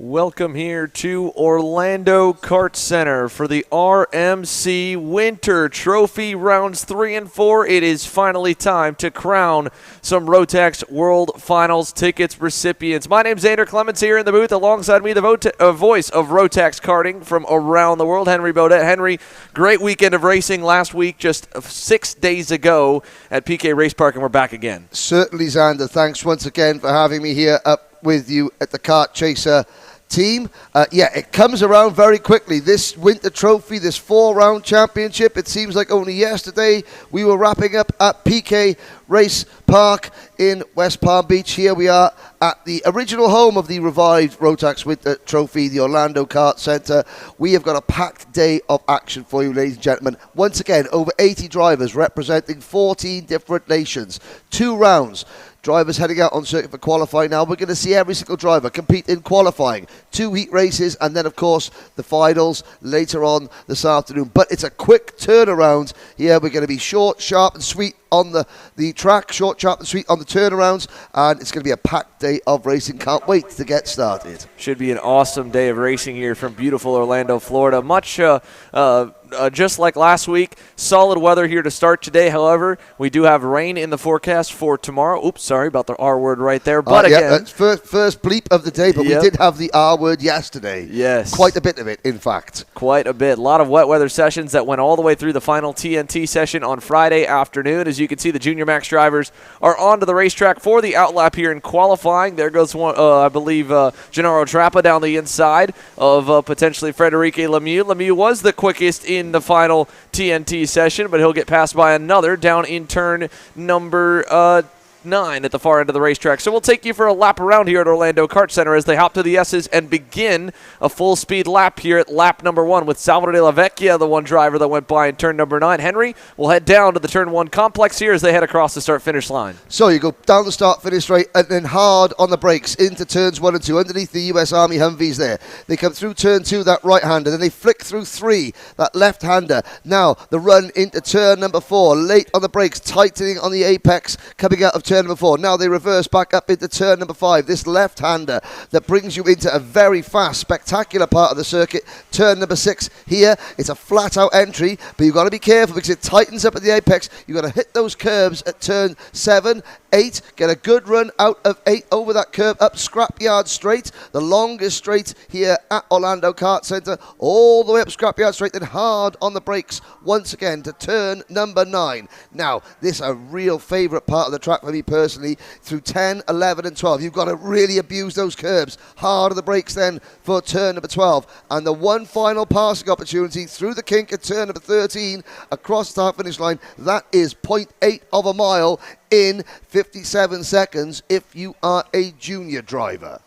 Welcome here to Orlando Kart Center for the RMC Winter Trophy rounds 3 and 4. It is finally time to crown some Rotax World Finals tickets recipients. My name's Xander Clements here in the booth. Alongside me, the voice of Rotax karting from around the world, Henry Baudet. Henry, great weekend of racing last week, just 6 days ago at PK Race Park, and we're back again. Certainly, Xander. Thanks once again for having me here up with you at the Kart Chaser team. It comes around very quickly. This Winter Trophy, this 4-round championship, it seems like only yesterday we were wrapping up at PK Race Park in West Palm Beach. Here we are at the original home of the revived Rotax Winter Trophy, the Orlando Kart Center. We have got a packed day of action for you, ladies and gentlemen. Once again, over 80 drivers representing 14 different nations. 2 rounds. Drivers heading out on circuit for qualifying now. We're going to see every single driver compete in qualifying. 2 heat races, and then, of course, the finals later on this afternoon. But it's a quick turnaround here. We're going to be short, sharp, and sweet on the track, short, sharp, and sweet on the turnarounds, and it's going to be a packed day of racing. Can't wait to get started. Should be an awesome day of racing here from beautiful Orlando, Florida. Much just like last week, solid weather here to start today. However, we do have rain in the forecast for tomorrow. Oops, sorry about the R word right there. But again, that's first bleep of the day, but we did have the R word yesterday. Yes. Quite a bit of it, in fact. Quite a bit. A lot of wet weather sessions that went all the way through the final TNT session on Friday afternoon. As you can see, the Junior Max drivers are onto the racetrack for the outlap here in qualifying. There goes one, I believe, Gennaro Trappa down the inside of potentially Frederique Lemieux. Lemieux was the quickest in the final TNT session, but he'll get passed by another down in turn number 9 at the far end of the racetrack. So we'll take you for a lap around here at Orlando Kart Center as they hop to the S's and begin a full-speed lap here at lap number 1 with Salvador de la Vecchia, the one driver that went by in turn number 9. Henry will head down to the turn 1 complex here as they head across the start-finish line. So you go down the start-finish straight and then hard on the brakes into turns 1 and 2 underneath the US Army Humvees there. They come through turn 2, that right-hander, then they flick through 3, that left-hander. Now the run into turn number 4, late on the brakes, tightening on the apex, coming out of turn number 4. Now they reverse back up into turn number 5. This left-hander that brings you into a very fast, spectacular part of the circuit. Turn number 6 here. It's a flat-out entry, but you've got to be careful because it tightens up at the apex. You've got to hit those curbs at turn 7, 8. Get a good run out of 8 over that curb up Scrapyard Straight, the longest straight here at Orlando Kart Center, all the way up Scrapyard Straight, then hard on the brakes once again to turn number 9. Now, this is a real favorite part of the track for me personally. Through 10, 11, and 12. You've got to really abuse those curbs. Hard on the brakes then for turn number 12. And the one final passing opportunity through the kink at turn number 13 across the start-finish line. That is 0.8 of a mile in 57 seconds if you are a junior driver.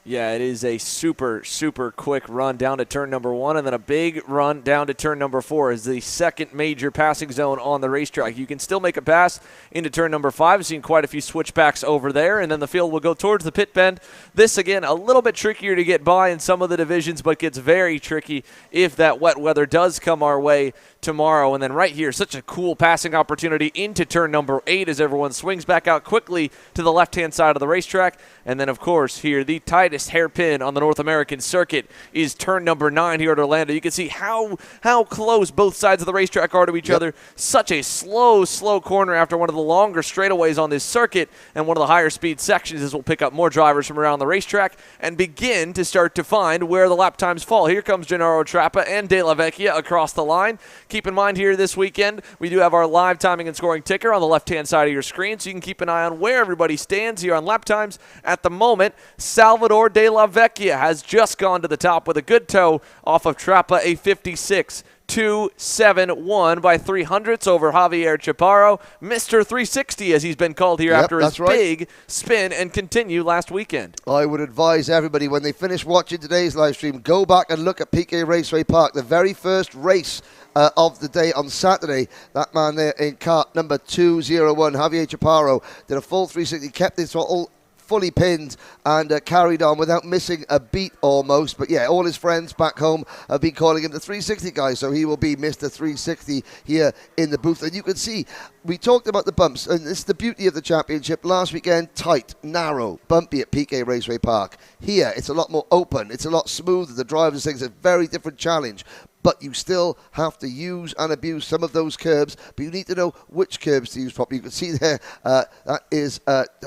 Yeah, it is a super, super quick run down to turn number 1 and then a big run down to turn number 4 as the second major passing zone on the racetrack. You can still make a pass into turn number 5. I've seen quite a few switchbacks over there, and then the field will go towards the pit bend. This, again, a little bit trickier to get by in some of the divisions, but gets very tricky if that wet weather does come our way tomorrow. And then right here, such a cool passing opportunity into turn number 8 as everyone swings back out quickly to the left-hand side of the racetrack. And then, of course, here, the tightest hairpin on the North American circuit is turn number 9 here at Orlando. You can see how close both sides of the racetrack are to each other. Such a slow corner after one of the longer straightaways on this circuit, and one of the higher speed sections as we'll pick up more drivers from around the racetrack and begin to start to find where the lap times fall. Here comes Gennaro Trappa and De La Vecchia across the line. Keep in mind here this weekend, we do have our live timing and scoring ticker on the left-hand side of your screen, so you can keep an eye on where everybody stands here on lap times. At the moment, Salvador De La Vecchia has just gone to the top with a good toe off of Trappa, a 56.271 by 300ths over Javier Chaparro. Mr. 360, as he's been called here after his big spin and continue last weekend. I would advise everybody, when they finish watching today's live stream, go back and look at PK Raceway Park, the very first race of the day on Saturday. That man there in kart number 201, Javier Chaparro, did a full 360, kept his throttle fully pinned and carried on without missing a beat almost. But yeah, all his friends back home have been calling him the 360 guy, so he will be Mr. 360 here in the booth. And you can see, we talked about the bumps, and this is the beauty of the championship. Last weekend, tight, narrow, bumpy at PK Raceway Park. Here, it's a lot more open. It's a lot smoother. The drivers think it's a very different challenge. But you still have to use and abuse some of those curbs, but you need to know which curbs to use properly. You can see there, that is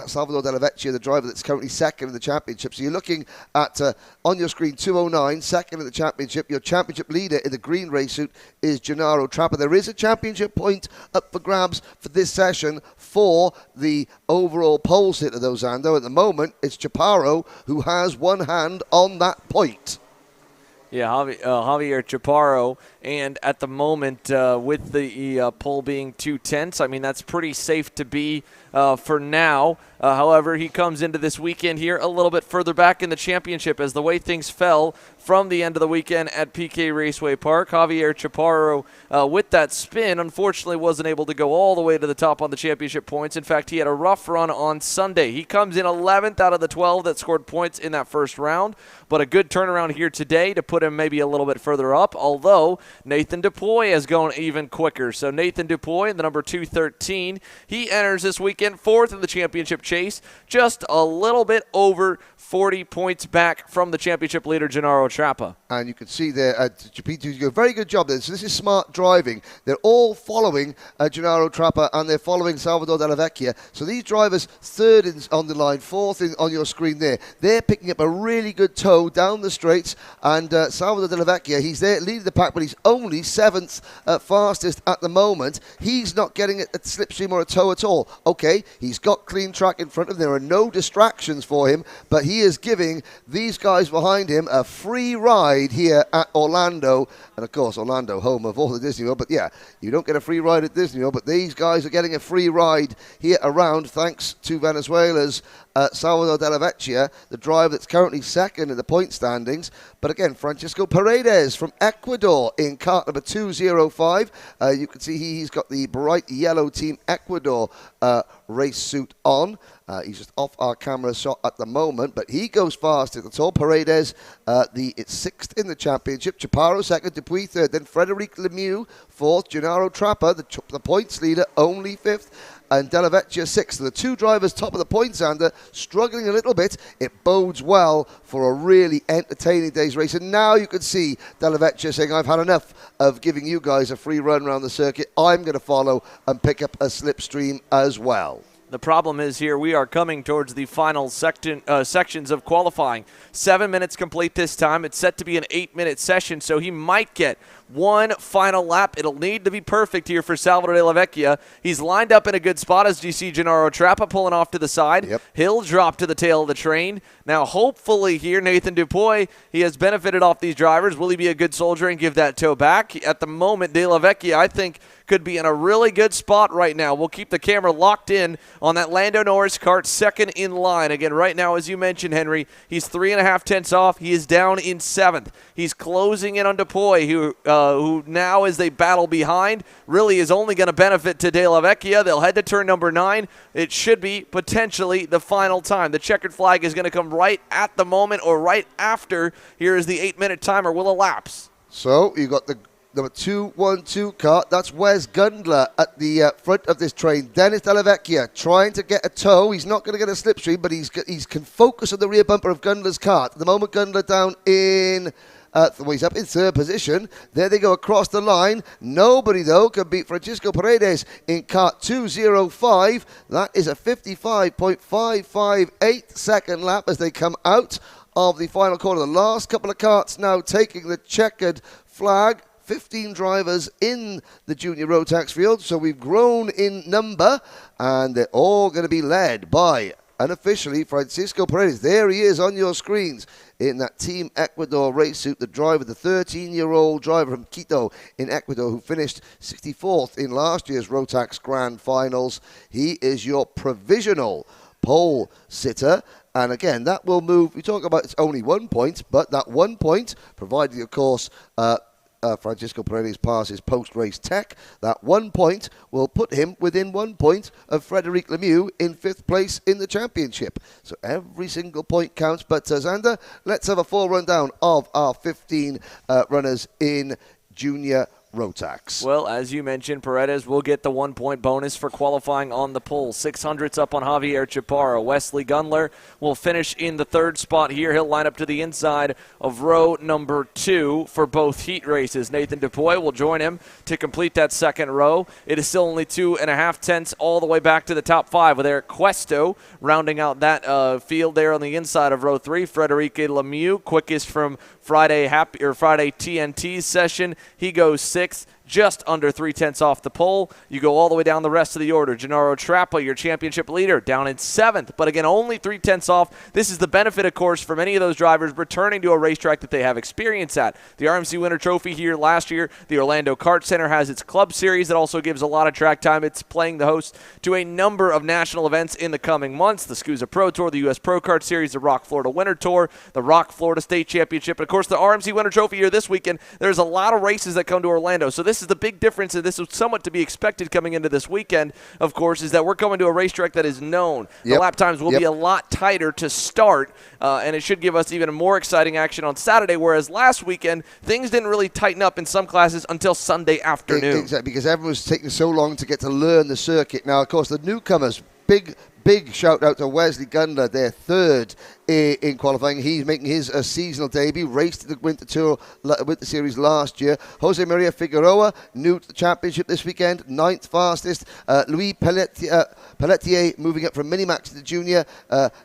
Salvador Della Vecchia, the driver that's currently second in the championship. So you're looking at, on your screen, 209, second in the championship. Your championship leader in the green race suit is Gennaro Trappa. There is a championship point up for grabs for this session for the overall pole sitter, though, Zando. At the moment, it's Chaparro who has one hand on that point. Yeah, Javier Chaparro, and at the moment, with the pole being 2 tenths, I mean, that's pretty safe to be for now. However, he comes into this weekend here a little bit further back in the championship as the way things fell from the end of the weekend at PK Raceway Park. Javier Chaparro, with that spin, unfortunately wasn't able to go all the way to the top on the championship points. In fact, he had a rough run on Sunday. He comes in 11th out of the 12 that scored points in that first round, but a good turnaround here today to put him maybe a little bit further up, although Nathan Dupuy has gone even quicker. So Nathan Dupuy, the number 213, he enters this weekend fourth in the championship chase, just a little bit over 40 points back from the championship leader, Gennaro Trappa. And you can see there, Japito do a very good job there. So this is smart driving. They're all following Gennaro Trappa, and they're following Salvador Della Vecchia. So these drivers, third on the line, fourth on your screen there, they're picking up a really good tow down the straights. And Salvador Della Vecchia, he's there leading the pack, but he's only seventh fastest at the moment. He's not getting a slipstream or a tow at all. Okay, he's got clean track in front of him. There are no distractions for him, but he is giving these guys behind him a free ride here at Orlando. And of course, Orlando, home of all the Disney World. But yeah, you don't get a free ride at Disney World, but these guys are getting a free ride here around thanks to Venezuela's Salvador Della Vecchia, the driver that's currently second in the point standings. But again, Francisco Paredes from Ecuador in kart number 205. You can see he's got the bright yellow Team Ecuador race suit on. He's just off our camera shot at the moment, but he goes fast at the top. Paredes, it's sixth in the championship. Chaparro second, Dupuy third, then Frederic Lemieux fourth, Gennaro Trappa, the points leader, only fifth, and Della Vecchia sixth. So the two drivers top of the points, Xander, struggling a little bit. It bodes well for a really entertaining day's race. And now you can see Della Vecchia saying, I've had enough of giving you guys a free run around the circuit. I'm going to follow and pick up a slipstream as well. The problem is here we are coming towards the final sections of qualifying. 7 minutes complete this time. It's set to be an 8-minute session, so he might get one final lap. It'll need to be perfect here for Salvador Della Vecchia. He's lined up in a good spot as you see Gennaro Trappa pulling off to the side. Yep. He'll drop to the tail of the train. Now, hopefully here, Nathan Dupuy, he has benefited off these drivers. Will he be a good soldier and give that tow back? At the moment, Della Vecchia, I think, could be in a really good spot right now. We'll keep the camera locked in on that Lando Norris kart, second in line. Again, right now, as you mentioned, Henry, he's 3.5 tenths off. He is down in seventh. He's closing in on Dupuy, who now, as they battle behind, really is only going to benefit to Della Vecchia. They'll head to turn number 9. It should be potentially the final time. The checkered flag is going to come right at the moment or right after. Here is the 8-minute timer will elapse. So you got the number 212 kart. That's Wes Gundler at the front of this train. Dennis Della Vecchia trying to get a tow. He's not going to get a slipstream, but he can focus on the rear bumper of Gundler's kart. At the moment, Gundler down in... he's up in third position. There they go across the line. Nobody, though, can beat Francisco Paredes in kart 205. That is a 55.558 second lap as they come out of the final corner. The last couple of karts now taking the checkered flag. 15 drivers in the junior Rotax field, so we've grown in number, and they're all going to be led by, unofficially, Francisco Paredes. There he is on your screens in that Team Ecuador race suit, the driver, the 13-year-old driver from Quito in Ecuador who finished 64th in last year's Rotax Grand Finals. He is your provisional pole sitter. And again, that will move. We talk about it's only 1 point, but that 1 point, provided, of course, Francisco Paredes passes post-race tech, that 1 point will put him within 1 point of Frederic Lemieux in 5th place in the championship. So every single point counts. But Xander, let's have a full rundown of our 15 runners in Junior Rotax. Well, as you mentioned, Paredes will get the 1 point bonus for qualifying on the pole. 600's up on Javier Chaparro. Wesley Gunler will finish in the 3rd spot here. He'll line up to the inside of row number 2 for both heat races. Nathan Dupuy will join him to complete that 2nd row. It is still only 2.5 tenths all the way back to the top 5, with Eric Cuesto rounding out that field there on the inside of row 3. Frederic Lemieux, quickest from Friday TNT session. He goes 6th, just under 3/10 off the pole. You go all the way down the rest of the order. Gennaro Trappa, your championship leader, down in 7th, but again, only 3/10 off. This is the benefit, of course, for many of those drivers returning to a racetrack that they have experience at. The RMC Winter Trophy here last year, the Orlando Kart Center has its club series that also gives a lot of track time. It's playing the host to a number of national events in the coming months: the SCUSA Pro Tour, the U.S. Pro Kart Series, the Rock Florida Winter Tour, the Rock Florida State Championship, and of course the RMC Winter Trophy here this weekend. There's a lot of races that come to Orlando, so this is the big difference, and this was somewhat to be expected coming into this weekend, of course, is that we're coming to a racetrack that is known. The lap times will be a lot tighter to start, and it should give us even more exciting action on Saturday, whereas last weekend, things didn't really tighten up in some classes until Sunday afternoon. Exactly, because everyone was taking so long to get to learn the circuit. Now, of course, the newcomers, big shout out to Wesley Gunler, their 3rd in qualifying. He's making his seasonal debut, raced the Winter Series last year. Jose Maria Figueroa, new to the championship this weekend, 9th fastest. Louis Pelletier moving up from Minimax to Junior.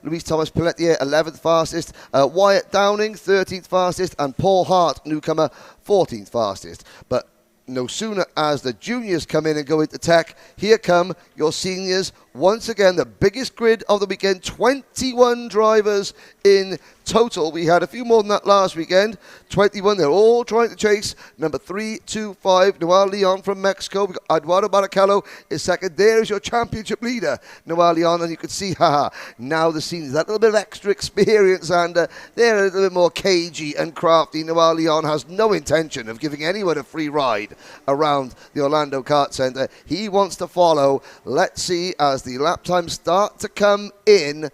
Luis Thomas Pelletier, 11th fastest. Wyatt Downing, 13th fastest. And Paul Hart, newcomer, 14th fastest. But no sooner as the juniors come in and go into tech, here come your seniors. Once again, the biggest grid of the weekend, 21 drivers in total. We had a few more than that last weekend, 21. They're all trying to chase number 325, Noel Leon from Mexico. We've got Eduardo Barrichello is 2nd. There's your championship leader, Noel Leon, and you can see, now the seniors, that little bit of extra experience, and they're a little bit more cagey and crafty. Noel Leon has no intention of giving anyone a free ride around the Orlando Kart Center. He wants to follow. Let's see, as the lap times start to come in,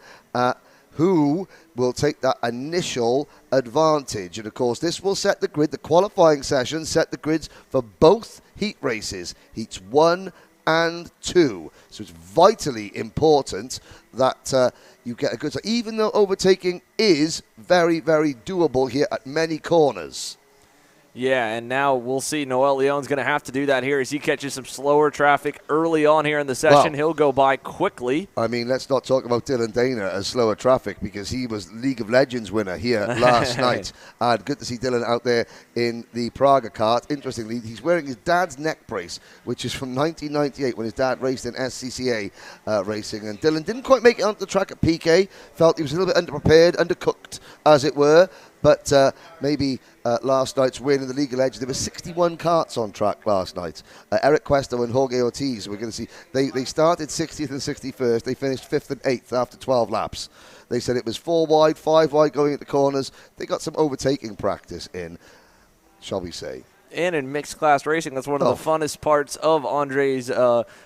who will take that initial advantage. And of course, this will set the grid. The qualifying session set the grids for both heat races, heats 1 and 2. So it's vitally important that you get a good, even though overtaking is very, very doable here at many corners. Yeah, and now we'll see. Noel Leon's going to have to do that here as he catches some slower traffic early on here in the session. He'll go by quickly. I mean, let's not talk about Dylan Dana as slower traffic, because he was League of Legends winner here last night. And good to see Dylan out there in the Praga kart. Interestingly, he's wearing his dad's neck brace, which is from 1998 when his dad raced in SCCA racing. And Dylan didn't quite make it onto the track at PK. Felt he was a little bit underprepared, undercooked, as it were. But maybe last night's win in the League of Legends, there were 61 karts on track last night. Eric Cuesto and Jorge Ortiz, we're going to see, they started 60th and 61st. They finished 5th and 8th after 12 laps. They said it was 4 wide, 5 wide going at the corners. They got some overtaking practice in, shall we say. And in mixed class racing, that's one of the funnest parts of Andre's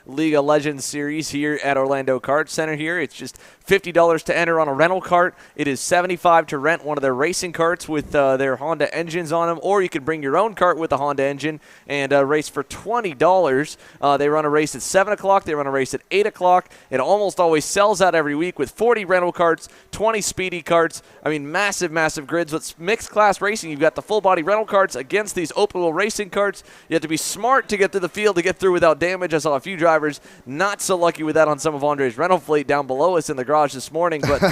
League of Legends series here at Orlando Kart Center here. It's just $50 to enter on a rental cart. It is $75 to rent one of their racing carts with their Honda engines on them, or you can bring your own cart with a Honda engine and race for $20. They run a race at 7 o'clock. They run a race at 8 o'clock. It almost always sells out every week with 40 rental carts, 20 speedy carts. I mean, massive, massive grids. With mixed class racing, you've got the full body rental carts against these open wheel racing carts. You have to be smart to get to the field to get through without damage. I saw a few drivers not so lucky with that on some of Andre's rental fleet down below us in the garage this morning, but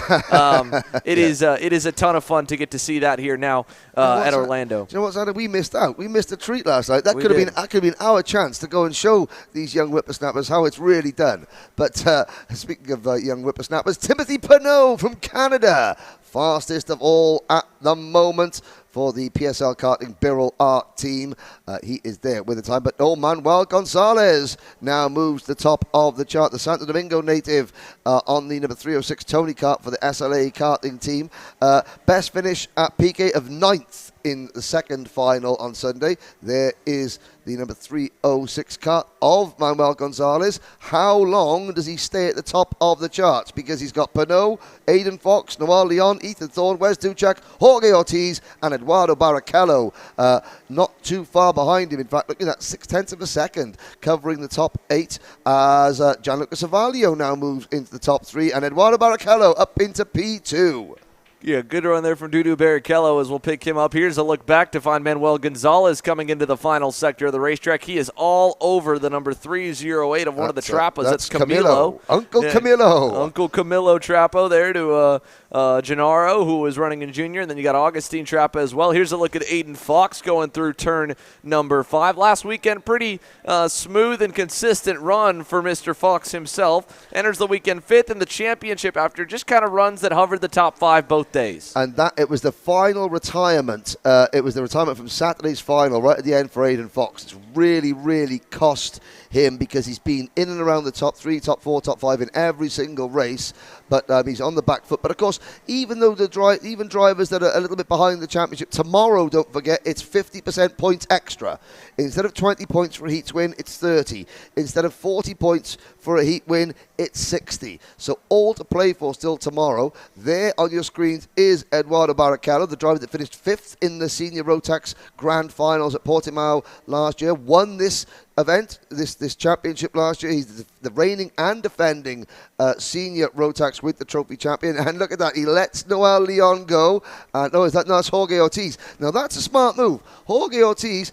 it is a ton of fun to get to see that here now at Orlando. Do you know what, Xander? We missed out. We missed a treat last night. That could have been our chance to go and show these young whippersnappers how it's really done. But speaking of young whippersnappers, Timothy Pinot from Canada, fastest of all at the moment for the PSL Karting Birrell Art team. He is there with the time, but Manuel Gonzalez now moves to the top of the chart. The Santo Domingo native on the number 306 Tony kart for the SLA karting team. Best finish at PK of 9th in the second final on Sunday. There is the number 306 car of Manuel Gonzalez. How long does he stay at the top of the charts? Because he's got Pinot, Aiden Fox, Noel Leon, Ethan Thorne, Wes Duchek, Jorge Ortiz, and Eduardo Barrichello. Not too far behind him. In fact, looking at 0.6 of a second, covering the top 8 as Gianluca Savalio now moves into the top 3, and Eduardo Barrichello up into P2. Yeah, good run there from Dudu Barrichello as we'll pick him up. Here's a look back to find Manuel Gonzalez coming into the final sector of the racetrack. He is all over the number 308 of one of the Trappos. That's Camilo. Uncle Camilo. Uncle Camilo Trappo there to Gennaro, who was running in junior. And then you got Augustine Trappa as well. Here's a look at Aiden Fox going through turn number 5. Last weekend, pretty smooth and consistent run for Mr. Fox himself. Enters the weekend 5th in the championship after just kind of runs that hovered the top 5 both days. And it was the final retirement. It was the retirement from Saturday's final right at the end for Aiden Fox. It's really, really cost him because he's been in and around the top 3, top 4, top 5 in every single race, but he's on the back foot. But of course, even though even drivers that are a little bit behind the championship, tomorrow, don't forget, it's 50% points extra. Instead of 20 points for a heat win, it's 30. Instead of 40 points for a heat win, it's 60. So all to play for still tomorrow. There on your screens is Eduardo Barrichello, the driver that finished 5th in the Senior Rotax Grand Finals at Portimao last year, won this event, this championship last year. He's the reigning and defending Senior Rotax Winter Trophy champion. And look at that, he lets Noel Leon go. That's Jorge Ortiz. Now that's a smart move. Jorge Ortiz,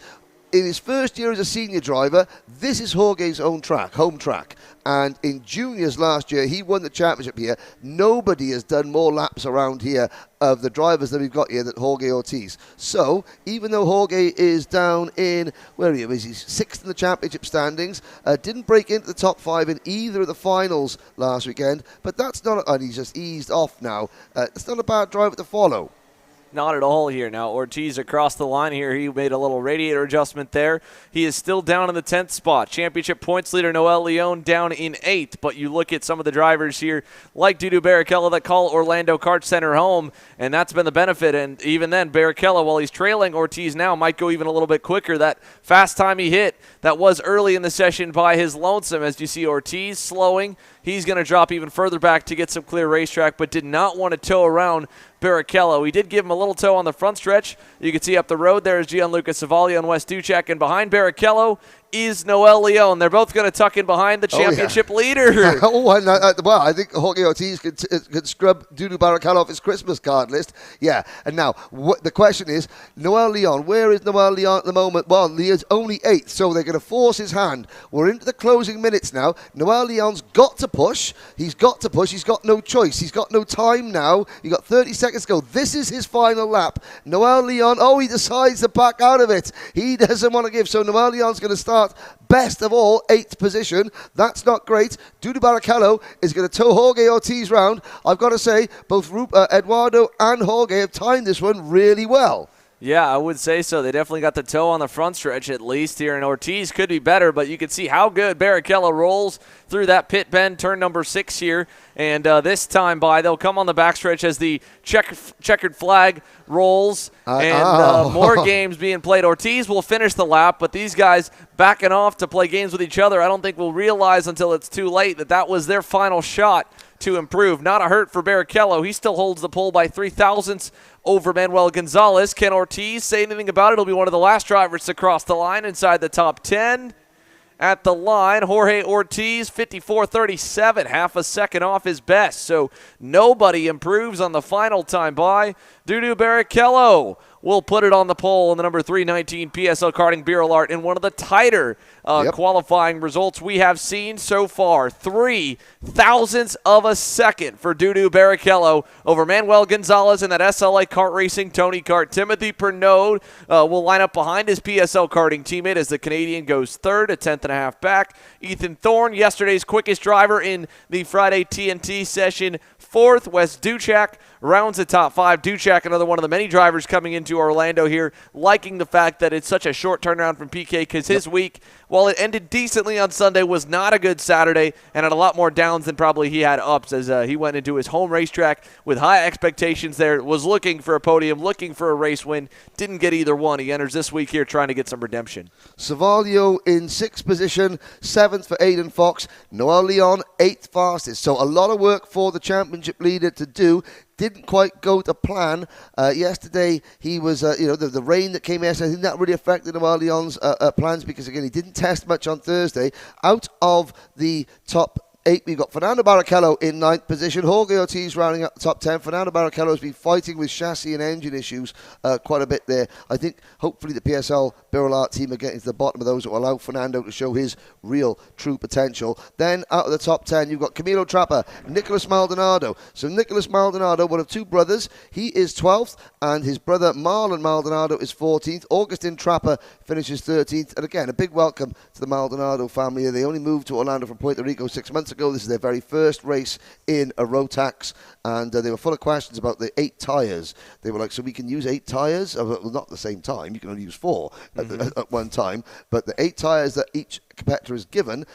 in his first year as a senior driver, this is Jorge's home track. And in juniors last year, he won the championship here. Nobody has done more laps around here of the drivers that we've got here than Jorge Ortiz. So, even though Jorge is down in, where he is, he's 6th in the championship standings, didn't break into the top 5 in either of the finals last weekend, but that's not, and he's just eased off now. It's not a bad driver to follow. Not at all here. Now, Ortiz across the line here. He made a little radiator adjustment there. He is still down in the 10th spot. Championship points leader Noel Leon down in 8th. But you look at some of the drivers here, like Dudu Barrichello, that call Orlando Kart Center home, and that's been the benefit. And even then, Barrichello, while he's trailing Ortiz now, might go even a little bit quicker. That fast time he hit, that was early in the session by his lonesome. As you see Ortiz slowing, he's going to drop even further back to get some clear racetrack, but did not want to tow around Barrichello. He did give him a little tow on the front stretch. You can see up the road there is Gianluca Savalio and Wes Duchek, and behind Barrichello is Noel Leon. They're both going to tuck in behind the championship leader. Well, I think Jorge Ortiz could scrub Dudu Barrichello off his Christmas card list. Yeah, and now the question is, Noel Leon, where is Noel Leon at the moment? Well, he is only 8th, so they're going to force his hand. We're into the closing minutes now. Noel Leon's got to push. He's got to push. He's got no choice. He's got no time now. You've got 30 seconds to go. This is his final lap. Noel Leon, he decides to back out of it. He doesn't want to give, so Noel Leon's going to start best of all, 8th position. That's not great. Dudu Barrichello is going to tow Jorge Ortiz round. I've got to say, both Eduardo and Jorge have timed this one really well. Yeah, I would say so. They definitely got the toe on the front stretch at least here, and Ortiz could be better, but you can see how good Barrichello rolls through that pit bend, turn number 6 here. And this time they'll come on the backstretch as the checkered flag rolls, and more games being played. Ortiz will finish the lap, but these guys backing off to play games with each other, I don't think we'll realize until it's too late that was their final shot to improve. Not a hurt for Barrichello. He still holds the pole by 3 thousandths over Manuel Gonzalez. Can Ortiz say anything about it? He'll be one of the last drivers to cross the line inside the top 10. At the line, Jorge Ortiz, 54.37, half a second off his best. So nobody improves on the final time by. Dudu Barrichello will put it on the pole in the number 319 PSL Karting Bureau Art in one of the tighter qualifying results we have seen so far. 3 thousandths of a second for Dudu Barrichello over Manuel Gonzalez in that SLA Kart Racing Tony Kart. Timothy Pernod will line up behind his PSL Karting teammate as the Canadian goes 3rd, a 10th and a half back. Ethan Thorne, yesterday's quickest driver in the Friday TNT session, 4th. Wes Duchek rounds the top 5. Duchak, another one of the many drivers coming into Orlando here, liking the fact that it's such a short turnaround from PK because his week, while it ended decently on Sunday, was not a good Saturday and had a lot more downs than probably he had ups as he went into his home racetrack with high expectations there, was looking for a podium, looking for a race win, didn't get either one. He enters this week here trying to get some redemption. Savalio in 6th position, 7th for Aidan Fox. Noel Leon, 8th fastest. So a lot of work for the championship leader to do. Didn't quite go to plan. Yesterday, he was, the rain that came yesterday, I think that really affected Noel Leon's plans because, again, he didn't test much on Thursday. Out of the top 8, we've got Fernando Barrichello in 9th position. Jorge Ortiz rounding up the top 10. Fernando Barrichello has been fighting with chassis and engine issues quite a bit there. I think hopefully the PSL Birolart team are getting to the bottom of those that will allow Fernando to show his real, true potential. Then out of the top 10, you've got Camilo Trapper, Nicolas Maldonado. So Nicolas Maldonado, one of 2 brothers, he is 12th, and his brother Marlon Maldonado is 14th. Augustin Trapper finishes 13th. And again, a big welcome to the Maldonado family. They only moved to Orlando from Puerto Rico 6 months ago. This is their very first race in a Rotax, and they were full of questions about the 8 tyres. They were like, so we can use 8 tyres? Well, not at the same time. You can only use 4 at one time. But the 8 tyres that each competitor is given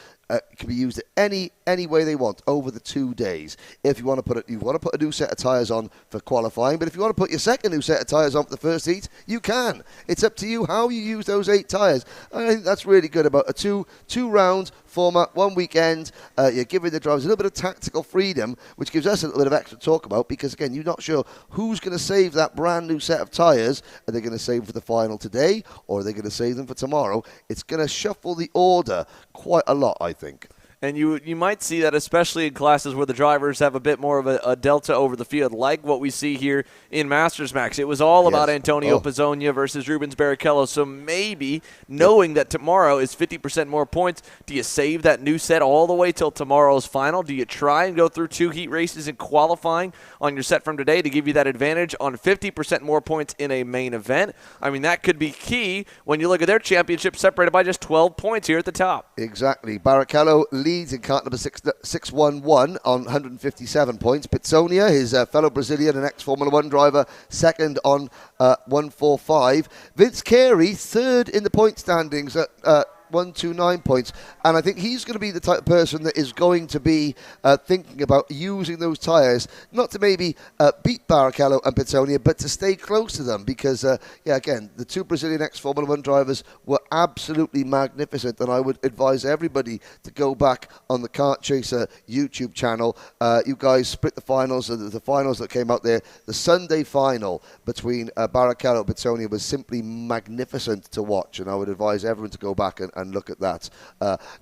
can be used any way they want over the 2 days. If you want to put a new set of tyres on for qualifying, but if you want to put your second new set of tyres on for the first heat, you can. It's up to you how you use those 8 tyres. I think that's really good about a two round format, 1 weekend. You're giving the drivers a little bit of tactical freedom, which gives us a little bit of extra talk about because, again, you're not sure who's going to save that brand new set of tyres. Are they going to save for the final today, or are they going to save them for tomorrow? It's going to shuffle the order quite a lot, I think. And you might see that especially in classes where the drivers have a bit more of a delta over the field, like what we see here in Masters Max. It was all about Antonio Pizzonia versus Rubens Barrichello. So maybe knowing that tomorrow is 50% more points, do you save that new set all the way till tomorrow's final? Do you try and go through 2 heat races in qualifying on your set from today to give you that advantage on 50% more points in a main event? I mean, that could be key when you look at their championship separated by just 12 points here at the top. Exactly. Barrichello leads in cart number 611 on 157 points. Pizzonia, his fellow Brazilian and ex-Formula 1 driver, second on 145. Vince Carey, third in the point standings at 129 points, and I think he's going to be the type of person that is going to be thinking about using those tyres, not to maybe beat Barrichello and Pizzonia, but to stay close to them because, again, the 2 Brazilian ex-Formula 1 drivers were absolutely magnificent, and I would advise everybody to go back on the Kart Chaser YouTube channel. You guys split the finals, the finals that came out there. The Sunday final between Barrichello and Pizzonia was simply magnificent to watch, and I would advise everyone to go back and look at that.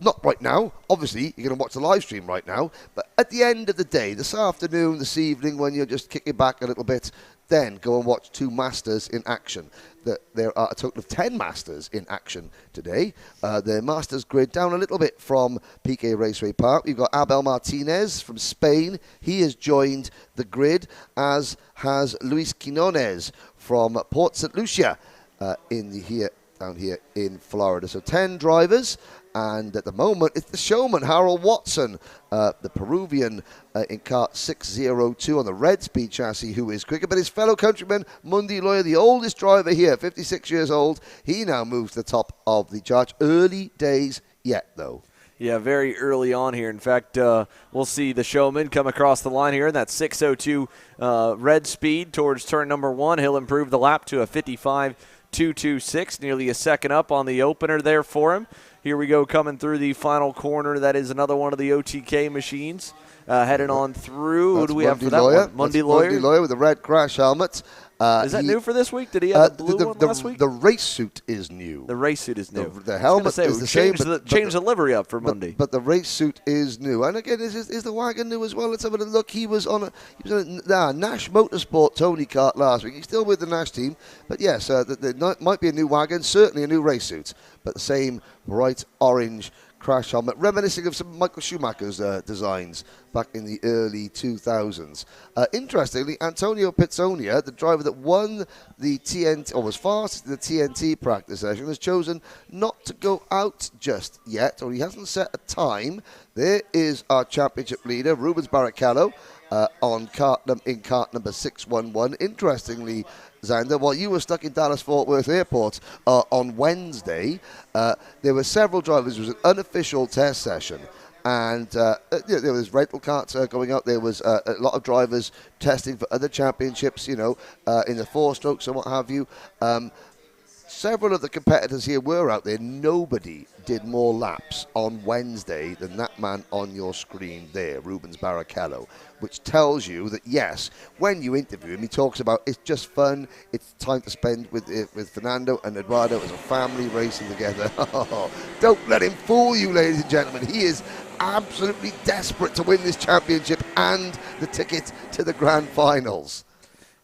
Not right now. Obviously, you're going to watch the live stream right now. But at the end of the day, this afternoon, this evening, when you're just kicking back a little bit, then go and watch 2 Masters in action. There are a total of 10 Masters in action today. The Masters grid down a little bit from PK Raceway Park. We've got Abel Martinez from Spain. He has joined the grid, as has Luis Quinones from Port St. Lucia down here in Florida. So 10 drivers, and at the moment it's the showman Harold Watson, the Peruvian in kart 602 on the red speed chassis, who is quicker, but his fellow countryman Mundi Loya, the oldest driver here, 56 years old, he now moves to the top of the charge. Early days yet, though. Yeah, very early on here. In fact, we'll see the showman come across the line here in that 602 red speed towards turn number 1. He'll improve the lap to a 55.226, nearly a second up on the opener there for him. Here we go, coming through the final corner. That is another one of the OTK machines. Heading on through. Who do we have for that one? Mundi Loya with the red crash helmet. Is that new for this week? Did he have the blue one last week? The race suit is new. The race suit is new. The helmet is the same. Change the livery up for Mundi. But the race suit is new. And again, is the wagon new as well? Let's have a look. He was on a Nash Motorsport Tony kart last week. He's still with the Nash team. But yes, there might be a new wagon, certainly a new race suit. But the same bright orange crash helmet, reminiscing of some Michael Schumacher's designs back in the early 2000s. Interestingly, Antonio Pizzonia, the driver that won the TNT, or was fastest in the TNT practice session, has chosen not to go out just yet, or he hasn't set a time. There is our championship leader, Rubens Barrichello. in cart number 611. Interestingly, Xander, while you were stuck in Dallas-Fort Worth Airport on Wednesday, there were several drivers. It was an unofficial test session. And there was rental carts going out. There was a lot of drivers testing for other championships, in the 4-strokes and what have you. Several of the competitors here were out there. Nobody did more laps on Wednesday than that man on your screen there, Rubens Barrichello, which tells you that, yes, when you interview him, he talks about it's just fun, it's time to spend with Fernando and Eduardo as a family racing together. Don't let him fool you, ladies and gentlemen. He is absolutely desperate to win this championship and the ticket to the grand finals.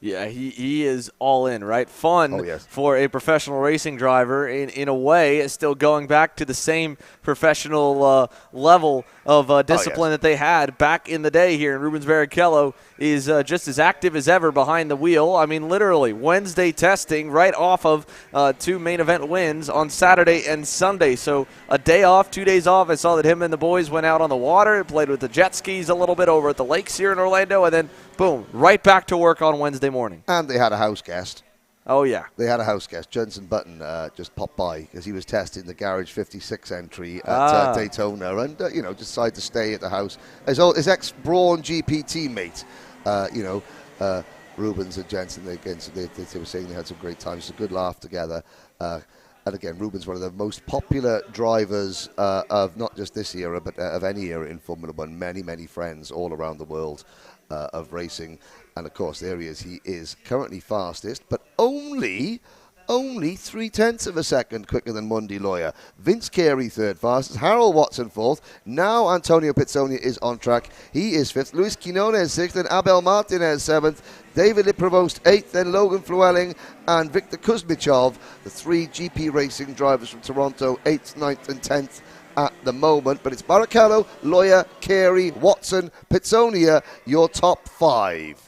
Yeah, he is all in, right? Fun for a professional racing driver in a way. It's still going back to the same professional level of discipline that they had back in the day here. And Rubens Barrichello is just as active as ever behind the wheel. I mean, literally, Wednesday testing right off of 2 main event wins on Saturday and Sunday. So a day off, 2 days off. I saw that him and the boys went out on the water, played with the jet skis a little bit over at the lakes here in Orlando, and then boom, right back to work on Wednesday morning. And they had a house guest. Oh, yeah. They had a house guest. Jensen Button just popped by because he was testing the Garage 56 entry at Daytona and, decided to stay at the house. His ex-Brawn GP teammate, Rubens and Jensen, they were saying they had some great times. It's a good laugh together. And again, Rubens, one of the most popular drivers of not just this era, but of any era in Formula One. Many, many friends all around the world of racing. And, of course, there he is. He is currently fastest, but only 0.3 of a second quicker than Mundi Lawyer. Vince Carey third fastest. Harold Watson fourth. Now Antonio Pizzonia is on track. He is fifth. Luis Quinones sixth. And Abel Martinez seventh. David Liprevost eighth. Then Logan Flewelling and Victor Kuzmichov, the 3 GP racing drivers from Toronto, 8th, 9th, and 10th. At the moment, but it's Barrichello, Lawyer, Carey, Watson, Pizzonia, your top 5.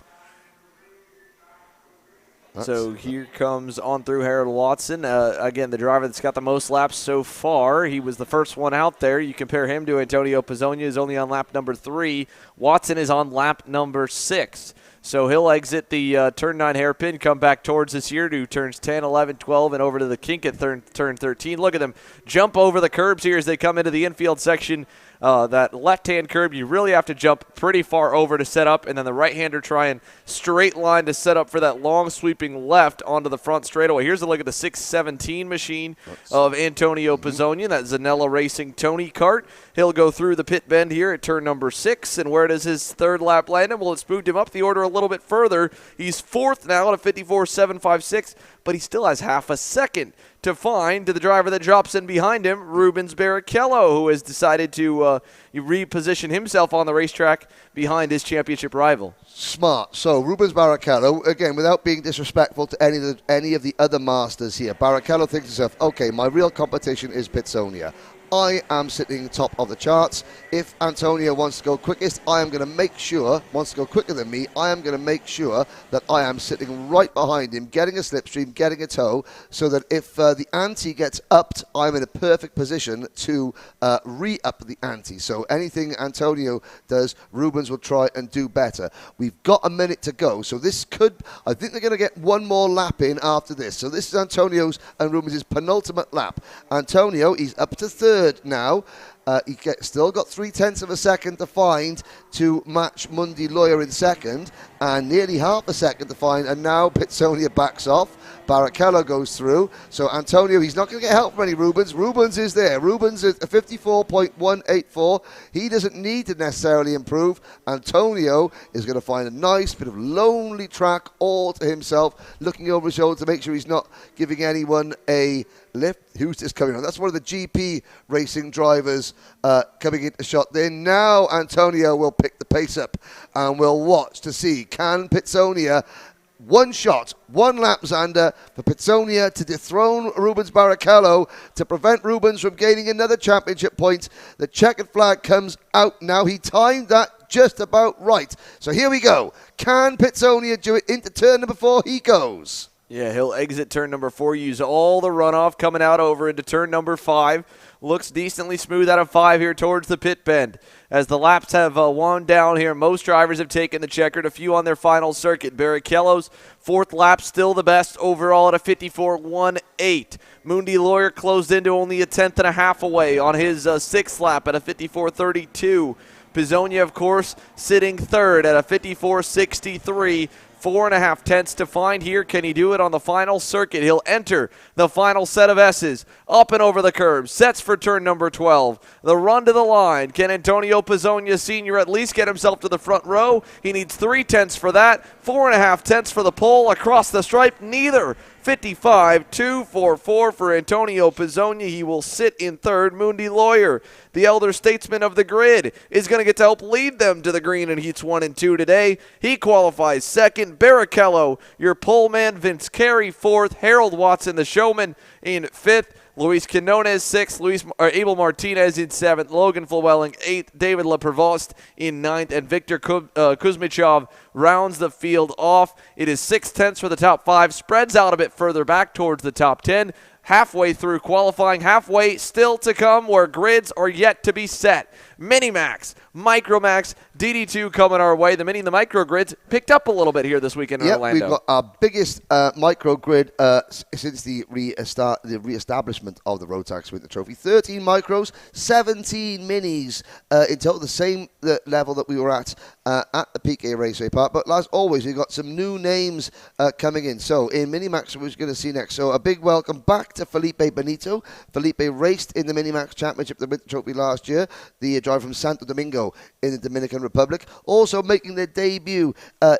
So here comes on through Harold Watson. Again, the driver that's got the most laps so far. He was the first one out there. You compare him to Antonio Pizzonia, is only on lap number 3. Watson is on lap number 6. So he'll exit the turn 9 hairpin, come back towards this year to turns 10, 11, 12, and over to the kink at turn 13. Look at them jump over the curbs here as they come into the infield section. That left-hand curb, you really have to jump pretty far over to set up, and then the right-hander try and straight line to set up for that long sweeping left onto the front straightaway. Here's a look at the 617 machine of Antonio Pizzonia, that Zanella Racing Tony kart. He'll go through the pit bend here at turn number 6, and where does his third lap land him? Well, it's moved him up the order a little bit further. He's 4th now at a 54.756, but he still has half a second to find to the driver that drops in behind him, Rubens Barrichello, who has decided to reposition himself on the racetrack behind his championship rival. Smart. So Rubens Barrichello, again, without being disrespectful to any of the other masters here, Barrichello thinks to himself, okay, my real competition is Pizzonia. I am sitting top of the charts. If Antonio wants to go quickest, I am going to make sure, wants to go quicker than me, I am going to make sure that I am sitting right behind him, getting a slipstream, getting a tow, so that if the ante gets upped, I'm in a perfect position to re-up the ante. So anything Antonio does, Rubens will try and do better. We've got a minute to go, so this could, I think they're going to get one more lap in after this. So this is Antonio's and Rubens' penultimate lap. Antonio, he's up to 3rd now. Still got 0.3 of a second to find to match Mundi Lawyer in 2nd, and nearly half a second to find, and now Pizzonia backs off. Barrichello goes through. So Antonio, he's not going to get help from any Rubens. Rubens is there. Rubens is a 54.184. He doesn't need to necessarily improve. Antonio is going to find a nice bit of lonely track all to himself, looking over his shoulder to make sure he's not giving anyone a lift. Who's this coming on? That's one of the GP racing drivers coming into shot there. Now Antonio will pick the pace up, and we'll watch to see, can Pizzonia, one shot, one lap, Xander, for Pizzonia to dethrone Rubens Barrichello, to prevent Rubens from gaining another championship point. The checkered flag comes out now. He timed that just about right. So here we go. Can Pizzonia do it into turn number 4? He goes. Yeah, he'll exit turn number 4, use all the runoff coming out over into turn number 5. looks decently smooth out of 5 here towards the pit bend. As the laps have wound down here, most drivers have taken the checkered, a few on their final circuit. Barrichello's 4th lap still the best overall at a 54.18. Mundi Lawyer closed into only a 1/10.5 away on his 6th lap at a 54.32. Pizzonia, of course, sitting 3rd at a 54.63. 4.5 tenths to find here. Can he do it on the final circuit? He'll enter the final set of S's. Up and over the curb. Sets for turn number 12. The run to the line. Can Antonio Pizzonia Sr. at least get himself to the front row? He needs 3 tenths for that. 4.5 tenths for the pole across the stripe. Neither. 55.244 for Antonio Pizzonia. He will sit in 3rd. Mundi Lawyer, the elder statesman of the grid, is going to get to help lead them to the green in heats 1 and 2 today. He qualifies 2nd. Barrichello, your pole man. Vince Carey 4th. Harold Watson, the showman, in 5th. Luis Quinones 6th, Abel Martinez in 7th, Logan Flewelling 8th, David LePrevost in 9th, and Victor Kuzmichov rounds the field off. It is 6 tenths for the top 5, spreads out a bit further back towards the top 10. Halfway through qualifying, halfway still to come where grids are yet to be set. Minimax, Micromax, DD2 coming our way. The mini and the micro grids picked up a little bit here this weekend in Orlando. We've got our biggest micro grid since the re-establishment of the Rotax Winter Trophy. 13 micros, 17 minis in total, the same level that we were at the PK Raceway Park. But as always, we've got some new names coming in. So in Minimax, we're going to see next. So a big welcome back to Felipe Benito. Felipe raced in the Minimax Championship, the Winter Trophy last year. The driver from Santo Domingo in the Dominican Republic. Also making their debut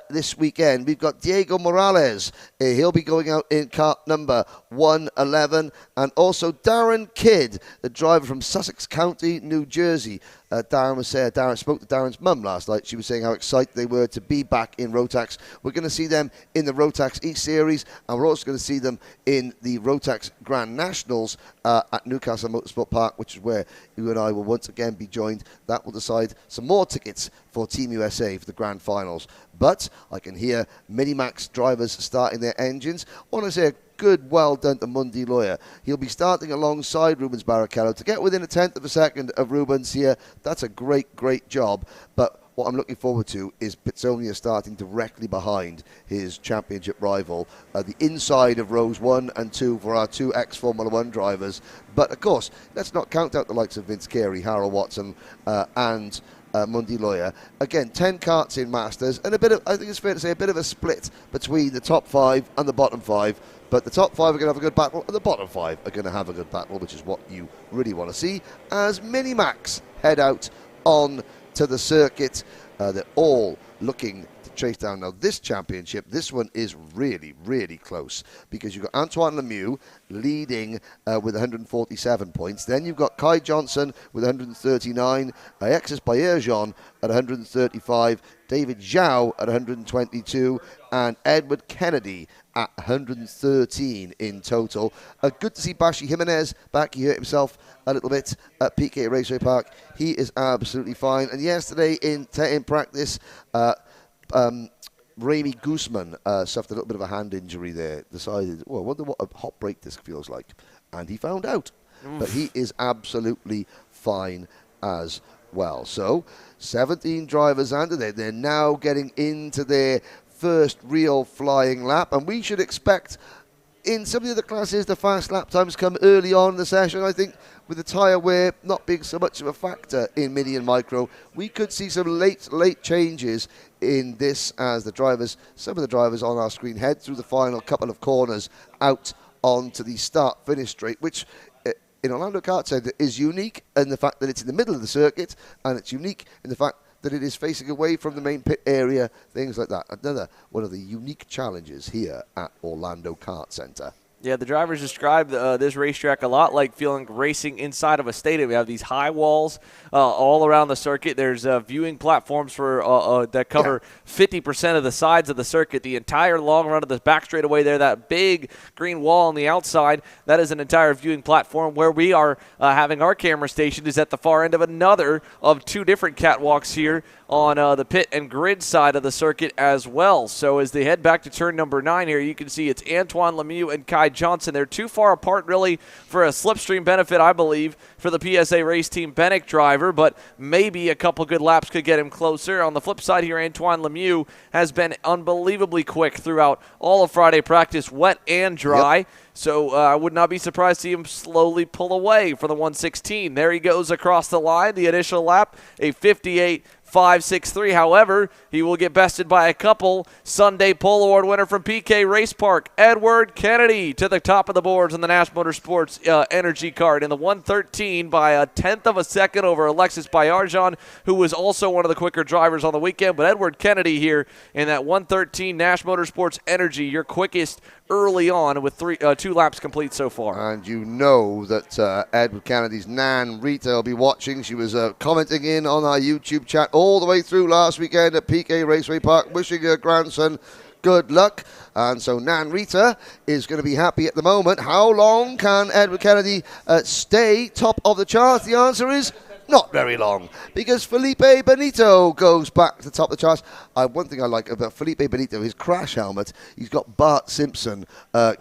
this weekend, we've got Diego Morales. He'll be going out in kart number 111. And also Darren Kidd, the driver from Sussex County, New Jersey. Darren spoke to Darren's mum last night. She was saying how excited they were to be back in Rotax. We're going to see them in the Rotax E-Series, and we're also going to see them in the Rotax Grand Nationals at Newcastle Motorsport Park, which is where you and I will once again be joined. That will decide some more tickets for Team USA for the Grand Finals. But I can hear Minimax drivers starting their engines. I want to say a good well done to Mundi Lawyer. He'll be starting alongside Rubens Barrichello to get within a 1/10 of a second of Rubens here. That's a great, great job. But what I'm looking forward to is Pizzonia starting directly behind his championship rival, the inside of rows 1 and 2 for our 2 ex-Formula 1 drivers. But, of course, let's not count out the likes of Vince Carey, Harold Watson, and Mundi Lawyer. Again, 10 karts in Masters, and I think it's fair to say, a bit of a split between the top 5 and the bottom 5. But the top 5 are going to have a good battle, and the bottom 5 are going to have a good battle, which is what you really want to see as Minimax head out on to the circuit. They're all looking to chase down. Now, this championship, this one is really, really close because you've got Antoine Lemieux leading with 147 points. Then you've got Kai Johnson with 139, Alexis Baerjean at 135, David Zhao at 122, and Edward Kennedy at 113 in total. Good to see Bashi Jimenez back. He hurt himself a little bit at PK Raceway Park. He is absolutely fine. And yesterday in practice, Remy Guzman suffered a little bit of a hand injury there. Decided, I wonder what a hot brake disc feels like. And he found out. But he is absolutely fine as well. So, 17 drivers under there. They're now getting into their first real flying lap. And we should expect, in some of the other classes, the fast lap times come early on in the session. I think with the tyre wear not being so much of a factor in Mini and Micro, we could see some late changes in this as some of the drivers on our screen head through the final couple of corners out onto the start-finish straight, which in Orlando Kart Center is unique in the fact that it's in the middle of the circuit, and it's unique in the fact that it is facing away from the main pit area, things like that. Another one of the unique challenges here at Orlando Kart Center. Yeah, the drivers describe this racetrack a lot like feeling racing inside of a stadium. We have these high walls all around the circuit. There's viewing platforms for that cover 50% of the sides of the circuit. The entire long run of the back straightaway there, that big green wall on the outside, that is an entire viewing platform. Where we are having our camera station is at the far end of another of 2 different catwalks here on the pit and grid side of the circuit as well. So as they head back to turn number 9 here, you can see it's Antoine Lemieux and Kai Johnson. They're too far apart really for a slipstream benefit, I believe. for the PSA race team Bennick driver, but maybe a couple good laps could get him closer. On the flip side here, Antoine Lemieux has been unbelievably quick throughout all of Friday practice, wet and dry. Yep. So I would not be surprised to see him slowly pull away for the 116. There he goes across the line. The initial lap, a 58.563. However, he will get bested by a couple. Sunday Pole Award winner from PK Race Park, Edward Kennedy, to the top of the boards in the Nash Motorsports Energy Card in the 113 by a tenth of a second over Alexis Bayarjan, who was also one of the quicker drivers on the weekend. But Edward Kennedy here in that 113 Nash Motorsports Energy, your quickest early on with 2 laps complete so far. And you know that Edward Kennedy's Nan Rita will be watching. She was commenting in on our YouTube chat all the way through last weekend at PK Raceway Park, wishing her grandson good luck. And so Nan Rita is going to be happy at the moment. How long can Edward Kennedy stay top of the charts? The answer is not very long, because Felipe Benito goes back to the top of the charts. One thing I like about Felipe Benito, his crash helmet, he's got Bart Simpson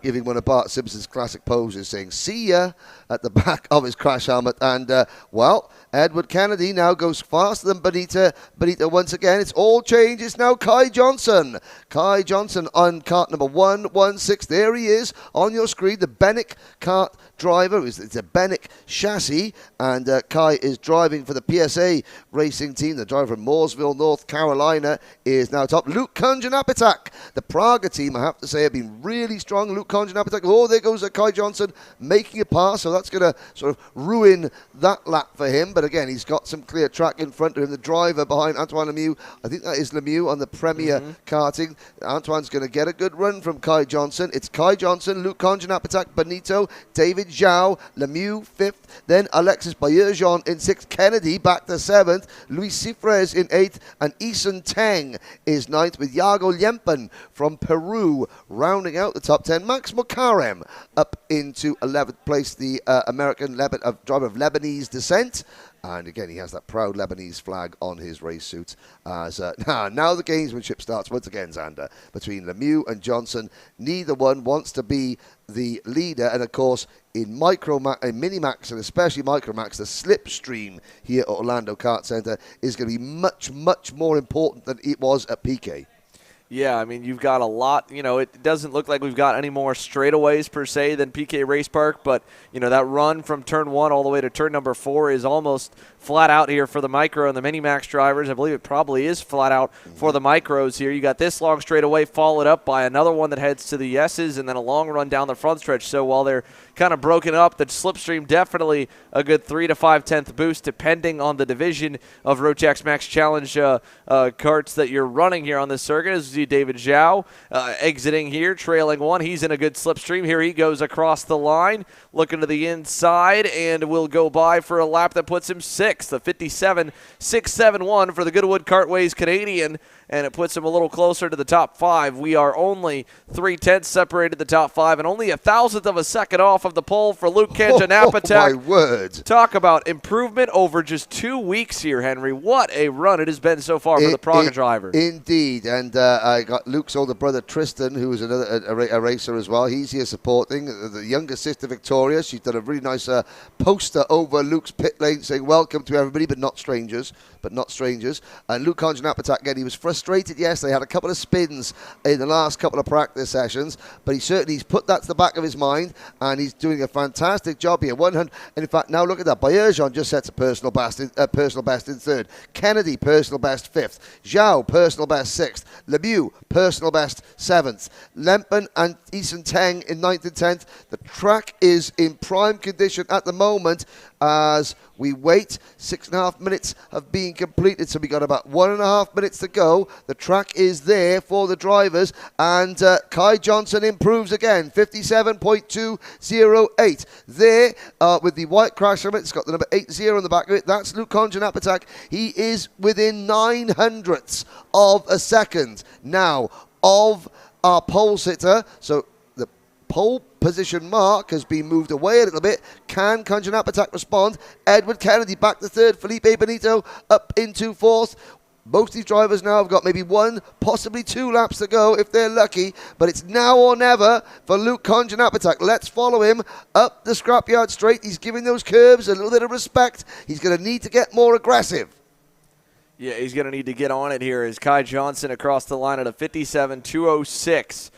giving one of Bart Simpson's classic poses, saying "see ya" at the back of his crash helmet. And well, Edward Kennedy now goes faster than Benito once again. It's all changed. It's now Kai Johnson. Kai Johnson on kart number 116. There he is on your screen, the Bennick kart driver. It's a Bennick chassis, and Kai is driving for the PSA racing team. The driver from Mooresville, North Carolina, is now top. Luke Kunjanapitak, the Praga team, I have to say, have been really strong. Luke Kunjanapitak, oh, there goes Kai Johnson making a pass, so that's going to sort of ruin that lap for him. But again, he's got some clear track in front of him. The driver behind Antoine Lemieux, I think that is Lemieux on the Premier karting. Antoine's going to get a good run from Kai Johnson. It's Kai Johnson, Luke Kunjanapitak, Benito, David Zhao, Lemieux 5th, then Alexis Bayerjon in 6th, Kennedy back to 7th, Luis Cifres in 8th, and Isan Teng is 9th, with Yago Liempen from Peru rounding out the top 10. Max Mokarem up into 11th place, the American driver of Lebanese descent. And again, he has that proud Lebanese flag on his race suit. As now the gamesmanship starts once again, Xander, between Lemieux and Johnson. Neither one wants to be the leader. And of course, in Minimax and especially Micromax, the slipstream here at Orlando Kart Center is going to be much, much more important than it was at PK. Yeah, I mean, you've got a lot. You know, it doesn't look like we've got any more straightaways per se than PK Race Park, but, you know, that run from turn 1 all the way to turn number 4 is almost flat out here for the micro and the Minimax drivers. I believe it probably is flat out for the micros here. You got this long straightaway followed up by another one that heads to the S's, and then a long run down the front stretch. So while they're kind of broken up, the slipstream definitely a good 3 to 5/10 boost depending on the division of Rotax Max Challenge karts that you're running here on this circuit. As you see David Zhao exiting here, trailing 1. He's in a good slipstream. Here he goes across the line, looking to the inside, and will go by for a lap that puts him 6th, a 57.671 for the Goodwood Kartways Canadian, and it puts him a little closer to the top 5. We are only 3/10 separated the top 5, and only a 1,000th of a second off of the pole for Luke Kunjanapitak. Oh, my word. Talk about improvement over just 2 weeks here, Henry. What a run it has been so far for the Praga driver. Indeed, and I got Luke's older brother Tristan, who is another a racer as well. He's here supporting. The younger sister Victoria, she's done a really nice poster over Luke's pit lane saying welcome to everybody, but not strangers. And Luke Kunjanapitak, again, he was frustrated yesterday. Had a couple of spins in the last couple of practice sessions, but he's put that to the back of his mind, and he's doing a fantastic job here. 100, and in fact, now look at that. Bayerjon just sets a personal best in 3rd. Kennedy, personal best 5th. Zhao, personal best 6th. Lemieux, personal best 7th. Lempen and Isan Teng in 9th and 10th. The track is in prime condition at the moment as we wait. 6.5 minutes have been completed, so we got about 1.5 minutes to go. The track is there for the drivers, and Kai Johnson improves again, 57.208. There with the white crash helmet, it's got the number 80 on the back of it. That's Luke Kunjanapitak. He is within 900ths of a second now of our pole sitter. So the pole position mark has been moved away a little bit. Can Kunjanapitak respond? Edward Kennedy back to 3rd. Felipe Benito up into 4th. Most of these drivers now have got maybe 1, possibly 2 laps to go if they're lucky, but it's now or never for Luke Konjanapatak. Let's follow him up the scrapyard straight. He's giving those curves a little bit of respect. He's going to need to get more aggressive. Yeah, he's going to need to get on it here as Kai Johnson across the line at a 57.206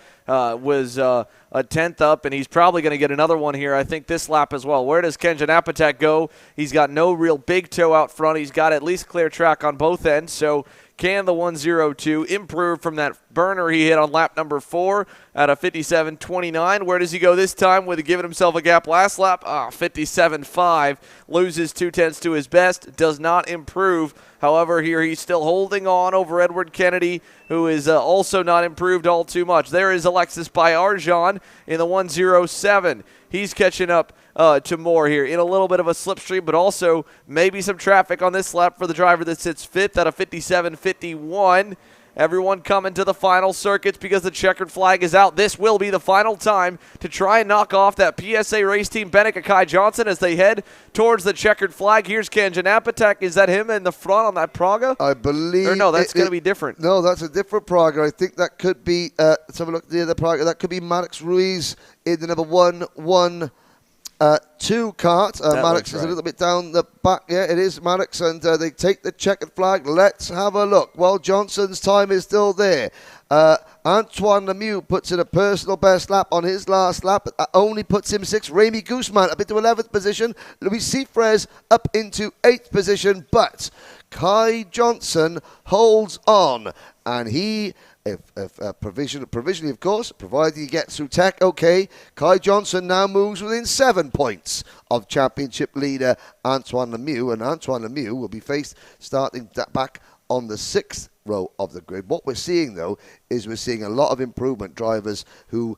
was a 10th up, and he's probably going to get another one here, I think, this lap as well. Where does Kenjan Apatek go? He's got no real big toe out front. He's got at least clear track on both ends, so can the 102 improve from that burner he hit on lap number 4 at a 57.29? Where does he go this time with giving himself a gap last lap? 57.5, loses 0.2 to his best, does not improve. However, here he's still holding on over Edward Kennedy, who is also not improved all too much. There is Alexis Bayarjan in the 107. He's catching up to Moore here in a little bit of a slipstream, but also maybe some traffic on this lap for the driver that sits 5th at a 57.51. Everyone coming to the final circuits because the checkered flag is out. This will be the final time to try and knock off that PSA race team Benica Kai Johnson as they head towards the checkered flag. Here's Kenjan Apatek. Is that him in the front on that Praga? I believe. Or no, that's going to be different. No, that's a different Praga. I think that could be, let's have a look at the other Praga. That could be Maddox Ruiz in the number 112 kart. Maddox is a little bit down the back. Yeah, it is Maddox, and they take the checkered flag. Let's have a look. Well, Johnson's time is still there. Antoine Lemieux puts in a personal best lap on his last lap. That only puts him 6th. Remy Guzman up into 11th position. Luis Cifres up into 8th position. But Kai Johnson holds on, and he... provisionally, of course, provided he gets through tech, okay. Kai Johnson now moves within 7 points of championship leader Antoine Lemieux, and Antoine Lemieux will be faced starting back on the 6th row of the grid. What we're seeing, though, is we're seeing a lot of improvement. Drivers who,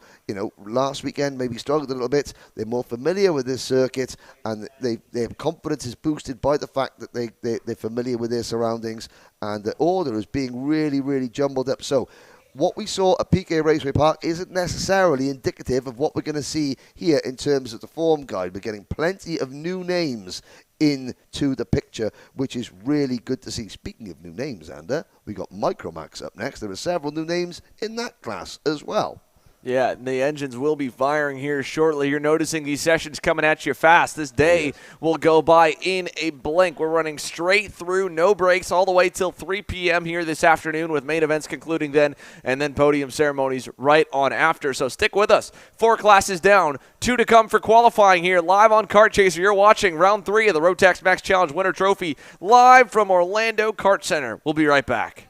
last weekend maybe struggled a little bit. They're more familiar with this circuit, and their confidence is boosted by the fact that they're familiar with their surroundings, and the order is being really, really jumbled up. So what we saw at PK Raceway Park isn't necessarily indicative of what we're going to see here in terms of the form guide. We're getting plenty of new names into the picture, which is really good to see. Speaking of new names, Ander, we got Micromax up next. There are several new names in that class as well. Yeah, and the engines will be firing here shortly. You're noticing these sessions coming at you fast. This day will go by in a blink. We're running straight through, no breaks, all the way till 3 p.m. here this afternoon, with main events concluding then, and then podium ceremonies right on after. So stick with us. 4 classes down, 2 to come for qualifying here, live on Kart Chaser. You're watching round 3 of the Rotax Max Challenge Winter Trophy, live from Orlando Kart Center. We'll be right back.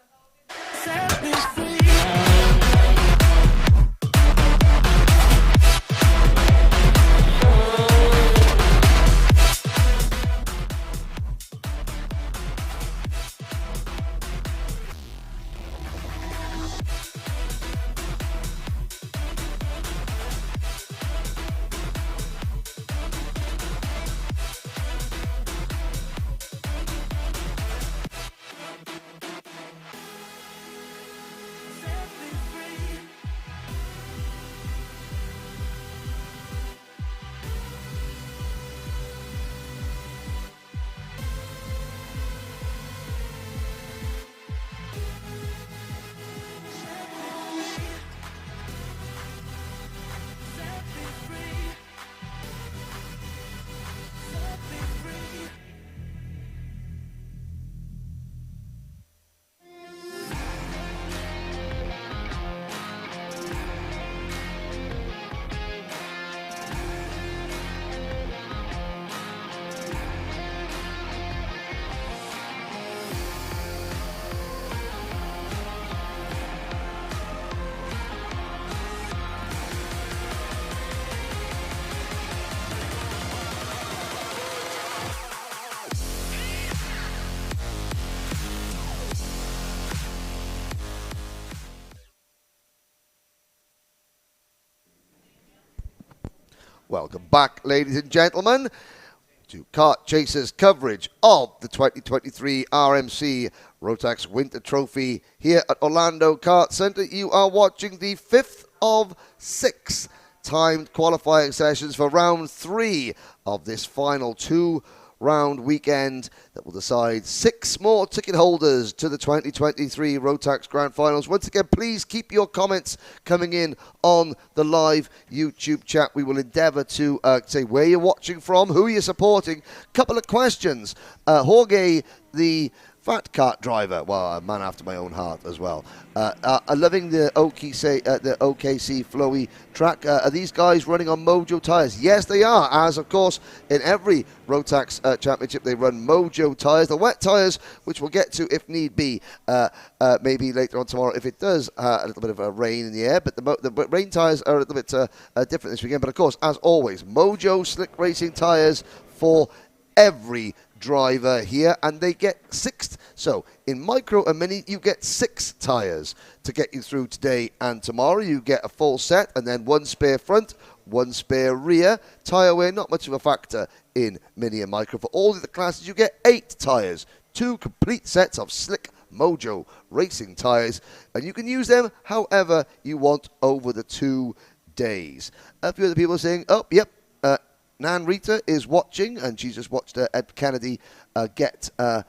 Welcome back, ladies and gentlemen, to Kart Chaser's coverage of the 2023 RMC Rotax Winter Trophy here at Orlando Kart Center. You are watching the 5th of 6 timed qualifying sessions for round 3 of this final 2 round weekend that will decide 6 more ticket holders to the 2023 Rotax Grand Finals. Once again, please keep your comments coming in on the live YouTube chat. We will endeavour to say where you're watching from, who you're supporting. Couple of questions. Jorge, the fat kart driver, well, a man after my own heart as well. Loving the OKC flowy track. Are these guys running on Mojo tyres? Yes, they are, as of course in every Rotax championship they run Mojo tyres. The wet tyres, which we'll get to if need be, maybe later on tomorrow if it does a little bit of rain in the air. But the rain tyres are a little bit different this weekend. But of course, as always, Mojo slick racing tyres for every driver here, and they get 6th. So in micro and mini, you get 6 tyres to get you through today and tomorrow. You get a full set and then 1 spare front, 1 spare rear. Tyre wear, not much of a factor in mini and micro. For all of the classes, you get 8 tyres, 2 complete sets of slick Mojo racing tyres, and you can use them however you want over the 2 days. A few other people are saying, oh, yep, Nan Rita is watching, and she's just watched Ed Kennedy get a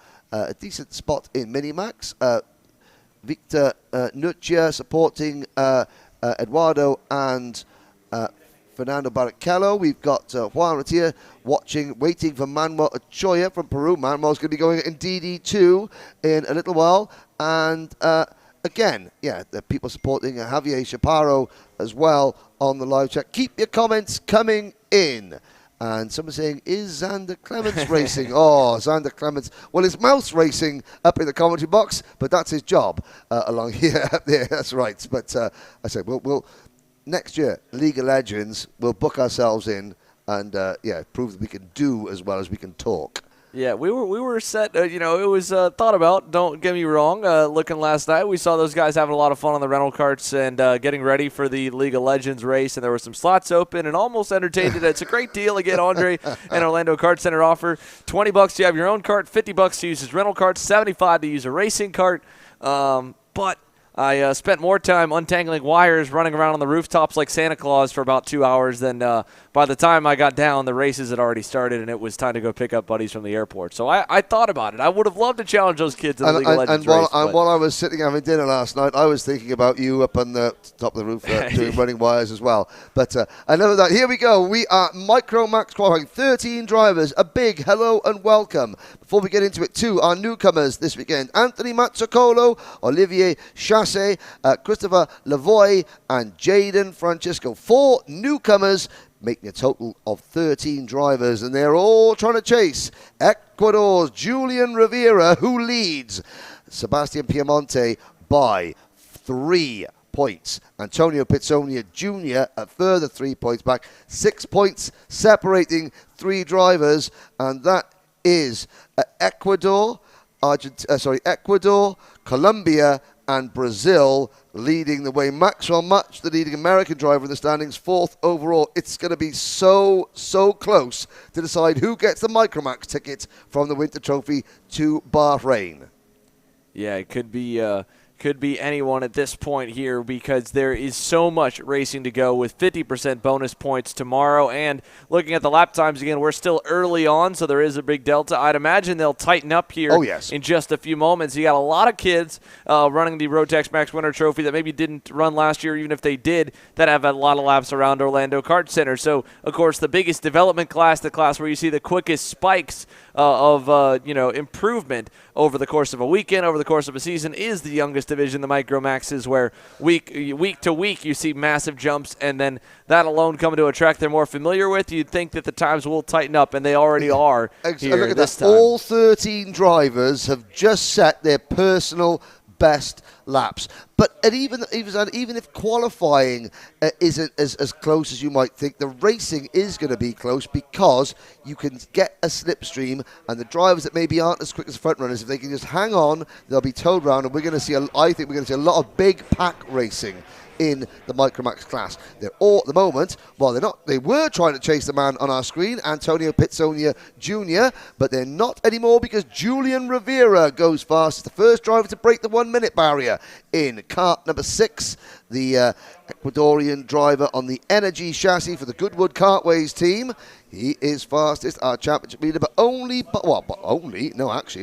decent spot in Minimax. Victor Nuccia supporting Eduardo and Fernando Barrichello. We've got Juan Ratia watching, waiting for Manuel Ochoa from Peru. Manuel's going to be going in DD2 in a little while. And again, yeah, the people supporting Javier Chaparro as well on the live chat. Keep your comments coming in. And someone's saying, is Xander Clements racing? Oh, Xander Clements. Well, it's Mouse racing up in the commentary box, but that's his job along here. Up there, that's right. But I said, we'll next year, League of Legends, we'll book ourselves in and, prove that we can do as well as we can talk. Yeah, we were set, it was thought about, don't get me wrong. Looking last night, we saw those guys having a lot of fun on the rental carts and getting ready for the League of Legends race, and there were some slots open and almost entertained it. It's a great deal. Again, Andre and Orlando Kart Center offer $20 to have your own cart, $50 to use his rental cart, $75 to use a racing cart. But I spent more time untangling wires, running around on the rooftops like Santa Claus for about 2 hours than by the time I got down, the races had already started, and it was time to go pick up buddies from the airport. So I thought about it. I would have loved to challenge those kids in the League of Legends race. And while I was sitting having dinner last night, I was thinking about you up on the top of the roof doing running wires as well. But enough of that. Here we go. We are Micro Max qualifying. 13 drivers. A big hello and welcome. Before we get into it, to our newcomers this weekend: Anthony Mazzacolo, Olivier Chasse, Christopher Lavoie, and Jaden Francisco. 4 newcomers, making a total of 13 drivers, and they're all trying to chase Ecuador's Julian Rivera, who leads Sebastian Piemonte by 3 points. Antonio Pizzonia Jr. a further 3 points back. 6 points separating 3 drivers, and that is Ecuador, Colombia, and Brazil leading the way. Maxwell Mutch, the leading American driver in the standings, 4th overall. It's going to be so close to decide who gets the Micromax ticket from the Winter Trophy to Bahrain. Yeah, it could be anyone at this point here, because there is so much racing to go with 50% bonus points tomorrow. And looking at the lap times again, we're still early on, so there is a big delta. I'd imagine they'll tighten up here in just a few moments. You got a lot of kids running the Rotax Max Winter Trophy that maybe didn't run last year, even if they did, that have a lot of laps around Orlando Kart Center. So, of course, the biggest development class, the class where you see the quickest spikes of improvement over the course of a weekend, over the course of a season, is the youngest division, the Micro Maxes, where week to week you see massive jumps, and then that alone coming to a track they're more familiar with, you'd think that the times will tighten up, and they already are here look at this that. time. All 13 drivers have just set their personal best laps. But even if qualifying isn't as close as you might think, the racing is going to be close, because you can get a slipstream, and the drivers that maybe aren't as quick as the front runners, if they can just hang on, they'll be towed around, and I think we're going to see a lot of big pack racing in the Micromax class. They're all at the moment, well, they were trying to chase the man on our screen, Antonio Pizzonia Jr., but they're not anymore, because Julian Rivera goes fast. It's the first driver to break the 1 minute barrier in kart number 6. the Ecuadorian driver on the Energy chassis for the Goodwood Kartways team. He is fastest, our championship leader, but actually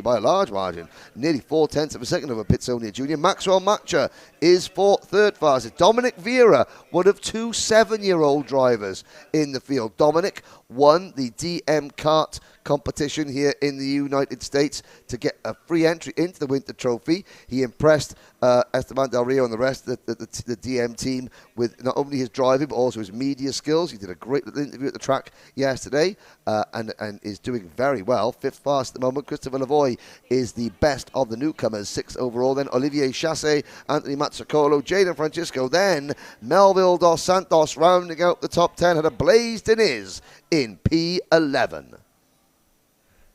by a large margin, nearly 0.4 of a second over Pitsonia Jr. Maxwell Matcha is third fastest. Dominic Vieira, one of 2 7-year-old drivers in the field. Dominic won the DM Kart competition here in the United States to get a free entry into the Winter Trophy. He impressed Esteban Del Rio and the rest of the DM team with not only his driving but also his media skills. He did a great little interview at the track yesterday and is doing very well. 5th fast at the moment. Christopher Lavoie is the best of the newcomers, 6th overall. Then Olivier Chasse, Anthony Mazzacolo, Jaden Francisco. Then Melville Dos Santos rounding out the top 10. Had a blazed in P11.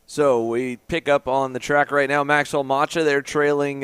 So we pick up on the track right now. Maxwell Macha, they're trailing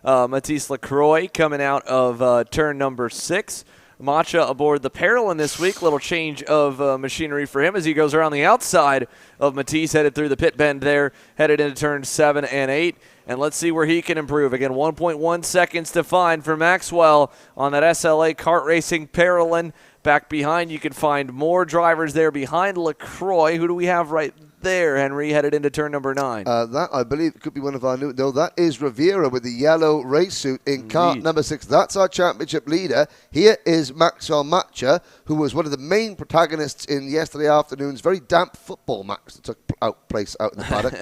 Matisse Lacroix coming out of turn number 6. Macha aboard the Parolin this week. Little change of machinery for him as he goes around the outside of Matisse, headed through the pit bend there, headed into turns 7 and 8. And let's see where he can improve. Again, 1.1 seconds to find for Maxwell on that SLA Kart Racing Parolin. Back behind, you can find more drivers there behind Lacroix. Who do we have right there, Henry, headed into turn number 9? That, I believe, could be one of our new... No, that is Rivera with the yellow race suit in kart number 6. That's our championship leader. Here is Maxwell Matcha, who was one of the main protagonists in yesterday afternoon's very damp football match that took place out in the paddock.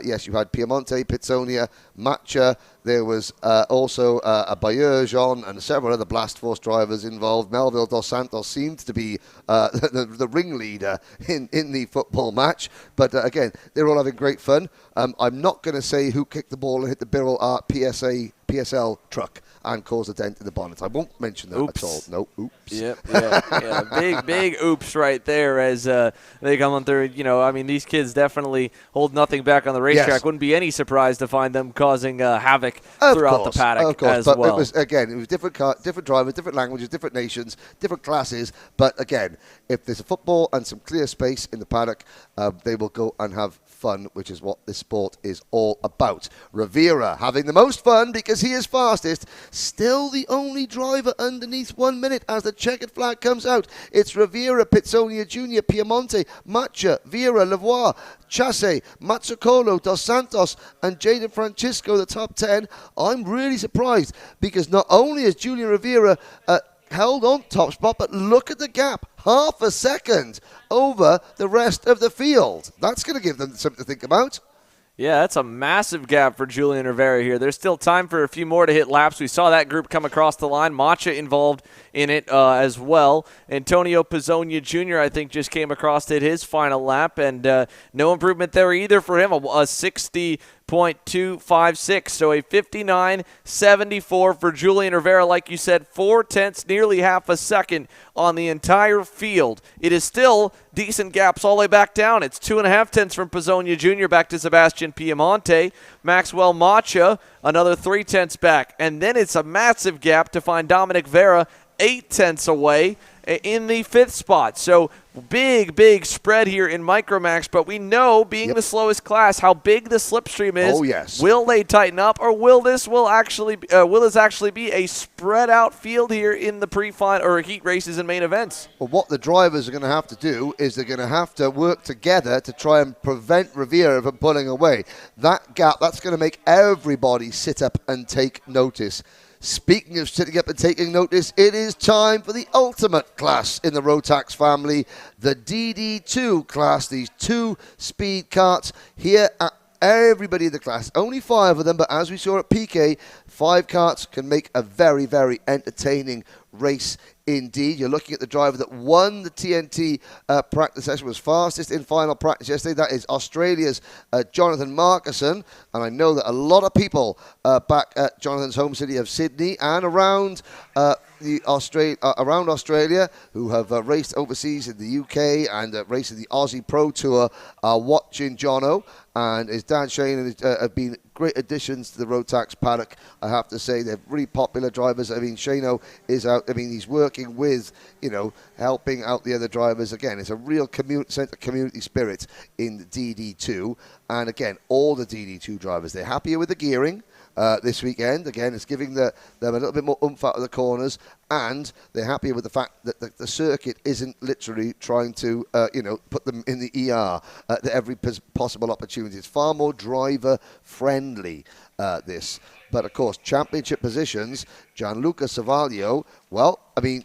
Yes, you had Piemonte, Pitsonia, Matcha. There was also a Bayer, Jean, and several other Blast Force drivers involved. Melville Dos Santos seemed to be the ringleader in the football match. But again, they're all having great fun. I'm not going to say who kicked the ball and hit the Birrell Art PSL truck and caused a dent in the bonnet. I won't mention that at all. No, oops. Yep, yeah. Big oops right there as they come on through. You know, I mean, these kids definitely hold nothing back on the racetrack. Yes. Wouldn't be any surprise to find them causing havoc throughout the paddock as but well. It was different drivers, different languages, different nations, different classes. But again, if there's a football and some clear space in the paddock, they will go and have fun, which is what this sport is all about. Rivera having the most fun because he is fastest. Still the only driver underneath 1 minute as the checkered flag comes out. It's Rivera, Pitsonia Jr., Piemonte, Matcha, Vieira, Lavoie, Chasse, Mazzacolo, Dos Santos, and Jaden Francisco, the top 10. I'm really surprised because not only is Julian Rivera held on top spot, but look at the gap, half a second over the rest of the field. That's going to give them something to think about. Yeah, that's a massive gap for Julian Rivera here. There's still time for a few more to hit laps. We saw that group come across the line. Matcha involved in it as well. Antonio Pizzonia Jr., I think, just came across to hit his final lap, and no improvement there either for him. A 60.256, so a 59.74 for Julian Rivera. Like you said, 0.4, nearly half a second on the entire field. It is still decent gaps all the way back down. It's 2.5 from Pizzonia Jr. back to Sebastian Piemonte. Maxwell Matcha, another 0.3 back. And then it's a massive gap to find Dominic Vera, 0.8 away in the 5th spot. So big spread here in Micromax, but we know, being the slowest class, how big the slipstream is. Oh, yes. Will they tighten up, or will this actually be a spread out field here in the pre-final or heat races and main events? Well, what the drivers are going to have to do is they're going to have to work together to try and prevent Rivera from pulling away. That gap, that's going to make everybody sit up and take notice. Speaking of sitting up and taking notice, it is time for the ultimate class in the Rotax family, the DD2 class, these 2-speed karts here at everybody in the class. Only 5 of them, but as we saw at PK, 5 karts can make a very entertaining race indeed. You're looking at the driver that won the TNT practice session, was fastest in final practice yesterday. That is Australia's Jonathan Markison. And I know that a lot of people back at Jonathan's home city of Sydney and around around Australia who have raced overseas in the UK and raced in the Aussie Pro Tour are watching Jono. And his dad Shane have been great additions to the Rotax paddock. I have to say they're really popular drivers. I mean, Shano is out. I mean, he's working with, helping out the other drivers. Again, it's a real sense of community spirit in the DD2. And again, all the DD2 drivers, they're happier with the gearing. this weekend. Again, it's giving them a little bit more oomph out of the corners, and they're happy with the fact that the circuit isn't literally trying to put them in the ER at every possible opportunity. It's far more driver friendly, this. But of course, championship positions, Gianluca Savaglio, well, I mean,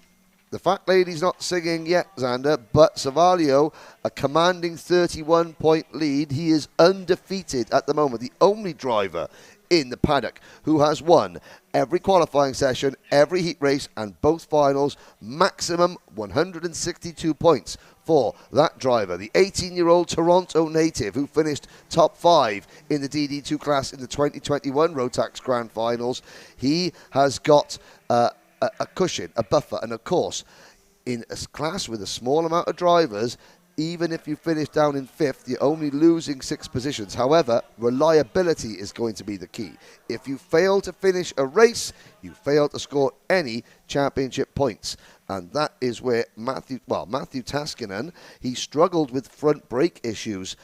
the fat lady's not singing yet, Xander, but Savaglio, a commanding 31-point lead. He is undefeated at the moment, the only driver in the paddock who has won every qualifying session, every heat race, and both finals. Maximum 162 points for that driver, the 18-year-old Toronto native who finished top 5 in the DD2 class in the 2021 Rotax Grand Finals. He has got a cushion, a buffer, and of course, in a class with a small amount of drivers, even if you finish down in 5th, you're only losing 6 positions. However, reliability is going to be the key. If you fail to finish a race, you fail to score any championship points. And that is where Matthew Taskinen, he struggled with front brake issues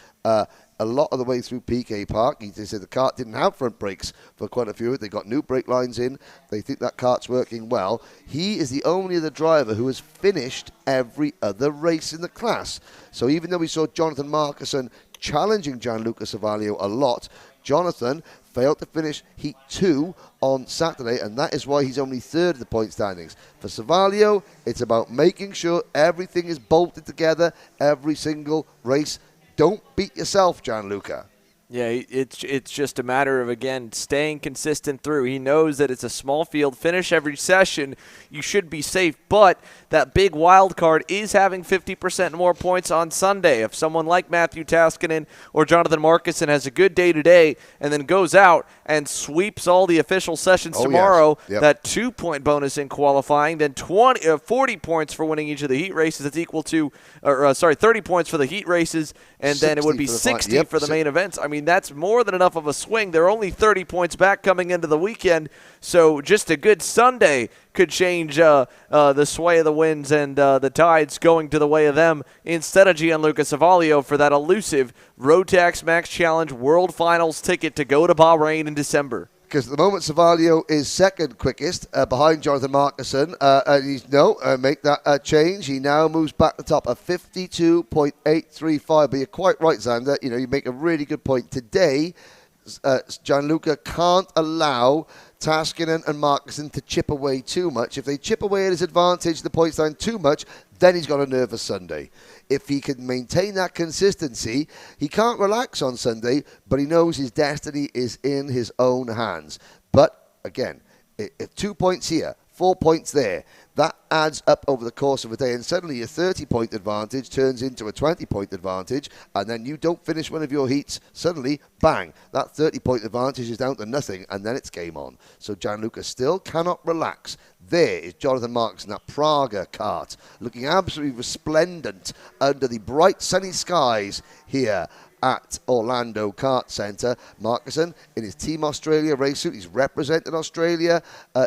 a lot of the way through PK Park. They said the kart didn't have front brakes for quite a few. They got new brake lines in. They think that kart's working well. He is the only other driver who has finished every other race in the class. So even though we saw Jonathan Marcuson challenging Gianluca Savaglio a lot, Jonathan failed to finish Heat 2 on Saturday, and that is why he's only 3rd in the point standings. For Savaglio, it's about making sure everything is bolted together every single race. Don't beat yourself, Gianluca. Yeah, it's just a matter of, again, staying consistent through. He knows that it's a small field. Finish every session. You should be safe. But that big wild card is having 50% more points on Sunday. If someone like Matthew Taskinen or Jonathan Marcuson has a good day today and then goes out and sweeps all the official sessions tomorrow, yes. Yep. that 2-point bonus in qualifying, then 40 points for winning each of the heat races. That's equal to, 30 points for the heat races, and then it would be 60 for the main events. I mean, that's more than enough of a swing. They're only 30 points back coming into the weekend, so just a good Sunday could change the sway of the winds and the tides going to the way of them instead of Gianluca Savaglio for that elusive Rotax Max Challenge World Finals ticket to go to Bahrain in December. Because at the moment, Savaglio is second quickest behind Jonathan Marcuson. And he's make that change. He now moves back to the top of 52.835. But you're quite right, Xander. You make a really good point. Today, Gianluca can't allow Taskinen and Marcuson to chip away too much. If they chip away at his advantage, the points line too much, then he's got a nervous Sunday. If he can maintain that consistency, he can't relax on Sunday, but he knows his destiny is in his own hands. But, again, if 2 points here, 4 points there, that adds up over the course of a day, and suddenly your 30-point advantage turns into a 20-point advantage, and then you don't finish one of your heats, suddenly, bang, that 30-point advantage is down to nothing, and then it's game on. So Gianluca still cannot relax. There is Jonathan Marcuson, that Praga kart, looking absolutely resplendent under the bright sunny skies here at Orlando Kart Center. Marcuson in his Team Australia race suit. He's represented Australia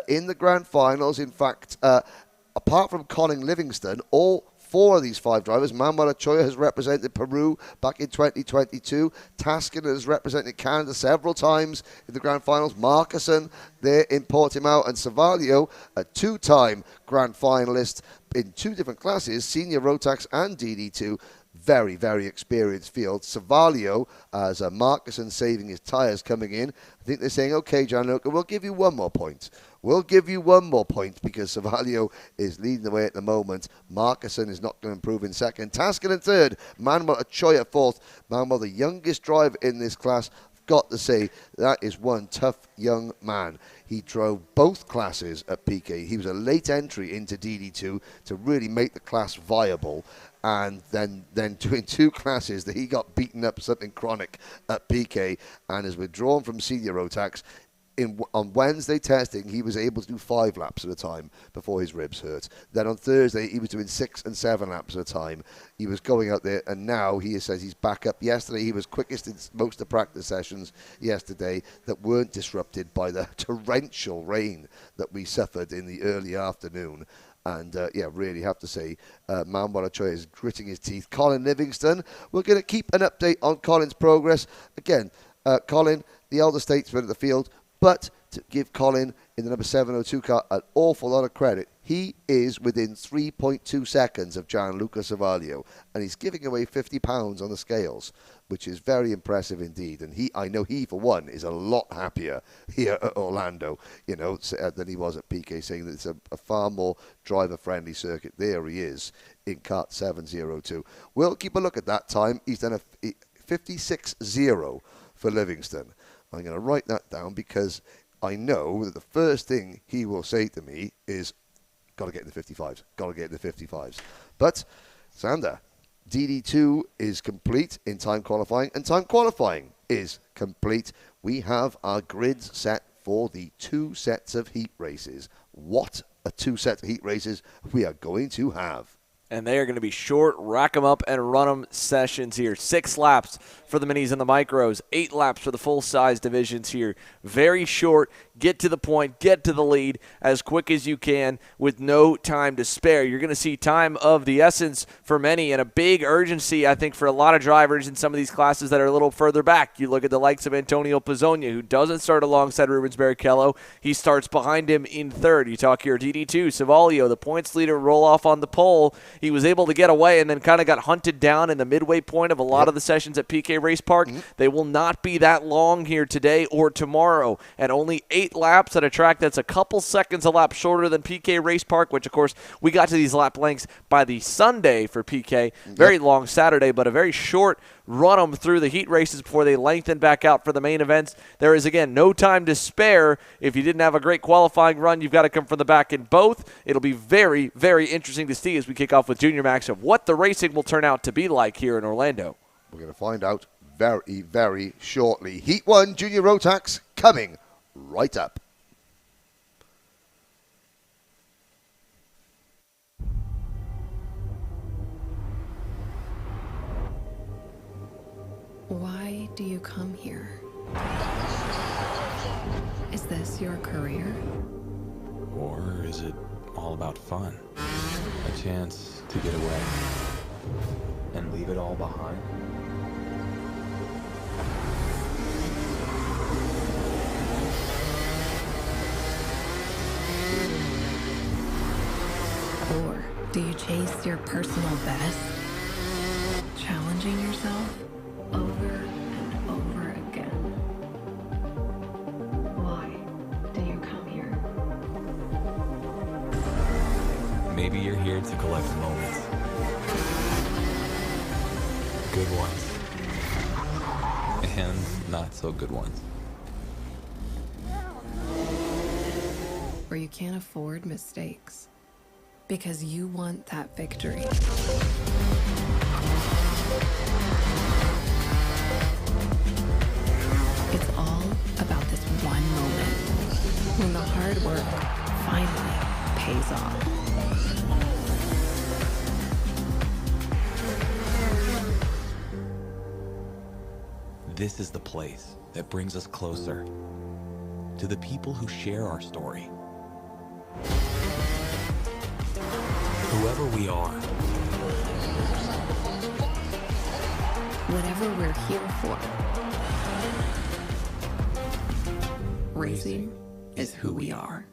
in the grand finals. In fact, apart from Colin Livingston, all 4 of these 5 drivers, Manuel Ochoa has represented Peru back in 2022. Taskinen has represented Canada several times in the grand finals. Marcuson there in Portimao, and Savaglio, a 2-time grand finalist in 2 different classes, senior Rotax and DD2. Very, very experienced field. Savaglio, as Marcuson saving his tyres coming in, I think they're saying, okay, Gianluca, we'll give you 1 more point. We'll give you 1 more point because Savaglio is leading the way at the moment. Marcuson is not going to improve in second. Taskinen in third. Manuel Ochoa fourth. Manuel, the youngest driver in this class. I've got to say, that is one tough young man. He drove both classes at PK. He was a late entry into DD2 to really make the class viable. And then doing 2 classes that he got beaten up something chronic at PK and is withdrawn from senior Rotax. On Wednesday testing, he was able to do 5 laps at a time before his ribs hurt. Then on Thursday, he was doing 6 and 7 laps at a time. He was going out there, and now he says he's back up. Yesterday, he was quickest in most of the practice sessions yesterday that weren't disrupted by the torrential rain that we suffered in the early afternoon. And, really have to say, Manuel Ochoa is gritting his teeth. Colin Livingston, we're going to keep an update on Colin's progress. Again, Colin, the elder statesman of the field, But to give Colin in the number 702 car an awful lot of credit, he is within 3.2 seconds of Gianluca Savaglio, and he's giving away £50 on the scales, which is very impressive indeed. And I know he, for one, is a lot happier here at Orlando, than he was at PK, saying that it's a far more driver-friendly circuit. There he is in kart 702. We'll keep a look at that time. He's done a 56.0 for Livingston. I'm going to write that down because I know that the first thing he will say to me is, got to get in the 55s, got to get in the 55s. But, Sander, DD2 is complete in time qualifying, and time qualifying is complete. We have our grids set for the 2 sets of heat races. What a 2 sets of heat races we are going to have. And they are going to be short, rack 'em up and run 'em sessions here. 6 laps for the minis and the micros, 8 laps for the full-size divisions here. Very short, get to the point, get to the lead as quick as you can with no time to spare. You're going to see time of the essence for many and a big urgency, I think, for a lot of drivers in some of these classes that are a little further back. You look at the likes of Antonio Pizzonia, who doesn't start alongside Rubens Barrichello. He starts behind him in third. You talk here DD2, Savaglio, the points leader, roll off on the pole. He was able to get away and then kind of got hunted down in the midway point of a lot of the sessions at PK Race Park. They will not be that long here today or tomorrow, and only 8 laps at a track that's a couple seconds a lap shorter than PK Race Park, which, of course, we got to these lap lengths by the Sunday for PK. Very long Saturday, but a very short run them through the heat races before they lengthen back out for the main events. There is, again, no time to spare. If you didn't have a great qualifying run, you've got to come from the back in both. It'll be very, very interesting to see as we kick off with Junior Max of what the racing will turn out to be like here in Orlando. We're going to find out very, very shortly. Heat 1, Junior Rotax, coming right up. Why do you come here? Is this your career? Or is it all about fun? A chance to get away and leave it all behind? Or do you chase your personal best? Challenging yourself over and over again. Why do you come here? Maybe you're here to collect moments. Good ones. And not so good ones. Or you can't afford mistakes because you want that victory. It's all about this one moment when the hard work finally pays off. This is the place that brings us closer to the people who share our story. Whoever we are. Whatever we're here for. Racing is who we are.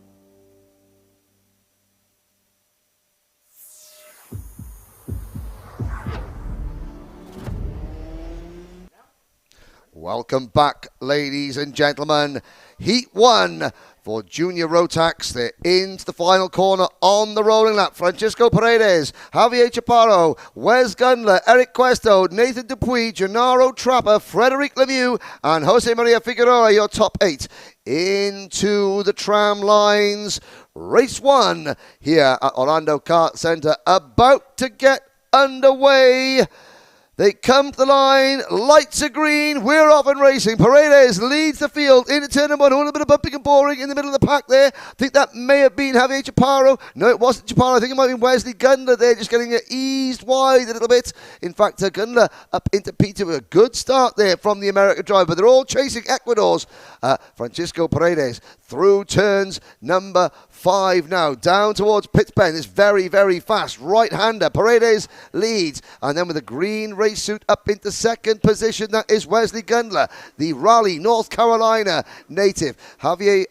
Welcome back, ladies and gentlemen. Heat 1 for Junior Rotax. They're into the final corner on the rolling lap. Francisco Paredes, Javier Chaparro, Wes Gundler, Eric Cuesto, Nathan Dupuy, Gennaro Trapper, Frederic Lemieux, and Jose Maria Figueroa, your top 8 into the tram lines. Race 1 here at Orlando Kart Center about to get underway. They come to the line, lights are green, we're off and racing. Paredes leads the field into turn number 1, a little bit of bumping and boring in the middle of the pack there. I think that may have been Javier Chaparro. No, it wasn't Chaparro. I think it might have been Wesley Gundler there, just getting it eased wide a little bit. In fact, Gundler up into P2 with a good start there from the American driver. But they're all chasing Ecuador's Francisco Paredes through turns number 5 now, down towards pit bend. It's very, very fast. Right-hander, Paredes leads. And then with a green race suit up into second position, that is Wesley Gundler, the Raleigh, North Carolina native. Javier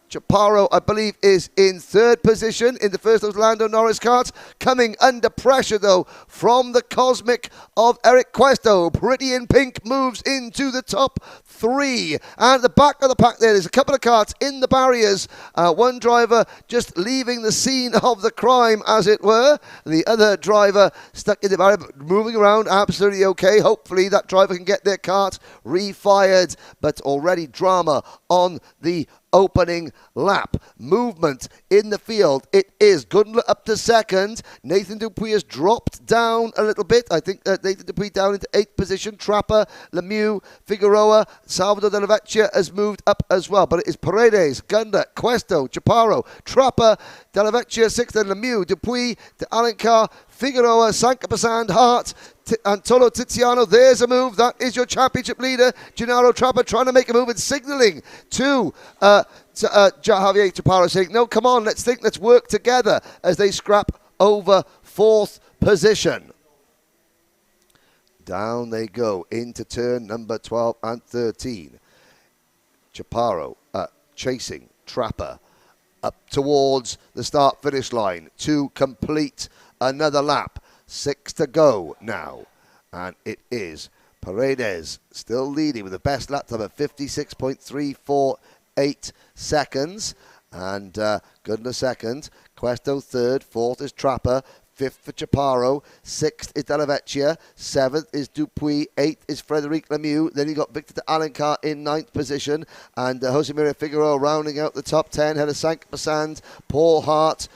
Chaparro, I believe, is in third position in the first Orlando Norris kart. Coming under pressure, though, from the Cosmic of Eric Cuesto. Pretty in Pink moves into the top 3. And at the back of the pack there's a couple of karts in the barriers. One driver just leaving the scene of the crime, as it were. The other driver stuck in the barrier, but moving around absolutely okay. Hopefully that driver can get their kart refired, but already drama on the opening lap. Movement in the field. It is Gundler up to second. Nathan Dupuy has dropped down a little bit. I think Nathan Dupuy down into 8th position. Trapper, Lemieux, Figueroa, Salvador de la Vecchia has moved up as well. But it is Paredes, Gundler, Cuesto, Chaparro, Trapper, de la Vecchia 6th, and Lemieux, Dupuy, de Alencar, Figueroa, Sankapasand, Hart, Antolo Tiziano. There's a move. That is your championship leader, Gennaro Trapper, trying to make a move and signalling to Javier Chaparro, saying, no, come on, let's work together, as they scrap over 4th position. Down they go into turn number 12 and 13. Chaparro chasing Trapper up towards the start-finish line to complete another lap. 6 to go now. And it is Paredes still leading with the best lap time of 56.348 seconds. And Gundler second. Cuesto third. 4th is Trapper. 5th for Chaparro. 6th is de la Vecchia. 7th is Dupuy. 8th is Frederic Lemieux. Then you got Victor de Alencar in 9th position. And Jose Maria Figueroa rounding out the top 10. Head of Sankapasand, Paul Hart.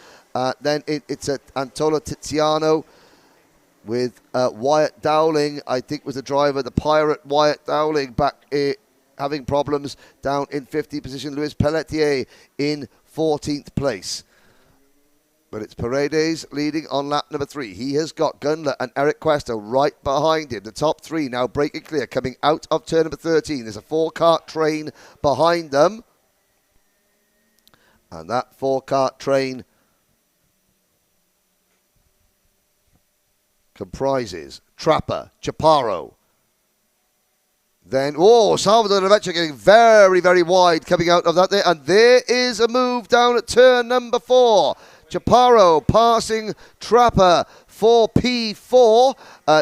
Then it's Antola Tiziano with Wyatt Dowling, I think was the driver, the Pirate Wyatt Dowling back having problems down in 50th position. Luis Pelletier in 14th place. But it's Paredes leading on lap number 3. He has got Gundler and Eric Cuesto right behind him. The top 3 now breaking clear, coming out of turn number 13. There's a 4-kart train behind them. And that 4-kart train comprises Trapper, Chaparro. Then, Salvador de la Vecchia getting very, very wide coming out of that there. And there is a move down at turn number 4. Chaparro passing Trapper for P4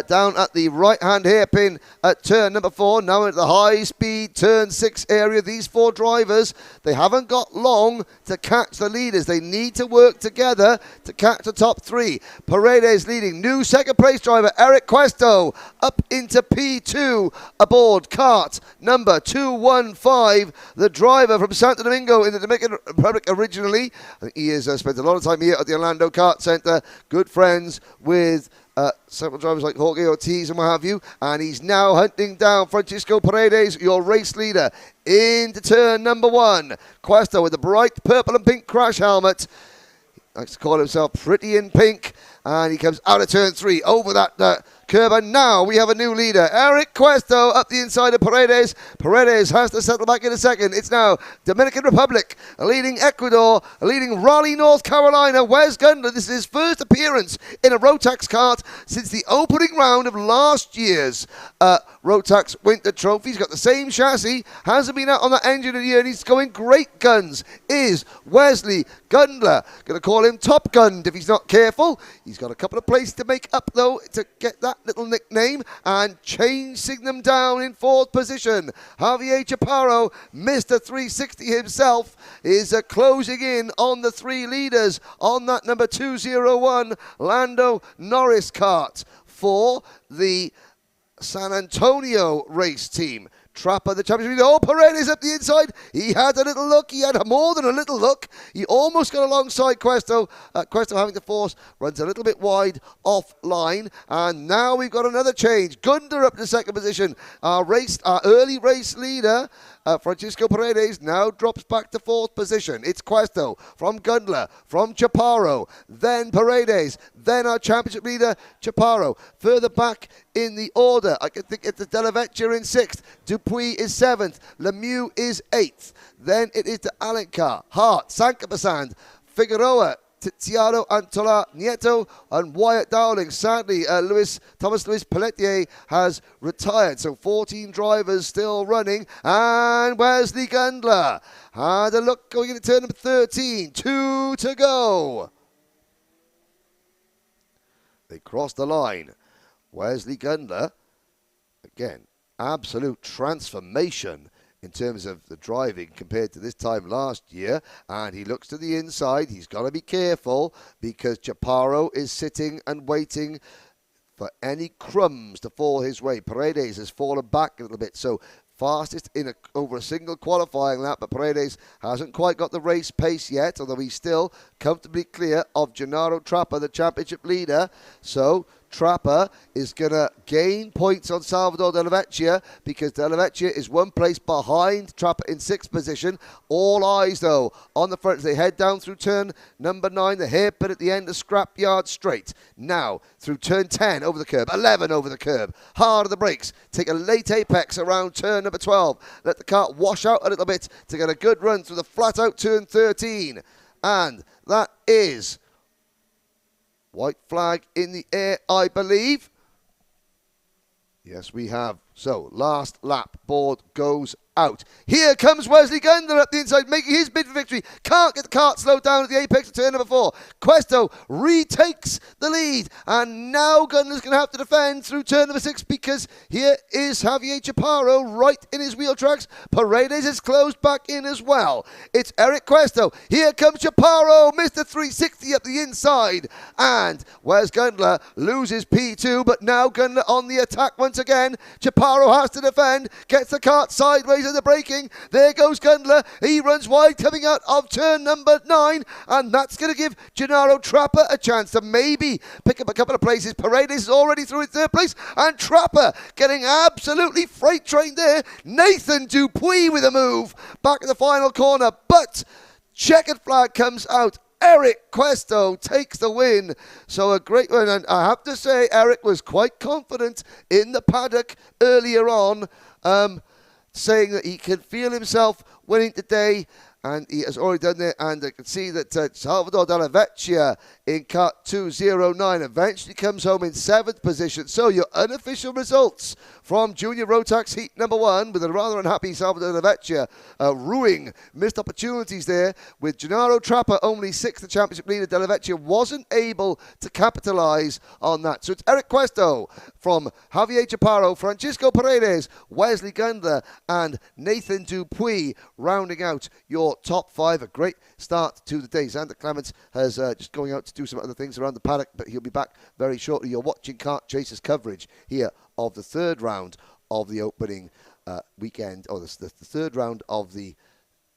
down at the right-hand hairpin at turn number 4. Now at the high-speed turn 6 area. These 4 drivers, they haven't got long to catch the leaders. They need to work together to catch the top 3. Paredes leading. New second-place driver Eric Cuesto up into P2 aboard kart number 215. The driver from Santo Domingo in the Dominican Republic originally. I think he has spent a lot of time here at the Orlando Kart Center. Good friends with several drivers like Jorge Ortiz and what have you. And he's now hunting down Francisco Paredes, your race leader, into turn number 1. Cuesto with a bright purple and pink crash helmet. He likes to call himself Pretty in Pink. And he comes out of turn 3 over that curb. And now we have a new leader. Eric Cuesto up the inside of Paredes. Paredes has to settle back in a second. It's now Dominican Republic leading Ecuador, leading Raleigh, North Carolina. Wes Gundler. This is his first appearance in a Rotax kart since the opening round of last year's Rotax Winter Trophy. He's got the same chassis. Hasn't been out on that engine in a year, and he's going great guns. Is Wesley Gundler. Going to call him Top Gun if he's not careful. He's got a couple of places to make up, though, to get that little nickname, and chasing them down in 4th position. Javier Chaparro, Mr. 360 himself, is closing in on the 3 leaders on that number 201 Lando Norris kart for the San Antonio race team. Trapper, the championship leader. Paredes up the inside. He had a little look. He had more than a little look. He almost got alongside Cuesto. Cuesto having to force, runs a little bit wide offline. And now we've got another change. Gundler up to second position. Our early race leader, Francisco Paredes now drops back to 4th position. It's Questo from Gundler, from Chaparro, then Paredes, then our championship leader, Chaparro. Further back in the order, I can think it's Delavecchia in 6th, Dupuis is 7th, Lemieux is 8th. Then it is to Alencar, Hart, Sankapasand, Figueroa, Tiziano Antola Nieto and Wyatt Dowling. Sadly, Thomas Luis Pelletier has retired, so 14 drivers still running. And Wesley Gundler had a look going into turn number 13. 2 to go. They crossed the line. Wesley Gundler, again, absolute transformation in terms of the driving compared to this time last year, and he looks to the inside. He's got to be careful because Chaparro is sitting and waiting for any crumbs to fall his way. Paredes has fallen back a little bit, so fastest in over a single qualifying lap, but Paredes hasn't quite got the race pace yet, although he's still comfortably clear of Gennaro Trapper, the championship leader. So Trapper is going to gain points on Salvador Delavecchia because Delavecchia is one place behind Trapper in 6th position. All eyes, though, on the front as they head down through turn number 9, the hairpin at the end of Scrapyard Straight. Now, through turn 10 over the curb, 11 over the curb, hard on the brakes, take a late apex around turn number 12, let the car wash out a little bit to get a good run through the flat-out turn 13. And that is white flag in the air, I believe. Yes, we have. So, last lap, board goes out. Here comes Wesley Gundler up the inside, making his bid for victory. Can't get the kart slowed down at the apex of turn number 4. Questo retakes the lead, and now Gundler's going to have to defend through turn number 6 because here is Javier Chaparro right in his wheel tracks. Paredes is closed back in as well. It's Eric Questo. Here comes Chaparro, Mr. 360 up the inside, and where's Gundler? Loses P2, but now Gundler on the attack once again. Chaparro has to defend, gets the kart sideways in the braking. There goes Gundler. He runs wide coming out of turn number 9, and that's going to give Gennaro Trapper a chance to maybe pick up a couple of places. Paredes is already through in 3rd place, and Trapper getting absolutely freight trained there. Nathan Dupuis with a move back in the final corner, but checkered flag comes out. Eric Questo takes the win. So a great win. And I have to say, Eric was quite confident in the paddock earlier on, saying that he can feel himself winning today. And he has already done it. And I can see that Salvador Delavecchia in kart 209 eventually comes home in 7th position. So your unofficial results from Junior Rotax Heat number 1 with a rather unhappy Salvador Delavecchia ruining missed opportunities there with Gennaro Trapper only 6th, the championship leader. Delavecchia wasn't able to capitalize on that. So it's Eric Questo from Javier Chaparro, Francisco Paredes, Wesley Gundler, and Nathan Dupuis rounding out your top 5. A great start to the day. Xander Clements has just going out to do some other things around the paddock, but he'll be back very shortly. You're watching Kart Chasers coverage here of the 3rd round of the opening weekend, or the 3rd round of the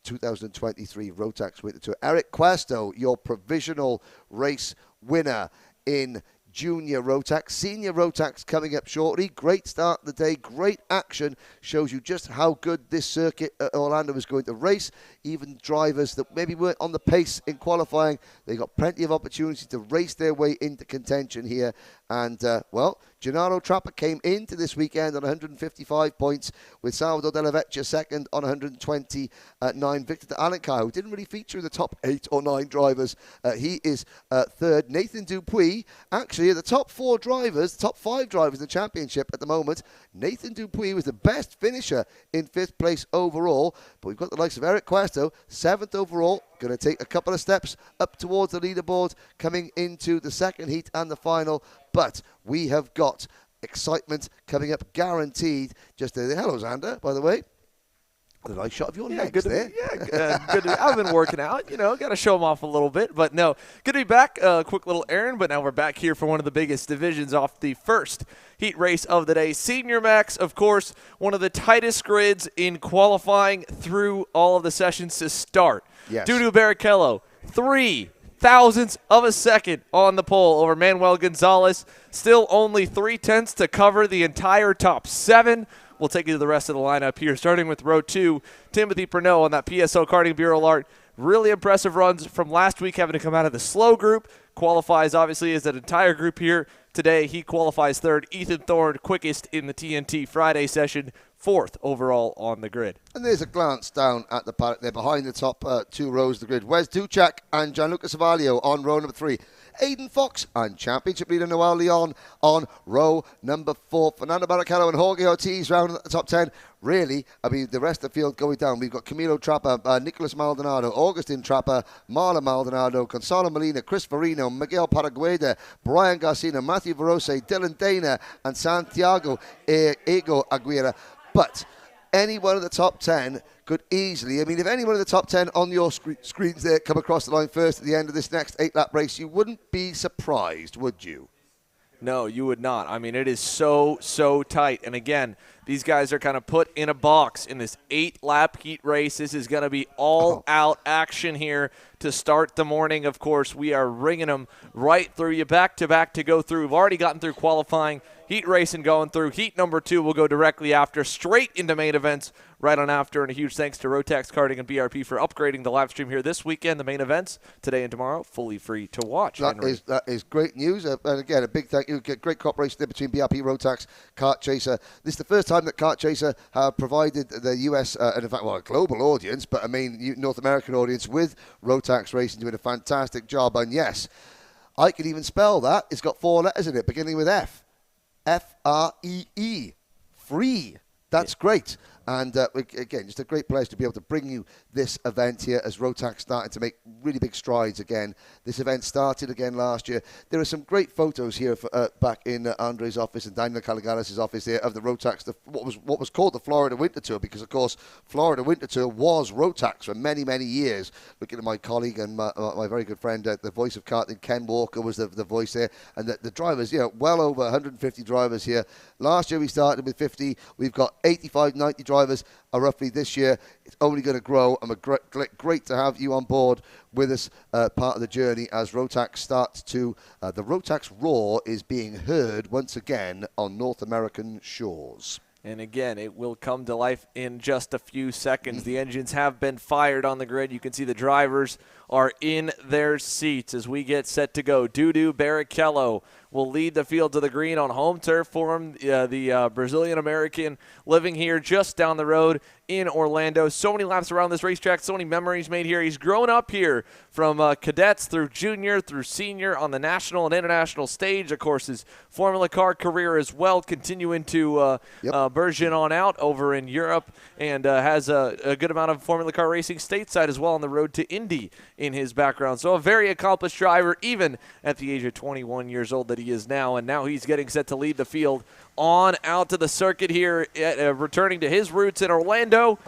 2023 Rotax Winter Tour. Eric Questo, your provisional race winner in Junior Rotax. Senior Rotax coming up shortly. Great start of the day, great action. Shows you just how good this circuit at Orlando is going to race. Even drivers that maybe weren't on the pace in qualifying, they got plenty of opportunity to race their way into contention here. And, well, Gennaro Trapper came into this weekend on 155 points with Salvador Delavecchia second on 129. Victor de Alencar, who didn't really feature in the top 8 or 9 drivers, he is 3rd. Nathan Dupuis, actually, the top 4 drivers, top 5 drivers in the championship at the moment. Nathan Dupuis was the best finisher in 5th place overall. But we've got the likes of Eric Questo, 7th overall. Going to take a couple of steps up towards the leaderboard coming into the second heat and the final. But we have got excitement coming up guaranteed. Just there. Hello, Xander, by the way. A nice shot of your legs there. Good. I've been working out, got to show them off a little bit. But no, good to be back. Quick little errand, but now we're back here for one of the biggest divisions off the first heat race of the day. Senior Max, of course, one of the tightest grids in qualifying through all of the sessions to start. Yes. Dudu Barrichello, 0.03 of a second on the pole over Manuel Gonzalez. Still only 0.3 to cover the entire top 7. we'll take you to the rest of the lineup here, starting with row 2, Timothy Pernod on that PSO Karting Bureau Alert. Really impressive runs from last week, having to come out of the slow group. Qualifies, obviously, as an entire group here today. He qualifies third. Ethan Thorne, quickest in the TNT Friday session, fourth overall on the grid. And there's a glance down at the paddock there behind the top 2 rows of the grid. Wes Duchak and Gianluca Savaglio on row number 3. Aidan Fox and championship leader Noel Leon on row number 4. Fernando Barrichello and Jorge Ortiz round at the top 10. Really, I mean, the rest of the field going down. We've got Camilo Trapper, Nicolas Maldonado, Augustin Trapper, Marlon Maldonado, Gonzalo Molina, Chris Farino, Miguel Paragueda, Brian Garcia, Matthew Verose, Dylan Dana, and Santiago Ego Aguirre. But any one of the top 10 could easily, I mean, if any one of the top 10 on your screens there come across the line first at the end of this next 8-lap race, you wouldn't be surprised, would you? No, you would not. I mean, it is so tight. And again, these guys are kind of put in a box in this 8-lap heat race. This is going to be all-out action here to start the morning. Of course, we are ringing them right through you, back-to-back to go through. We've already gotten through qualifying, heat racing going through. Heat number 2 will go directly after, straight into main events right on after. And a huge thanks to Rotax Karting and BRP for upgrading the live stream here this weekend. The main events today and tomorrow, fully free to watch. That is great news. And again, a big thank you. Great cooperation there between BRP, Rotax, Kart Chaser. This is the first time that Kart Chaser have provided the US, and in fact, well, a global audience, but I mean North American audience with Rotax Racing doing a fantastic job. And yes, I can even spell that. It's got 4 letters in it, beginning with F. F-R-E-E. Free. That's great. And again, just a great pleasure to be able to bring you this event here as Rotax starting to make really big strides again. This event started again last year. There are some great photos here back in Andre's office and Daniel Calagalis' office here of the Rotax, what was called the Florida Winter Tour, because of course Florida Winter Tour was Rotax for many, many years. Looking at my colleague and my very good friend, the voice of karting, Ken Walker, was the voice there. And the drivers, well over 150 drivers here. Last year we started with 50. We've got 85, 90 drivers roughly this year. It's only going to grow, and we're great to have you on board with us, part of the journey as Rotax starts to, the Rotax roar is being heard once again on North American shores. And again, it will come to life in just a few seconds. The engines have been fired on the grid. You can see the drivers are in their seats as we get set to go. Dudu Barrichello will lead the field to the green on home turf for him, the Brazilian-American living here just down the road in Orlando. So many laps around this racetrack, so many memories made here. He's grown up here from cadets through junior, through senior on the national and international stage. Of course, his Formula Car career as well, continuing to version on out over in Europe, and has a good amount of Formula Car racing stateside as well on the road to Indy in his background. So a very accomplished driver, even at the age of 21 years old that he is now. And now he's getting set to lead the field on out to the circuit here, returning to his roots in Orlando.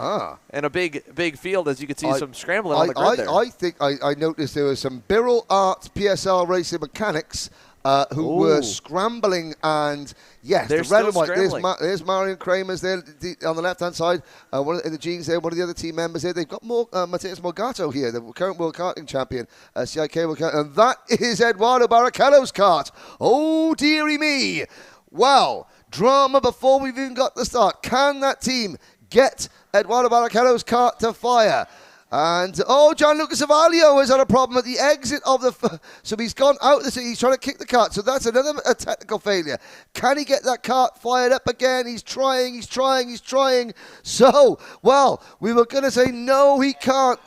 And a big field, as you can see, some scrambling on the grid there. I think I noticed there was some Birrell Arts PSL racing mechanics who were scrambling, and yes, they're the red and still white. There's Marion Kramer's there on the left-hand side. One in the jeans there. One of the other team members there. They've got more Mateus Morgato here, the current World Karting Champion, CIK World Karting, and that is Eduardo Barrichello's kart. Oh dearie me! Wow, drama before we've even got the start. Can that team get Eduardo Barrichello's kart to fire? And, Gianluca Savaglio has had a problem at the exit of the... So he's gone out. He's trying to kick the kart. So that's another technical failure. Can he get that kart fired up again? He's trying. So, well, we were going to say, no, he can't.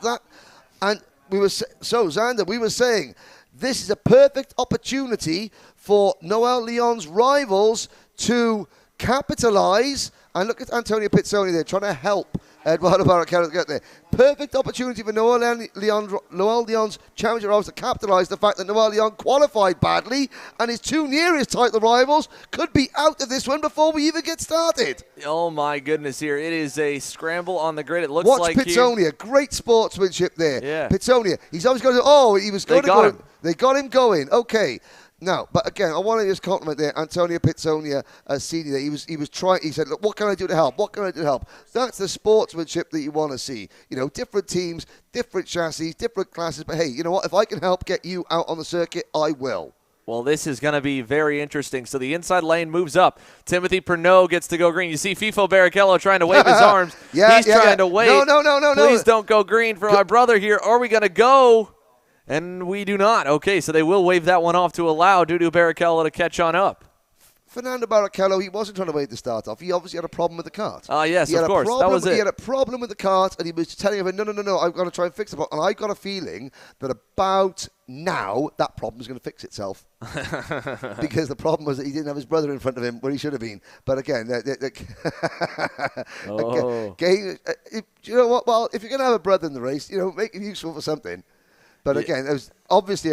Xander, we were saying, this is a perfect opportunity for Noel Leon's rivals to capitalize. And look at Antonio Pizzoni there, trying to help Eduardo Barrichello to get there. Perfect opportunity for Noel Leon's championship rivals to capitalise the fact that Noel Leon qualified badly, and his 2 nearest title rivals could be out of this one before we even get started. Oh my goodness, here it is a scramble on the grid. It looks Watch like Pizzonia, great sportsmanship there. Yeah. Pizzonia, he's always going to. He was going to go. They They got him going. Okay. Now, but again, I want to just compliment there Antonio Pizzonia, Senior. He was trying. He said, "Look, what can I do to help? What can I do to help?" That's the sportsmanship that you want to see. Different teams, different chassis, different classes. But hey, you know what? If I can help get you out on the circuit, I will. Well, this is going to be very interesting. So the inside lane moves up. Timothy Pernod gets to go green. You see FIFO Barrichello trying to wave his arms. He's trying to wave. No. Please don't go green for my brother here. Are we going to go? And we do not. Okay, so they will wave that one off to allow Dudu Barrichello to catch on up. Fernando Barrichello, he wasn't trying to wait to start off. He obviously had a problem with the cart. Yes, of course. That was it. He had a problem with the cart, and he was telling him, no, I've got to try and fix it. And I got a feeling that about now, that problem's going to fix itself. Because the problem was that he didn't have his brother in front of him where he should have been. But again, you know what? Well, if you're going to have a brother in the race, make it useful for something. But again, there was obviously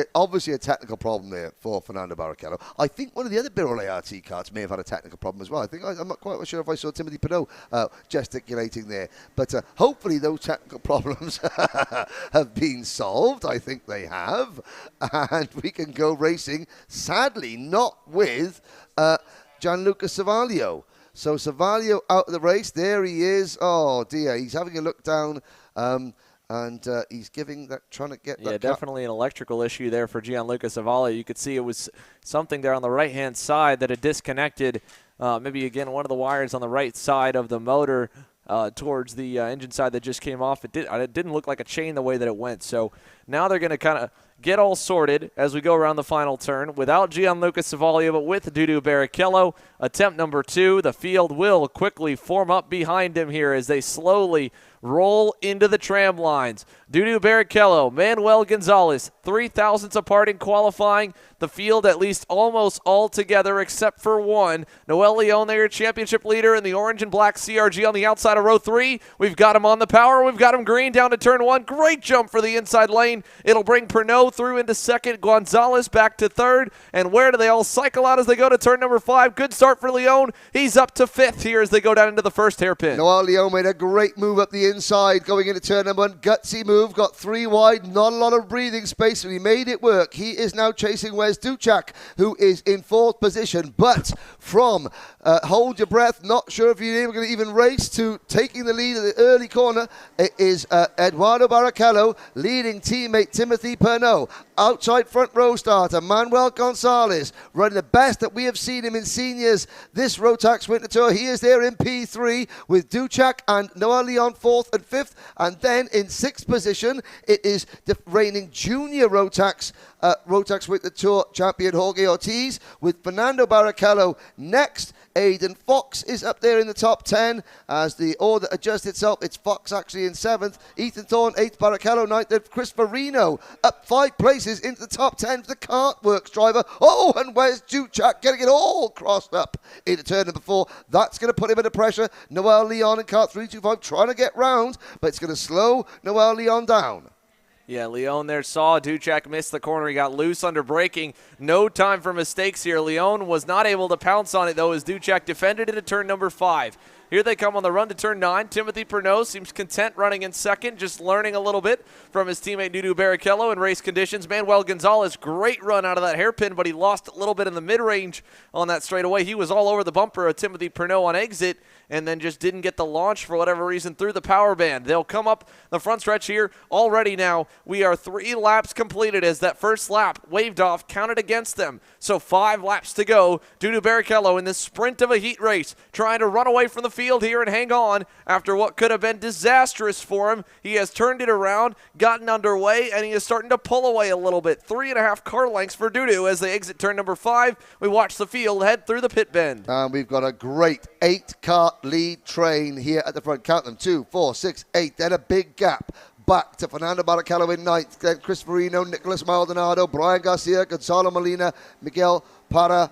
a technical problem there for Fernando Barrichello. I think one of the other Birol ART carts may have had a technical problem as well. I'm not quite sure if I saw Timothy Pernod gesticulating there. But hopefully those technical problems have been solved. I think they have. And we can go racing, sadly, not with Gianluca Savalio. So Savalio out of the race. There he is. Oh, dear. He's having a look down. And he's trying to get that. Yeah, definitely an electrical issue there for Gianluca Savalio. You could see it was something there on the right-hand side that had disconnected. Maybe, again, one of the wires on the right side of the motor towards the engine side that just came off. It didn't look like a chain the way that it went. So now they're going to kind of get all sorted as we go around the final turn without Gianluca Savalio, but with Dudu Barrichello. Attempt number 2. The field will quickly form up behind him here as they slowly roll into the tram lines. Dudu Barrichello, Manuel Gonzalez, 3,000ths apart in qualifying. The field at least almost all together except for one. Noel Leon, their championship leader in the orange and black CRG on the outside of row 3. We've got him on the power. We've got him green down to turn 1. Great jump for the inside lane. It'll bring Pernod through into second. Gonzalez back to third. And where do they all cycle out as they go to turn number 5? Good start for Leon. He's up to 5th here as they go down into the first hairpin. Noel Leon made a great move up the inside going into turn number 1. Gutsy move. Got 3 wide. Not a lot of breathing space, but he made it work. He is now chasing Wes Duchak, who is in 4th position. But from hold your breath, not sure if you're going to even race, to taking the lead at the early corner, it is Eduardo Barrichello leading teammate Timothy Pernod. Outside front row starter Manuel Gonzalez running the best that we have seen him in seniors this Rotax Winter Tour. He is there in P3 with Duchak and Noel Leon 4th and 5th. And then in 6th position, it is the reigning junior Rotax Winter Tour champion Jorge Ortiz with Fernando Barrichello next. Aidan Fox is up there in the top 10 as the order adjusts itself. It's Fox actually in 7th, Ethan Thorne 8th, Barrichello 9th, and Chris Farino up 5 places into the top 10 for the Cartworks driver. Oh, and where's Duchak getting it all crossed up into turn number 4. That's going to put him under pressure. Noel Leon in Kart 325 trying to get round, but it's going to slow Noel Leon down. Yeah, Leon there saw Duchak miss the corner. He got loose under braking. No time for mistakes here. Leon was not able to pounce on it, though, as Duchak defended into turn number 5. Here they come on the run to turn 9. Timothy Pernod seems content running in second, just learning a little bit from his teammate Dudu Barrichello in race conditions. Manuel Gonzalez, great run out of that hairpin, but he lost a little bit in the mid-range on that straightaway. He was all over the bumper of Timothy Pernod on exit and then just didn't get the launch for whatever reason through the power band. They'll come up the front stretch here. Already now, we are 3 laps completed as that first lap waved off, counted against them. So 5 laps to go. Dudu Barrichello in this sprint of a heat race, trying to run away from the field here and hang on after what could have been disastrous for him. He has turned it around, gotten underway, and he is starting to pull away a little bit. 3.5 car lengths for Dudu as they exit turn number 5. We watch the field head through the pit bend. And we've got a great 8-car lead train here at the front. Count them, 2, 4, 6, 8. Then a big gap back to Fernando Barrichello in 9th. Then Chris Farino, Nicolas Maldonado, Brian Garcia, Gonzalo Molina, Miguel Parra,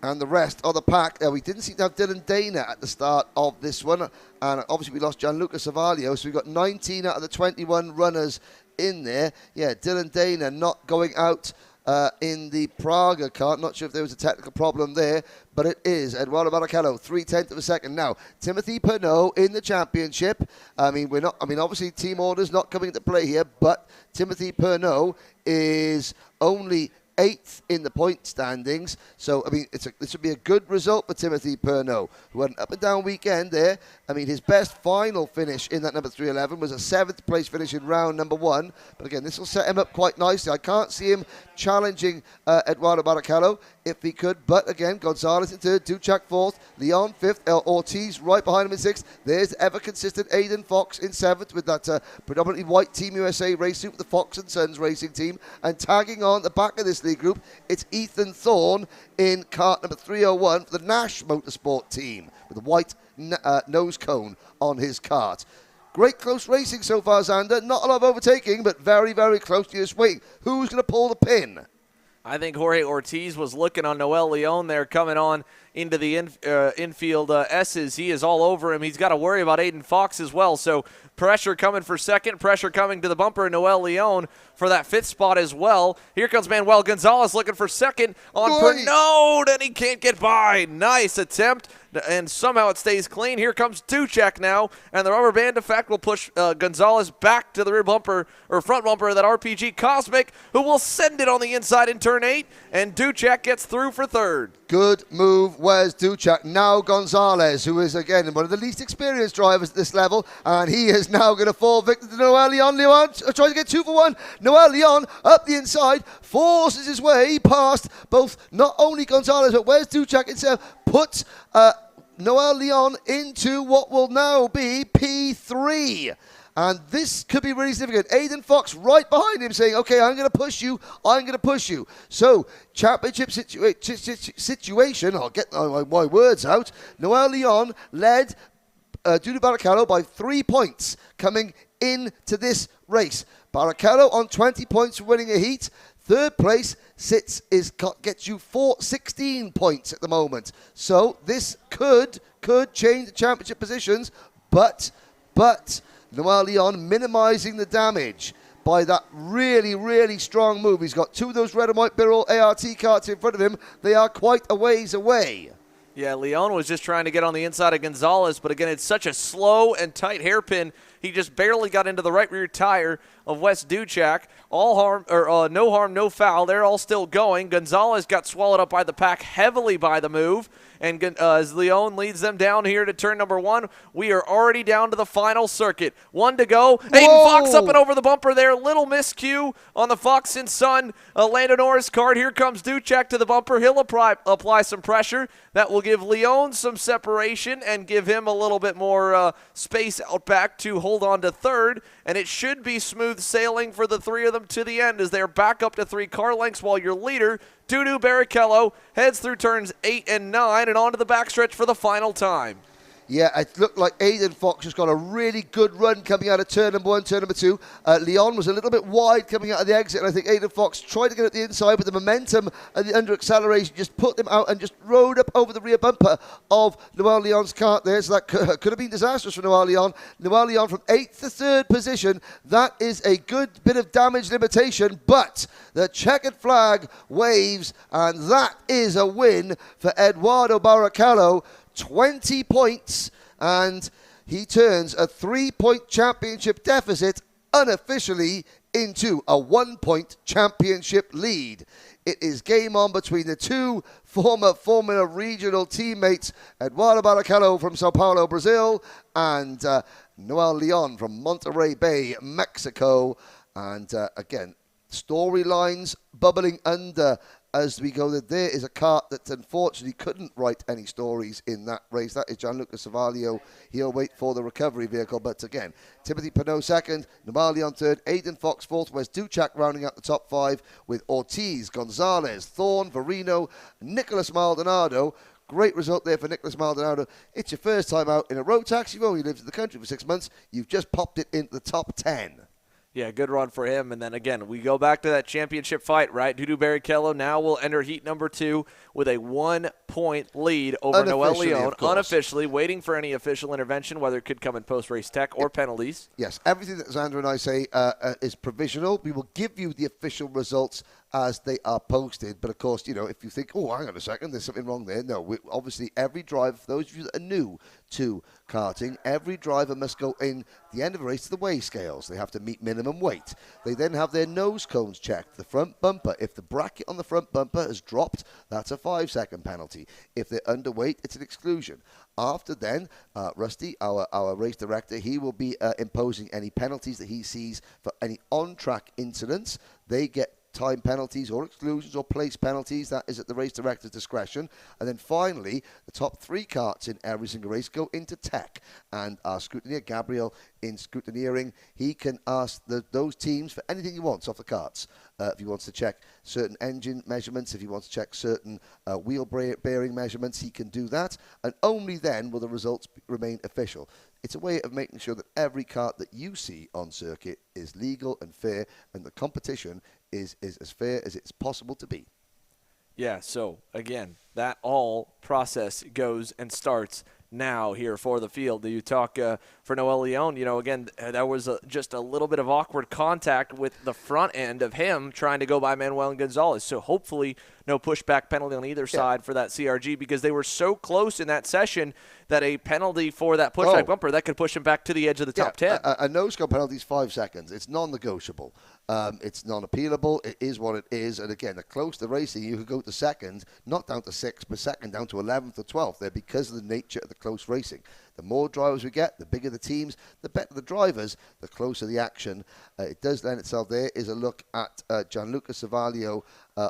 and the rest of the pack. We didn't seem to have Dylan Dana at the start of this one. And obviously we lost Gianluca Savalio. So we've got 19 out of the 21 runners in there. Yeah, Dylan Dana not going out in the Praga kart. Not sure if there was a technical problem there, but it is Eduardo Barrichello, 3/10 of a second. Now, Timothy Pernod in the championship. Obviously team orders not coming into play here, but Timothy Pernod is only 8th in the point standings. So, this would be a good result for Timothy Pernod, who had an up and down weekend there I mean, his best final finish in that number 311 was a 7th place finish in round number 1. But again, this will set him up quite nicely. I can't see him challenging Eduardo Barrichello if he could. But again, Gonzalez in 3rd, Duchak 4th, Leon 5th, Ortiz right behind him in 6th. There's ever-consistent Aiden Fox in 7th with that predominantly white Team USA race suit with the Fox and Sons racing team. And tagging on the back of this league group, it's Ethan Thorne in kart number 301 for the Nash Motorsport team with the white nose cone on his kart. Great close racing so far, Xander. Not a lot of overtaking, but very, very close to your swing. Who's going to pull the pin? I think Jorge Ortiz was looking on Noel Leon there coming on into the infield S's. He is all over him. He's got to worry about Aiden Fox as well. So pressure coming for second, pressure coming to the bumper. Noel Leon for that 5th spot as well. Here comes Manuel Gonzalez looking for second on Pernod, and he can't get by. Nice attempt, and somehow it stays clean. Here comes Duchek now, and the rubber band effect will push Gonzalez back to the rear bumper or front bumper of that RPG Cosmic, who will send it on the inside in turn 8, and Duchek gets through for 3rd. Good move, Wes Duchak. Now Gonzalez, who is, again, one of the least experienced drivers at this level, and he is now going to fall victim to Noel Leon. Leon tries to get 2 for 1. Noel Leon up the inside, forces his way past both not only Gonzalez, but Wes Duchak himself, puts Noel Leon into what will now be P3. And this could be really significant. Aiden Fox right behind him saying, okay, I'm going to push you. I'm going to push you. So, championship situation, I'll get my words out. Noel Leon led Dudu Barrichello by 3 points coming into this race. Barrichello on 20 points for winning a heat. 3rd place gets you 16 points at the moment. So this could change the championship positions, but Noel Leon minimizing the damage by that really, really strong move. He's got 2 of those red and white Birol ART karts in front of him. They are quite a ways away. Yeah, Leon was just trying to get on the inside of Gonzalez, but again, it's such a slow and tight hairpin. He just barely got into the right rear tire of Wes Duchak. No harm, no foul. They're all still going. Gonzalez got swallowed up by the pack heavily by the move. And as Leon leads them down here to turn number 1, we are already down to the final circuit. 1 to go. Whoa. Aiden Fox up and over the bumper there. Little miscue on the Fox and Son Lando Norris card. Here comes Duchak to the bumper. He'll apply some pressure. That will give Leon some separation and give him a little bit more space out back to hold on to 3rd. And it should be smooth sailing for the 3 of them to the end as they're back up to 3 car lengths while your leader, Dudu Barrichello, heads through turns 8 and 9 and onto the backstretch for the final time. Yeah, it looked like Aiden Fox has got a really good run coming out of turn number 1, turn number 2. Leon was a little bit wide coming out of the exit, and I think Aiden Fox tried to get at the inside, but the momentum and the under acceleration just put them out and just rode up over the rear bumper of Noel Leon's kart there. So that could have been disastrous for Noel Leon. Noel Leon from 8th to 3rd position. That is a good bit of damage limitation, but the checkered flag waves, and that is a win for Eduardo Barrichello. 20 points, and he turns a 3-point championship deficit unofficially into a 1-point championship lead. It is game on between the 2 former Formula Regional teammates, Eduardo Barrichello from Sao Paulo, Brazil, and Noel Leon from Monterey Bay, Mexico. And again, storylines bubbling under as we go. There is a kart that unfortunately couldn't write any stories in that race. That is Gianluca Savalio. He'll wait for the recovery vehicle. But again, Timothy Pinot 2nd, Namali on 3rd, Aiden Fox 4th, Wes Duchak rounding out the top 5 with Ortiz, Gonzalez, Thorne, Verino, Nicholas Maldonado. Great result there for Nicholas Maldonado. It's your first time out in a Rotax. You've only lived in the country for 6 months. You've just popped it into the top 10. Yeah, good run for him. And then again, we go back to that championship fight, right? Dudu Barrichello now will enter heat number 2 with a 1-point lead over Noel Leon. Unofficially, waiting for any official intervention, whether it could come in post-race tech or penalties. Yes, everything that Xander and I say is provisional. We will give you the official results as they are posted. But of course, if you think, oh, hang on a second, there's something wrong there. No, obviously every driver, for those of you that are new to karting, every driver must go in the end of a race to the weigh scales. They have to meet minimum weight. They then have their nose cones checked. The front bumper, if the bracket on the front bumper has dropped, that's a 5-second penalty. If they're underweight, it's an exclusion. After then, Rusty, our race director, he will be imposing any penalties that he sees for any on-track incidents. They get time penalties or exclusions or place penalties. That is at the race director's discretion. And then finally, the top 3 karts in every single race go into tech. And our scrutineer, Gabriel, in scrutineering, he can ask those teams for anything he wants off the karts. If he wants to check certain engine measurements, if he wants to check certain wheel bearing measurements, he can do that. And only then will the results remain official. It's a way of making sure that every kart that you see on circuit is legal and fair, and the competition is as fair as it's possible to be. Yeah, so again, that all process goes and starts now here for the field. You talk for Noel Leon, again, that was just a little bit of awkward contact with the front end of him trying to go by Manuel Gonzalez. So hopefully no pushback penalty on either side for that CRG, because they were so close in that session that a penalty for that pushback bumper, that could push him back to the edge of the top 10. A no-scope penalty is 5 seconds. It's non-negotiable. It's non-appealable. It is what it is. And again, the closer the racing, you could go to second, not down to 6 per second, down to 11th or 12th there, because of the nature of the close racing. The more drivers we get, the bigger the teams, the better the drivers, the closer the action. It does lend itself. There is a look at Gianluca Savalio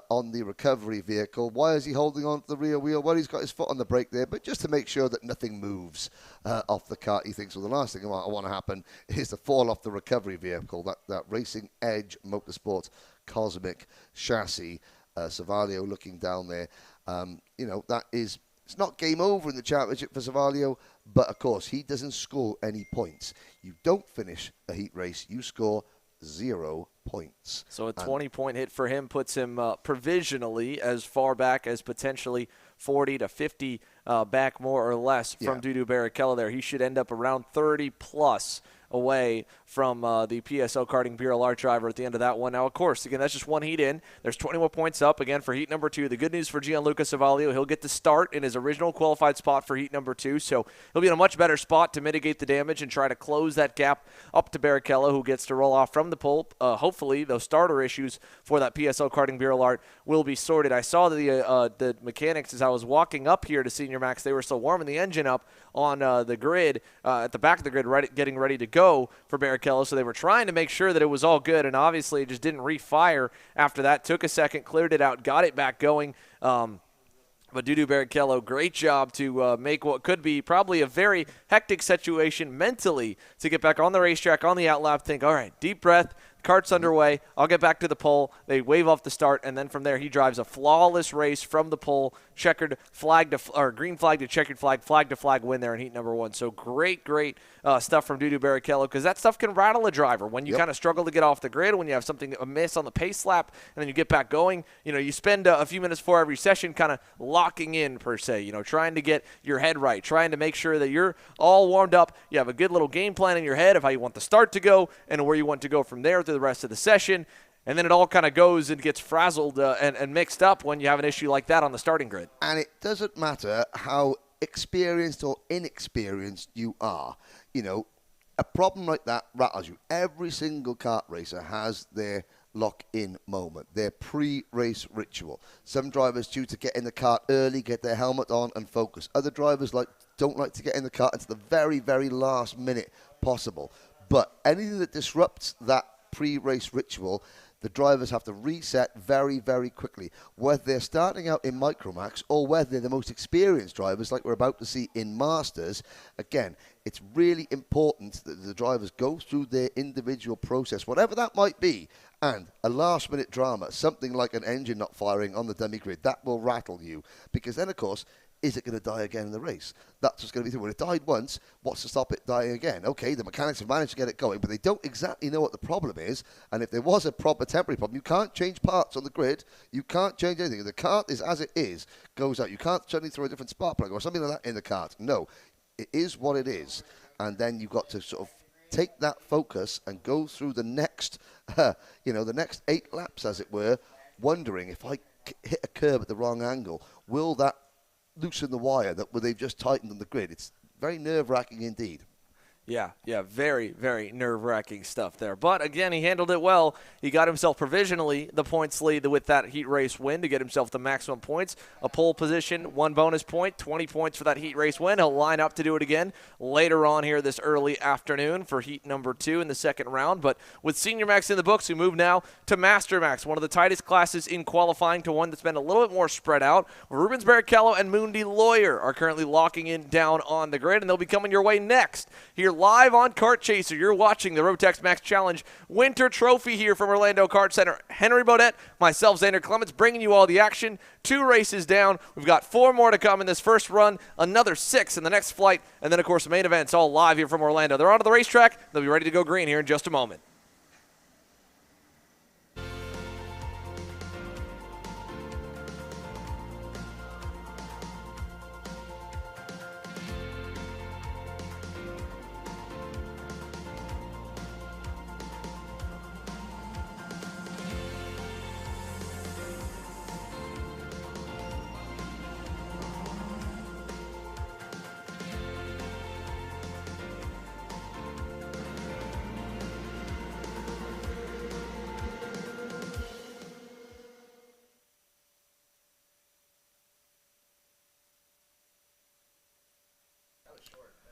on the recovery vehicle. Why is he holding on to the rear wheel? Well, he's got his foot on the brake there, but just to make sure that nothing moves off the kart. He thinks, well, the last thing I want to happen is to fall off the recovery vehicle, that Racing Edge Motorsports Cosmic chassis. Savalio looking down there. That is... It's not game over in the championship for Savalio, but of course he doesn't score any points. You don't finish a heat race, you score 0 points. So a 20-point hit for him puts him provisionally as far back as potentially 40 to 50 back more or less from Dudu Barrichello there. He should end up around 30-plus away from the PSO Karting Bureau Large driver at the end of that one. Now, of course, again, that's just one heat in. There's 21 points up, again, for heat number 2. The good news for Gianluca Savalio, he'll get to start in his original qualified spot for heat number 2, so he'll be in a much better spot to mitigate the damage and try to close that gap up to Barrichello, who gets to roll off from the pole. Hopefully, those starter issues for that PSO Karting Bureau Large will be sorted. I saw the mechanics as I was walking up here to Senior Max. They were still warming the engine up on the grid, at the back of the grid, getting ready to go for Barrichello, so they were trying to make sure that it was all good, and obviously it just didn't refire after that. Took a second, cleared it out, got it back going. But Dudu Barrichello, great job to make what could be probably a very hectic situation mentally to get back on the racetrack, on the outlap, think, all right, deep breath, kart's underway, I'll get back to the pole. They wave off the start, and then from there he drives a flawless race from the pole, checkered flag to or green flag to checkered flag, flag to flag win there in heat number 1. So great stuff from Dudu Barrichello, because that stuff can rattle a driver when you kind of struggle to get off the grid, when you have something amiss on the pace lap, and then you get back going. You spend a few minutes before every session kind of locking in, per se, trying to get your head right, trying to make sure that you're all warmed up. You have a good little game plan in your head of how you want the start to go and where you want to go from there through the rest of the session. And then it all kind of goes and gets frazzled and mixed up when you have an issue like that on the starting grid. And it doesn't matter how experienced or inexperienced you are. A problem like that rattles you. Every single kart racer has their lock-in moment, their pre-race ritual. Some drivers choose to get in the kart early, get their helmet on and focus. Other drivers don't like to get in the kart until the very, very last minute possible. But anything that disrupts that pre-race ritual, the drivers have to reset very, very quickly. Whether they're starting out in Micromax or whether they're the most experienced drivers like we're about to see in Masters, again, it's really important that the drivers go through their individual process, whatever that might be. And a last-minute drama, something like an engine not firing on the dummy grid, that will rattle you. Because then, of course, is it going to die again in the race? That's what's going to be the thing. When it died once, what's to stop it dying again? Okay, the mechanics have managed to get it going, but they don't exactly know what the problem is. And if there was a temporary problem, you can't change parts on the grid. You can't change anything. If the kart is as it is, goes out. You can't suddenly throw a different spark plug or something like that in the kart. No, it is what it is. And then you've got to sort of take that focus and go through the next, the next 8 laps, as it were, wondering if I hit a curb at the wrong angle, will that loosen the wire that they've just tightened on the grid? It's very nerve-wracking indeed. Yeah, very, very nerve-wracking stuff there. But, again, he handled it well. He got himself provisionally the points lead with that heat race win to get himself the maximum points. A pole position, 1 bonus point, 20 points for that heat race win. He'll line up to do it again later on here this early afternoon for heat number 2 in the second round. But with Senior Max in the books, we move now to Master Max, one of the tightest classes in qualifying, to one that's been a little bit more spread out. Rubens Barrichello and Mundi Lawyer are currently locking in down on the grid, and they'll be coming your way next here live on Kart Chaser. You're watching the Rotax Max Challenge Winter Trophy here from Orlando Kart Center. Henry Baudet, myself, Xander Clements, bringing you all the action. 2 races down. We've got 4 more to come in this first run, another 6 in the next flight, and then, of course, the main event's all live here from Orlando. They're onto the racetrack. They'll be ready to go green here in just a moment.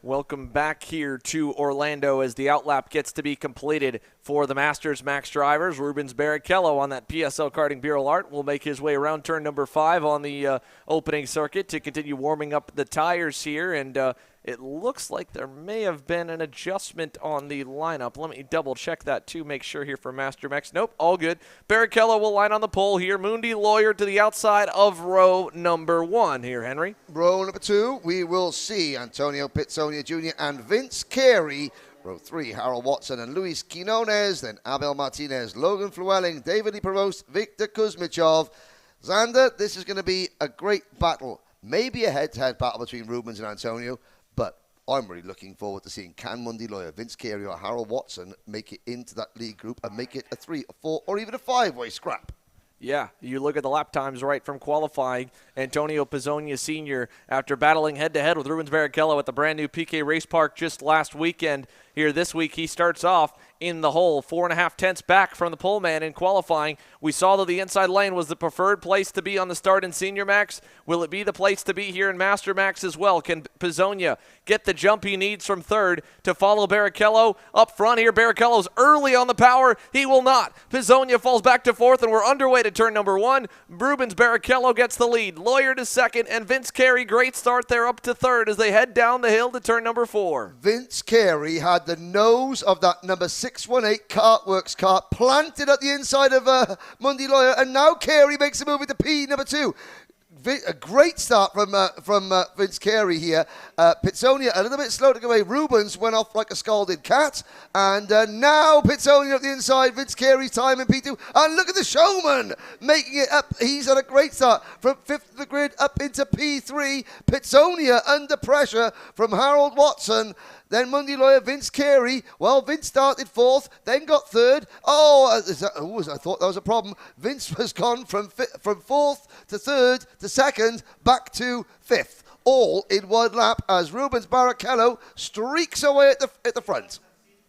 Welcome back here to Orlando as the outlap gets to be completed for the Masters Max drivers. Rubens Barrichello on that PSL Karting Bureau Art will make his way around turn number 5 on the opening circuit to continue warming up the tires here. And it looks like there may have been an adjustment on the lineup. Let me double check that to make sure here for Master Max. Nope, all good. Barrichello will line on the pole here. Mundi Lawyer to the outside of row number 1 here, Henry. Row number 2, we will see Antonio Pizzonia Jr. and Vince Carey. Row 3, Harold Watson and Luis Quinones. Then Abel Martinez, Logan Flewelling, David E. Provost, Victor Kuzmichov. Xander, this is going to be a great battle. Maybe a head-to-head battle between Rubens and Antonio. But I'm really looking forward to seeing can Mundi Lawyer, Vince Carey, or Harold Watson make it into that lead group and make it a 3, a 4, or even a 5-way scrap. Yeah, you look at the lap times right from qualifying. Antonio Pizzonia Sr., after battling head-to-head with Rubens Barrichello at the brand-new PK Race Park just last weekend, here this week he starts off in the hole, 4.5 tenths back from the pole man in qualifying. We saw that the inside lane was the preferred place to be on the start in Senior Max. Will it be the place to be here in Master Max as well? Can Pizzonia get the jump he needs from third to follow Barrichello up front here? Barrichello's early on the power. He will not. Pizzonia falls back to 4th, and we're underway to turn number 1. Rubens Barrichello gets the lead. Lawyer to 2nd, and Vince Carey, great start there up to 3rd as they head down the hill to turn number 4. Vince Carey had the nose of that number 618 Kartworks car planted at the inside of Mundi Lawyer, and now Carey makes a move into P number 2. A great start from Vince Carey here. Pizzonia a little bit slow to go away. Rubens went off like a scalded cat. And now Pizzonia up the inside. Vince Carey's time in P2. And look at the showman making it up. He's had a great start from 5th of the grid up into P3. Pizzonia under pressure from Harold Watson. Then Mundi Lawyer, Vince Carey. Well, Vince started 4th, then got 3rd. I thought that was a problem. Vince has gone from 4th to 3rd to 2nd, back to 5th. All in one lap as Rubens Barrichello streaks away at the front.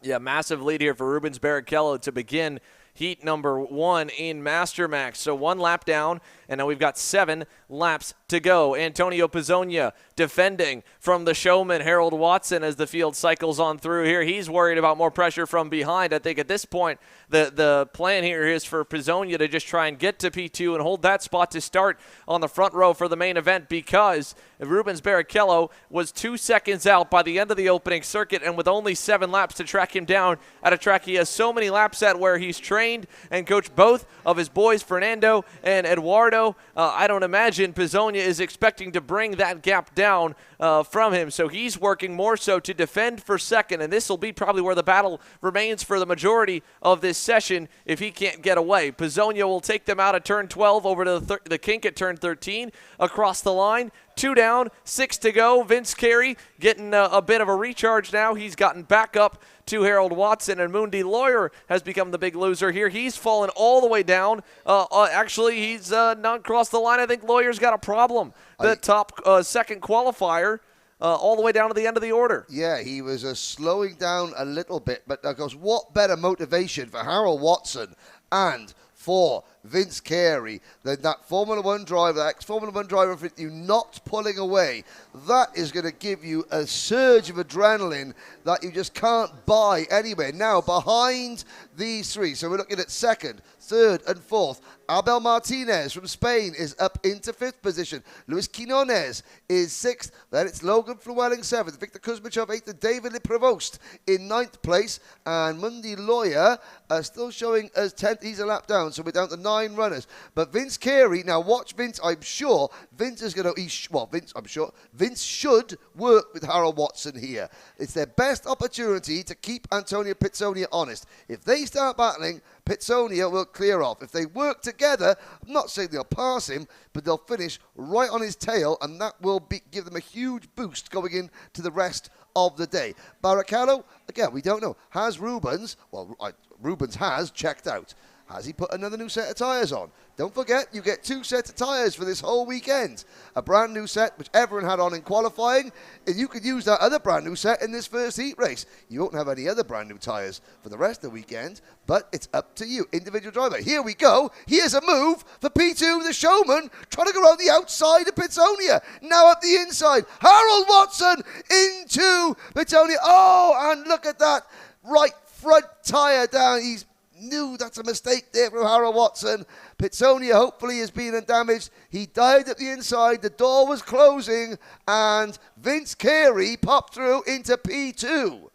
Yeah, massive lead here for Rubens Barrichello to begin heat number 1 in Master Max. So 1 lap down, and now we've got 7 laps to go. Antonio Pizzonia defending from the showman Harold Watson as the field cycles on through here. He's worried about more pressure from behind. I think at this point the plan here is for Pizzonia to just try and get to P2 and hold that spot to start on the front row for the main event, because Rubens Barrichello was 2 seconds out by the end of the opening circuit, and with only 7 laps to track him down at a track he has so many laps at, where he's trained and coached both of his boys, Fernando and Eduardo. I don't imagine Pizzonia is expecting to bring that gap down from him, so he's working more so to defend for second, and this will be probably where the battle remains for the majority of this session if he can't get away. Pizzonia will take them out of turn 12 over to the kink at turn 13 across the line. 2 down, 6 to go. Vince Carey getting a bit of a recharge now. He's gotten back up to Harold Watson, and Mundi Lawyer has become the big loser here. He's fallen all the way down. Actually, he's not crossed the line. I think Lawyer's got a problem. The top second qualifier all the way down to the end of the order. Yeah, he was slowing down a little bit. But of course, what better motivation for Harold Watson and for Vince Carey than that Formula One driver, that ex-Formula One driver for you not pulling away. That is going to give you a surge of adrenaline that you just can't buy anywhere. Now, behind these three, so we're looking at second, third, and fourth. Abel Martinez from Spain is up into fifth position. Luis Quinones is sixth. Then it's Logan Flewelling seventh. Victor Kuzmichov eighth. And David Prevost in ninth place. And Mundi Lawyer still showing as 10th. He's a lap down, so we're down to 9 runners. But Vince Carey, now watch Vince. I'm sure Vince is going to. Vince should work with Harold Watson here. It's their best opportunity to keep Antonio Pizzonia honest. If they start battling, Pizzonia will clear off. If they work together, I'm not saying they'll pass him, but they'll finish right on his tail, and that will give them a huge boost going into the rest of the day. Barrichello, again, we don't know. Has Rubens, Rubens has checked out. Has he put another new set of tyres on? Don't forget, you get 2 sets of tyres for this whole weekend. A brand new set, which everyone had on in qualifying, and you could use that other brand new set in this first heat race. You won't have any other brand new tyres for the rest of the weekend, but it's up to you, individual driver. Here we go. Here's a move for P2, the showman, trying to go around the outside of Pizzonia. Now up the inside. Harold Watson into Pizzonia. Oh, and look at that. Right front tyre down. He's knew that's a mistake there from Harold Watson. Pizzonia hopefully has been undamaged. He died at the inside. The door was closing, and Vince Carey popped through into P2.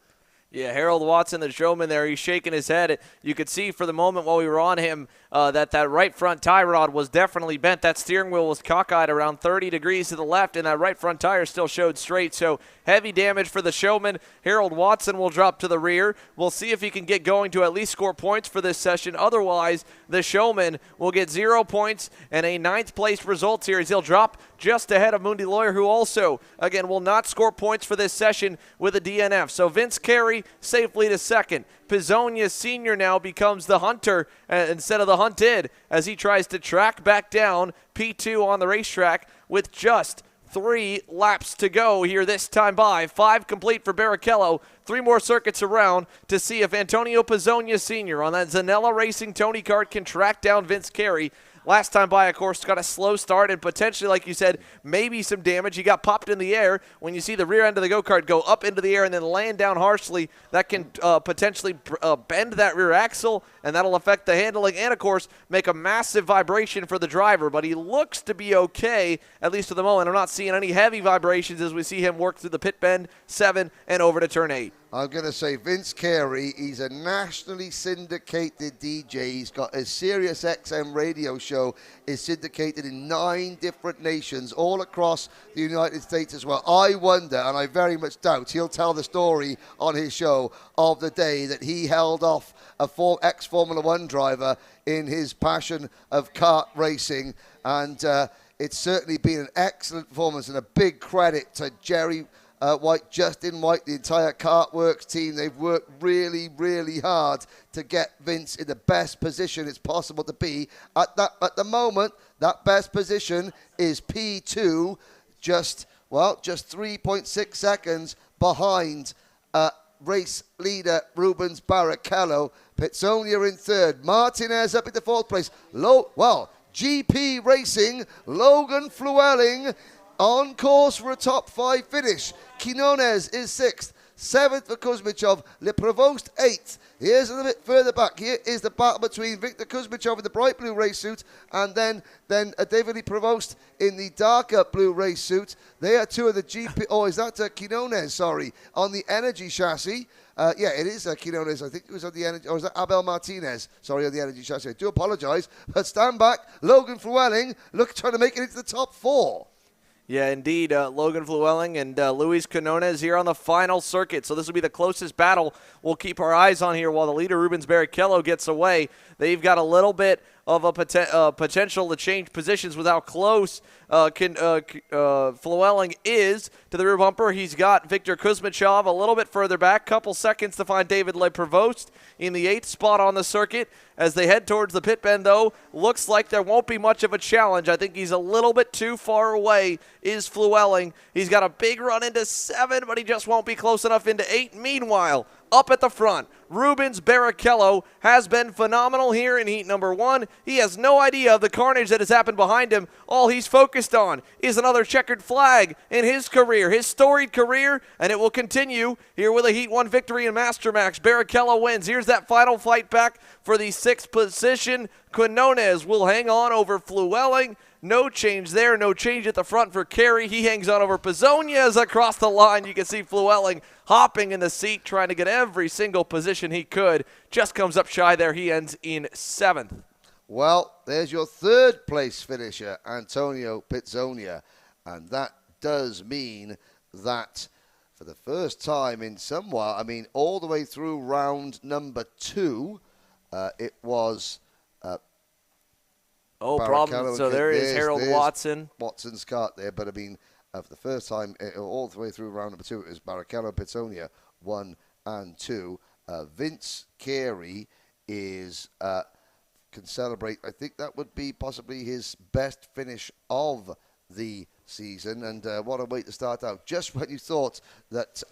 Yeah, Harold Watson, the showman there, he's shaking his head. You could see for the moment while we were on him that right front tie rod was definitely bent. That steering wheel was cockeyed around 30 degrees to the left, and that right front tire still showed straight. So heavy damage for the showman. Harold Watson will drop to the rear. We'll see if he can get going to at least score points for this session. Otherwise, the showman will get 0 points and a 9th place result series. He'll drop just ahead of Mundi Lawyer, who also, again, will not score points for this session with a DNF. So Vince Carey safely to second. Pizzonia Sr. now becomes the hunter instead of the hunted as he tries to track back down P2 on the racetrack with just 3 laps to go here this time by. 5 complete for Barrichello. 3 more circuits around to see if Antonio Pizzonia Sr. on that Zanella Racing Tony Kart can track down Vince Carey. Last time by, of course, got a slow start and potentially, like you said, maybe some damage. He got popped in the air. When you see the rear end of the go-kart go up into the air and then land down harshly, that can potentially bend that rear axle, and that'll affect the handling and, of course, make a massive vibration for the driver. But he looks to be okay, at least for the moment. I'm not seeing any heavy vibrations as we see him work through the pit bend 7 and over to turn 8. I'm going to say Vince Carey, he's a nationally syndicated DJ. He's got a Sirius XM radio show. Is syndicated in 9 different nations all across the United States as well. I wonder, and I very much doubt, he'll tell the story on his show of the day that he held off a ex-Formula One driver in his passion of kart racing. And it's certainly been an excellent performance and a big credit to Jerry White, Justin White, the entire Kartworks team. They've worked really, really hard to get Vince in the best position it's possible to be. At the moment, that best position is P2, just 3.6 seconds behind race leader Rubens Barrichello. Pizzonia in third. Martinez up into 4th place. GP Racing, Logan Flewelling on course for a top 5 finish. Quinones is 6th. 7th for Kuzmichov. Le Prevost 8th. Here's a little bit further back. Here is the battle between Victor Kuzmichov in the bright blue race suit and then David Prevost in the darker blue race suit. They are 2 of the GP. Oh, is that Quinones? Sorry, on the energy chassis. Yeah, it is Quinones. I think it was on the energy. Or is that Abel Martinez? Sorry, on the energy chassis. I do apologize. But stand back. Logan Flewelling trying to make it into the top 4. Yeah, indeed. Logan Flewelling and Luis Quinones here on the final circuit. So this will be the closest battle we'll keep our eyes on here while the leader, Rubens Barrichello, gets away. They've got a little bit of a potential to change positions with how close Flewelling is to the rear bumper. He's got Victor Kuzmichov a little bit further back. Couple seconds to find David LePrevost in the 8th spot on the circuit. As they head towards the pit bend, though, looks like there won't be much of a challenge. I think he's a little bit too far away, is Flewelling. He's got a big run into 7, but he just won't be close enough into 8. Meanwhile, up at the front, Rubens Barrichello has been phenomenal here in heat number 1. He has no idea of the carnage that has happened behind him. All he's focused on is another checkered flag in his career, his storied career, and it will continue here with a heat 1 victory in Master Max. Barrichello wins. Here's that final fight back for the 6th position. Quinones will hang on over Flewelling. No change there. No change at the front for Carey. He hangs on over Pizzonias across the line. You can see Flewelling hopping in the seat, trying to get every single position he could. Just comes up shy there. He ends in 7th. Well, there's your 3rd place finisher, Antonio Pizzonia. And that does mean that for the first time in some while, I mean, all the way through round number 2, it was... problem. So there is Harold Watson. Watson's cart there, but I mean, for the first time, all the way through round number 2, it was Barrichello, Pizzonia, 1 and 2. Vince Carey can celebrate. I think that would be possibly his best finish of the season, and what a way to start out. Just when you thought that,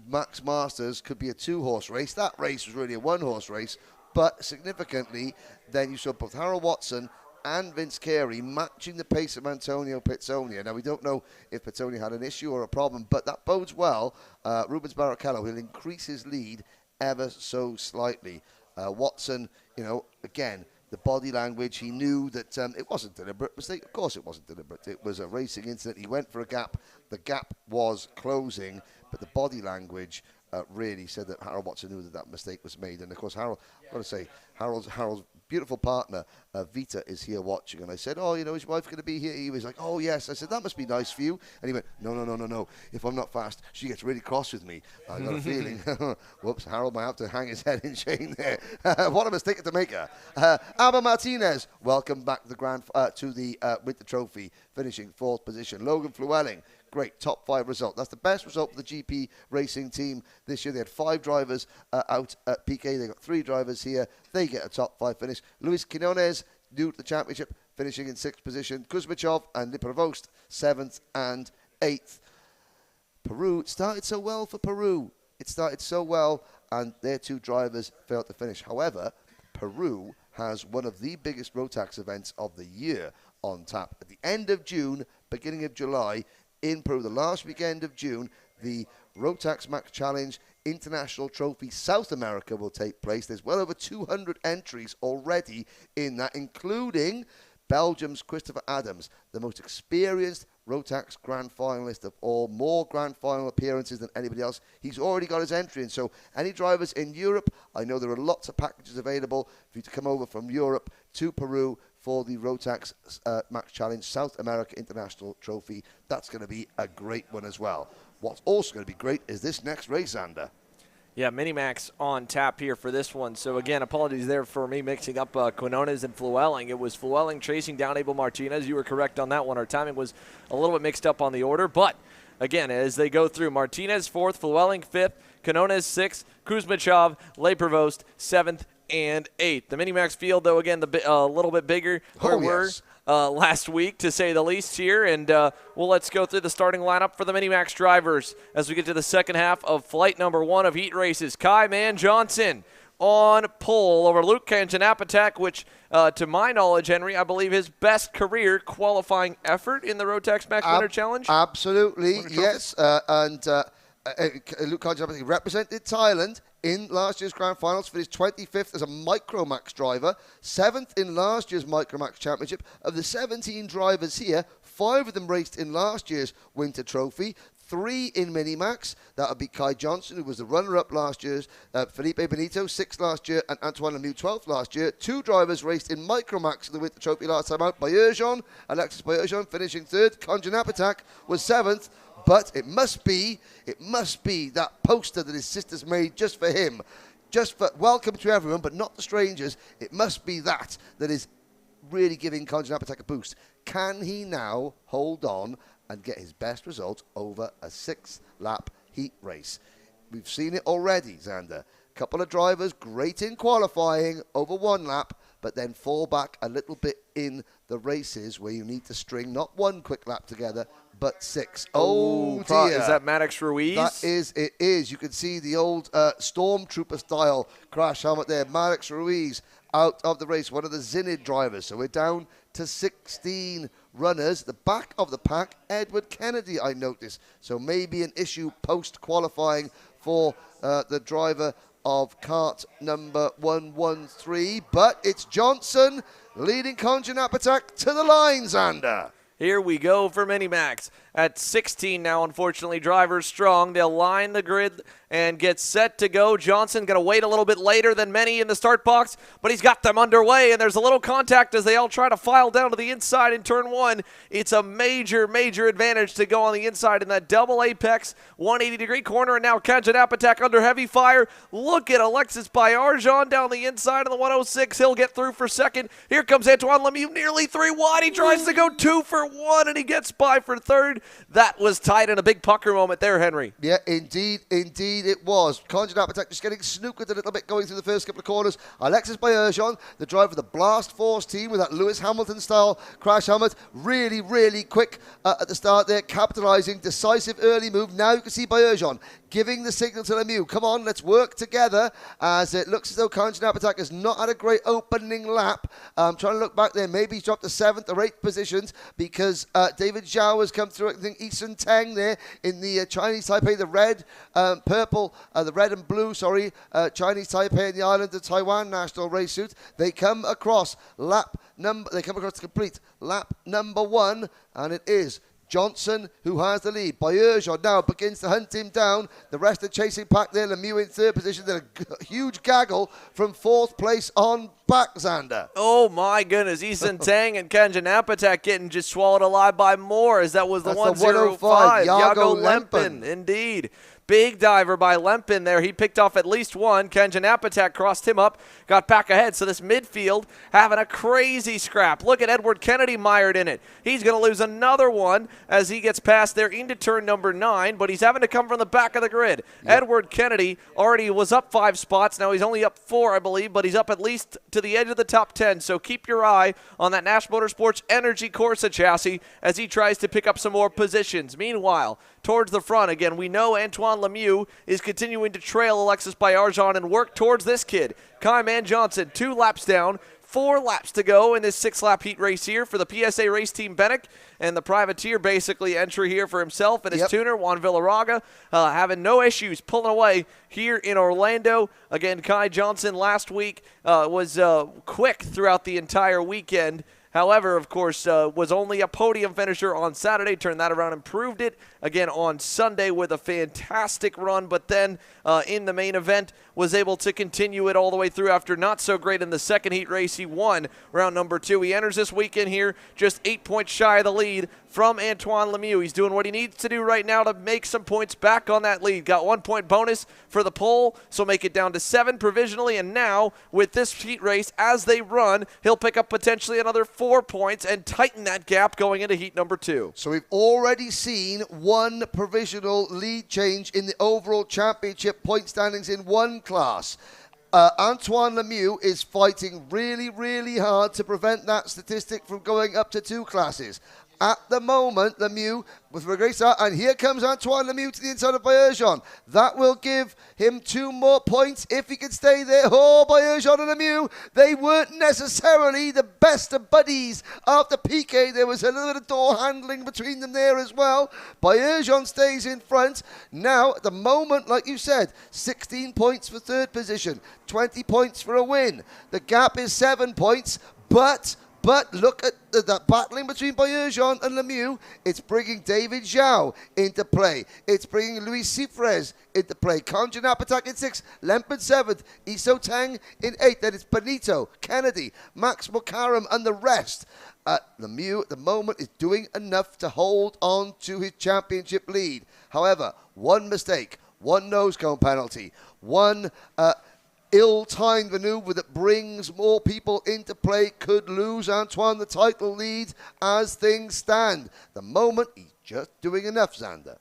Max Masters could be a 2-horse race, that race was really a 1-horse race. But significantly, then you saw both Harold Watson and Vince Carey matching the pace of Antonio Pizzonia. Now, we don't know if Pizzonia had an issue or a problem, but that bodes well. Rubens Barrichello will increase his lead ever so slightly. Watson, again, the body language, he knew that it wasn't a deliberate mistake. Of course it wasn't deliberate. It was a racing incident. He went for a gap. The gap was closing, but the body language really said that Harold Watson knew that mistake was made. And, of course, Harold, I've got to say, Harold's beautiful partner, Vita, is here watching. And I said, is your wife going to be here? He was like, oh, yes. I said, that must be nice for you. And he went, no. If I'm not fast, she gets really cross with me. I got a feeling, whoops, Harold might have to hang his head in shame there. What a mistake to make her. Alba Martinez, welcome back to the Winter Trophy, finishing 4th position. Logan Flewelling, great top 5 result. That's the best result for the GP racing team this year. They had 5 drivers out at PK. They got 3 drivers here. They get a top 5 finish. Luis Quinones, new to the championship, finishing in 6th position. Kuzmichov and LePrevost, 7th and 8th. Peru, it started so well for Peru. It started so well, and their 2 drivers failed to finish. However, Peru has one of the biggest Rotax events of the year on tap. At the end of June, beginning of July, in Peru, the last weekend of June, the Rotax Max Challenge International Trophy South America will take place. There's well over 200 entries already in that, including Belgium's Christopher Adams, the most experienced Rotax Grand Finalist of all, more Grand Final appearances than anybody else. He's already got his entry in. So any drivers in Europe, I know there are lots of packages available for you to come over from Europe to Peru for the Rotax Max Challenge South America International Trophy. That's going to be a great one as well. What's also going to be great is this next race, Xander. Yeah, Minimax on tap here for this one. So, again, apologies there for me mixing up Quinones and Flewelling. It was Flewelling chasing down Abel Martinez. You were correct on that one. Our timing was a little bit mixed up on the order. But, again, as they go through, Martinez 4th, Flewelling 5th, Quinones 6th, Kuzmichov, LePrevost 7th, and 8th. The Minimax field, though, again, a little bit bigger where we're last week, to say the least here. And let's go through the starting lineup for the Minimax drivers as we get to the second half of flight number 1 of heat races. Kai Man Johnson on pole over Luke Kantanapatak, which, to my knowledge, Henry, I believe his best career qualifying effort in the Rotax Max Winter Challenge. Absolutely, yes. Luke Kantanapatak represented Thailand in last year's Grand Finals, finished 25th as a Micromax driver, 7th in last year's Micromax Championship. Of the 17 drivers here, 5 of them raced in last year's Winter Trophy. 3 in Minimax. That would be Kai Johnson, who was the runner-up last year, Felipe Benito, 6th last year, and Antoine Lemieux, 12th last year. 2 drivers raced in Micromax of the Winter Trophy last time out. Baerjean, Alexis Baerjean finishing 3rd. Konjan Apatak was 7th. But it must be that poster that his sisters made just for him. Just for welcome to everyone, but not the strangers. It must be that is really giving Konjan Apatak a boost. Can he now hold on and get his best result over a 6-lap heat race? We've seen it already, Xander. Couple of drivers great in qualifying over 1 lap, but then fall back a little bit in the races where you need to string not 1 quick lap together, but 6. Oh dear. Is that Maddox Ruiz? It is. You can see the old Stormtrooper style crash helmet there. Maddox Ruiz out of the race, one of the Zinid drivers. So we're down to 16 runners. The back of the pack, Edward Kennedy, I noticed. So maybe an issue post-qualifying for the driver of kart number 113. But it's Johnson leading Konjan Apatak to the line, Xander. Here we go for Minimax. At 16 now, unfortunately, drivers strong. They'll line the grid and get set to go. Johnson going to wait a little bit later than many in the start box, but he's got them underway, and there's a little contact as they all try to file down to the inside in turn 1. It's a major, major advantage to go on the inside in that double apex 180-degree corner, and now Konjan Apatak under heavy fire. Look at Alexis Baerjean down the inside of the 106. He'll get through for second. Here comes Antoine Lemieux, nearly 3 wide. He tries to go 2 for 1, and he gets by for third. That was tight in a big pucker moment there, Henry. Yeah, indeed it was. Konjan Apatak just getting snookered a little bit going through the first couple of corners. Alexis Baerjean, the driver of the Blast Force team with that Lewis Hamilton-style crash helmet, really, really quick at the start there, capitalizing, decisive early move. Now you can see Baerjean giving the signal to Lemieux. Come on, let's work together, as it looks as though Konjan Apatak has not had a great opening lap. I'm trying to look back there. Maybe he's dropped to 7th or 8th positions because David Zhao has come through. I think Eason Teng there in the Chinese Taipei, the red, the red and blue, Chinese Taipei in the island of Taiwan national race suit. They come across to complete lap number 1, and it is Johnson who has the lead. Baerjean now begins to hunt him down. The rest are chasing pack there. Lemieux in 3rd position. Then a huge gaggle from 4th place on back, Xander. Oh my goodness. Eason Tang and Konjan Apatak getting just swallowed alive by more, as that was the 105. Yago Lempen. Indeed. Big diver by Lempen there. He picked off at least one. Konjan Apatak crossed him up, got back ahead. So this midfield having a crazy scrap. Look at Edward Kennedy mired in it. He's going to lose another one as he gets past there into turn number 9, but he's having to come from the back of the grid. Yep. Edward Kennedy already was up 5 spots. Now he's only up 4, I believe, but he's up at least to the edge of the top 10. So keep your eye on that Nash Motorsports Energy Corsa chassis as he tries to pick up some more positions. Meanwhile, towards the front, again, we know Antoine Lemieux is continuing to trail Alexis Baerjean and work towards this kid. Kaiman Johnson, 2 laps down, 4 laps to go in this 6-lap heat race here for the PSA race team Bennick, and the privateer basically entry here for himself and his tuner, Juan Villarraga, having no issues pulling away here in Orlando. Again, Kai Johnson last week was quick throughout the entire weekend. However, of course, was only a podium finisher on Saturday, turned that around, improved it again on Sunday with a fantastic run, but then in the main event was able to continue it all the way through after not so great in the second heat race. He won round number 2. He enters this weekend here just 8 points shy of the lead from Antoine Lemieux. He's doing what he needs to do right now to make some points back on that lead. Got 1 point bonus for the pole, so make it down to 7 provisionally, and now with this heat race as they run, he'll pick up potentially another 4 points and tighten that gap going into heat number 2. So we've already seen 1 provisional lead change in the overall championship point standings in one class. Antoine Lemieux is fighting really, really hard to prevent that statistic from going up to 2 classes. At the moment, Lemieux with a great start, and here comes Antoine Lemieux to the inside of Baerjean. That will give him 2 more points if he can stay there. Oh, Baerjean and Lemieux, they weren't necessarily the best of buddies after Piquet. There was a little bit of door handling between them there as well. Baerjean stays in front. Now, at the moment, like you said, 16 points for 3rd position, 20 points for a win. The gap is 7 points, but But look at that battling between Bayerjean and Lemieux. It's bringing David Zhao into play. It's bringing Luis Cifres into play. Konja Napatak in 6th. Lemp in 7th. Iso Tang in 8th. Then it's Benito, Kennedy, Max Mukaram, and the rest. Lemieux at the moment is doing enough to hold on to his championship lead. However, one mistake, one nose cone penalty, one ill-timed maneuver that brings more people into play could lose Antoine the title lead as things stand. The moment, he's just doing enough, Xander.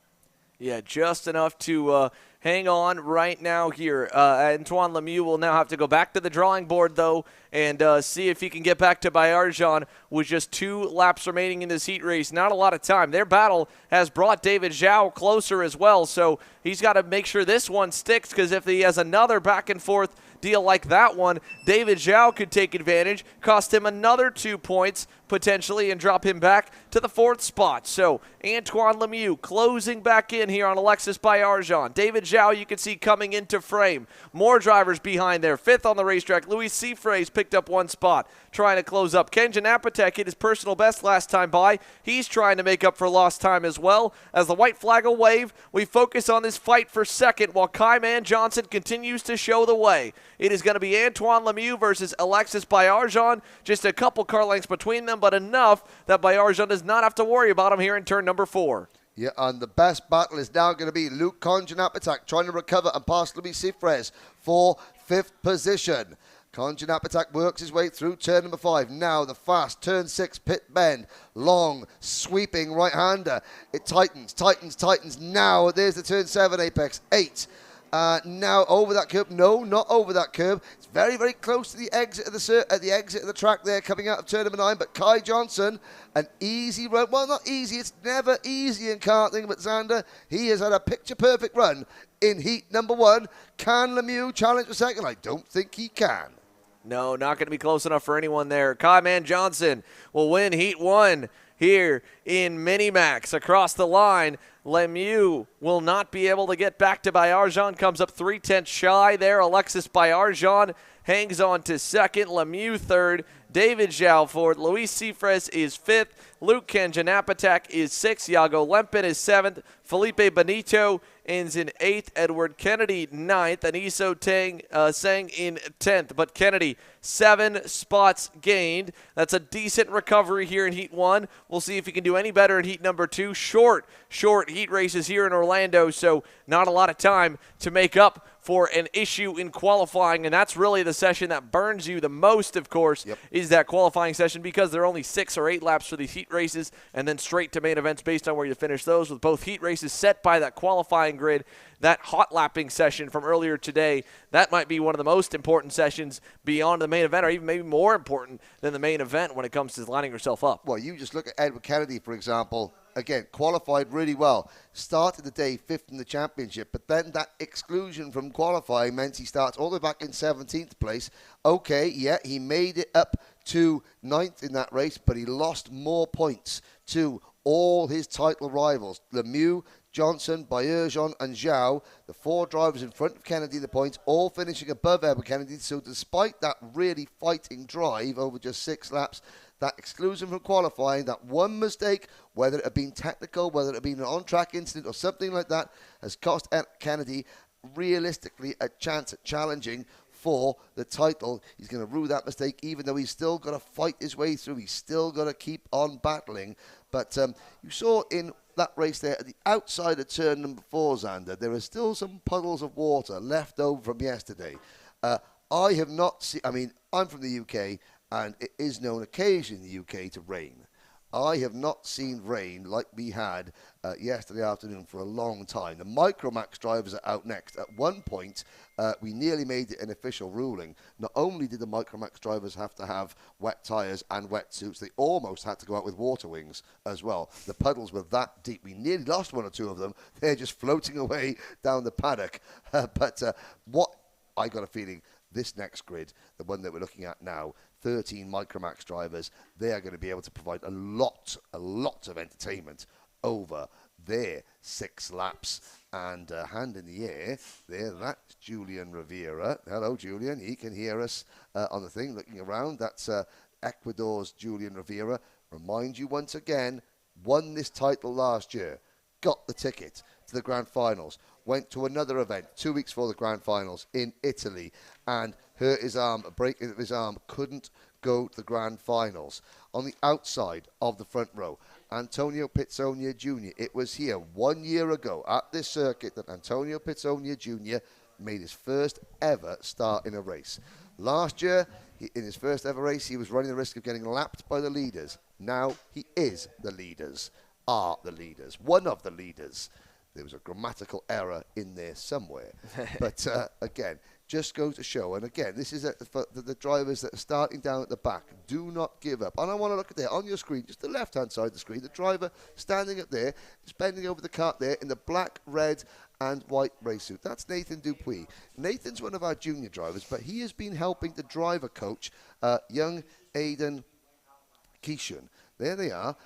Yeah, just enough to hang on right now here. Antoine Lemieux will now have to go back to the drawing board, though, and see if he can get back to Bayerjean with just 2 laps remaining in this heat race. Not a lot of time. Their battle has brought David Zhao closer as well, so he's got to make sure this one sticks, because if he has another back-and-forth deal like that one, David Zhao could take advantage, cost him another 2 points potentially, and drop him back to the 4th spot. So Antoine Lemieux closing back in here on Alexis Bayerjean. David Zhao, you can see coming into frame. More drivers behind there. 5th on the racetrack. Luis Cifres picked up 1 spot, trying to close up. Kenja Napatek hit his personal best last time by. He's trying to make up for lost time as well. As the white flag will wave, we focus on this fight for 2nd while Kaiman Johnson continues to show the way. It is going to be Antoine Lemieux versus Alexis Bayerjean. Just a couple car lengths between them, but enough that Bayerjean does not have to worry about him here in turn number 4. Yeah, and the best battle is now going to be Luke Konja-Napatak trying to recover and pass Luis Cifres for 5th position. Konja-Napatak works his way through turn number 5. Now the fast turn 6 pit bend. Long, sweeping right-hander. It tightens. Now there's the turn 7 apex. 8. Now over that curb. No, not over that curb. It's very, very close to the exit of the track there, coming out of turn number 9. But Kai Johnson, an easy run. Well, not easy. It's never easy in karting. But Xander, he has had a picture-perfect run in heat number 1. Can Lemieux challenge for 2nd? I don't think he can. No, not going to be close enough for anyone there. Kaiman Johnson will win heat 1 here in Minimax. Across the line, Lemieux will not be able to get back to Bayerjean. Comes up 3/10 shy there. Alexis Bayerjean hangs on to 2nd. Lemieux 3rd. David Zhao 4th. Luis Cifres is 5th. Luke Konja-Napatak is 6th. Iago Lempin is 7th. Felipe Benito ends in 8th. Edward Kennedy 9th. And Iso Tang Sang in 10th. But Kennedy 7 spots gained. That's a decent recovery here in Heat 1. We'll see if he can do any better in Heat number 2. Short heat races here in Orlando, so not a lot of time to make up for an issue in qualifying, and that's really the session that burns you the most, of course, is that qualifying session, because there are only 6 or 8 laps for these heat races, and then straight to main events based on where you finish those, with both heat races set by that qualifying grid. That hot lapping session from earlier today, that might be one of the most important sessions beyond the main event, or even maybe more important than the main event when it comes to lining yourself up. Well, you just look at Edward Kennedy, for example. Again, qualified really well. Started the day 5th in the championship, but then that exclusion from qualifying meant he starts all the way back in 17th place. Okay, yeah, he made it up to 9th in that race, but he lost more points to all his title rivals. Lemieux, Johnson, Bayerjean, and Zhao, the 4 drivers in front of Kennedy, the points, all finishing above Edward Kennedy. So despite that really fighting drive over just 6 laps, that exclusion from qualifying, that one mistake, whether it had been technical, whether it had been an on-track incident or something like that, has cost Kennedy realistically a chance at challenging for the title. He's going to rue that mistake, even though he's still got to fight his way through. He's still got to keep on battling. But you saw in that race there at the outside of turn number 4, Xander, there are still some puddles of water left over from yesterday. I have not seen, I mean, I'm from the UK, and it is known occasionally in the UK to rain. I have not seen rain like we had yesterday afternoon for a long time. The Micromax drivers are out next. At one point, we nearly made it an official ruling. Not only did the Micromax drivers have to have wet tyres and wetsuits, they almost had to go out with water wings as well. The puddles were that deep. We nearly lost 1 or 2 of them. They're just floating away down the paddock. But what I got a feeling, this next grid, the one that we're looking at now, 13 Micromax drivers, they are going to be able to provide a lot of entertainment over their 6 laps. And hand in the air, there, that's Julian Rivera. Hello, Julian. He can hear us on the thing, looking around. That's Ecuador's Julian Rivera. Remind you once again, won this title last year, got the ticket to the Grand Finals, went to another event 2 weeks before the Grand Finals in Italy, and hurt his arm, a break of his arm, couldn't go to the Grand Finals. On the outside of the front row, Antonio Pizzonia Jr. It was here 1 year ago at this circuit that Antonio Pizzonia Jr. made his first ever start in a race. Last year, in his first ever race, he was running the risk of getting lapped by the leaders. Now he is the leaders, are the leaders, one of the leaders. There was a grammatical error in there somewhere. But again, just goes to show, and again, this is for the drivers that are starting down at the back. Do not give up. And I want to look at there on your screen, just the left-hand side of the screen, the driver standing up there, just bending over the kart there in the black, red, and white race suit. That's Nathan Dupuis. Nathan's one of our junior drivers, but he has been helping the driver coach, young Aidan Keishon. There they are.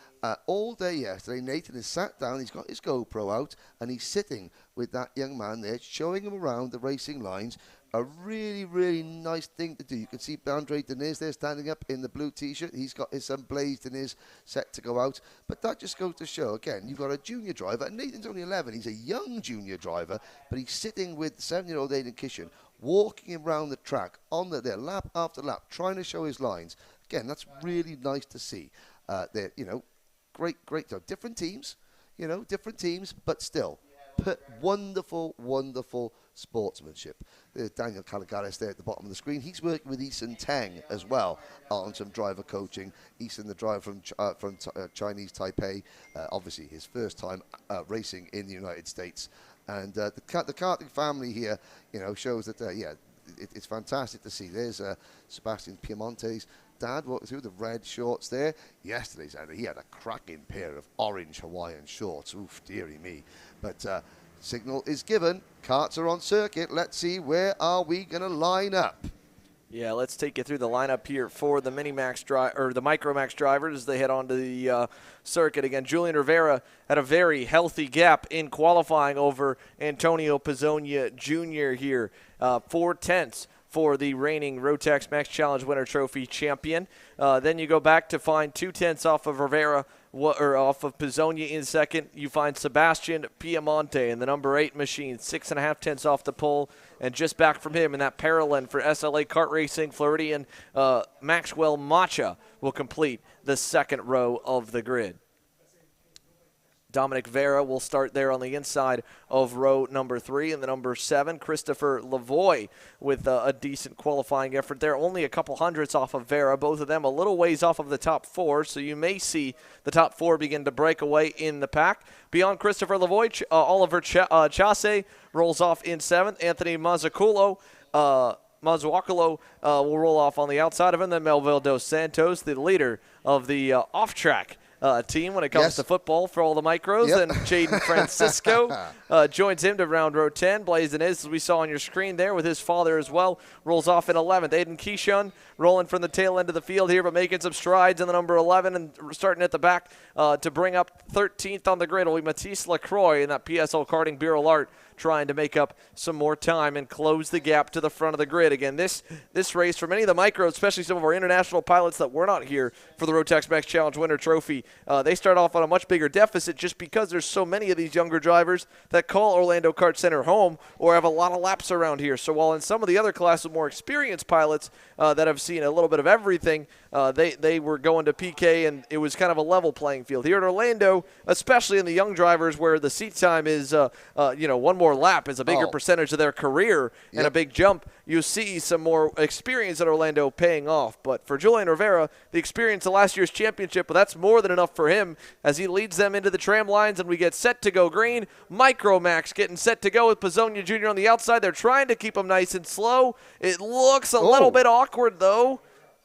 All day yesterday, Nathan has sat down, he's got his GoPro out, and he's sitting with that young man there, showing him around the racing lines. A really, really nice thing to do. You can see Andre Deniz there standing up in the blue T-shirt. He's got his Blazed in his set to go out. But that just goes to show, again, you've got a junior driver, and Nathan's only 11. He's a young junior driver, but he's sitting with 7-year-old Aidan Keishon, walking around the track on there, lap after lap, trying to show his lines. Again, that's really nice to see. They're, great job. Different teams, but still, wonderful, wonderful sportsmanship. There's Daniel Calagaris there at the bottom of the screen. He's working with Eason Teng as well on some driver coaching. Eason, the driver from Chinese Taipei, obviously his first time racing in the United States. And the karting family here, shows that, it's fantastic to see. There's Sebastian Piemonte's dad walking through the red shorts there. Yesterday, he had a cracking pair of orange Hawaiian shorts. Oof, dearie me. But signal is given. Karts are on circuit. Let's see, where are we going to line up? Yeah, let's take you through the lineup here for the the Micromax drivers as they head onto the circuit. Again, Julian Rivera had a very healthy gap in qualifying over Antonio Pizzonia Jr. here. 4/10 for the reigning Rotax Max Challenge Winter Trophy champion. Then you go back to find 2/10 off of Rivera, or off of Pizzonia in second. You find Sebastian Piemonte in the number 8 machine, 6.5 off the pole, and just back from him in that parallel for SLA Kart Racing, Floridian Maxwell Macha will complete the second row of the grid. Dominic Vera will start there on the inside of row number 3. And the number 7, Christopher Lavoie, with a decent qualifying effort there. Only a couple hundredths off of Vera. Both of them a little ways off of the top 4. So you may see the top 4 begin to break away in the pack. Beyond Christopher Lavoie, Oliver Chase rolls off in 7th. Anthony Mazzuccolo will roll off on the outside of him. Then Melville Dos Santos, the leader of the off-track team when it comes to football for all the micros. And Jaden Francisco joins him to round row 10. Blaze Deniz, as we saw on your screen there, with his father as well, rolls off in 11th. Aidan Keishon rolling from the tail end of the field here, but making some strides in the number 11 and starting at the back to bring up 13th on the grid will be Matisse Lacroix in that PSL Karting Bureau Art, trying to make up some more time and close the gap to the front of the grid. Again, this race, for many of the micros, especially some of our international pilots that were not here for the Rotax Max Challenge Winter Trophy, they start off on a much bigger deficit just because there's so many of these younger drivers that call Orlando Kart Center home or have a lot of laps around here. So while in some of the other classes, more experienced pilots that have seen a little bit of everything, they were going to PK, and it was kind of a level playing field. Here at Orlando, especially in the young drivers where the seat time is, one more lap is a bigger percentage of their career and a big jump, you see some more experience at Orlando paying off. But for Julian Rivera, the experience of last year's championship, well, that's more than enough for him as he leads them into the tram lines, and we get set to go green. Micromax getting set to go with Pizzonia Jr. on the outside. They're trying to keep him nice and slow. It looks a little bit awkward, though.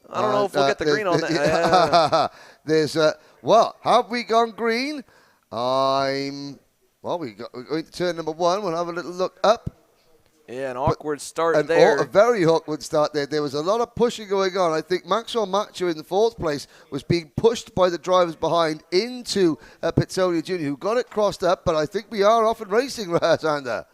I don't know if we'll get the green on that. There's, have we gone green? We're going to turn number 1. We'll have a little look up. Yeah, an awkward start there. A very awkward start there. There was a lot of pushing going on. I think Maxwell Macho in the 4th place was being pushed by the drivers behind into Pizzonia Jr., who got it crossed up, but I think we are off and racing, Sander.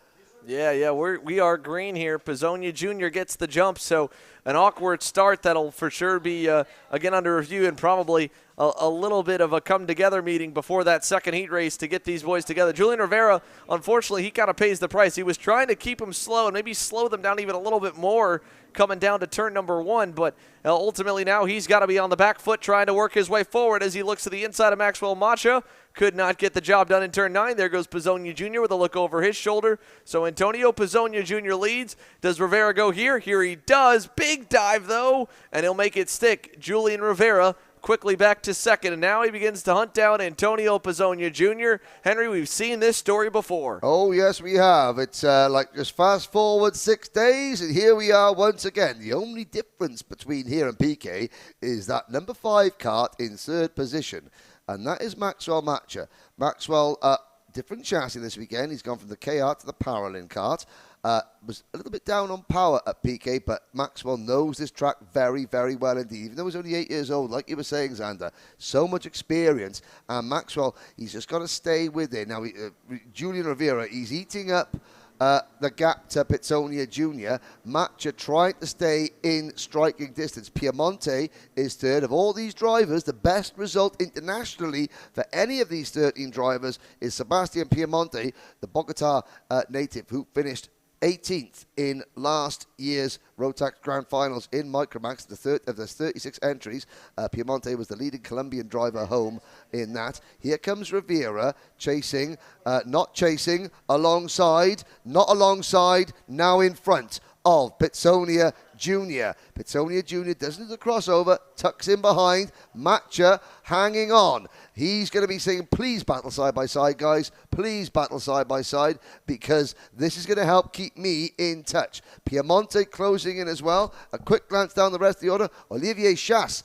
Yeah, we are green here. Pizzonia Jr. gets the jump, so an awkward start that'll for sure be, again, under review and probably a little bit of a come-together meeting before that second heat race to get these boys together. Julian Rivera, unfortunately, he kind of pays the price. He was trying to keep them slow and maybe slow them down even a little bit more coming down to turn number 1, but ultimately now he's got to be on the back foot trying to work his way forward as he looks to the inside of Maxwell Macha. Could not get the job done in turn 9. There goes Pizzonia Jr. with a look over his shoulder. So Antonio Pizzonia Jr. leads. Does Rivera go here? Here he does. Big dive, though, and he'll make it stick. Julian Rivera quickly back to second, and now he begins to hunt down Antonio Pizzonia Jr. Henry, we've seen this story before. Oh, yes, we have. It's like just fast forward 6 days, and here we are once again. The only difference between here and PK is that number 5 kart in third position, and that is Maxwell Macha. Maxwell, different chassis this weekend. He's gone from the KR to the Paralin kart. Was a little bit down on power at PK, but Maxwell knows this track very, very well indeed. Even though he's only 8 years old, like you were saying, Xander, so much experience. And Maxwell, he's just got to stay with it. Now, Julian Rivera, he's eating up the gap to Pizzonia Jr. Macha trying to stay in striking distance. Piemonte is third. Of all these drivers, the best result internationally for any of these 13 drivers is Sebastian Piemonte, the Bogota native, who finished 18th in last year's Rotax Grand Finals in Micromax, the third of the 36 entries. Piemonte was the leading Colombian driver home in that. Here comes Rivera chasing, not chasing, alongside, not alongside, now in front of Pizzonia Jr. Pizzonia Jr. doesn't do the crossover, tucks in behind. Macha hanging on. He's going to be saying, please battle side by side, guys. Please battle side by side, because this is going to help keep me in touch. Piemonte closing in as well. A quick glance down the rest of the order. Olivier Chasse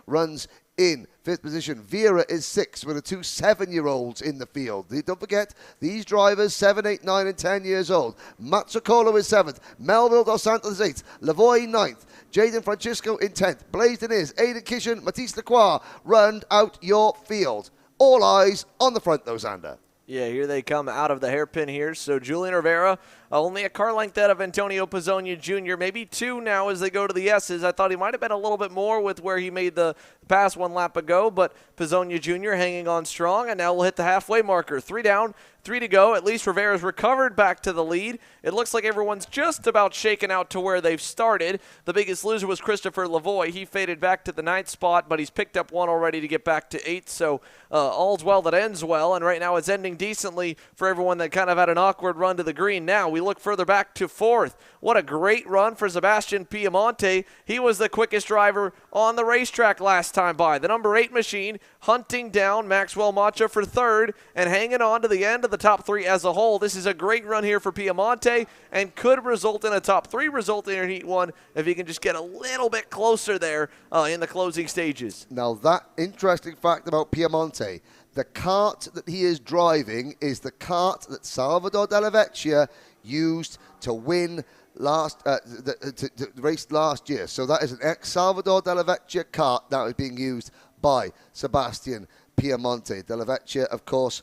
runs in fifth position. Vera is sixth with the 2 7-year-olds in the field. Don't forget, these drivers, 7, 8, 9, and 10 years old. Mazzucolo is 7th. Melville Dos Santos is 8th. Lavoie 9th. Jaden Francisco in 10th. Blaisdon is. Aidan Kishan, Matisse Lacroix, run out your field. All eyes on the front, though, Xander. Yeah, here they come out of the hairpin here. So Julian Rivera, only a car length out of Antonio Pizzonia Jr., maybe 2 now as they go to the S's. I thought he might have been a little bit more with where he made the pass 1 lap ago, but Pizzonia Jr. hanging on strong, and now we'll hit the halfway marker. 3 down, 3 to go. At least Rivera's recovered back to the lead. It looks like everyone's just about shaken out to where they've started. The biggest loser was Christopher Lavoie. He faded back to the 9th spot, but he's picked up 1 already to get back to 8th, so all's well that ends well, and right now it's ending decently for everyone that kind of had an awkward run to the green. Now we look further back to 4th. What a great run for Sebastian Piemonte. He was the quickest driver on the racetrack last time by. The number 8 machine hunting down Maxwell Macha for 3rd and hanging on to the end of the top 3 as a whole. This is a great run here for Piemonte and could result in a top 3 result in Heat 1 if he can just get a little bit closer there in the closing stages. Now, that interesting fact about Piemonte, the kart that he is driving is the kart that Salvador Della Vecchia used to win the race last year. So that is an ex-Salvador Della Vecchia kart that is being used by Sebastian Piemonte. Della Vecchia, of course,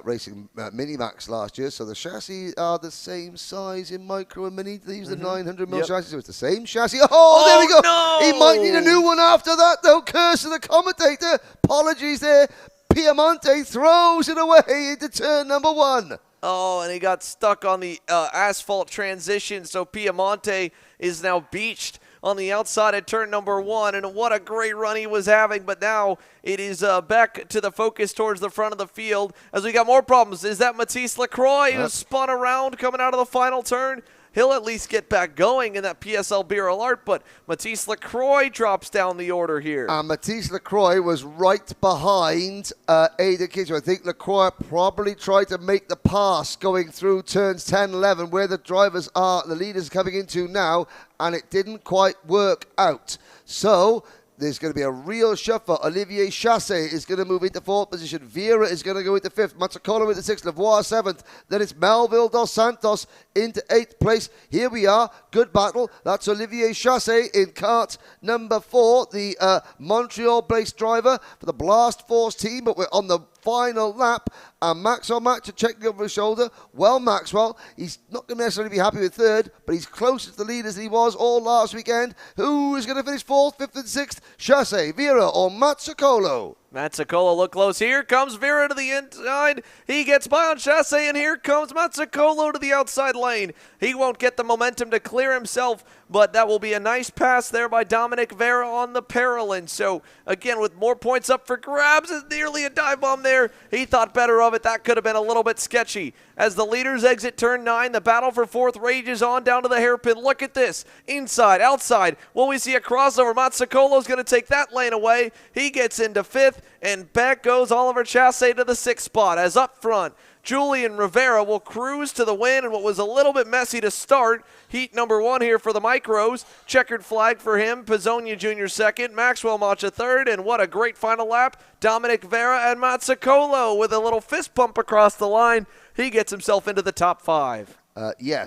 racing Minimax last year, so the chassis are the same size in micro and mini. They use the 900mm chassis, so it's the same chassis. Oh, there we go. No! He might need a new one after that, though. Curse of the commentator. Apologies there. Piemonte throws it away into turn number 1. Oh, and he got stuck on the asphalt transition, so Piemonte is now beached on the outside at turn number 1, and what a great run he was having, but now it is back to the focus towards the front of the field as we got more problems. Is that Matisse Lacroix who spun around coming out of the final turn? He'll at least get back going in that PSL Beer Alert, but Matisse Lacroix drops down the order here. Matisse Lacroix was right behind Aidan Kishan. I think Lacroix probably tried to make the pass going through turns 10, 11, where the drivers are, the leaders coming into now, and it didn't quite work out. So there's going to be a real shuffle. Olivier Chasse is going to move into 4th position. Vera is going to go into 5th. Mazzucolo into 6th. Lavoie 7th. Then it's Melville Dos Santos into 8th place. Here we are. Good battle. That's Olivier Chasse in kart number 4, the Montreal-based driver for the Blast Force team. But we're on the final lap. And Maxwell Matcher checking over his shoulder. Well, Maxwell, he's not going to necessarily be happy with third, but he's closer to the lead as he was all last weekend. Who is going to finish fourth, fifth, and sixth? Chasse, Vera, or Matsukolo? Matsukolo look close. Here comes Vera to the inside. He gets by on Chasse, and here comes Matsukolo to the outside lane. He won't get the momentum to clear himself, but that will be a nice pass there by Dominic Vera on the Paralyn. So, again, with more points up for grabs, it's nearly a dive bomb there. He thought better of it. That could have been a little bit sketchy. As the leaders exit turn 9, the battle for fourth rages on down to the hairpin. Look at this. Inside, outside. Will we see a crossover? Matsukolo's going to take that lane away. He gets into fifth. And back goes Oliver Chasse to the 6th spot, as up front, Julian Rivera will cruise to the win in what was a little bit messy to start. Heat number 1 here for the Micros. Checkered flag for him. Pizzonia Jr. second, Maxwell Matcher third, and what a great final lap. Dominic Vera and Matsukolo with a little fist pump across the line. He gets himself into the top 5.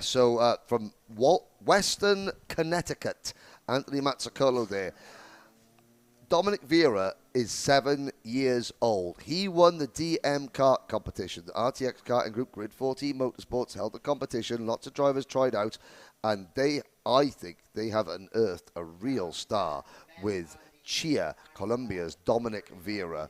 So from Western Connecticut, Anthony Matsukolo there. Dominic Vera is 7 years old. He won the DM kart competition. The RTX karting group, Grid 14 Motorsports, held the competition. Lots of drivers tried out, and I think they have unearthed a real star with Chia, Colombia's Dominic Vera.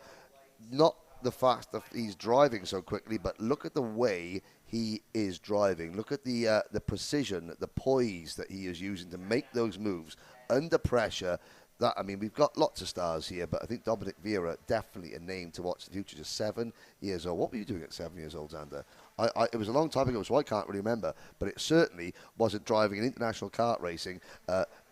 Not the fact that he's driving so quickly, but look at the way he is driving. Look at the precision, the poise that he is using to make those moves under pressure. We've got lots of stars here, but I think Dominic Vera, definitely a name to watch the future. Just 7 years old. What were you doing at 7 years old, Xander? It was a long time ago, so I can't really remember, but it certainly wasn't driving in international kart racing,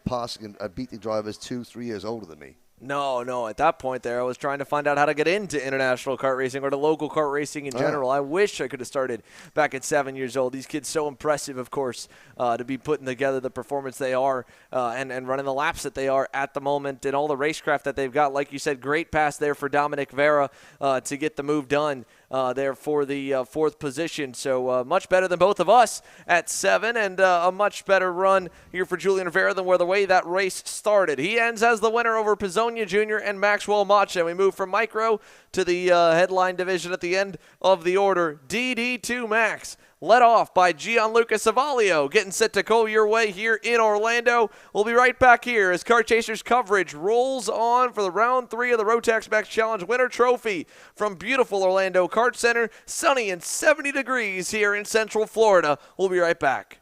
passing and beating drivers 2-3 years older than me. No. At that point there, I was trying to find out how to get into international kart racing or to local kart racing in general. I wish I could have started back at 7 years old. These kids so impressive, of course, to be putting together the performance they are and running the laps that they are at the moment and all the racecraft that they've got. Like you said, great pass there for Dominic Vera to get the move done there for the 4th position. So much better than both of us at 7, and a much better run here for Julian Rivera than where the way that race started. He ends as the winner over Pizzonia Jr. and Maxwell Matcher. We move from micro to the headline division at the end of the order. DD2 Max, led off by Gianluca Savalio, getting set to go your way here in Orlando. We'll be right back here as Kart Chasers coverage rolls on for the round 3 of the Rotax Max Challenge Winter Trophy from beautiful Orlando Kart Center, sunny and 70 degrees here in Central Florida. We'll be right back.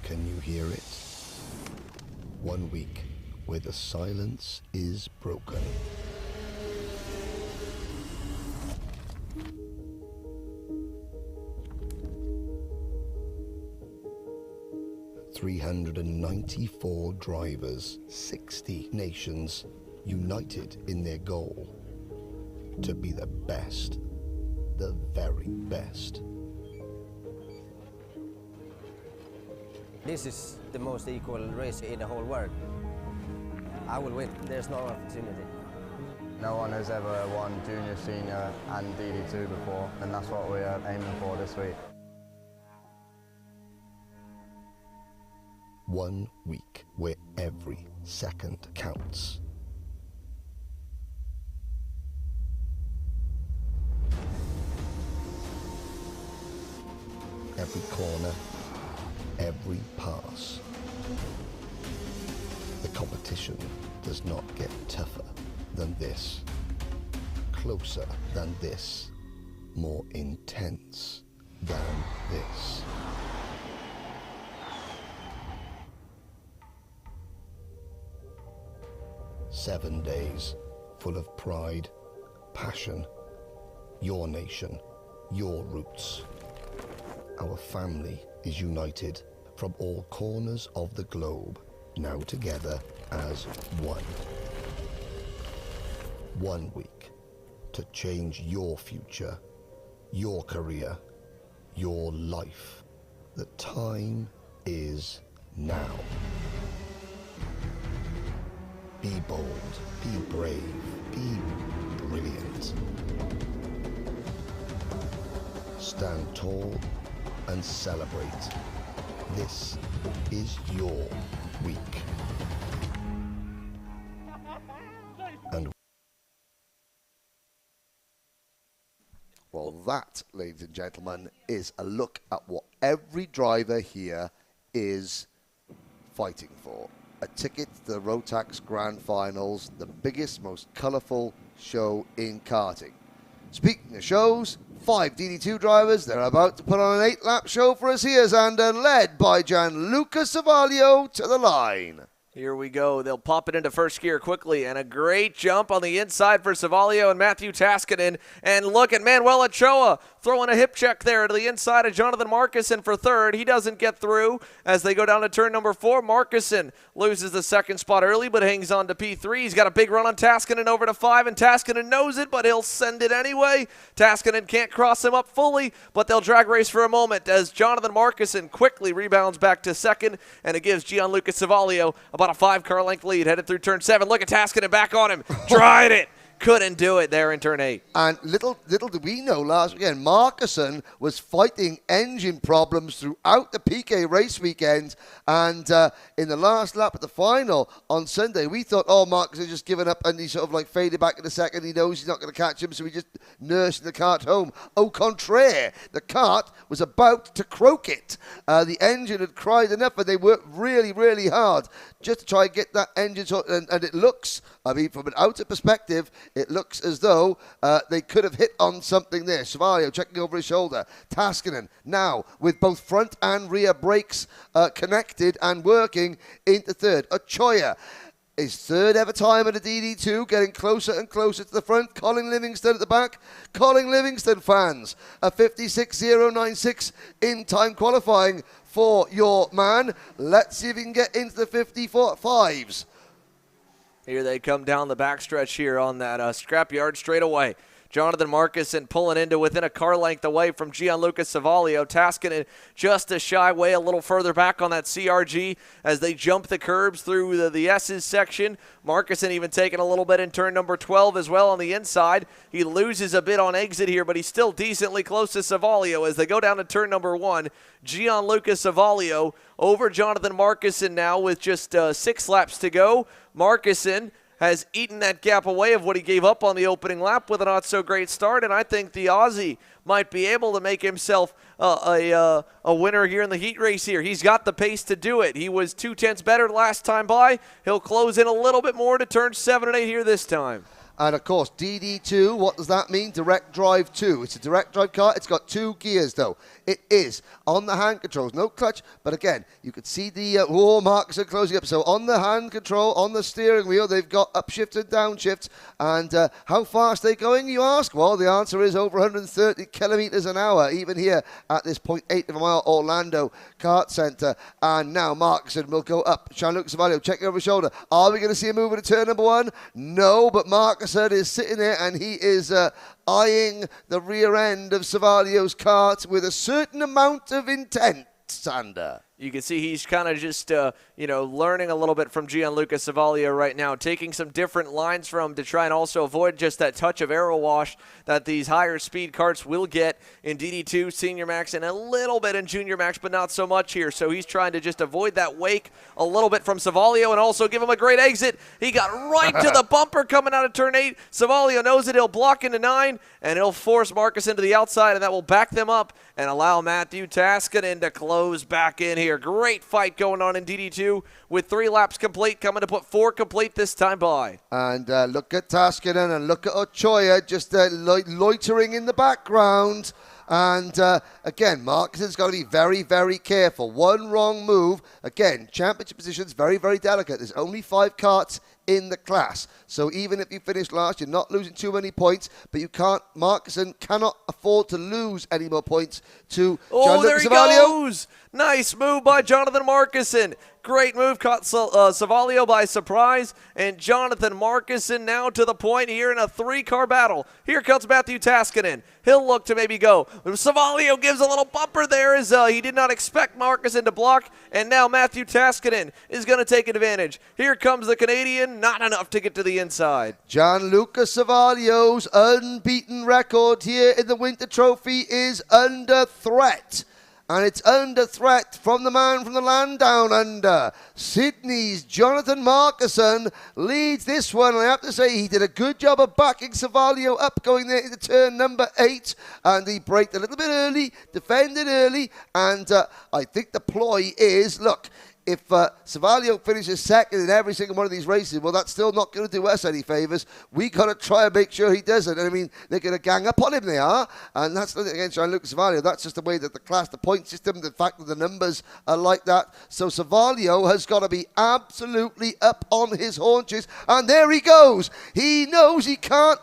Can you hear it? 1 week where the silence is broken. "394 drivers, 60 nations, united in their goal to be the best, the very best." This is the most equal race in the whole world. I will win. There's no opportunity. No one has ever won junior, senior and DD2 before, and that's what we're aiming for this week. 1 week where every second counts. Every corner, every pass. The competition does not get tougher than this, closer than this, more intense than this. Seven days full of pride, passion, your nation, your roots. Our family is united from all corners of the globe, now together as one. 1 week to change your future, your career, your life. The time is now. Be bold, be brave, be brilliant. Stand tall and celebrate. This is your weak. And well, that, ladies and gentlemen, is a look at what every driver here is fighting for. A ticket to the Rotax Grand Finals, the biggest, most colourful show in karting. Speaking of shows, 5 DD2 drivers, they're about to put on an 8-lap show for us here, Xander, led by Gianluca Savaglio to the line. Here we go. They'll pop it into first gear quickly, and a great jump on the inside for Savaglio and Matthew Taskinen. And look at Manuel Ochoa throwing a hip check there to the inside of Jonathan Marcuson for third. He doesn't get through as they go down to turn number 4. Marcuson loses the second spot early, but hangs on to P3. He's got a big run on Taskinen over to 5, and Taskinen knows it, but he'll send it anyway. Taskinen can't cross him up fully, but they'll drag race for a moment as Jonathan Marcuson quickly rebounds back to second, and it gives Gianluca Savaglio about a 5-car length lead headed through turn 7. Look at Taskinen back on him. Tried it. Couldn't do it there in turn 8. And little did we know last weekend, Marcuson was fighting engine problems throughout the PK race weekend. And in the last lap at the final on Sunday, we thought, oh, Marcuson just given up, and he sort of like faded back in a second. He knows he's not going to catch him, so he just nursed the kart home. Au contraire, the kart was about to croak it. The engine had cried enough, and they worked really, really hard just to try and get that engine sorted. And it looks, I mean, from an outer perspective, it looks as though they could have hit on something there. Savaglio checking over his shoulder. Taskinen now with both front and rear brakes connected and working into third. Ochoa, his third ever time at a DD2, getting closer and closer to the front. Colin Livingston at the back. Colin Livingston fans, a 56.096 in time qualifying for your man. Let's see if he can get into the 54.5s. Here they come down the backstretch here on that scrapyard straightaway. Jonathan Marcuson pulling into within a car length away from Gianluca Savaglio. Taskinen just a shy way a little further back on that CRG as they jump the curbs through the S's section. Marcuson even taking a little bit in turn number 12 as well on the inside. He loses a bit on exit here, but he's still decently close to Savaglio as they go down to turn number 1. Gianluca Savaglio over Jonathan Marcuson now with just 6 laps to go. Marcuson has eaten that gap away of what he gave up on the opening lap with a not-so-great start, and I think the Aussie might be able to make himself a winner here in the heat race here. He's got the pace to do it. He was 0.2 better last time by. He'll close in a little bit more to turn 7 and 8 here this time. And, of course, DD2, what does that mean? Direct drive 2. It's a direct drive car. It's got 2 gears, though. It is on the hand controls. No clutch, but again, you could see the marks are closing up. So on the hand control, on the steering wheel, they've got upshift and downshift. And how fast are they going, you ask? Well, the answer is over 130 kilometers an hour, even here at this 0.8 of a mile Orlando Kart Center. And now Marcuson will go up. Gianluca Savaglio checking over his shoulder. Are we going to see a move into turn number 1? No, but Marcuson is sitting there and he is eyeing the rear end of Savaglio's kart with a certain amount of intent, Sander. You can see he's kind of just, learning a little bit from Gianluca Savaglio right now, taking some different lines from him to try and also avoid just that touch of aero wash that these higher speed karts will get in DD2, Senior Max, and a little bit in Junior Max, but not so much here. So he's trying to just avoid that wake a little bit from Savaglio and also give him a great exit. He got right to the bumper coming out of turn 8. Savaglio knows it. He'll block into 9, and he'll force Marcuson to the outside, and that will back them up and allow Matthew Taskinen to close back in here. Great fight going on in DD2 with 3 laps complete, coming to put 4 complete this time by. And look at Taskinen and look at Ochoa just loitering in the background. And again, Marcuson's got to be very, very careful. One wrong move. Again, championship position's very, very delicate. There's only 5 karts in the class. So even if you finish last, you're not losing too many points, but Marcuson cannot afford to lose any more points to there he Savaglio. goes! Nice move by Jonathan Marcuson. Great move, caught Savaglio by surprise, and Jonathan Marcuson now to the point here in a 3-car battle. Here comes Matthew Taskinen. He'll look to maybe go. Savaglio gives a little bumper there as he did not expect Marcuson to block, and now Matthew Taskinen is going to take advantage. Here comes the Canadian, not enough to get to the inside. Gianluca Savaglio's unbeaten record here in the Winter Trophy is under threat. And it's under threat from the man from the land down under. Sydney's Jonathan Markison leads this one. I have to say he did a good job of backing Savalio up going there into turn number 8. And he braked a little bit early, defended early. And I think the ploy is, look, if Savalio finishes second in every single one of these races, well, that's still not going to do us any favours. We got to try and make sure he doesn't. And I mean, they're going to gang up on him, they are. And that's nothing against Gianluca Savalio. That's just the way that the point system, the fact that the numbers are like that. So Savalio has got to be absolutely up on his haunches. And there he goes. He knows he can't.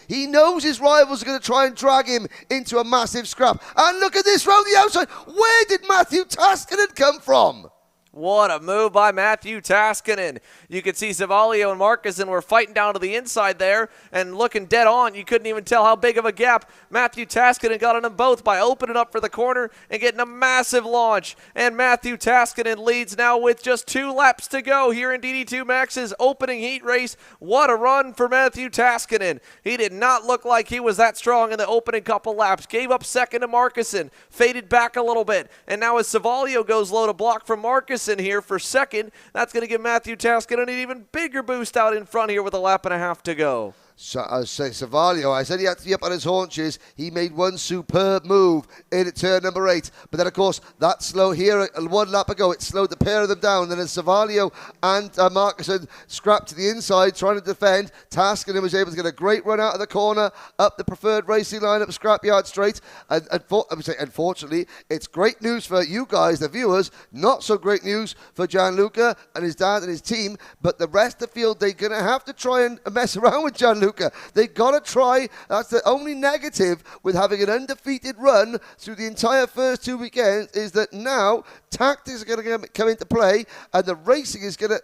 He knows his rivals are going to try and drag him into a massive scrap. And look at this round the outside. Where did Matthew Taskinen come from? What a move by Matthew Taskinen. You could see Savalio and Markison were fighting down to the inside there and looking dead on. You couldn't even tell how big of a gap Matthew Taskinen got on them both by opening up for the corner and getting a massive launch. And Matthew Taskinen leads now with just 2 laps to go here in DD2 Max's opening heat race. What a run for Matthew Taskinen. He did not look like he was that strong in the opening couple laps. Gave up second to Markison, faded back a little bit. And now as Savalio goes low to block from Markison here for second, that's going to give Matthew Taskinen an even bigger boost out in front here with a lap and a half to go. So, I say Savalio, I said he had to be up on his haunches. He made one superb move in at turn number 8. But then, of course, that slow here, 1 lap ago, it slowed the pair of them down. Then as Savalio and Markison scrapped to the inside, trying to defend, Taskinen was able to get a great run out of the corner, up the preferred racing line, up Scrapyard Straight. And unfortunately, it's great news for you guys, the viewers. Not so great news for Gianluca and his dad and his team. But the rest of the field, they're going to have to try and mess around with Gianluca. They got to try. That's the only negative with having an undefeated run through the entire first 2 weekends, is that now tactics are going to come into play and the racing is going to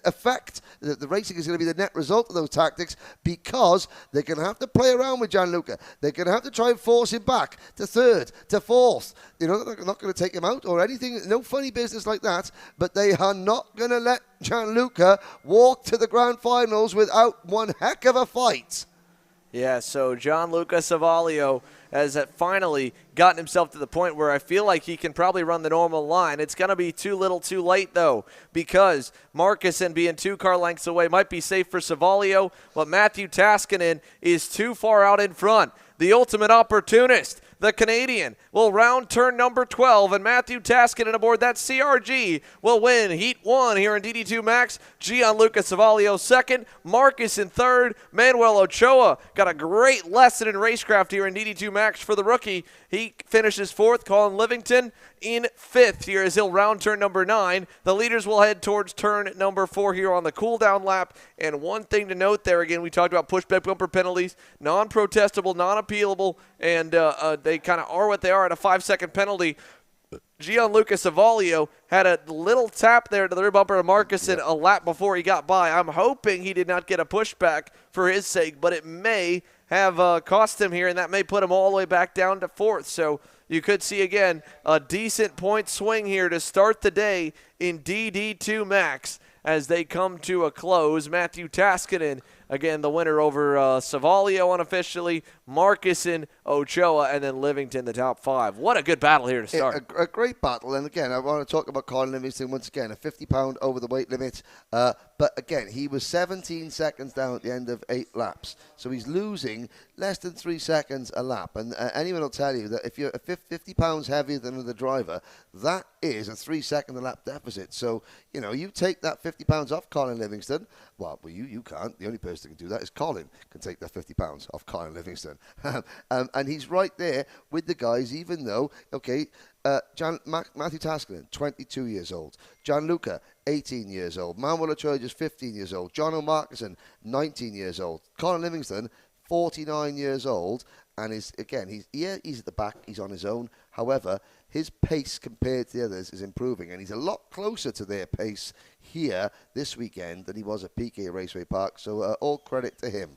affect, the racing is going to be the net result of those tactics, because they're going to have to play around with Gianluca. They're going to have to try and force him back to 3rd, to 4th. You know, they're not going to take him out or anything, no funny business like that, but they are not going to let Gianluca walk to the grand finals without one heck of a fight. Yeah, so Gianluca Savalio has finally gotten himself to the point where I feel like he can probably run the normal line. It's going to be too little too late, though, because Markison being 2 car lengths away might be safe for Savalio, but Matthew Taskinen is too far out in front. The ultimate opportunist, the Canadian, will round turn number 12, and Matthew Taskinen aboard that CRG will win Heat 1 here in DD2 Max. Gianluca Savalio second, Marcus in third. Manuel Ochoa got a great lesson in racecraft here in DD2 Max for the rookie. He finishes 4th. Colin Livington in 5th here as he'll round turn number 9. The leaders will head towards turn number 4 here on the cool-down lap. And one thing to note there, again, we talked about pushback bumper penalties, non-protestable, non-appealable, and they kind of are what they are at a 5-second penalty. Gianluca Savalio had a little tap there to the rear bumper of Markison a lap before he got by. I'm hoping he did not get a pushback for his sake, but it may have cost him here, and that may put him all the way back down to 4th. So you could see, again, a decent point swing here to start the day in DD2 Max as they come to a close. Matthew Taskinen, again, the winner over Savalio unofficially, Markison, Ochoa, and then Livington, the top 5. What a good battle here to start. A great battle. And again, I want to talk about Colin Livingston once again, a 50-pound over the weight limit. But again, he was 17 seconds down at the end of 8 laps. So he's losing less than 3 seconds a lap. And anyone will tell you that if you're 50 pounds heavier than another driver, that is a 3-second a lap deficit. So, you know, you take that 50 pounds off Colin Livingston. Well, you can't. The only person who can do that is Colin, can take that 50 pounds off Colin Livingston. And he's right there with the guys, even though, okay, Matthew Taskinen, 22 years old. Gianluca, 18 years old. Manuel Ochoa, just 15 years old. John O'Markison, 19 years old. Colin Livingston, 49 years old. And he's at the back. He's on his own. However, his pace compared to the others is improving, and he's a lot closer to their pace here this weekend than he was at PK Raceway Park. So all credit to him.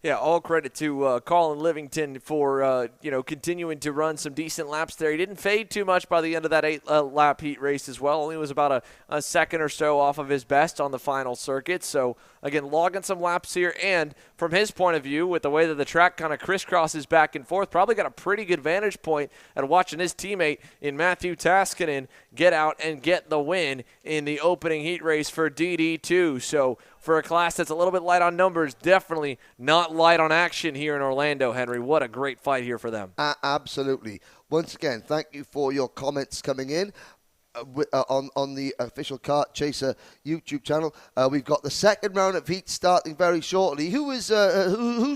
Yeah, all credit to Colin Livington for continuing to run some decent laps there. He didn't fade too much by the end of that 8-lap heat race as well. Only was about a second or so off of his best on the final circuit. So, again, logging some laps here. And from his point of view, with the way that the track kind of crisscrosses back and forth, probably got a pretty good vantage point at watching his teammate in Matthew Taskinen get out and get the win in the opening heat race for DD2. So, for a class that's a little bit light on numbers, definitely not light on action here in Orlando, Henry. What a great fight here for them. Absolutely. Once again, thank you for your comments coming in. On the official Kart Chaser YouTube channel. We've got the second round of heat starting very shortly. Who's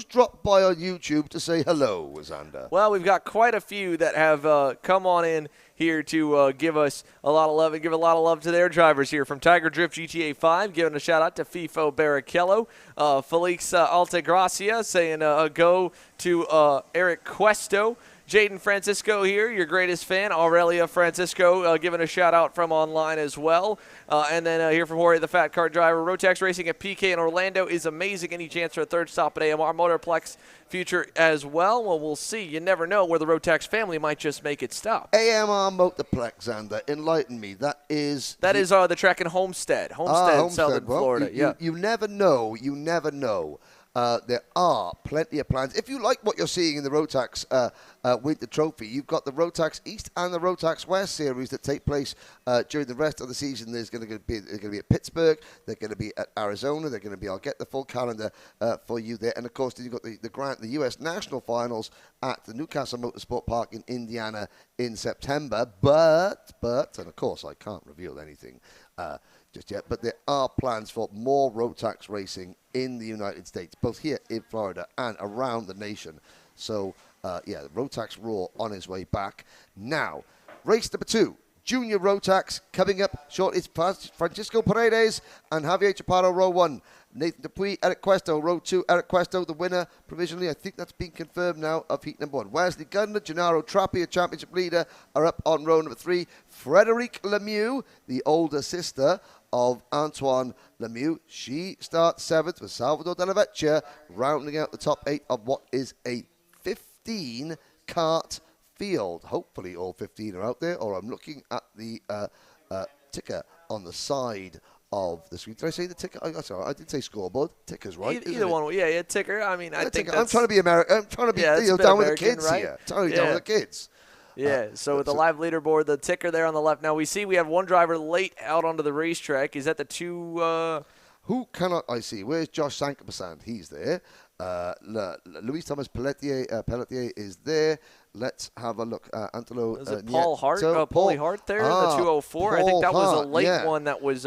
dropped by on YouTube to say hello, Xander? Well, we've got quite a few that have come on in here to give us a lot of love and give a lot of love to their drivers here. From Tiger Drift GTA 5, giving a shout out to FIFO Barrichello, Felix Altagracia saying go to Eric Cuesto. Jaden Francisco here, your greatest fan. Aurelia Francisco giving a shout-out from online as well. And then here from Jorge, the Fat Car Driver. Rotax Racing at PK in Orlando is amazing. Any chance for a third stop at AMR Motorplex future as well? Well, we'll see. You never know where the Rotax family might just make it stop. AMR Motorplex, Xander, enlighten me. That is the track in Homestead. Homestead, Southern Florida. You never know. You never know. There are plenty of plans. If you like what you're seeing in the Rotax Winter Trophy, you've got the Rotax East and the Rotax West series that take place during the rest of the season. They're going to be at Pittsburgh. They're going to be at Arizona. They're going to be. I'll get the full calendar for you there. And of course, you've got the U.S. National Finals at the Newcastle Motorsport Park in Indiana in September. But and of course, I can't reveal anything just yet. But there are plans for more Rotax racing in the United States, both here in Florida and around the nation. So, the Rotax Raw on his way back. Now, race number 2, Junior Rotax, coming up short. It's Francisco Paredes and Javier Chaparro, row 1. Nathan Dupuy, Eric Cuesto, row 2. Eric Cuesto, the winner, provisionally. I think that's been confirmed now of heat number 1. Wesley Gundler, Gennaro Trappi, a championship leader, are up on row number 3. Frederic Lemieux, the older sister of Antoine Lemieux. She starts 7th with Salvador Della Vecchia, rounding out the top 8 of what is a 15 kart field. Hopefully all 15 are out there, or I'm looking at the ticker on the side of the screen. Did I say the ticker? Oh, sorry, I did say scoreboard. Ticker's right. Either one. Yeah, ticker. I mean, I think I'm trying to be American. I'm trying to be down with the kids right? Here. Down with the kids. Yeah, so with the live leaderboard, the ticker there on the left. Now, we have one driver late out onto the racetrack. Is that the 2? Who cannot I see? Where's Josh Sankamasand? He's there. Luis Thomas Pelletier is there. Let's have a look. Antelo. Is it Paul Hart? Paulie Hart there, the 204. Paul I think that was a late Hart, one that was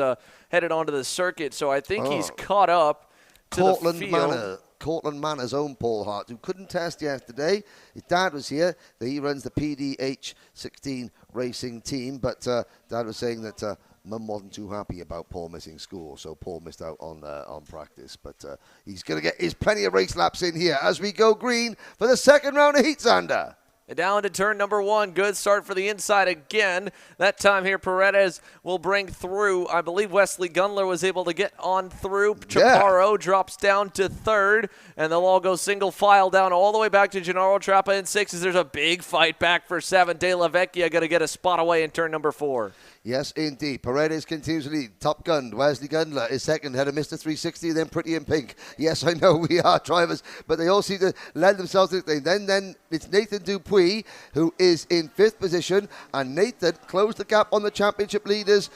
headed onto the circuit. So I think he's caught up to the field. Cortland Manor's own Paul Hart, who couldn't test yesterday. His dad was here. He runs the PDH 16 racing team, but Dad was saying that Mum wasn't too happy about Paul missing school, so Paul missed out on practice. But he's going to get his plenty of race laps in here as we go green for the second round of heat, Xander. Down to turn number 1. Good start for the inside again. That time here, Paredes will bring through. I believe Wesley Gundler was able to get on through. Chaparro drops down to 3rd, and they'll all go single file down all the way back to Gennaro Trappa in 6 as there's a big fight back for 7. De La Vecchia going to get a spot away in turn number 4. Yes, indeed. Paredes continues to lead. Top gun. Wesley Gundler is second. Had a Mr. 360, then Pretty in Pink. Yes, I know we are drivers, but they all seem to lend themselves to the thing. Then it's Nathan Dupuy, who is in 5th position, and Nathan closed the gap on the championship leaders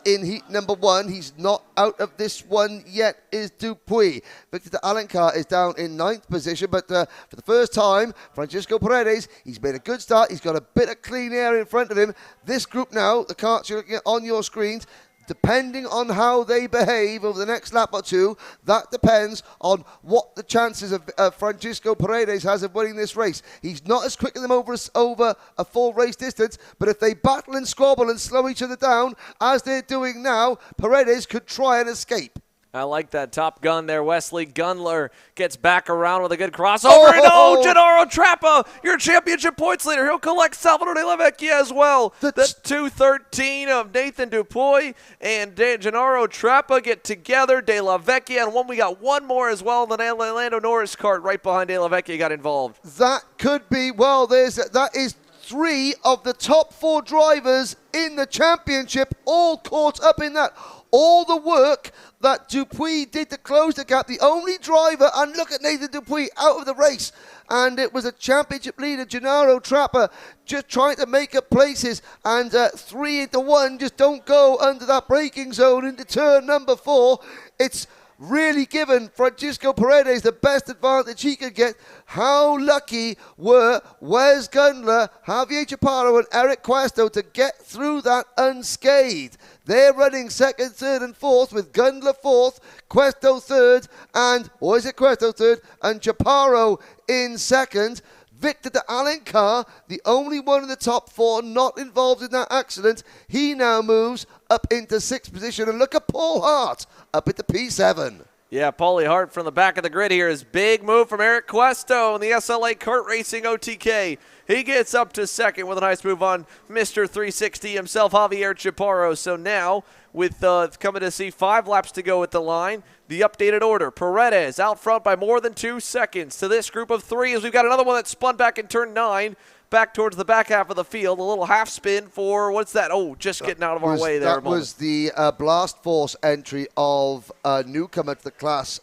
in heat number 1. He's not out of this one yet, is Dupuy. Victor Alencar is down in 9th position, but for the first time, Francisco Paredes, he's made a good start. He's got a bit of clean air in front of him. This group now, the karts you're looking at on your screens, depending on how they behave over the next lap or 2, that depends on what the chances of Francisco Paredes has of winning this race. He's not as quick as them over a full race distance, but if they battle and squabble and slow each other down, as they're doing now, Paredes could try and escape. I like that Top Gun there. Wesley Gundler gets back around with a good crossover. And Gennaro Trappa, your championship points leader. He'll collect Salvador De La Vecchia as well. The 2:13 of Nathan Dupuy and Gennaro Trappa get together. De La Vecchia, and we got one more as well. The Orlando Norris kart right behind De La Vecchia got involved. That could be, well, that is 3 of the top 4 drivers in the championship all caught up in that. All the work that Dupuy did to close the gap, the only driver, and look at Nathan Dupuy out of the race, and it was a championship leader, Gennaro Trappa, just trying to make up places, and 3 into 1 just don't go under that braking zone into turn number 4. It's really given Francisco Paredes the best advantage he could get. How lucky were Wes Gundler, Javier Chaparro, and Eric Cuesto to get through that unscathed. They're running 2nd, 3rd, and 4th with Gundler 4th, Cuesto 3rd, and Cuesto 3rd, and Chaparro in 2nd. Victor de Alencar, the only one in the top 4 not involved in that accident. He now moves up into 6th position. And look at Paul Hart up into P7. Yeah, Paulie Hart from the back of the grid here is big move from Eric Cuesto in the SLA Kart Racing OTK. He gets up to 2nd with a nice move on Mr. 360 himself, Javier Chaparro. So now, with coming to see 5 laps to go at the line, the updated order. Paredes out front by more than 2 seconds to this group of 3 as we've got another one that spun back in turn 9. Back towards the back half of the field. A little half spin for, what's that? Oh, just getting out of our way there. That was the Blast Force entry of newcomer to the class,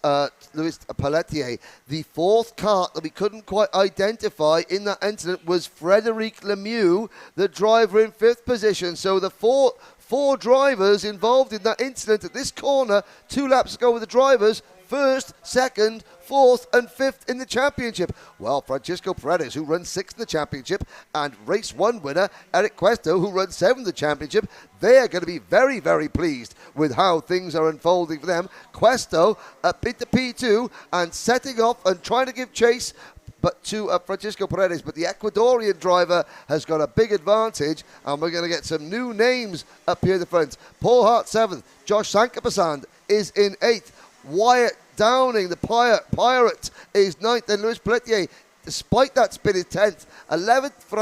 Luis Pelletier. The 4th kart that we couldn't quite identify in that incident was Frederic Lemieux, the driver in 5th position. So the four drivers involved in that incident at this corner 2 laps ago with the drivers, 1st, 2nd, 4th and 5th in the championship. Well, Francisco Paredes, who runs 6th in the championship, and race 1 winner, Eric Cuesto, who runs 7th in the championship, they are going to be very, very pleased with how things are unfolding for them. Cuesto up into P2 and setting off and trying to give chase but to Francisco Paredes. But the Ecuadorian driver has got a big advantage, and we're going to get some new names up here in the front. Paul Hart 7th, Josh Sankapasand is in 8th, Wyatt Downing, the Pirate, is 9th, and Luis Pelletier, despite that spin, is 10th. 11th for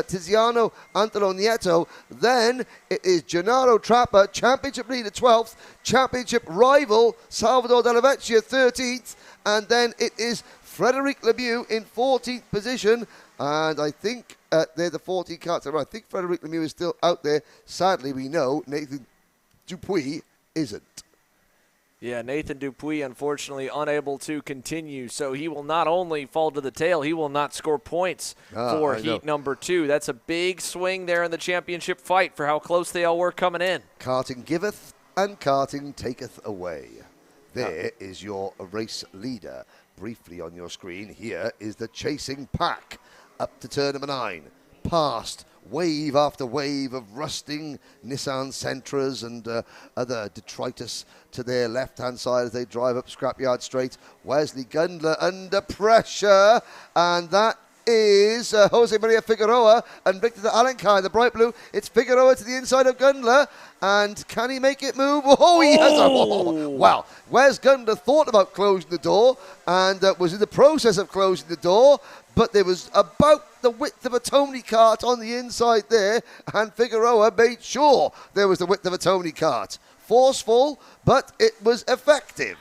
Tiziano Antelo Nieto. Then it is Gennaro Trappa, championship leader 12th, championship rival Salvador De La Vecchia 13th, and then it is Frederic Lemieux in 14th position, and I think they're the 14 karts. I think Frederic Lemieux is still out there. Sadly, we know Nathan Dupuy isn't. Yeah, Nathan Dupuy, unfortunately, unable to continue. So he will not only fall to the tail, he will not score points for heat number 2. That's a big swing there in the championship fight for how close they all were coming in. Karting giveth and karting taketh away. There is your race leader. Briefly on your screen, here is the chasing pack. Up to turn number 9. Past wave after wave of rusting Nissan Sentras and other detritus to their left-hand side as they drive up Scrapyard Straight. Wesley Gundler under pressure, and that is Jose Maria Figueroa and Victor de Alencar in the bright blue. It's Figueroa to the inside of Gundler, and can he make it move? Oh, he has a... Wow. Wes Gundler thought about closing the door and was in the process of closing the door, but there was about the width of a Tony kart on the inside there, and Figueroa made sure there was the width of a Tony kart. Forceful, but it was effective.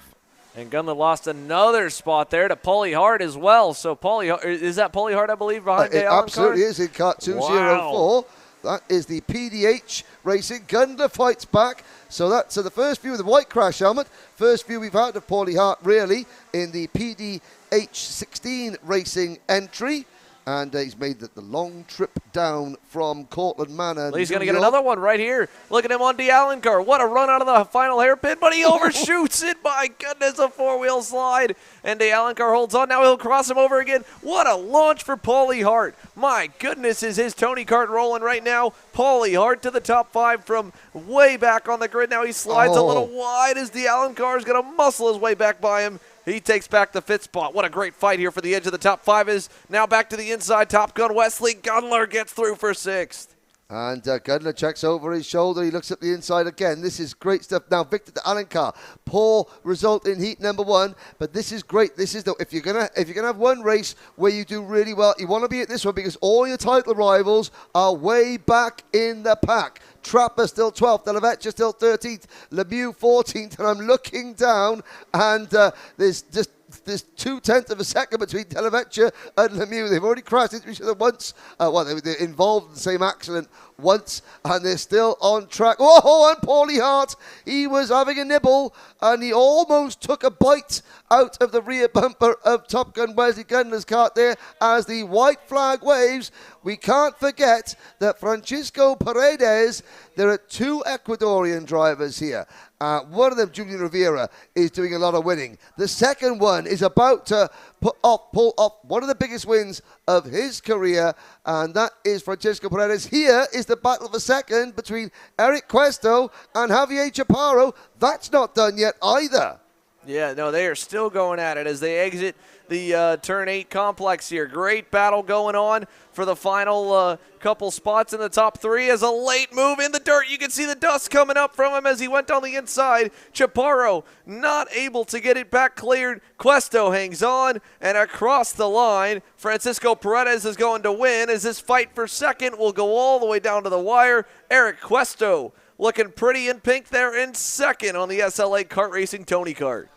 And Gundler lost another spot there to Paulie Hart as well. So is that Paulie Hart, I believe, behind it absolutely is in kart 204. Wow. That is the PDH Racing. Gundler fights back. So that's the first view of the white crash helmet. First view we've had of Paulie Hart, really, in the PDH 16 Racing entry. And he's made the long trip down from Cortland Manor. Well, he's going to get another one right here. Look at him on De Alencar. What a run out of the final hairpin, but he overshoots it. My goodness, a 4-wheel slide. And De Alencar holds on. Now he'll cross him over again. What a launch for Paulie Hart. My goodness, is his Tony kart rolling right now. Paulie Hart to the top 5 from way back on the grid. Now he slides a little wide as De Alencar is going to muscle his way back by him. He takes back the 5th spot. What a great fight here for the edge of the top 5 is now back to the inside. Top Gun Wesley Gundler gets through for 6th. And Gudler checks over his shoulder. He looks at the inside again. This is great stuff. Now, Victor de Alencar, poor result in heat number 1, but this is great. This is if you're gonna have one race where you do really well, you want to be at this one because all your title rivals are way back in the pack. Trapper still 12th, De La Vecchia still 13th, Lemieux 14th, and I'm looking down, and there's 0.2 of a second between De La Vecchia and Lemieux. They've already crashed into each other once. They're involved in the same accident once, and they're still on track. Oh, and Paulie Hart, he was having a nibble, and he almost took a bite out of the rear bumper of Top Gun Wesley Gundler's kart there as the white flag waves. We can't forget that Francisco Paredes, there are 2 Ecuadorian drivers here. One of them, Julian Rivera, is doing a lot of winning. The second one is about to pull off one of the biggest wins of his career, and that is Francisco Paredes. Here is the battle for second between Eric Cuesto and Javier Chaparro. That's not done yet either. Yeah, no, they are still going at it as they exit the Turn 8 complex here. Great battle going on for the final couple spots in the top 3 as a late move in the dirt. You can see the dust coming up from him as he went on the inside. Chaparro not able to get it back cleared. Cuesto hangs on, and across the line, Francisco Paredes is going to win as this fight for second will go all the way down to the wire. Eric Cuesto looking pretty in pink there in second on the SLA Kart Racing Tony Kart.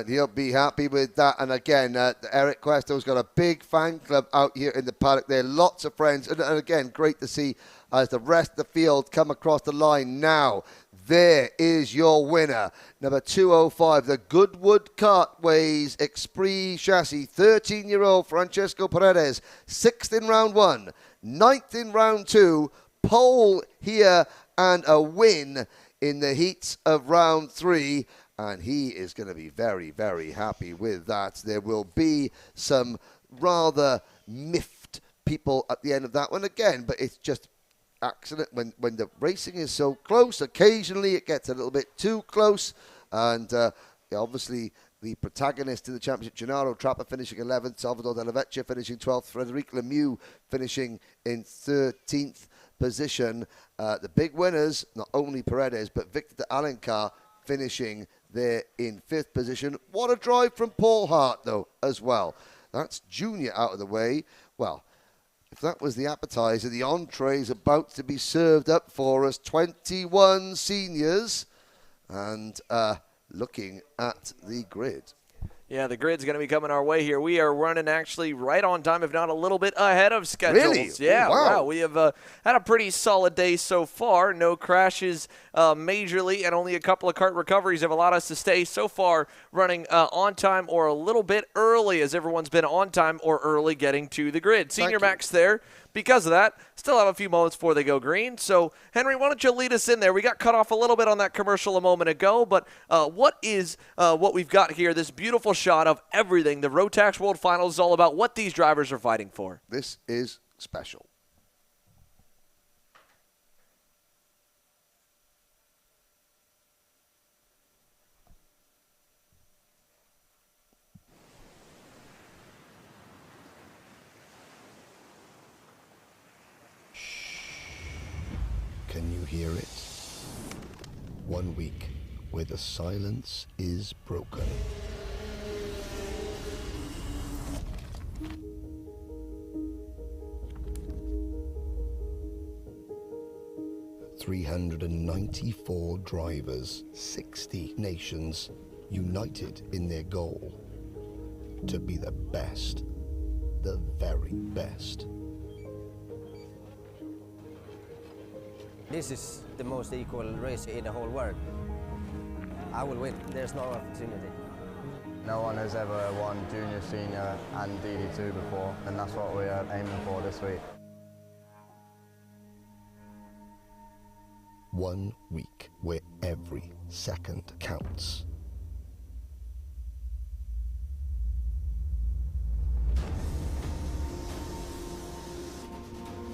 He'll be happy with that. And again, Eric Cuesto's got a big fan club out here in the paddock there. Lots of friends. And again, great to see as the rest of the field come across the line now. There is your winner. Number 205, the Goodwood Kartways Esprit chassis. 13-year-old Francisco Paredes. 6th in round 1. 9th in round 2. Pole here and a win in the heats of round 3. And he is going to be very, very happy with that. There will be some rather miffed people at the end of that one again, but it's just accident when the racing is so close. Occasionally it gets a little bit too close, and obviously the protagonist in the championship, Gennaro Trapper, finishing 11th, Salvador De La Vecchia finishing 12th, Frederic Lemieux finishing in 13th position. The big winners, not only Paredes, but Victor de Alencar finishing there in 5th position. What a drive from Paul Hart, though, as well. That's Junior out of the way. Well, if that was the appetizer, the entree is about to be served up for us. 21 seniors, and looking at the grid. Yeah, the grid's going to be coming our way here. We are running actually right on time, if not a little bit ahead of schedule. Really? Yeah, wow. We have had a pretty solid day so far. No crashes majorly, and only a couple of kart recoveries have allowed us to stay so far running on time or a little bit early, as everyone's been on time or early getting to the grid. Senior Max there. Because of that, still have a few moments before they go green. So, Henry, why don't you lead us in there? We got cut off a little bit on that commercial a moment ago, but what we've got here, this beautiful shot of everything the Rotax World Finals is all about, what these drivers are fighting for. This is special. Can you hear it? 1 week where the silence is broken. "394 drivers, 60 nations, united in their goal to be the best, the very best." This is the most equal race in the whole world. I will win. There's no opportunity. No one has ever won junior, senior and DD2 before, and that's what we're aiming for this week. 1 week where every second counts.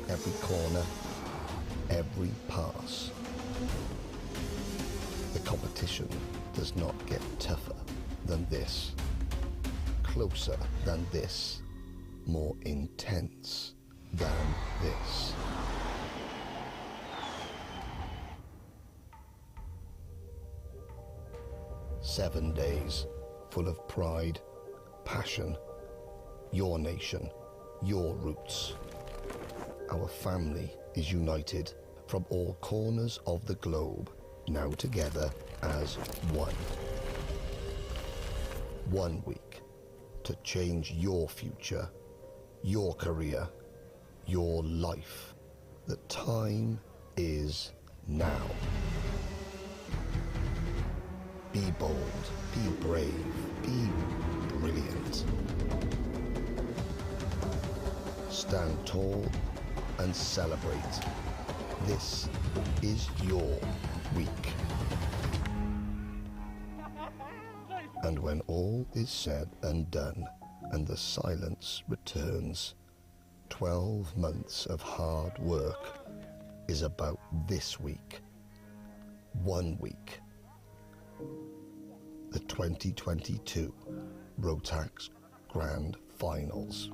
Every corner, every pass. The competition does not get tougher than this, closer than this, more intense than this. 7 days full of pride, passion, your nation, your roots. Our family is united from all corners of the globe, now together as one. 1 week to change your future, your career, your life. The time is now. Be bold, be brave, be brilliant. Stand tall and celebrate. This is your week. And when all is said and done, and the silence returns, 12 months of hard work is about this week. 1 week. The 2022 Rotax Grand Finals.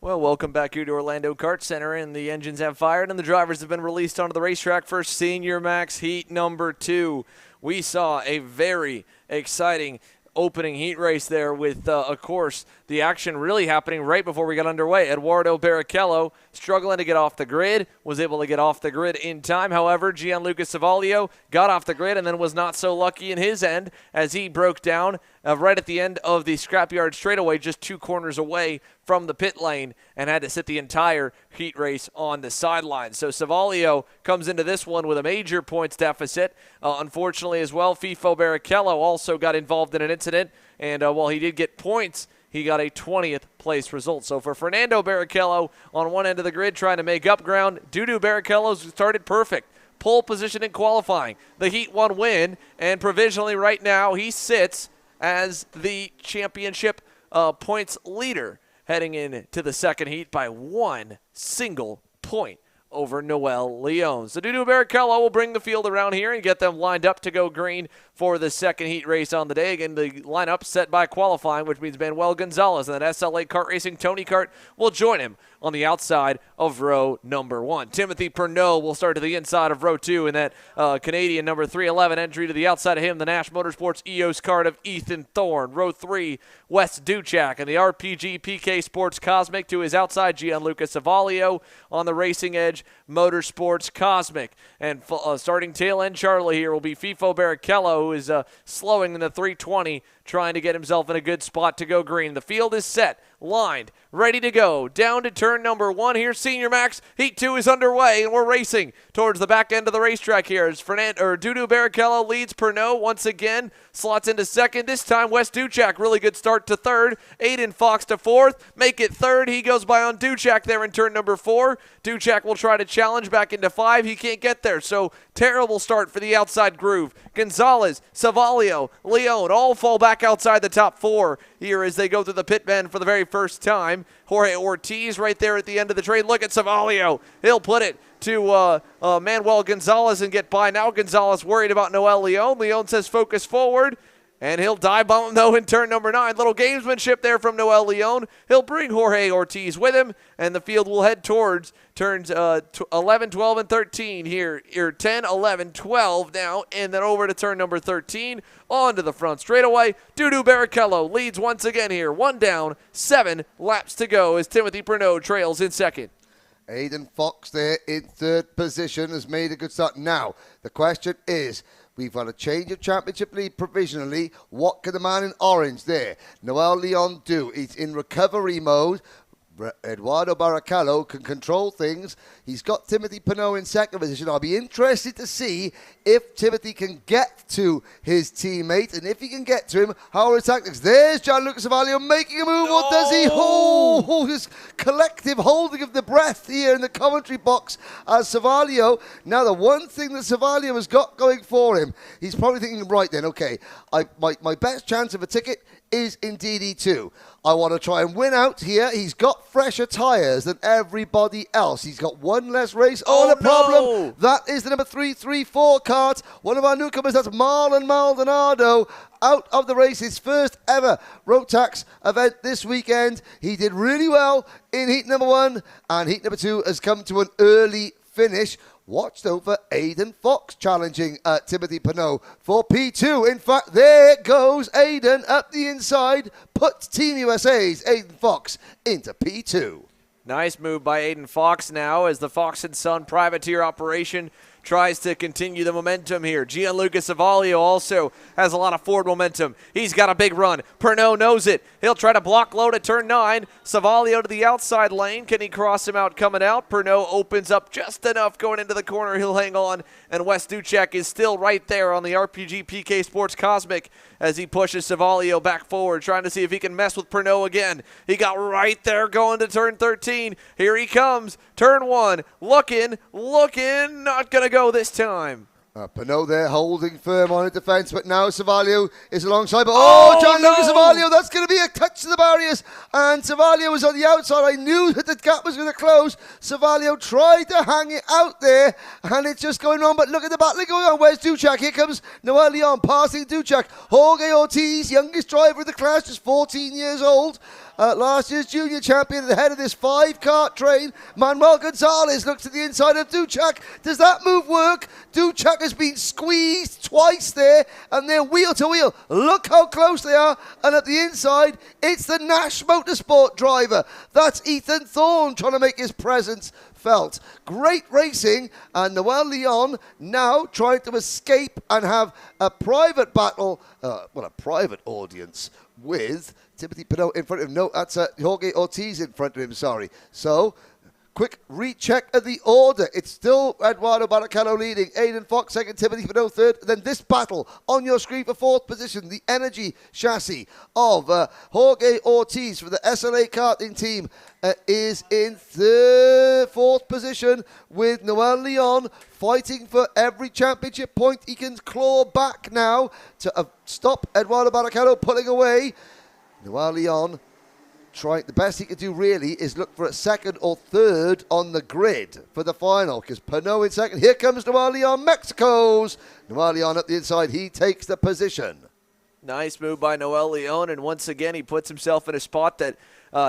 Well, welcome back here to Orlando Kart Center, and the engines have fired and the drivers have been released onto the racetrack for Senior Max Heat number 2. We saw a very exciting opening heat race there with, of course, the action really happening right before we got underway. Eduardo Barrichello struggling to get off the grid, was able to get off the grid in time. However, Gianluca Savalio got off the grid and then was not so lucky in his end as he broke down right at the end of the scrapyard straightaway, just 2 corners away from the pit lane, and had to sit the entire heat race on the sidelines. So Savalio comes into this one with a major points deficit. Unfortunately as well, Fifo Barrichello also got involved in an incident, and while he did get points, he got a 20th place result. So for Fernando Barrichello on one end of the grid trying to make up ground, Dudu Barrichello started perfect. Pole position in qualifying, the Heat 1 win, and provisionally right now he sits as the championship points leader heading into the second heat by 1 single point over Noel Leon. So Dudu Barrichello will bring the field around here and get them lined up to go green for the second heat race on the day. Again, the lineup set by qualifying, which means Manuel Gonzalez and then SLA Kart Racing Tony Kart will join him on the outside of row number 1. Timothy Pernod will start to the inside of row 2 in that Canadian number 311 entry. To the outside of him, the Nash Motorsports EOS card of Ethan Thorne. Row 3, Wes Duchak, and the RPG PK Sports Cosmic. To his outside, Gianluca Savalio. On the Racing Edge Motorsports Cosmic. And starting tail end Charlie here will be FIFO Barrichello, who is slowing in the 320, trying to get himself in a good spot to go green. The field is set, lined, ready to go. Down to turn number 1 here, Senior Max. Heat 2 is underway, and we're racing towards the back end of the racetrack here as Dudu Barrichello leads Pernod once again, slots into second. This time, Wes Duchak, really good start to third. Aiden Fox to fourth, make it third. He goes by on Duchak there in turn number 4. Duchak will try to challenge back into 5. He can't get there, so terrible start for the outside groove. Gonzalez, Savalio, Leon all fall back outside the top 4 here as they go through the pit bend for the very first time. Jorge Ortiz right there at the end of the train. Look at Savalio. He'll put it to Manuel Gonzalez and get by. Now Gonzalez worried about Noel Leon. Leon says focus forward. And he'll dive bomb him, though, in turn number 9. Little gamesmanship there from Noel Leon. He'll bring Jorge Ortiz with him, and the field will head towards turns 11, 12, and 13 here. 10, 11, 12 now, and then over to turn number 13. On to the front straightaway. Dudu Barrichello leads once again here. 1 down, 7 laps to go as Timothy Pernod trails in second. Aiden Fox there in third position has made a good start. Now, the question is, we've got a change of championship lead provisionally. What can the man in orange there, Noel Leon, do? He's in recovery mode. Eduardo Barrichello can control things. He's got Timothy Pernod in second position. I'll be interested to see if Timothy can get to his teammate, and if he can get to him, how are his tactics? There's Gianluca Savalio making a move. What does he? Oh, his collective holding of the breath here in the commentary box as Savalio. Now, the one thing that Savalio has got going for him, he's probably thinking, right then, okay, my best chance of a ticket is in DD2. I want to try and win out here. He's got fresher tyres than everybody else. He's got one less race. The problem. No. That is the number 334 cart. One of our newcomers, that's Marlon Maldonado, out of the race. His first ever Rotax event this weekend. He did really well in heat number 1, and heat number 2 has come to an early finish. Watched over Aiden Fox challenging Timothy Pernod for P2. In fact, there goes Aiden up the inside, puts Team USA's Aiden Fox into P2. Nice move by Aiden Fox now as the Fox & Son privateer operation tries to continue the momentum here. Gianluca Savalio also has a lot of forward momentum. He's got a big run. Pernod knows it. He'll try to block low to turn 9. Savalio to the outside lane. Can he cross him out coming out? Pernod opens up just enough going into the corner. He'll hang on. And Wes Duchak is still right there on the RPG PK Sports Cosmic as he pushes Savalio back forward, trying to see if he can mess with Pernod again. He got right there going to turn 13. Here he comes. Turn 1. Looking. Not going to go this time. Pernod there holding firm on a defence, but now Savalio is alongside. But Gianluca Savalio, that's going to be a touch to the barriers. And Savalio was on the outside. I knew that the gap was going to close. Savalio tried to hang it out there, and it's just going on. But look at the battling going on. Where's Duchak? Here comes Noel Leon passing Duchak. Jorge Ortiz, youngest driver of the class, just 14 years old. Last year's junior champion at the head of this 5-cart train. Manuel Gonzalez looks to the inside of Duchak. Does that move work? Duchak has been squeezed twice there, and they're wheel to wheel. Look how close they are. And at the inside, it's the Nash Motorsport driver. That's Ethan Thorne trying to make his presence felt. Great racing, and Noel Leon now trying to escape and have a private battle, a private audience with Timothy Pernod in front of him. No, that's Jorge Ortiz in front of him, sorry. So, quick recheck of the order. It's still Eduardo Barrichello leading, Aiden Fox second, Timothy Pernod third. Then this battle on your screen for fourth position, the energy chassis of Jorge Ortiz for the SLA karting team is in fourth position with Noel Leon fighting for every championship point. He can claw back now to stop Eduardo Barrichello pulling away. Noel Leon trying, the best he could do really is look for a second or third on the grid for the final, because Pernod in second. Here comes Noel Leon, Mexico's. Noel Leon at the inside, he takes the position. Nice move by Noel Leon, and once again he puts himself in a spot that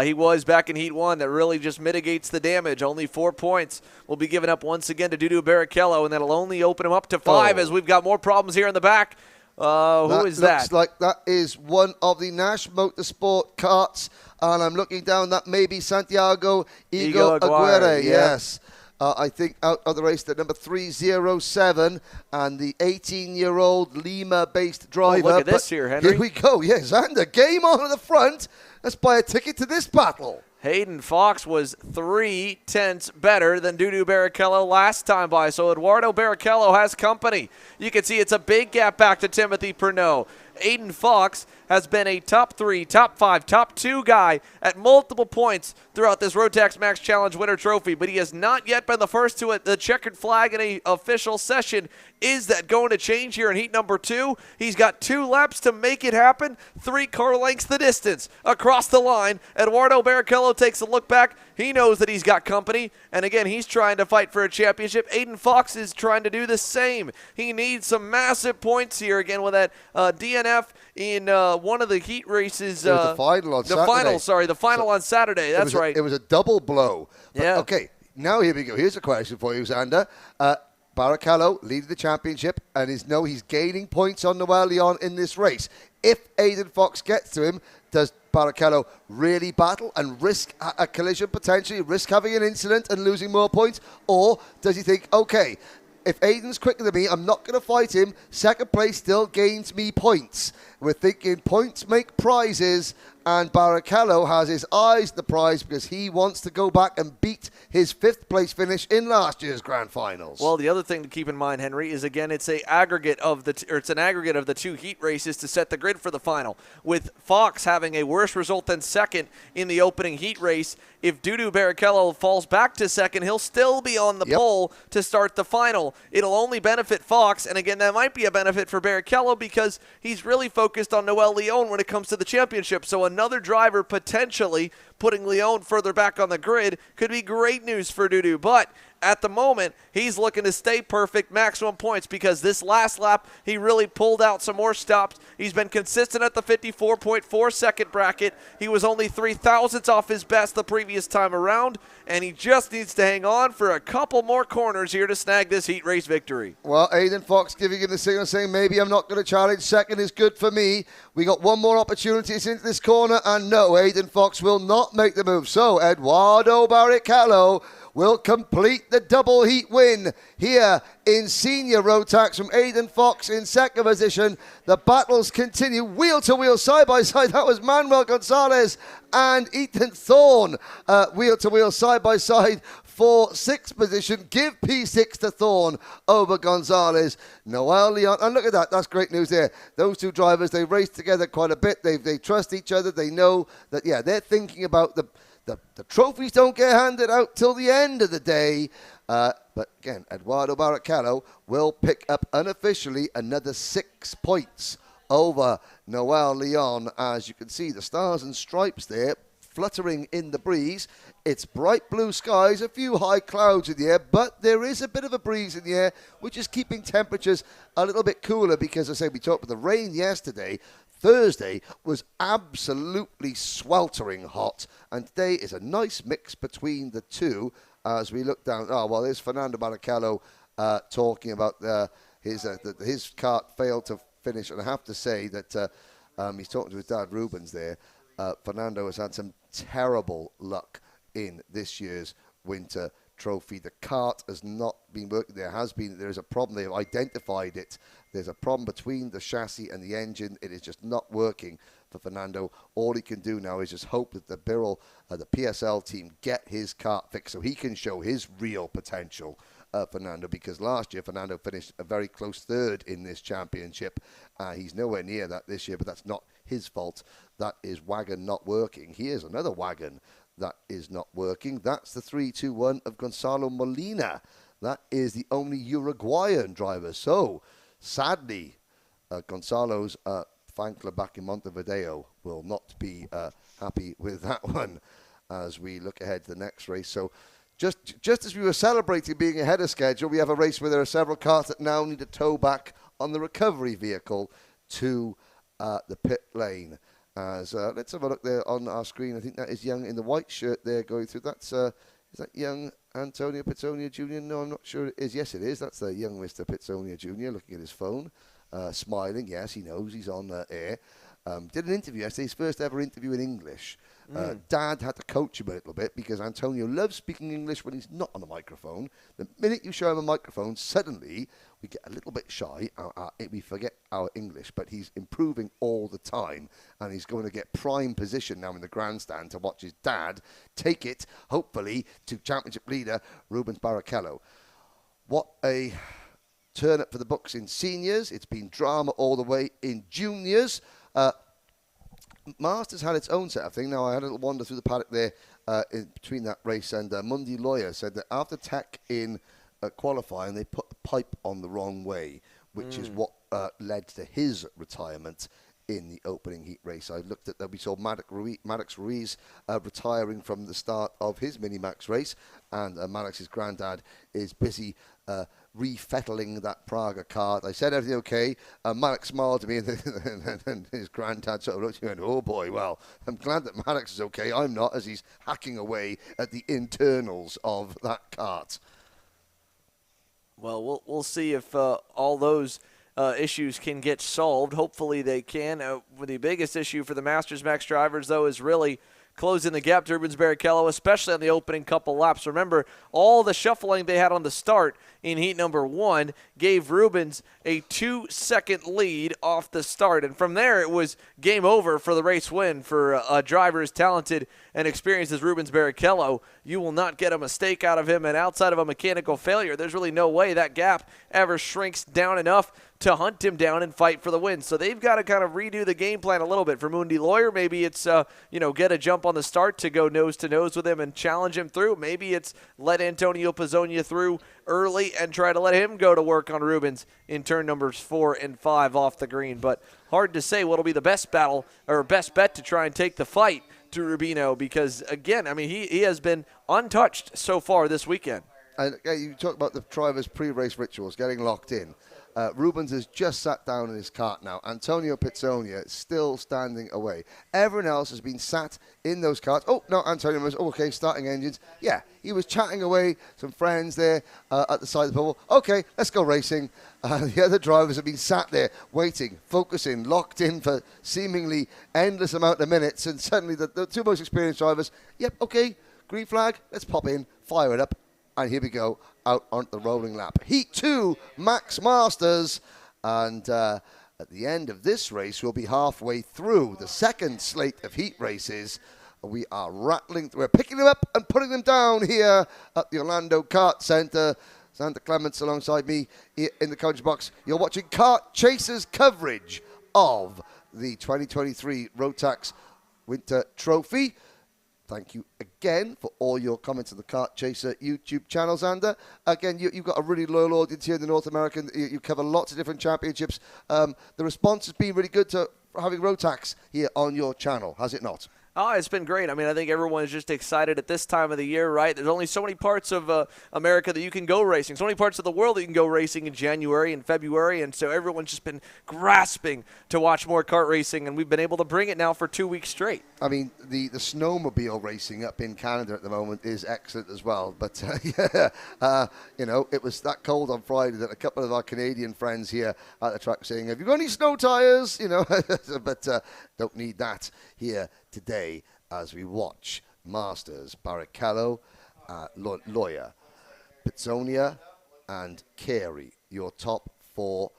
he was back in Heat 1 that really just mitigates the damage. Only 4 points will be given up once again to Dudu Barrichello, and that'll only open him up to 5 as we've got more problems here in the back. Who is that? Looks like that is one of the Nash Motorsport karts, and I'm looking down. That may be Santiago Ego Aguirre. Yes. I think out of the race, the number 307 and the 18-year-old Lima-based driver. Look at this here, Henry. Here we go. Yes, Xander, game on at the front. Let's buy a ticket to this battle. Hayden Fox was 3/10 better than Dudu Barrichello last time by, so Eduardo Barrichello has company. You can see it's a big gap back to Timothy Pernod. Hayden Fox has been a top 3, top 5, top 2 guy at multiple points throughout this Rotax Max Challenge Winter Trophy, but he has not yet been the first to the checkered flag in a official session. Is that going to change here in heat number 2? He's got 2 laps to make it happen. 3 car lengths the distance across the line. Eduardo Barrichello takes a look back. He knows that he's got company, and again, he's trying to fight for a championship. Hayden Fox is trying to do the same. He needs some massive points here again with that DNF in one of the heat races. The final on Saturday. The final on Saturday. That's right. It was a double blow. But, yeah. Okay, now here we go. Here's a question for you, Xander. Barrichello leading the championship, and he's gaining points on Noel Leon in this race. If Hayden Fox gets to him, does Barrichello really battle and risk a collision potentially, risk having an incident and losing more points? Or does he think, okay, if Aiden's quicker than me, I'm not going to fight him. Second place still gains me points. We're thinking points make prizes, and Barrichello has his eyes the prize because he wants to go back and beat his 5th place finish in last year's grand finals. Well, the other thing to keep in mind, Henry, is again it's an aggregate of the 2 heat races to set the grid for the final. With Fox having a worse result than second in the opening heat race, if Dudu Barrichello falls back to second, he'll still be on the pole to start the final. It'll only benefit Fox, and again, that might be a benefit for Barrichello because he's really focused on Noel Leon when it comes to the championship. So another driver potentially putting Leon further back on the grid could be great news for Dudu. But at the moment, he's looking to stay perfect, maximum points, because this last lap, he really pulled out some more stops. He's been consistent at the 54.4 second bracket. He was only 0.03 off his best the previous time around, and he just needs to hang on for a couple more corners here to snag this heat race victory. Well, Hayden Fox giving him the signal saying, maybe I'm not going to challenge. Second is good for me. We got one more opportunity into this corner, and no, Hayden Fox will not make the move. So, Eduardo Barrichello will complete the double heat win here in senior Rotax from Hayden Fox in second position. The battles continue wheel to wheel, side by side. That was Manuel Gonzalez and Ethan Thorne wheel to wheel, side by side for 6th position. Give P6 to Thorne over Gonzalez. Noel Leon, and look at that, that's great news there. Those 2 drivers, they race together quite a bit. They trust each other. They know that, they're thinking about the trophies don't get handed out till the end of the day. But again, Eduardo Barrichello will pick up unofficially another 6 points over Noel Leon. As you can see, the stars and stripes there fluttering in the breeze. It's bright blue skies, a few high clouds in the air, but there is a bit of a breeze in the air, which is keeping temperatures a little bit cooler because, as I say, we talked about the rain yesterday. Thursday was absolutely sweltering hot, and today is a nice mix between the two as we look down. Oh, well, there's Fernando Barrichello talking about his kart failed to finish, and I have to say that he's talking to his dad, Rubens, there. Fernando has had some terrible luck in this year's Winter Trophy. The kart has not been working. There is a problem. They've identified it. There's a problem between the chassis and the engine. It is just not working for Fernando. All he can do now is just hope that the the PSL team get his kart fixed so he can show his real potential, Fernando, because last year Fernando finished a very close 3rd in this championship. He's nowhere near that this year, but that's not his fault. That is wagon not working. Here's another wagon that is not working. That's the 321 of Gonzalo Molina. That is the only Uruguayan driver. So, sadly, Gonzalo's fan club back in Montevideo will not be happy with that one as we look ahead to the next race. So, just as we were celebrating being ahead of schedule, we have a race where there are several cars that now need to tow back on the recovery vehicle to the pit lane. As let's have a look there on our screen. I think that is Young in the white shirt there going through. That's is that young Antonio Pizzonia Jr.? No, I'm not sure it is. Yes, it is. That's the young Mr. Pizzonia Jr. looking at his phone, smiling. Yes, he knows he's on air. Did an interview yesterday, his first ever interview in English. Dad had to coach him a little bit because Antonio loves speaking English when he's not on a microphone. The minute you show him a microphone, suddenly we get a little bit shy. We forget our English, but he's improving all the time, and he's going to get prime position now in the grandstand to watch his dad take it, hopefully, to championship leader Rubens Barrichello. What a turn up for the books in seniors. It's been drama all the way in juniors. Masters had its own set of thing. Now, I had a little wander through the paddock there in between that race, and Mundi Lawyer said that after tech in qualifying, they put the pipe on the wrong way, which is what led to his retirement in the opening heat race. I looked at that. We saw Maddox Ruiz retiring from the start of his Minimax race, and Maddox's granddad is busy refettling that Praga kart. I said everything okay. Maddox smiled at me, and his granddad sort of looked at me and went, oh boy, well, I'm glad that Maddox is okay. I'm not, as he's hacking away at the internals of that kart. Well, we'll see if all those issues can get solved. Hopefully they can. The biggest issue for the Masters Max drivers, though, is really closing the gap to Rubens Barrichello, especially on the opening couple laps. Remember, all the shuffling they had on the start in heat number 1 gave Rubens a 2-second lead off the start. And from there, it was game over for the race win. For a driver as talented and experienced as Rubens Barrichello, you will not get a mistake out of him. And outside of a mechanical failure, there's really no way that gap ever shrinks down enough to hunt him down and fight for the win. So they've got to kind of redo the game plan a little bit. For Mundi Lawyer, maybe it's, get a jump on the start to go nose-to-nose with him and challenge him through. Maybe it's let Antonio Pizzonia through early and try to let him go to work on Rubens in turn numbers 4 and 5 off the green. But hard to say what'll be the best battle or best bet to try and take the fight to Rubino, because, again, I mean, he has been untouched so far this weekend. And you talk about the drivers' pre-race rituals, getting locked in. Rubens has just sat down in his kart now. Antonio Pizzonia is still standing away. Everyone else has been sat in those karts. Oh, no, Antonio was, okay, starting engines. Yeah, he was chatting away, some friends there at the side of the pole. Okay, let's go racing. The other drivers have been sat there waiting, focusing, locked in for seemingly endless amount of minutes. And suddenly the two most experienced drivers, yep, okay, green flag, let's pop in, fire it up. And here we go, out on the rolling lap. Heat 2, Max Masters. And at the end of this race, we'll be halfway through the second slate of heat races. We are we're picking them up and putting them down here at the Orlando Kart Center. Santa Clements alongside me here in the coach box. You're watching Kart Chasers coverage of the 2023 Rotax Winter Trophy. Thank you again for all your comments on the Kart Chaser YouTube channel, Xander. Again, you've got a really loyal audience here in the North American. You cover lots of different championships. The response has been really good to having Rotax here on your channel, has it not? Oh, it's been great. I mean, I think everyone is just excited at this time of the year, right? There's only so many parts of America that you can go racing, so many parts of the world that you can go racing in January and February, and so everyone's just been grasping to watch more kart racing, and we've been able to bring it now for 2 weeks straight. I mean, the snowmobile racing up in Canada at the moment is excellent as well, but it was that cold on Friday that a couple of our Canadian friends here at the track were saying, have you got any snow tires? But don't need that here today as we watch Masters, Barrichello, Lawyer, Pizzonia, and Carey, your top 4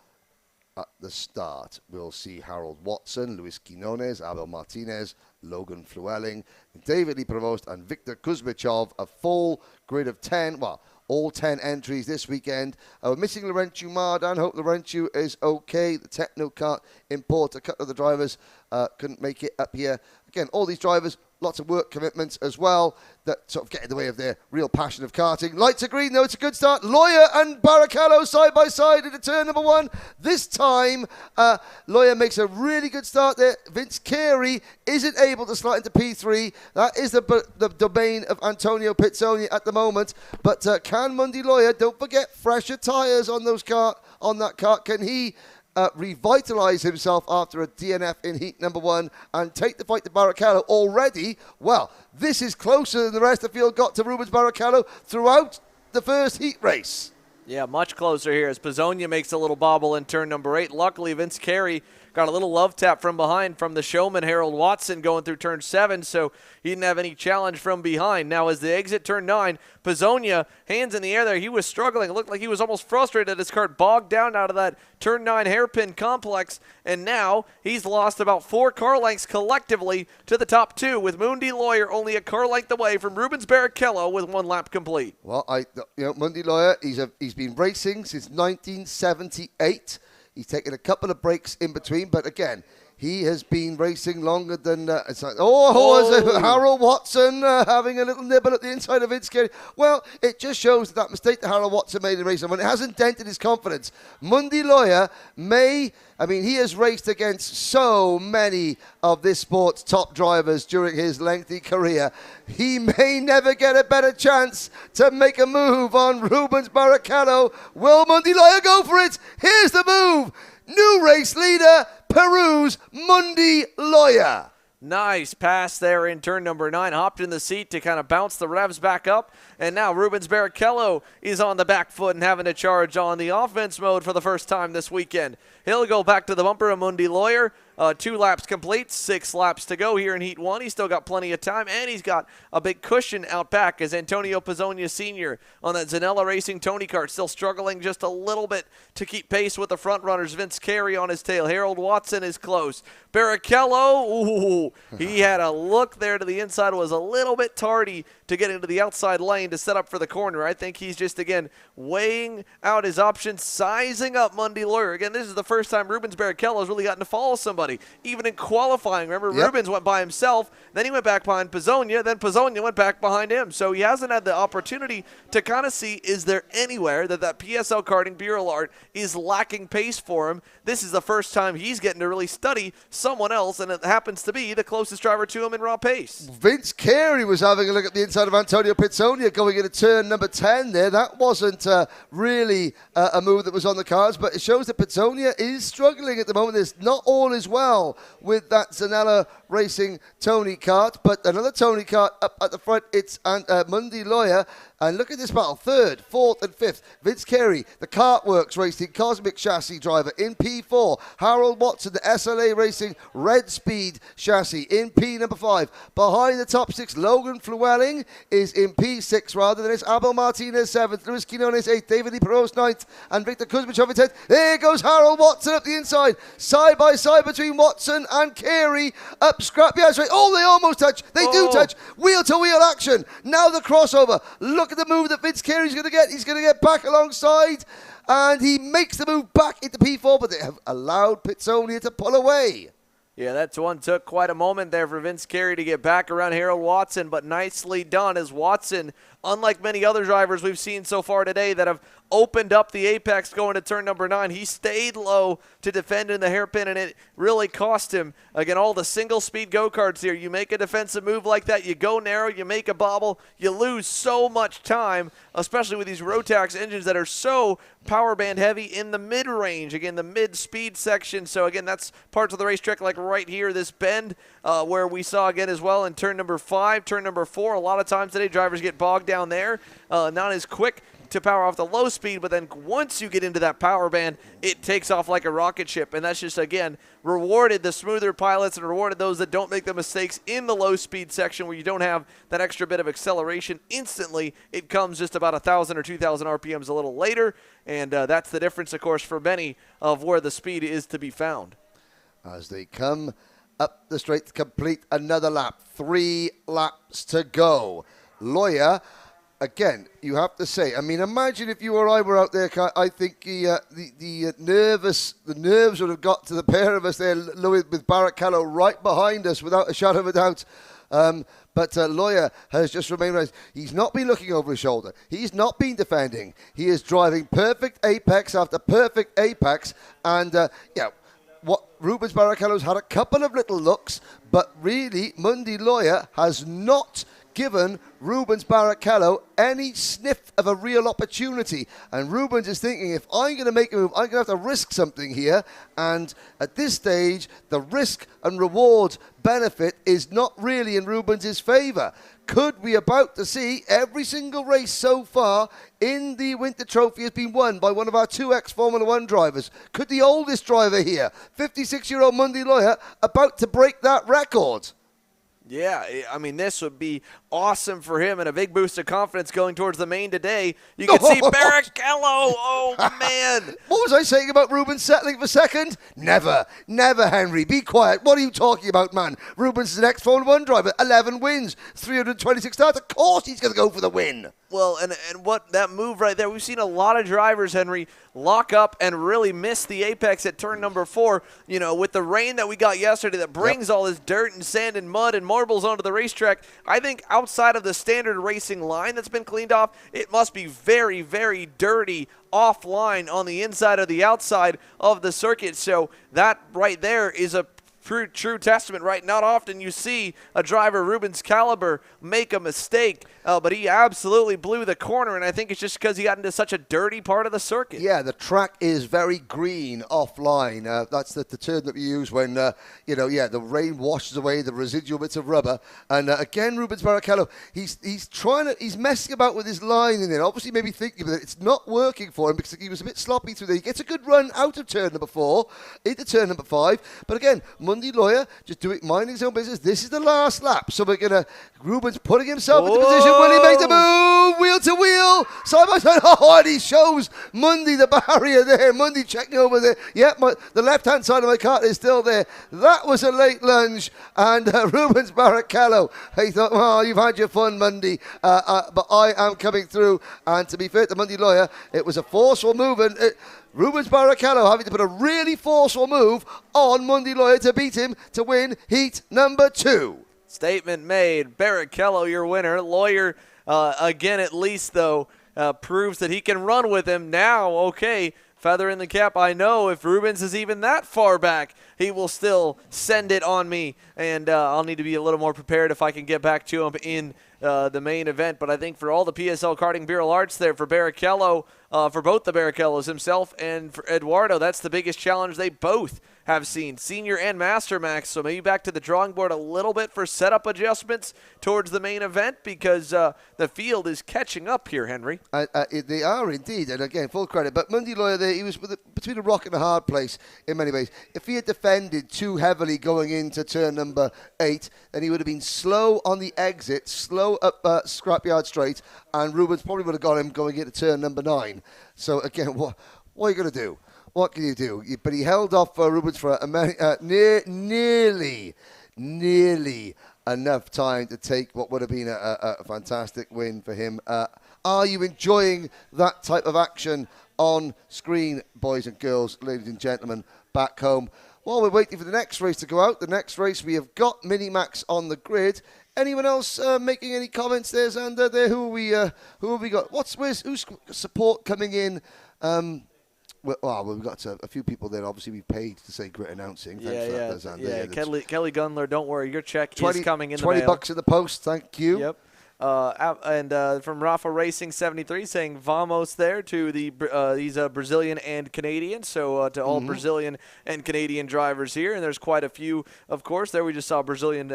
at the start. We'll see Harold Watson, Luis Quinones, Abel Martinez, Logan Flewelling, David Lee Provost, and Victor Kuzmichov. A full grid of 10, all 10 entries this weekend. We're missing Laurentiu Mardan. Hope Laurentiu is okay. The Techno Kart importer, a couple of the drivers couldn't make it up here. Again, all these drivers, lots of work commitments as well that sort of get in the way of their real passion of karting. Lights are green, though. It's a good start. Lawyer and Barrichello side by side into turn number 1. This time, Lawyer makes a really good start there. Vince Carey isn't able to slide into P3. That is the domain of Antonio Pizzonia at the moment. But can Mundi Lawyer, don't forget, fresher tyres on that kart. Can he revitalise himself after a DNF in heat number 1 and take the fight to Barrichello already. Well, this is closer than the rest of the field got to Rubens Barrichello throughout the first heat race. Yeah, much closer here as Pizzonia makes a little bobble in turn number 8. Luckily, Vince Carey got a little love tap from behind from the showman Harold Watson going through turn 7, so he didn't have any challenge from behind. Now, as they exit turn 9, Pizzonia, hands in the air there, he was struggling. It looked like he was almost frustrated that his cart bogged down out of that turn 9 hairpin complex, and now he's lost about 4 car lengths collectively to the top 2, with Mundi Lawyer only a car length away from Rubens Barrichello with 1 lap complete. Well, Mundi Lawyer, he's been racing since 1978. He's taken a couple of breaks in between, but again, he has been racing longer than... Harold Watson having a little nibble at the inside of Vince Carey. Well, it just shows that mistake that Harold Watson made in racing, when it hasn't dented his confidence. Mundi Lawyer he has raced against so many of this sport's top drivers during his lengthy career. He may never get a better chance to make a move on Rubens Barrichello. Will Mundi Lawyer go for it? Here's the move. New race leader, Peru's Mundi Lawyer. Nice pass there in turn number 9. Hopped in the seat to kind of bounce the revs back up. And now Rubens Barrichello is on the back foot and having to charge on the offense mode for the first time this weekend. He'll go back to the bumper of Mundi Lawyer. 2 laps complete, 6 laps to go here in Heat 1. He's still got plenty of time, and he's got a big cushion out back as Antonio Pizzonia Sr. on that Zanella Racing Tony kart, still struggling just a little bit to keep pace with the front runners. Vince Carey on his tail. Harold Watson is close. Barrichello, he had a look there to the inside, was a little bit tardy to get into the outside lane to set up for the corner. I think he's just, again, weighing out his options, sizing up Mundi Lawyer. Again, this is the first time Rubens Barrichello has really gotten to follow somebody, even in qualifying. Remember, Rubens went by himself, then he went back behind Pizzonia, then Pizzonia went back behind him. So he hasn't had the opportunity to kind of see, is there anywhere that PSL Karting Bureau Art is lacking pace for him. This is the first time he's getting to really study someone else, and it happens to be the closest driver to him in raw pace. Vince Carey was having a look at the inside of Antonio Pizzonia going into turn number 10 there. That wasn't really a move that was on the cards, but it shows that Pizzonia is struggling at the moment. There's not all is well with that Zanella Racing Tony kart, but another Tony kart up at the front. It's Mundi Lawyer. And look at this battle. 3rd, 4th, and 5th. Vince Carey, the Kartworks Racing Cosmic Chassis driver in P4. Harold Watson, the SLA Racing Red Speed Chassis in P number 5. Behind the top 6, Logan Flewelling is in P6 rather than it's Abel Martinez 7th, Luis Quinones 8th, David Leperos 9th, and Victor Kuzmichov in 10th. There goes Harold Watson up the inside. Side by side between Watson and Carey. Up scrap. Yeah, that's right. Oh, they almost touch. They do touch. Wheel to wheel action. Now the crossover. Look at the move that Vince Carey's going to get. He's going to get back alongside, and he makes the move back into P4, but they have allowed Pizzonia to pull away. Yeah, that one took quite a moment there for Vince Carey to get back around Harold Watson, but nicely done as Watson, unlike many other drivers we've seen so far today that have opened up the apex going to turn number 9. He stayed low to defend in the hairpin, and it really cost him. Again, all the single-speed go-karts here. You make a defensive move like that, you go narrow, you make a bobble, you lose so much time, especially with these Rotax engines that are so power band heavy in the mid-range, again, the mid-speed section. So, again, that's parts of the racetrack like right here, this bend, where we saw again as well in turn number 5, turn number 4. A lot of times today, drivers get bogged down there, not as quick to power off the low speed, but then once you get into that power band, it takes off like a rocket ship, and that's just, again, rewarded the smoother pilots and rewarded those that don't make the mistakes in the low speed section where you don't have that extra bit of acceleration instantly. It comes just about 1,000 or 2,000 RPMs a little later, and that's the difference, of course, for many of where the speed is to be found. As they come up the straight to complete another lap. 3 laps to go. Lawyer, again, you have to say, I mean, imagine if you or I were out there. I think the nerves would have got to the pair of us there, with Barrichello right behind us without a shadow of a doubt. But Lawyer has just remained right. He's not been looking over his shoulder. He's not been defending. He is driving perfect apex after perfect apex. And, what Rubens Barrichello's had a couple of little looks, but really Mundi Lawyer has not given Rubens Barrichello any sniff of a real opportunity. And Rubens is thinking, if I'm going to make a move, I'm going to have to risk something here. And at this stage, the risk and reward benefit is not really in Rubens' favour. Could we about to see every single race so far in the Winter Trophy has been won by one of our 2X Formula 1 drivers? Could the oldest driver here, 56-year-old Mundy Lawyer, about to break that record? Yeah, I mean, this would be awesome for him and a big boost of confidence going towards the main today. You can see Barrichello. Oh, man. What was I saying about Rubens settling for second? Never. Never, Henry. Be quiet. What are you talking about, man? Rubens is an ex-Formula 1 driver. 11 wins. 326 starts. Of course he's going to go for the win. Well, and what that move right there, we've seen a lot of drivers, Henry, lock up and really miss the apex at turn number 4. You know, with the rain that we got yesterday that brings all this dirt and sand and mud and marbles onto the racetrack, I think outside of the standard racing line that's been cleaned off, it must be very, very dirty offline on the inside or the outside of the circuit. So that right there is a true testament, right? Not often you see a driver Rubens' caliber make a mistake, but he absolutely blew the corner, and I think it's just because he got into such a dirty part of the circuit. Yeah, the track is very green offline. That's the term that we use when, the rain washes away the residual bits of rubber. And again, Rubens Barrichello, he's messing about with his line in there. Obviously, maybe thinking that it's not working for him because he was a bit sloppy through there. He gets a good run out of turn number 4 into turn number 5. But again, Mundy Lawyer just minding his own business. This is the last lap, so we're gonna. Rubens putting himself into position. Will he make the move? Wheel to wheel, side by side. Oh, and he shows Mundy the barrier there. Mundy checking over there. Yep, the left-hand side of my cart is still there. That was a late lunge, and Rubens Barrichello. He thought, well, you've had your fun, Mundy, but I am coming through. And to be fair to Mundy Lawyer, it was a forceful move, and Rubens Barrichello having to put a really forceful move on Mundy Lawyer to beat him to win heat number 2. Statement made. Barrichello, your winner. Lawyer, again, at least, though, proves that he can run with him. Now, okay, feather in the cap. I know if Rubens is even that far back, he will still send it on me, and I'll need to be a little more prepared if I can get back to him in the main event. But I think for all the PSL Karting Bureau Arts there, for Barrichello, for both the Barrichellos, himself and for Eduardo, that's the biggest challenge they both have seen, Senior and Master Max. So maybe back to the drawing board a little bit for setup adjustments towards the main event, because the field is catching up here, Henry. They are indeed, and again, full credit. But Mundy Lawyer there, he was between a rock and a hard place in many ways. If he had defended too heavily going into turn number 8, then he would have been slow on the exit, slow up Scrapyard Straight, and Rubens probably would have got him going into turn number 9. So again, what are you going to do? What can you do? But he held off Rubens for nearly enough time to take what would have been a fantastic win for him. Are you enjoying that type of action on screen, boys and girls, ladies and gentlemen, back home? While we're waiting for the next race to go out, the next race we have got Minimax on the grid. Anyone else making any comments there, Xander? There, who have we got? Who's support coming in? Well, we've got a few people there. Obviously, we paid to say great announcing. Thanks for that, Xander. Kelly Gunler, don't worry. Your check is coming in the mail. $20 in the post. Thank you. Yep. And from Rafa Racing 73 saying vamos there to these Brazilian and Canadian. So to all Brazilian and Canadian drivers here. And there's quite a few, of course. There we just saw Brazilian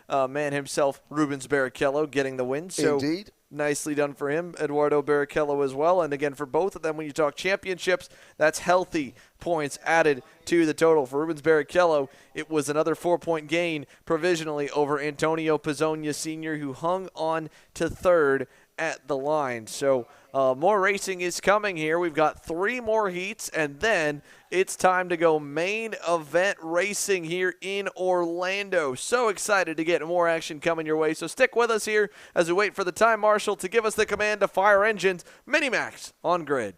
man himself, Rubens Barrichello, getting the win. So indeed. Nicely done for him, Eduardo Barrichello as well. And again, for both of them, when you talk championships, that's healthy points added to the total. For Rubens Barrichello, it was another 4-point gain provisionally over Antonio Pizzonia Sr., who hung on to third at the line. So more racing is coming here. We've got 3 more heats, and then it's time to go main event racing here in Orlando. So excited to get more action coming your way. So stick with us here as we wait for the time marshal to give us the command to fire engines. Minimax on grid.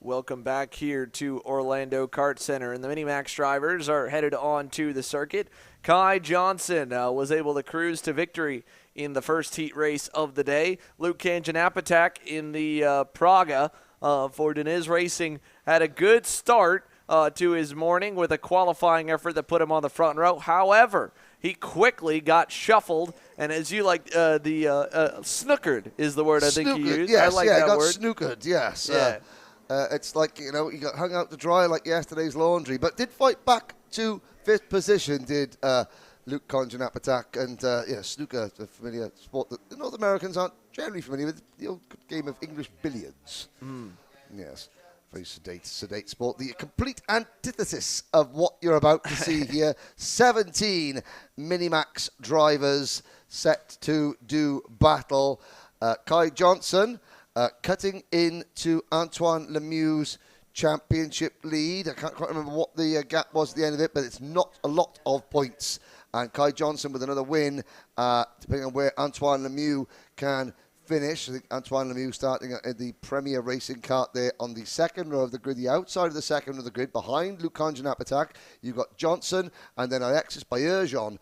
Welcome back here to Orlando Kart Center. And the Minimax drivers are headed on to the circuit. Kai Johnson was able to cruise to victory in the first heat race of the day. Luke Kanganapatak in the Praga for Deniz Racing had a good start to his morning with a qualifying effort that put him on the front row. However, he quickly got shuffled, and as you like, snookered is the word I think you used. Yes, I like that got word. snookered, yes. Yeah. It's like, he got hung out to dry like yesterday's laundry, but did fight back to 5th position, did Luke Kanganapatak, and snooker, the familiar sport that the North Americans aren't generally familiar with, the old game of English billiards. Yes. Very sedate sport. The complete antithesis of what you're about to see here. 17 Minimax drivers set to do battle. Kai Johnson cutting into Antoine Lemieux's championship lead. I can't quite remember what the gap was at the end of it, but it's not a lot of points. And Kai Johnson with another win, depending on where Antoine Lemieux can finish. I think Antoine Lemieux starting at the Premier Racing Kart there on the second row of the grid, the outside of the second row of the grid, behind Luke Kanganapatak. You've got Johnson and then Alexis Baerjon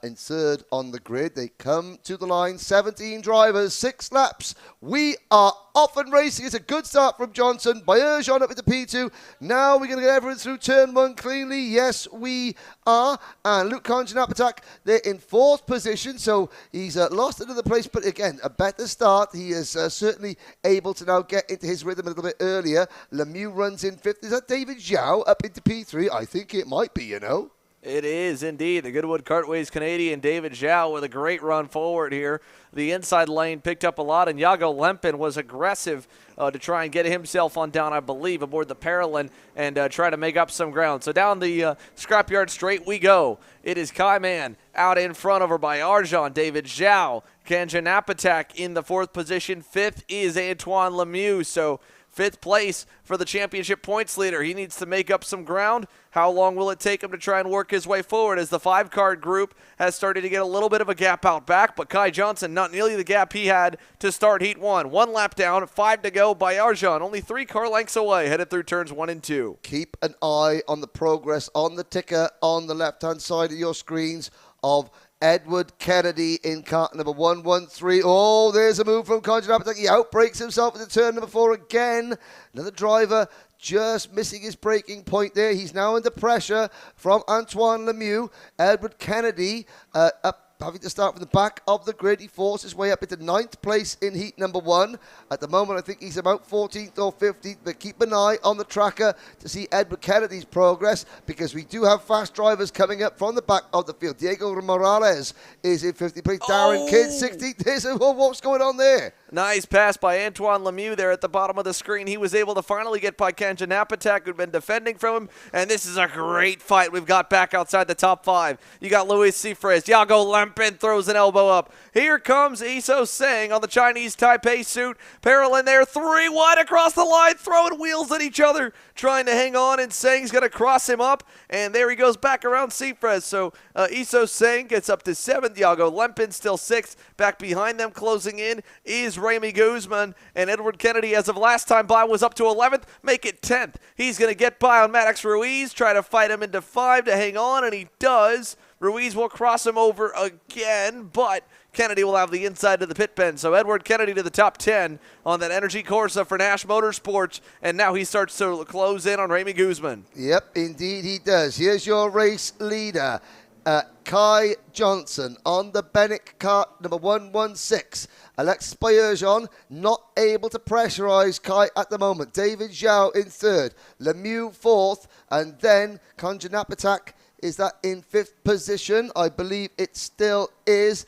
in third on the grid. They come to the line, 17 drivers, 6 laps. We are off and racing. It's a good start from Johnson. Baerjon up into P2. Now we're going to get everyone through turn 1 cleanly. Yes, we are. And Luke Kanganapatak, they're in 4th position, so he's lost another place, but again, a better start. He is certainly able to now get into his rhythm a little bit earlier. Lemieux runs in 5th. Is that David Zhao up into P3? I think it might be, It is indeed. The Goodwood Kartways Canadian David Zhao with a great run forward here. The inside lane picked up a lot, and Jago Lempin was aggressive to try and get himself on down, I believe, aboard the Paralin and try to make up some ground. So down the scrapyard straight we go. It is Kai Man out in front over by Arjan. David Zhao, Kanganapatak in the 4th position. 5th is Antoine Lemieux. So 5th place for the championship points leader. He needs to make up some ground. How long will it take him to try and work his way forward as the 5-card group has started to get a little bit of a gap out back, but Kai Johnson, not nearly the gap he had to start Heat 1. 1 lap down, 5 to go by Arjan, only 3 car lengths away, headed through turns 1 and 2. Keep an eye on the progress on the ticker on the left-hand side of your screens of Edward Kennedy in kart number 113. Oh, there's a move from Kanganapatak. He outbrakes himself into turn number 4 again. Another driver just missing his braking point there. He's now under pressure from Antoine Lemieux. Edward Kennedy up, having to start from the back of the grid. He forced his way up into 9th place in heat number 1. At the moment, I think he's about 14th or 15th, but keep an eye on the tracker to see Edward Kennedy's progress, because we do have fast drivers coming up from the back of the field. Diego Morales is in 50th place. Darren Kidd, 16th. What's going on there? Nice pass by Antoine Lemieux there at the bottom of the screen. He was able to finally get by Kanganapatak, who'd been defending from him, and this is a great fight we've got back outside the top 5. You got Luis Cifres. Jago Lempin throws an elbow up. Here comes Iso Seng on the Chinese Taipei suit. Parallel there, 3 wide across the line, throwing wheels at each other, trying to hang on, and Seng's going to cross him up, and there he goes back around Cifres. So Iso Seng gets up to 7th. Jago Lempin still 6th. Back behind them, closing in, is Remy Guzman, and Edward Kennedy, as of last time by, was up to 11th. Make it 10th. He's going to get by on Maddox Ruiz, try to fight him into 5 to hang on, and he does. Ruiz will cross him over again, but Kennedy will have the inside of the pit pen. So Edward Kennedy to the top 10 on that Energy Corsa for Nash Motorsports, and now he starts to close in on Remy Guzman. Yep, indeed he does. Here's your race leader, Kai Johnson on the Bennett kart number 116. Alexis Baerjon not able to pressurize Kai at the moment. David Zhao in 3rd. Lemieux 4th. And then Kanganapatak, is that in 5th position? I believe it still is.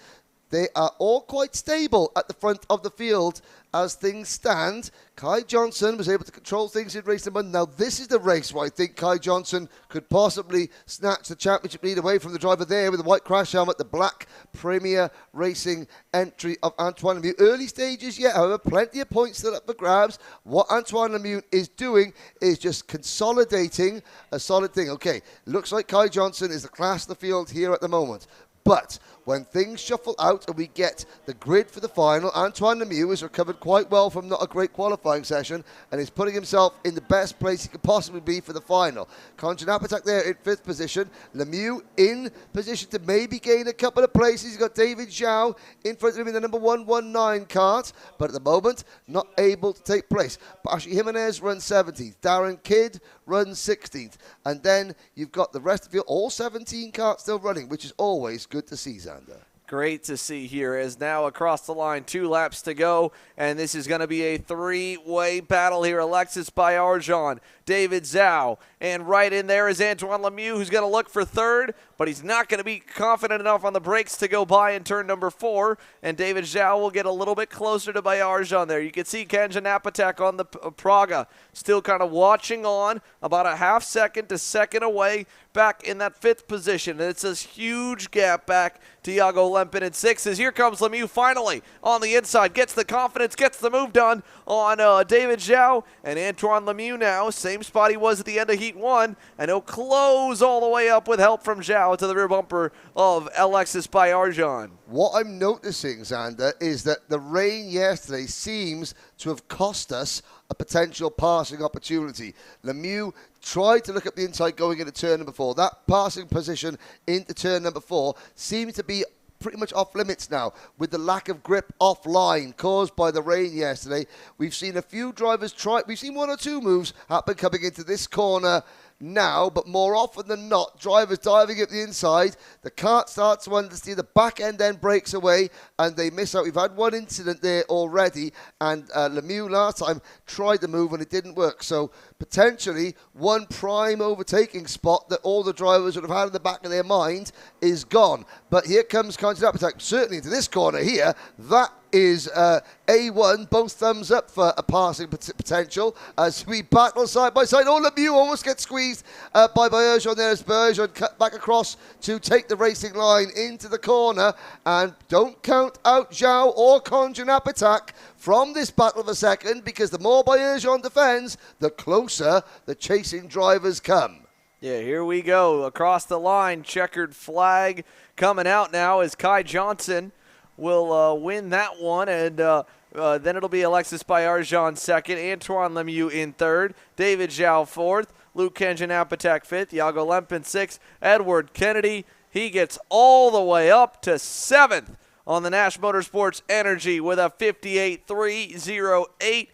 They are all quite stable at the front of the field as things stand. Kai Johnson was able to control things in race number 1. Now this is the race where I think Kai Johnson could possibly snatch the championship lead away from the driver there with the white crash helmet, the black Premier Racing entry of Antoine Lemieux. Early stages yet, however, plenty of points still up for grabs. What Antoine Lemieux is doing is just consolidating a solid thing. Okay, looks like Kai Johnson is the class of the field here at the moment. But when things shuffle out and we get the grid for the final, Antoine Lemieux has recovered quite well from not a great qualifying session and is putting himself in the best place he could possibly be for the final. Conjan Apatak there in 5th position. Lemieux in position to maybe gain a couple of places. He's got David Zhao in front of him in the number 119 kart, but at the moment, not able to take place. Bashi Jimenez runs 17th. Darren Kidd runs 16th. And then you've got the rest of you, all 17 karts still running, which is always good to see, Xander. Great to see here as now across the line, 2 laps to go, and this is going to be a 3-way battle here. Alexis Baillargeon, David Zhao, and right in there is Antoine Lemieux, who's going to look for 3rd, but he's not going to be confident enough on the brakes to go by in turn number 4, and David Zhao will get a little bit closer to Baillargeon there. You can see Kenjan Apatak on the Praga still kind of watching on, about a half second to second away, back in that 5th position. And it's this huge gap back to Iago Lempin in 6th as here comes Lemieux finally on the inside, gets the confidence, gets the move done on David Zhao, and Antoine Lemieux now, same spot he was at the end of Heat 1, and he'll close all the way up with help from Zhao to the rear bumper of Alexis Baillargeon. What I'm noticing, Xander, is that the rain yesterday seems to have cost us a potential passing opportunity. Lemieux tried to look up the inside going into turn number 4. That passing position into turn number 4 seems to be pretty much off limits now with the lack of grip offline caused by the rain yesterday. We've seen a few drivers try, we've seen 1 or 2 moves happen coming into this corner now, but more often than not, drivers diving up the inside, the kart starts to understeer, the back end then breaks away, and they miss out. We've had 1 incident there already, and Lemieux last time tried the move and it didn't work. So potentially 1 prime overtaking spot that all the drivers would have had in the back of their mind is gone. But here comes Conjan Apatak, certainly into this corner here. That is A1, both thumbs up for a passing potential as we battle side by side. Oh, Lemieux almost gets squeezed by Baillargeon there as Baillargeon cut back across to take the racing line into the corner. And don't count out Zhao or Conjan Apatak from this battle for second, because the more Baillargeon defends, the closer the chasing drivers come. Yeah, here we go. Across the line, checkered flag coming out now as Kai Johnson will win that one, and then it'll be Alexis Baillargeon 2nd, Antoine Lemieux in 3rd, David Zhao 4th, Luke Kenjan Apatak 5th, Iago Lempin 6th, Edward Kennedy, he gets all the way up to 7th on the Nash Motorsports Energy with a 58.308.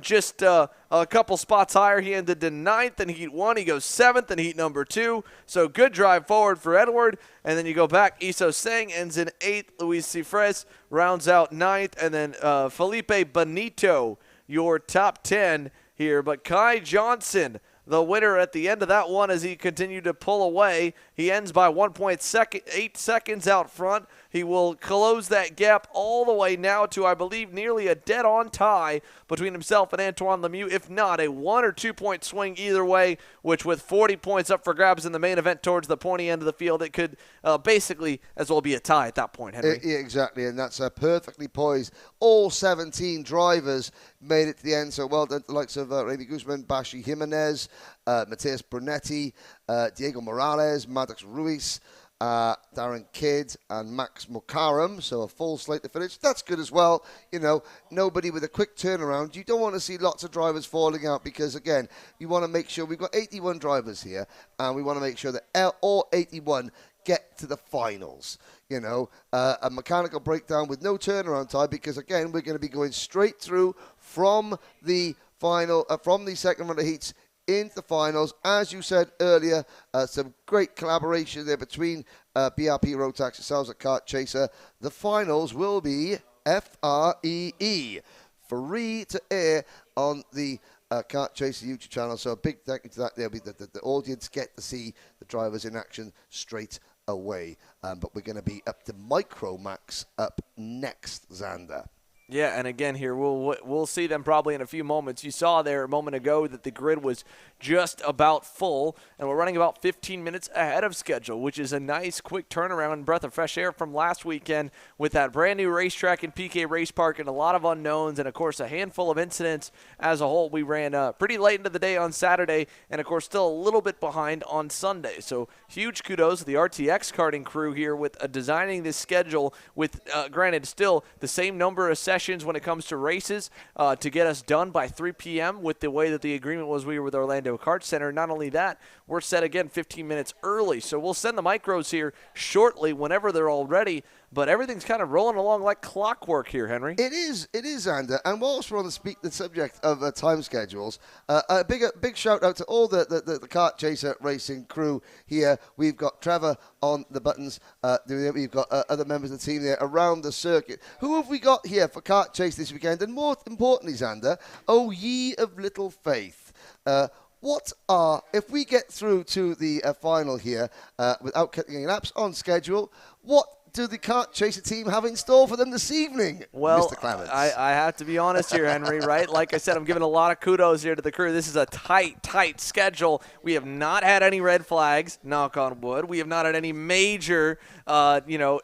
Just a couple spots higher. He ended in 9th in Heat 1. He goes 7th in Heat number 2. So good drive forward for Edward. And then you go back. Iso Seng ends in 8th. Luis Cifres rounds out 9th. And then Felipe Benito, your top 10 here. But Kai Johnson, the winner at the end of that one as he continued to pull away. He ends by 1.8 seconds out front. He will close that gap all the way now to, I believe, nearly a dead-on tie between himself and Antoine Lemieux, if not a 1 or 2 point swing either way, which with 40 points up for grabs in the main event towards the pointy end of the field, it could basically as well be a tie at that point, Henry. Yeah, exactly, and that's perfectly poised. All 17 drivers made it to the end, so well done to the likes of Remy Guzman, Bashi Jimenez, Mateus Brunetti, Diego Morales, Maddox Ruiz, Darren Kidd and Max Mukaram, so a full slate to finish. That's good as well. You know, nobody with a quick turnaround. You don't want to see lots of drivers falling out because, again, you want to make sure we've got 81 drivers here, and we want to make sure that all 81 get to the finals. You know, a mechanical breakdown with no turnaround time because, again, we're going to be going straight through from the final, from the second round of heats into the finals. As you said earlier, some great collaboration there between BRP Rotax yourselves at Kart Chaser. The finals will be FREE, free to air on the Kart Chaser YouTube channel. So a big thank you to that. There'll be the audience get to see the drivers in action straight away. But we're going to be up to Micromax up next, Xander. Yeah, and again here, we'll see them probably in a few moments. You saw there a moment ago that the grid was just about full, and we're running about 15 minutes ahead of schedule, which is a nice quick turnaround and breath of fresh air from last weekend with that brand new racetrack in PK Race Park and a lot of unknowns and, of course, a handful of incidents as a whole. We ran pretty late into the day on Saturday and, of course, still a little bit behind on Sunday. So huge kudos to the RTX karting crew here with designing this schedule with, granted, still the same number of sessions when it comes to races to get us done by 3 p.m. with the way that the agreement was we were with Orlando Kart Center. Not only that, we're set again 15 minutes early. So we'll send the micros here shortly whenever they're all ready. But everything's kind of rolling along like clockwork here, Henry. It is, Xander. And whilst we're on the subject of time schedules, a big shout out to all the Kart Chaser Racing crew here. We've got Trevor on the buttons. We've got other members of the team there around the circuit. Who have we got here for Kart Chase this weekend? And more importantly, Xander, oh ye of little faith. If we get through to the final here without cutting any laps on schedule, what do the Kart Chaser team have in store for them this evening, well, Mr. Clements? I have to be honest here, Henry, right? Like I said, I'm giving a lot of kudos here to the crew. This is a tight schedule. We have not had any red flags, knock on wood. We have not had any major,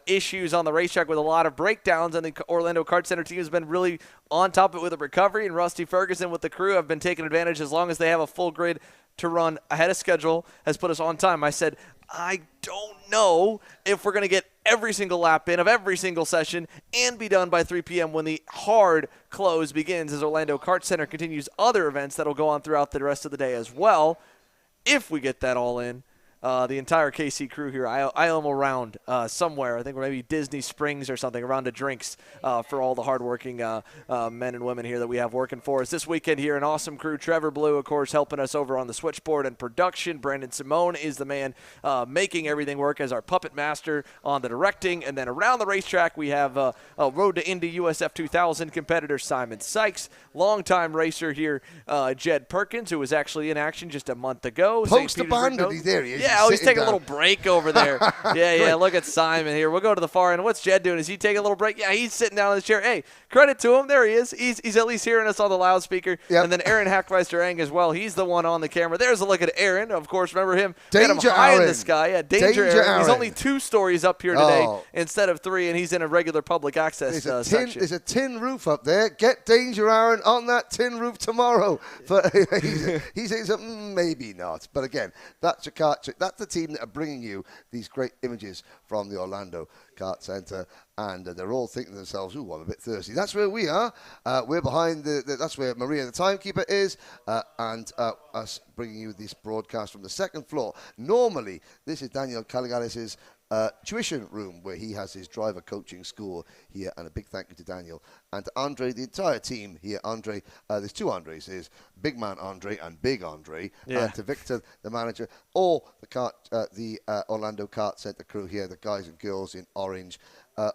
issues on the racetrack with a lot of breakdowns, and the Orlando Kart Center team has been really on top of it with the recovery, and Rusty Ferguson with the crew have been taking advantage as long as they have a full grid to run ahead of schedule, has put us on time. I said, I don't know if we're going to get every single lap in of every single session and be done by 3 p.m. when the hard close begins as Orlando Kart Center continues other events that will go on throughout the rest of the day as well. If we get that all in, the entire KC crew here, I am around somewhere. I think we're maybe Disney Springs or something, around the drinks for all the hardworking men and women here that we have working for us this weekend here. An awesome crew. Trevor Blue, of course, helping us over on the switchboard and production. Brandon Simone is the man making everything work as our puppet master on the directing. And then around the racetrack, we have Road to Indy USF 2000 competitor Simon Sykes, longtime racer here, Jed Perkins, who was actually in action just a month ago. Post abandoned, he's there. He is. Yeah, he's taking a little break over there. Yeah, look at Simon here. We'll go to the far end. What's Jed doing? Is he taking a little break? Yeah, he's sitting down in his chair. Hey, credit to him. There he is. He's at least hearing us on the loudspeaker. Yep. And then Aaron Hackmeister-Eng as well. He's the one on the camera. There's a look at Aaron. Of course, remember him. Danger high Aaron. In the sky. Yeah, Danger Aaron. He's only 2 stories up here today instead of 3, and he's in a regular public access section. There's a tin roof up there. Get Danger Aaron on that tin roof tomorrow. But he's saying something, maybe not. But again, that's a kart. That's the team that are bringing you these great images from the Orlando Kart Center, and they're all thinking to themselves, ooh, I'm a bit thirsty. That's where we are. We're behind that's where Maria the timekeeper is, and us bringing you this broadcast from the second floor. Normally, this is Daniel Caligalis's tuition room where he has his driver coaching school here, and a big thank you to Daniel and to Andre, the entire team here. Andre, there's 2 Andres, there's Big Man Andre and Big Andre, and to Victor, the manager, all the Orlando Kart Center crew here, the guys and girls in orange.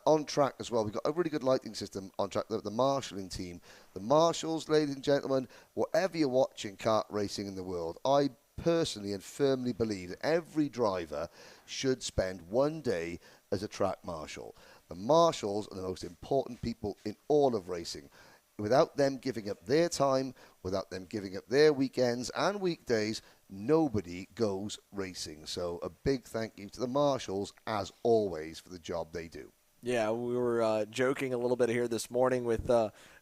On track as well, we've got a really good lighting system on track. The marshalling team, the marshals, ladies and gentlemen, whatever you're watching kart racing in the world, I personally and firmly believe that every driver should spend one day as a track marshal. The marshals are the most important people in all of racing. Without them giving up their time, without them giving up their weekends and weekdays, nobody goes racing. So a big thank you to the marshals, as always, for the job they do. Yeah, we were joking a little bit here this morning with,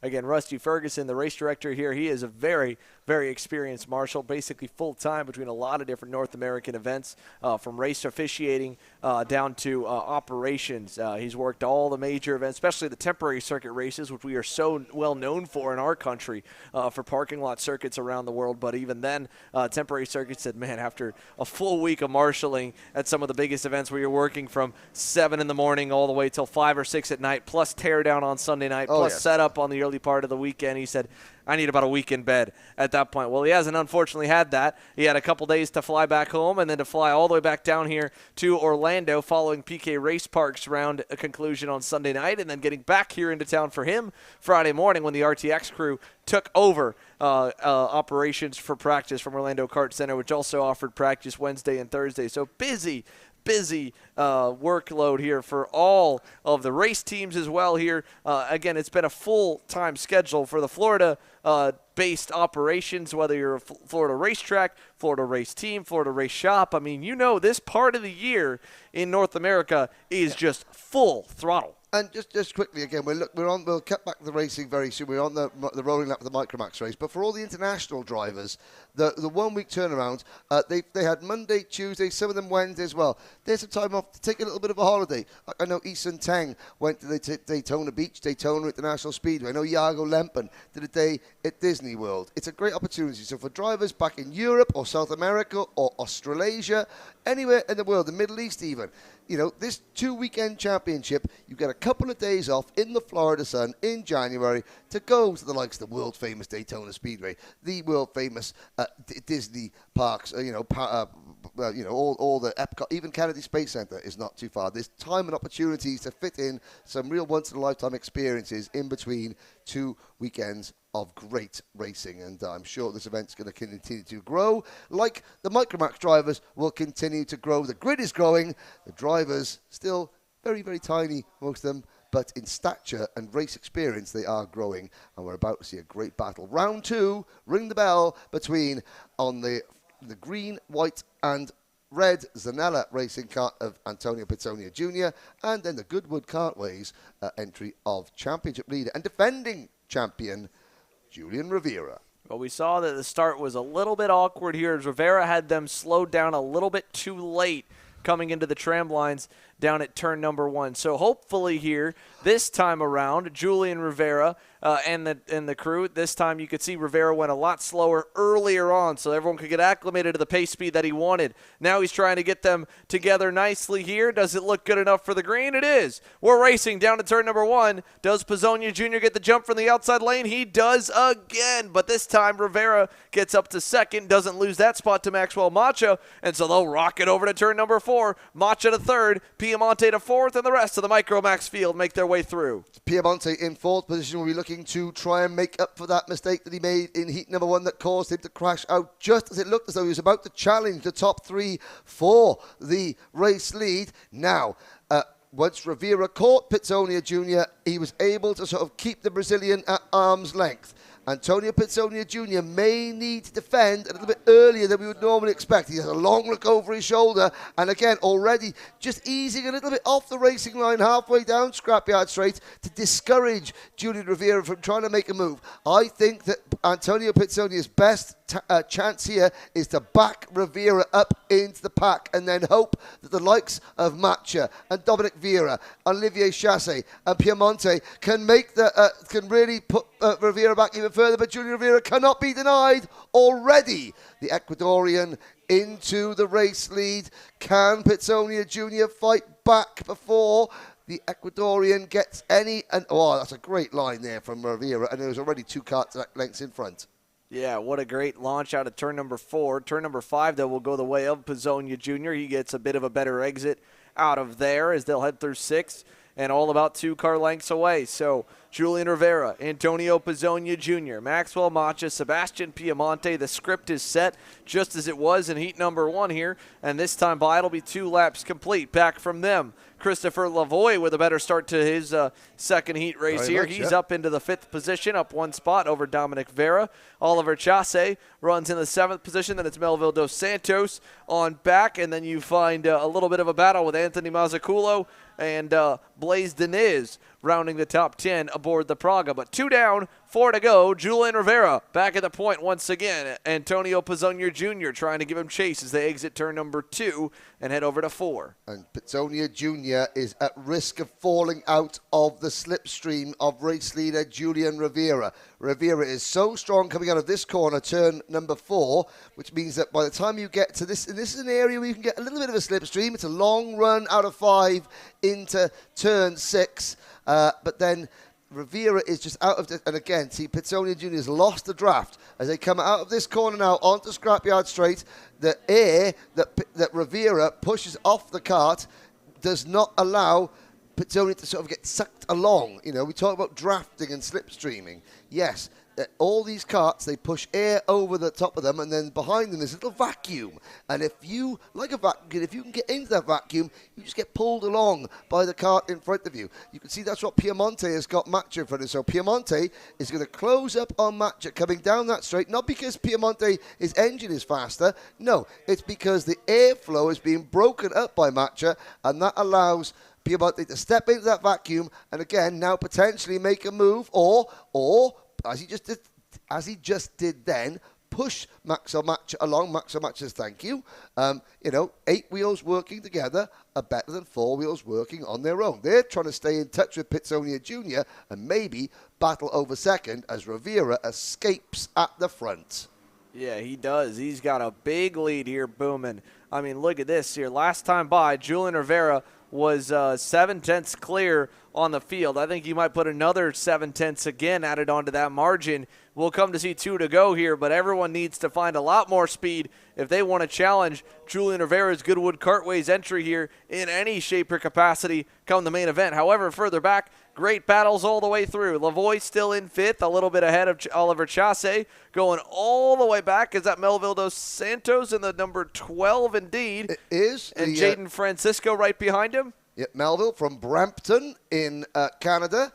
again, Rusty Ferguson, the race director here. He is a very, very experienced marshal, basically full-time between a lot of different North American events, from race officiating down to operations. He's worked all the major events, especially the temporary circuit races, which we are so well known for in our country, for parking lot circuits around the world. But even then, temporary circuits said, man, after a full week of marshaling at some of the biggest events where you're working from 7 in the morning all the way till 5 or 6 at night, plus tear down on Sunday night, plus setup on the early part of the weekend. He said, I need about a week in bed at that point. Well, he hasn't unfortunately had that. He had a couple days to fly back home and then to fly all the way back down here to Orlando following PK Race Park's round a conclusion on Sunday night, and then getting back here into town for him Friday morning when the RTX crew took over operations for practice from Orlando Kart Center, which also offered practice Wednesday and Thursday. So busy busy workload here for all of the race teams as well here. Again, it's been a full-time schedule for the Florida-based operations, whether you're a Florida racetrack, Florida race team, Florida race shop. I mean, this part of the year in North America is just full throttle. And just quickly again, we'll cut back the racing very soon. We're on the rolling lap of the Micromax race, but for all the international drivers, the 1 week turnaround, they had Monday, Tuesday, some of them Wednesday as well. There's some time off to take a little bit of a holiday. I know Eason Tang went to the Daytona Beach, Daytona International Speedway. I know Iago Lempen did a day at Disney World. It's a great opportunity. So for drivers back in Europe or South America or Australasia, anywhere in the world, the Middle East even, this 2-weekend championship, you get a couple of days off in the Florida sun in January to go to the likes of the world famous Daytona Speedway, the world famous Disney parks, all the Epcot, even Kennedy Space Center is not too far. There's time and opportunities to fit in some real once-in-a-lifetime experiences in between 2 weekends of great racing, and I'm sure this event's going to continue to grow. Like the Micromax drivers will continue to grow. The grid is growing. The drivers still very, very tiny, most of them, but in stature and race experience, they are growing, and we're about to see a great battle. Round 2, ring the bell between on the green, white, and red Zanella racing kart of Antonio Pizzonia Jr., and then the Goodwood Kartways entry of championship leader and defending champion Julian Rivera. Well, we saw that the start was a little bit awkward here as Rivera had them slowed down a little bit too late coming into the tram lines down at turn number 1. So hopefully here, this time around, Julian Rivera and the crew, this time you could see Rivera went a lot slower earlier on so everyone could get acclimated to the pace speed that he wanted. Now he's trying to get them together nicely here. Does it look good enough for the green? It is. We're racing down to turn number 1. Does Pizzonia Jr. get the jump from the outside lane? He does again, but this time Rivera gets up to second, doesn't lose that spot to Maxwell Macha, and so they'll rock it over to turn number 4. Macha to third, Piemonte to fourth, and the rest of the Micromax field make their way through. Piemonte in fourth position will be looking to try and make up for that mistake that he made in heat number 1 that caused him to crash out just as it looked as though he was about to challenge the top 3 for the race lead. Now, once Rivera caught Pizzonia Jr., he was able to sort of keep the Brazilian at arm's length. Antonio Pizzonia Jr. may need to defend a little bit earlier than we would normally expect. He has a long look over his shoulder, and again, already just easing a little bit off the racing line halfway down Scrapyard Straight to discourage Julian Rivera from trying to make a move. I think that Antonio Pizzonia's best chance here is to back Rivera up into the pack and then hope that the likes of Macha and Dominic Vieira, Olivier Chassé and Piemonte can make can really put Rivera back even further, but Julian Rivera cannot be denied. Already the Ecuadorian into the race lead. Can Pizzonia Jr. fight back before the Ecuadorian gets any? And oh, that's a great line there from Rivera, and there's already 2 car lengths in front. Yeah, what a great launch out of turn number 4. Turn number 5, though, will go the way of Pizzonia Jr. He gets a bit of a better exit out of there as they'll head through 6 and all about 2 car lengths away. So Julian Rivera, Antonio Pizzonia Jr., Maxwell Macha, Sebastian Piemonte. The script is set just as it was in heat number 1 here, and this time by it'll be 2 laps complete. Back from them, Christopher Lavoie with a better start to his second heat race here. He's up into the 5th position, up 1 spot over Dominic Vera. Oliver Chassé runs in the 7th position. Then it's Melville Dos Santos on back, and then you find a little bit of a battle with Anthony Mazzaculo and Blaise Diniz rounding the top 10 aboard the Praga. But 2 down, 4 to go. Julian Rivera back at the point once again. Antonio Pizzonia Jr. trying to give him chase as they exit turn number 2 and head over to 4. And Pizzonia Jr. is at risk of falling out of the slipstream of race leader Julian Rivera. Rivera is so strong coming out of this corner, turn number 4, which means that by the time you get to this, and this is an area where you can get a little bit of a slipstream. It's a long run out of 5 into turn 6, but then Rivera is just out of and again, see, Pizzonia Jr. has lost the draft as they come out of this corner now onto Scrapyard Straight. The air that Rivera pushes off the kart does not allow Pizzonia to sort of get sucked along. You know, we talk about drafting and slipstreaming. Yes, all these carts, they push air over the top of them, and then behind them there's a little vacuum. And if you, like a vacuum, if you can get into that vacuum, you just get pulled along by the cart in front of you. You can see that's what Piemonte has got Matcha in front of. So Piemonte is going to close up on Matcha coming down that straight, not because Piemonte, his engine is faster. No, it's because the airflow is being broken up by Matcha, and that allows Piemonte to step into that vacuum and again now potentially make a move, or as he just did then, push Max Matcha along. Max Matcha says thank you. 8 wheels working together are better than 4 wheels working on their own. They're trying to stay in touch with Pitsonia Jr. and maybe battle over second as Rivera escapes at the front. Yeah, he does. He's got a big lead here, booming. I mean, look at this here. Last time by, Julian Rivera was 7/10 clear on the field. I think you might put another 7/10 again added onto that margin. We'll come to see 2 to go here, but everyone needs to find a lot more speed if they want to challenge Julian Rivera's Goodwood Kartways entry here in any shape or capacity come the main event. However, further back, great battles all the way through. Lavoie still in 5th, a little bit ahead of Oliver Chasse. Going all the way back is that Melville dos Santos in the number 12 indeed. It is. And Jaden Francisco right behind him. Yeah, Melville from Brampton in Canada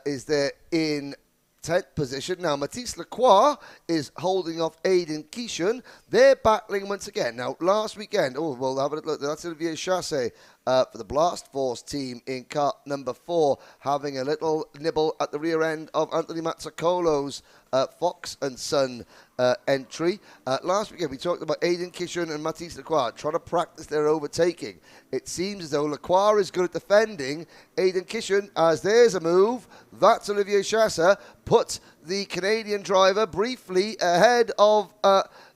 is there in 10th position. Now, Matisse Lacroix is holding off Aidan Keeshan. They're battling once again. Now, last weekend, we'll have a look. That's Olivier Chasse for the Blast Force team in cart number 4, having a little nibble at the rear end of Anthony Mazzacolo's Fox and Son entry. Last weekend, we talked about Aidan Keeshan and Matisse Lacroix trying to practice their overtaking. It seems as though Lacroix is good at defending. Aidan Keeshan, as there's a move, that's Olivier Chasse, put the Canadian driver briefly ahead of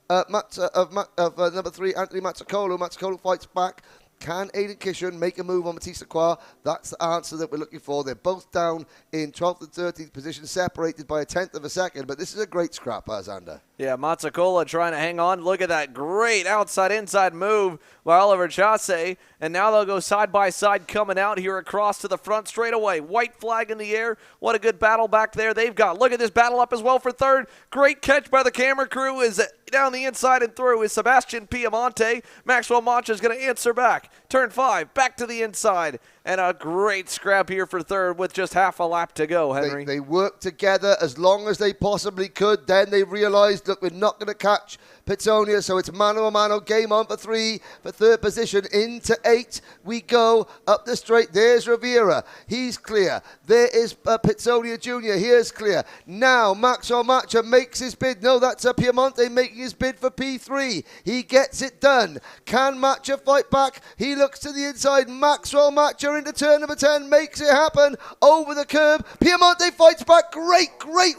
number 3, Anthony Mazzacolo. Mazzacolo fights back. Can Aidan Keeshan make a move on Matisse Lacroix? That's the answer that we're looking for. They're both down in 12th and 13th position, separated by a 10th of a second. But this is a great scrap, Xander. Yeah, Mazzacola trying to hang on. Look at that great outside-inside move by Oliver Chasse. And now they'll go side-by-side coming out here across to the front straight away. White flag in the air. What a good battle back there they've got. Look at this battle up as well for third. Great catch by the camera crew is down the inside and through is Sebastian Piemonte. Maxwell Mancha is going to answer back. Turn 5, back to the inside. And a great scrap here for third with just half a lap to go, Henry. They worked together as long as they possibly could. Then they realized, look, we're not going to catch Pitsonia, so it's mano a mano, game on for 3 for third position. Into 8 we go up the straight. There's Rivera. He's clear. There is Pitsonia Jr. Here's clear. Now Maxwell Matcha makes his bid. No, that's Piemonte making his bid for P3. He gets it done. Can Matcha fight back? He looks to the inside. Maxwell Matcha into turn number 10, makes it happen over the curb. Piemonte fights back. Great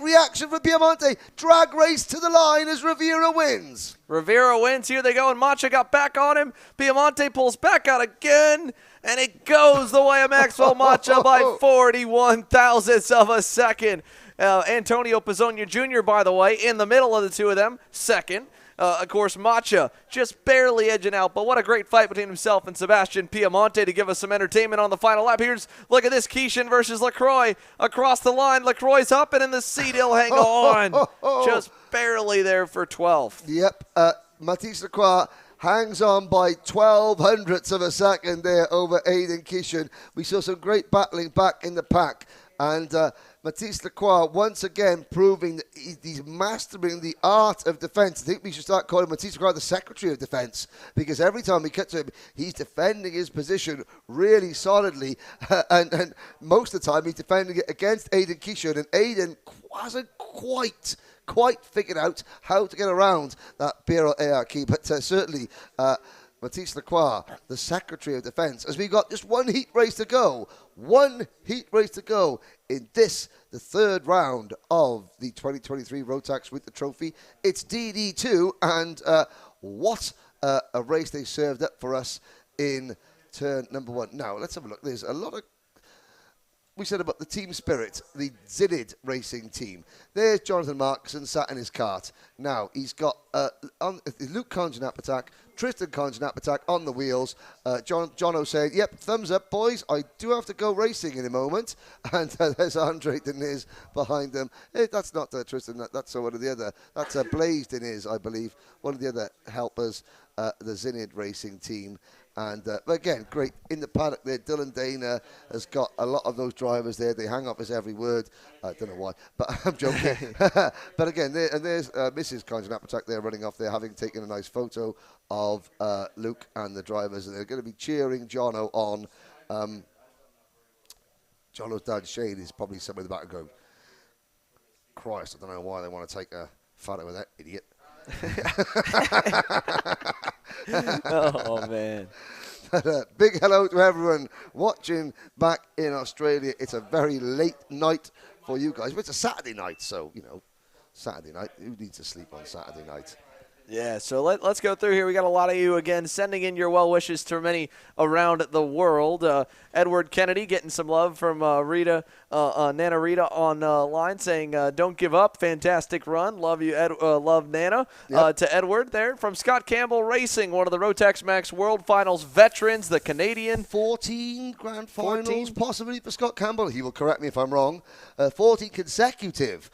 reaction from Piemonte. Drag race to the line as Rivera wins. Rivera wins. Here they go, and Mancha got back on him. Piemonte pulls back out again, and it goes the way of Maxwell Mancha by 41 thousandths of a second. Antonio Pizzonia Jr., by the way, in the middle of the two of them, second. Of course, Matcha just barely edging out, but what a great fight between himself and Sebastian Piemonte to give us some entertainment on the final lap. Look at this, Keeshan versus Lacroix across the line. Lacroix's up and in the seat. He'll hang on. Just barely there for 12th. Yep, Matisse Lacroix hangs on by 12 hundredths of a second there over Aidan Keeshan. We saw some great battling back in the pack. And Matisse Lacroix once again proving that he's mastering the art of defence. I think we should start calling Matisse Lacroix the Secretary of Defence, because every time we cut to him, he's defending his position really solidly. And most of the time, he's defending it against Aidan Keeshan. And Aidan wasn't quite figured out how to get around that Biro ARK. But certainly, Matisse Lacroix, the Secretary of Defence, as we've got just one heat race to go. One heat race to go in this, the third round of the 2023 Rotax Winter Trophy. It's DD2, and what a race they served up for us in turn number 1. Now, let's have a look. There's a lot of we said about the team spirit, the Zinid racing team. There's Jonathan Markson sat in his kart. Now, he's got Luke Congenapatak, Tristan Congenapatak on the wheels. Jono saying, yep, thumbs up, boys. I do have to go racing in a moment. And there's Andre Deniz behind them. Hey, that's not Tristan. That's one of the other. That's Blaze Deniz, I believe. One of the other helpers, the Zinid racing team. And again, great in the paddock there. Dylan Dana has got a lot of those drivers there. They hang off his every word. I don't know why, but I'm joking. But again, there's Mrs. Congenapatak there running off there, having taken a nice photo of Luke and the drivers. And they're going to be cheering Jono on. Jono's dad, Shane, is probably somewhere in the back going, Christ, I don't know why they want to take a photo with that idiot. Oh, man. Big hello to everyone watching back in Australia. It's a very late night for you guys. But it's a Saturday night, so, Saturday night. Who needs to sleep on Saturday night? Yeah, so let's go through here. We got a lot of you, again, sending in your well wishes to many around the world. Edward Kennedy getting some love from Nana Rita on line saying, don't give up. Fantastic run. Love you, love Nana. Yep. To Edward there from Scott Campbell Racing, one of the Rotax Max World Finals veterans, the Canadian. 14 grand finals, possibly for Scott Campbell. He will correct me if I'm wrong. 14 consecutive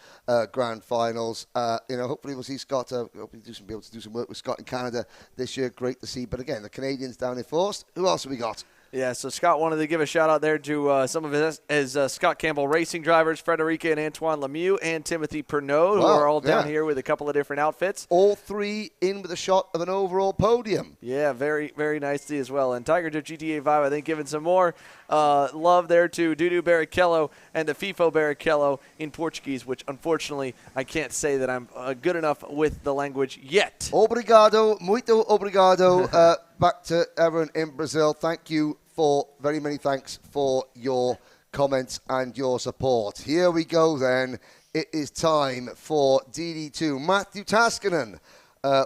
grand finals. Hopefully we'll see Scott. Hopefully be able to do some work with Scott in Canada this year. Great to see. But again, the Canadians down in force. Who else have we got? Yeah, so Scott wanted to give a shout-out there to some of his Scott Campbell Racing drivers, Frederica and Antoine Lemieux, and Timothy Pernod, who are all down here with a couple of different outfits. All three in with a shot of an overall podium. Yeah, very, very nicely as well. And Tiger Drift GTA 5, I think, giving some more love there to Dudu Barrichello and to FIFO Barrichello in Portuguese, which, unfortunately, I can't say that I'm good enough with the language yet. Obrigado, muito obrigado. Back to everyone in Brazil. Thank you for very many thanks for your comments and your support. Here we go then. It is time for DD2. Matthew Taskinen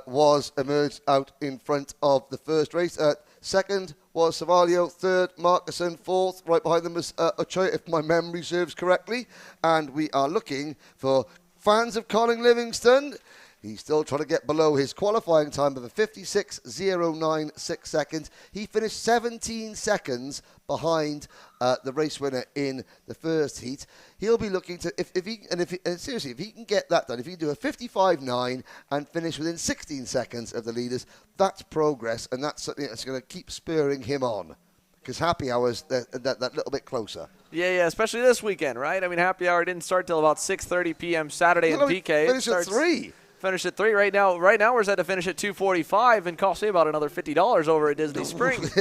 was emerged out in front of the first race. Second was Savalio. Third, Markussen. Fourth, right behind them was Ochoa, if my memory serves correctly. And we are looking for fans of Colin Livingston. He's still trying to get below his qualifying time of a 56.096 seconds. He finished 17 seconds behind the race winner in the first heat. He'll be looking to, if he can get that done, if he can do a 55.9 and finish within 16 seconds of the leaders, that's progress, and that's something that's going to keep spurring him on. Because happy hours, that little bit closer. Yeah, especially this weekend, right? I mean, happy hour didn't start till about 6:30 p.m. Saturday in PK. Finish at 3. Finish at 3 right now. Right now, we're set to finish at 2:45 and cost me about another $50 over at Disney Springs.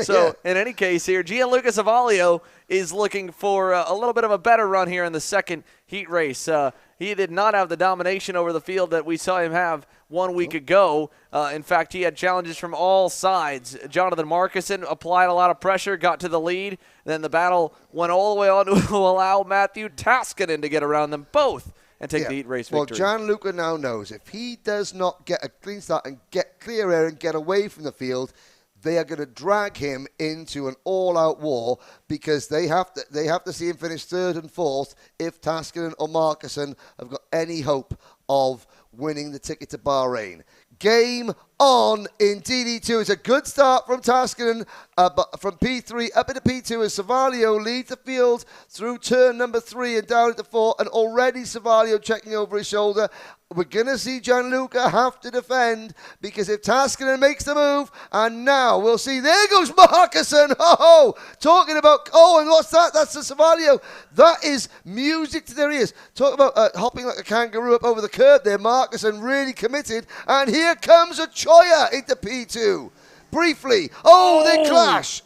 So, in any case here, Gianluca Savalio is looking for a little bit of a better run here in the second heat race. He did not have the domination over the field that we saw him have 1 week ago. In fact, he had challenges from all sides. Jonathan Markussen applied a lot of pressure, got to the lead. Then the battle went all the way on to allow Matthew Taskinen to get around them both and take the heat race victory. Well, Gianluca now knows if he does not get a clean start and get clear air and get away from the field, they are going to drag him into an all-out war because they have to see him finish third and fourth if Taskinen or Markussen have got any hope of winning the ticket to Bahrain. Game on in DD2. It's a good start from Taskinen, but from P3 up into P2 as Savalio leads the field through turn number 3 and down into 4, and already Savalio checking over his shoulder. We're going to see Gianluca have to defend because if Taskinen makes the move, and now we'll see, there goes Markussen. Talking about, and what's that? That's the Savalio. That is music to their ears. Talk about hopping like a kangaroo up over the curb there. Markussen really committed, and here comes Ochoa into P2. Briefly, they clash.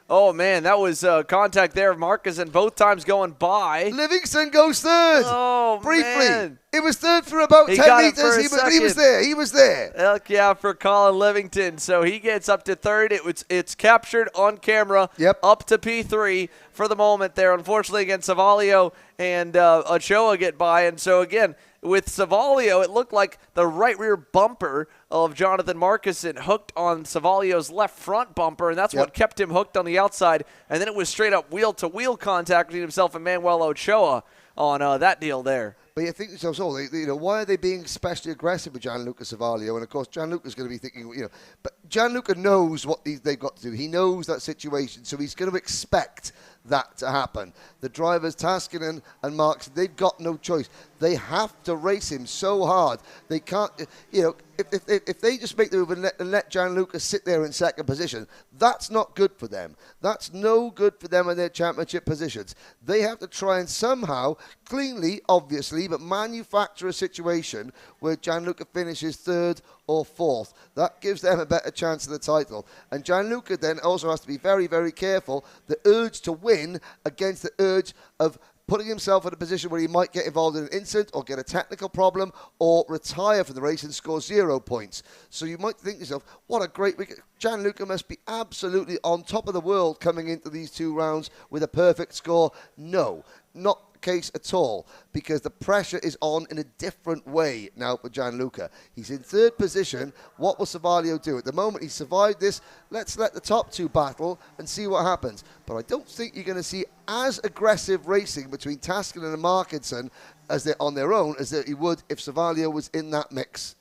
Oh, man, that was contact there of Markussen both times going by. Livingston goes third. Oh, briefly. Man. It was third for about He 10 got it for meters. a He was there. He was there. Heck yeah, for Colin Livington. So he gets up to third. It's captured on camera. Yep. Up to P3 for the moment there. Unfortunately, again, Savalio and Ochoa get by. And so, again, with Savalio, it looked like the right rear bumper of Jonathan Marcuson hooked on Savalio's left front bumper, and that's what kept him hooked on the outside. And then it was straight up wheel-to-wheel contact between himself and Manuel Ochoa on that deal there. But you think to yourself, why are they being especially aggressive with Gianluca Savalio? And, of course, Gianluca's going to be thinking, but Gianluca knows what they've got to do. He knows that situation, so he's going to expect that to happen. The drivers, Taskinen and Marks, they've got no choice. They have to race him so hard. They can't, if they just make the move and let Gianluca sit there in second position, that's not good for them. That's no good for them in their championship positions. They have to try and somehow, cleanly, obviously, but manufacture a situation where Gianluca finishes third or fourth. That gives them a better chance of the title. And Gianluca then also has to be very, very careful. The urge to win against the urge of putting himself in a position where he might get involved in an incident or get a technical problem or retire from the race and score 0 points. So you might think to yourself, what a great week. Gianluca must be absolutely on top of the world coming into these 2 rounds with a perfect score. No, not case at all, because the pressure is on in a different way now for Gianluca. He's in third position. What will Savalio do? At the moment, he survived this. Let's let the top 2 battle and see what happens. But I don't think you're going to see as aggressive racing between Taskinen and Markinson as they're on their own as that you would if Savalio was in that mix.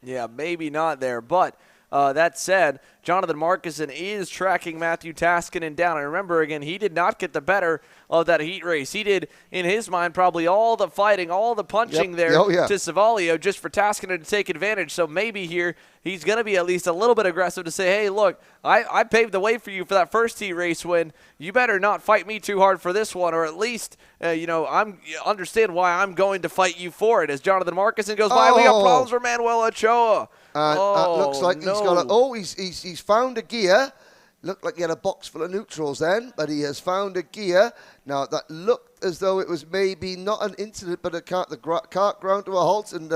Yeah, maybe not there, but that said, Jonathan Marcuson is tracking Matthew Taskinen down. And remember, again, he did not get the better of that heat race. He did, in his mind, probably all the fighting, all the punching there to Savalio just for Taskinen to take advantage. So maybe here he's going to be at least a little bit aggressive to say, hey, look, I paved the way for you for that first heat race win. You better not fight me too hard for this one, or at least, understand why I'm going to fight you for it. As Jonathan Marcuson goes by, we got problems for Manuel Ochoa. Looks like he's got he's found a gear. Looked like he had a box full of neutrals then, but he has found a gear. Now, that looked as though it was maybe not an incident, but the cart ground to a halt, and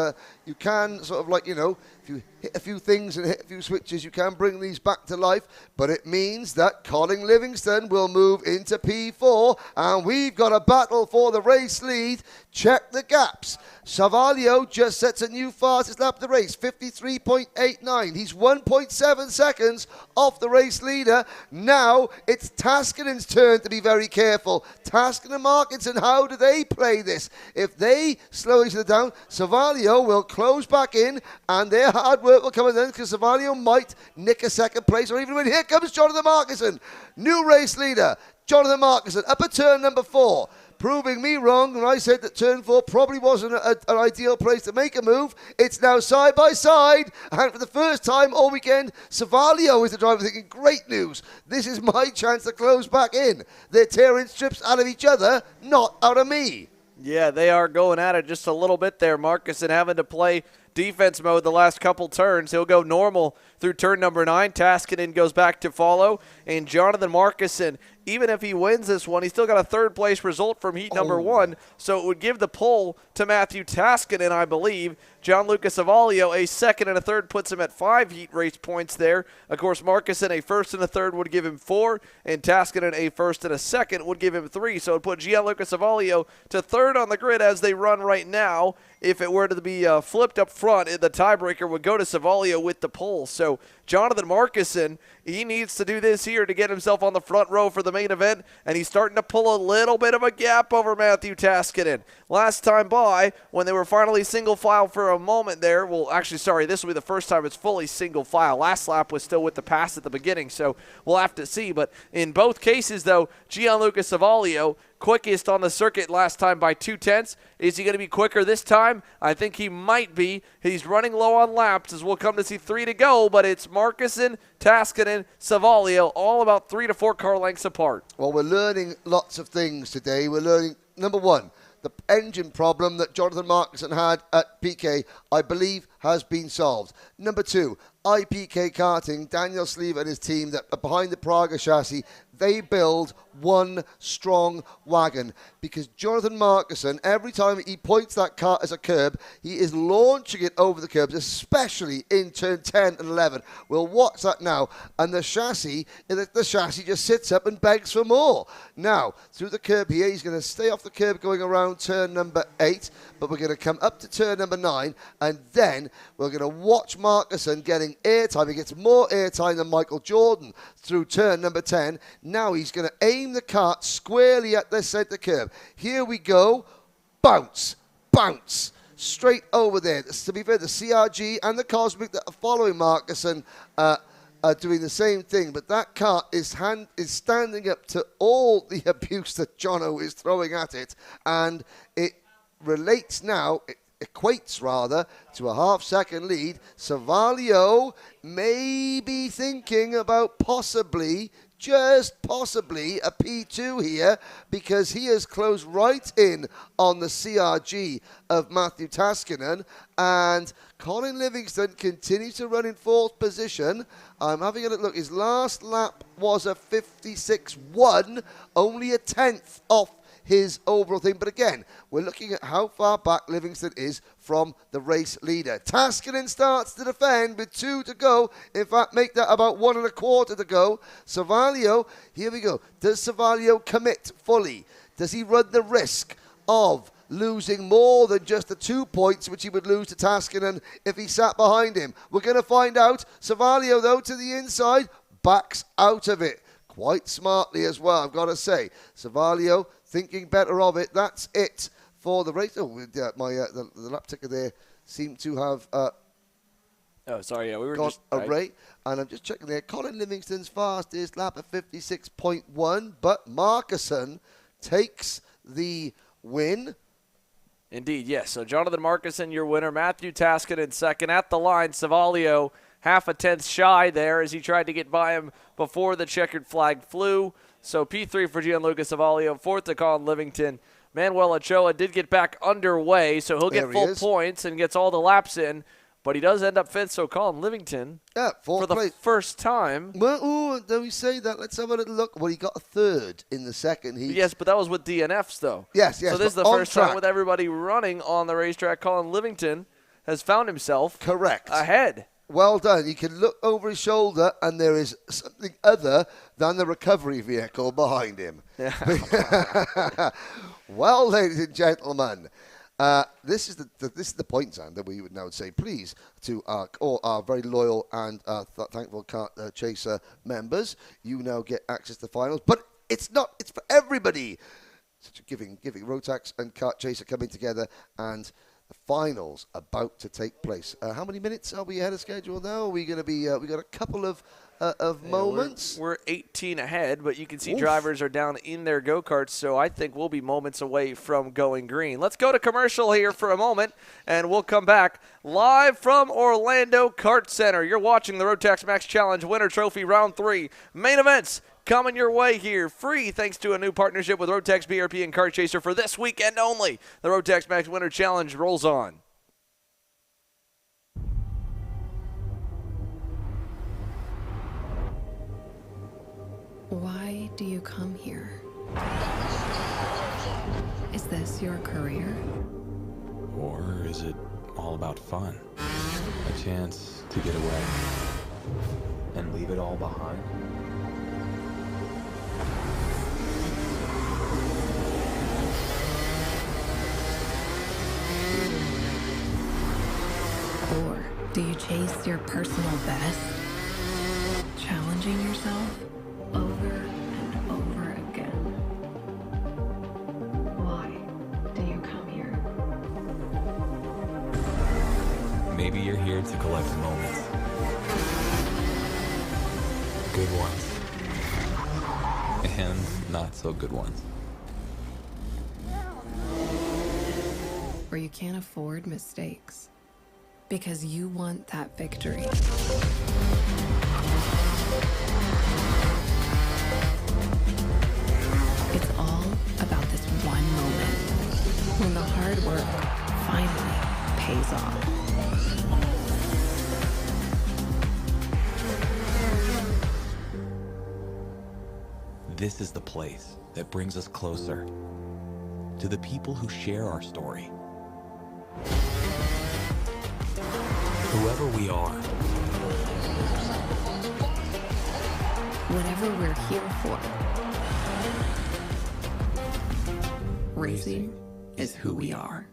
you can sort of if you hit a few things and hit a few switches, you can bring these back to life, but it means that Colin Livingston will move into P4, and we've got a battle for the race lead. Check the gaps. Savalio just sets a new fastest lap of the race, 53.89. He's 1.7 seconds off the race leader. Now it's Taskinen's turn to be very careful. Taskinen and Markinson, how do they play this? If they slow each other down, Savalio will close back in, and their hard work will come in then, because Savalio might nick a second place or even win. Here comes Jonathan Markinson, new race leader. Jonathan Markinson up at turn number 4. Proving me wrong when I said that turn 4 probably wasn't an ideal place to make a move. It's now side by side, and for the first time all weekend, Savalio is the driver thinking, great news, this is my chance to close back in. They're tearing strips out of each other, not out of me. Yeah, they are going at it just a little bit there. Marcuson having to play defense mode the last couple turns. He'll go normal through turn number 9. Taskinen goes back to follow, and Jonathan Marcuson, even if he wins this one, he's still got a third-place result from heat number 1, so it would give the pole to Matthew Taskinen, I believe. Gianluca Savalio, a second and a third, puts him at 5 heat race points there. Of course, Marcuson, a first and a third, would give him 4, and Taskinen, a first and a second, would give him 3. So it would put Gianluca Savalio to third on the grid as they run right now. If it were to be flipped up front, the tiebreaker would go to Savalio with the pole. So Jonathan Marcuson, he needs to do this here to get himself on the front row for the main event, and he's starting to pull a little bit of a gap over Matthew Taskinen. Last time by, when they were finally single file for a moment there, well, actually, sorry, this will be the first time it's fully single file. Last lap was still with the pass at the beginning, so we'll have to see. But in both cases, though, Gianluca Savalio, quickest on the circuit last time by 2/10. Is he going to be quicker this time? I think he might be. He's running low on laps as we'll come to see 3 to go, but it's Marcuson, Taskinen, Savalio, all about 3 to 4 car lengths apart. Well, we're learning lots of things today. We're learning, number 1, the engine problem that Jonathan Marcuson had at PK, I believe, has been solved. Number 2, IPK Karting, Daniel Sleeve and his team that are behind the Praga chassis, they build one strong wagon, because Jonathan Marcuson, every time he points that car as a curb, he is launching it over the curbs, especially in turn 10 and 11. We'll watch that now, and the chassis just sits up and begs for more. Now, through the curb here, he's going to stay off the curb going around turn number 8, but we're going to come up to turn number 9, and then we're going to watch Marcuson getting airtime. He gets more airtime than Michael Jordan through turn number 10. Now he's going to aim the kart squarely at the centre curb. Here we go. Bounce, bounce, straight over there. To be fair, the CRG and the Cosmic that are following Marcuson are doing the same thing, but that kart is standing up to all the abuse that Jono is throwing at it, and it relates now, it equates rather, to a half-second lead. Savalio may be thinking about possibly, just possibly, a P2 here, because he has closed right in on the CRG of Matthew Taskinen, and Colin Livingston continues to run in 4th position. I'm having a look. His last lap was a 56.1, only a 10th off his overall thing. But again, we're looking at how far back Livingston is from the race leader. Taskinen starts to defend with 2 to go. In fact, make that about 1 1/4 to go. Savalio, here we go. Does Savalio commit fully? Does he run the risk of losing more than just the 2 points which he would lose to Taskinen if he sat behind him? We're going to find out. Savalio, though, to the inside, backs out of it quite smartly as well, I've got to say. Savalio thinking better of it. That's it for the race. Oh, the lap ticker there seemed to have Oh, sorry, yeah, we were got just a right. rate. And I'm just checking there. Colin Livingston's fastest lap at 56.1, but Marcuson takes the win. Indeed, yes. So Jonathan Marcuson, your winner. Matthew Taskinen second at the line. Savalio half a tenth shy there as he tried to get by him before the checkered flag flew. So P3 for Gianluca Savalio, 4th to Colin Livington. Manuel Ochoa did get back underway, so he'll get full points and gets all the laps in. But he does end up 5th, so Colin Livington, for the first time. Well, don't we say that? Let's have a little look. Well, he got a 3rd in the second heat. Yes, but that was with DNFs, though. Yes. So this is the first time with everybody running on the racetrack. Colin Livington has found himself ahead. Well done. You can look over his shoulder, and there is something other than the recovery vehicle behind him. Yeah. Well, ladies and gentlemen, this is the point, Zan, that we would now say please to all our very loyal and thankful Kart Chaser members. You now get access to finals, but it's for everybody. Such a giving. Rotax and Kart Chaser coming together, and the finals about to take place. How many minutes are we ahead of schedule now? Are we going to be? We got a couple of moments. We're 18 ahead, but you can see drivers are down in their go-karts, so I think we'll be moments away from going green. Let's go to commercial here for a moment, and we'll come back live from Orlando Kart Center. You're watching the Rotax Max Challenge Winter Trophy Round 3. Main events coming your way here, free thanks to a new partnership with Rotax, BRP, and Kart Chaser for this weekend only. The Rotax Max Winter Challenge rolls on. Why do you come here? Is this your career? Or is it all about fun? A chance to get away and leave it all behind? Or do you chase your personal best? Challenging yourself over and over again. Why do you come here? Maybe you're here to collect moments. Good ones. And not so good ones. Or you can't afford mistakes because you want that victory. It's all about this one moment when the hard work finally pays off. This is the place that brings us closer to the people who share our story. Whoever we are, Whatever we're here for, racing is who we are.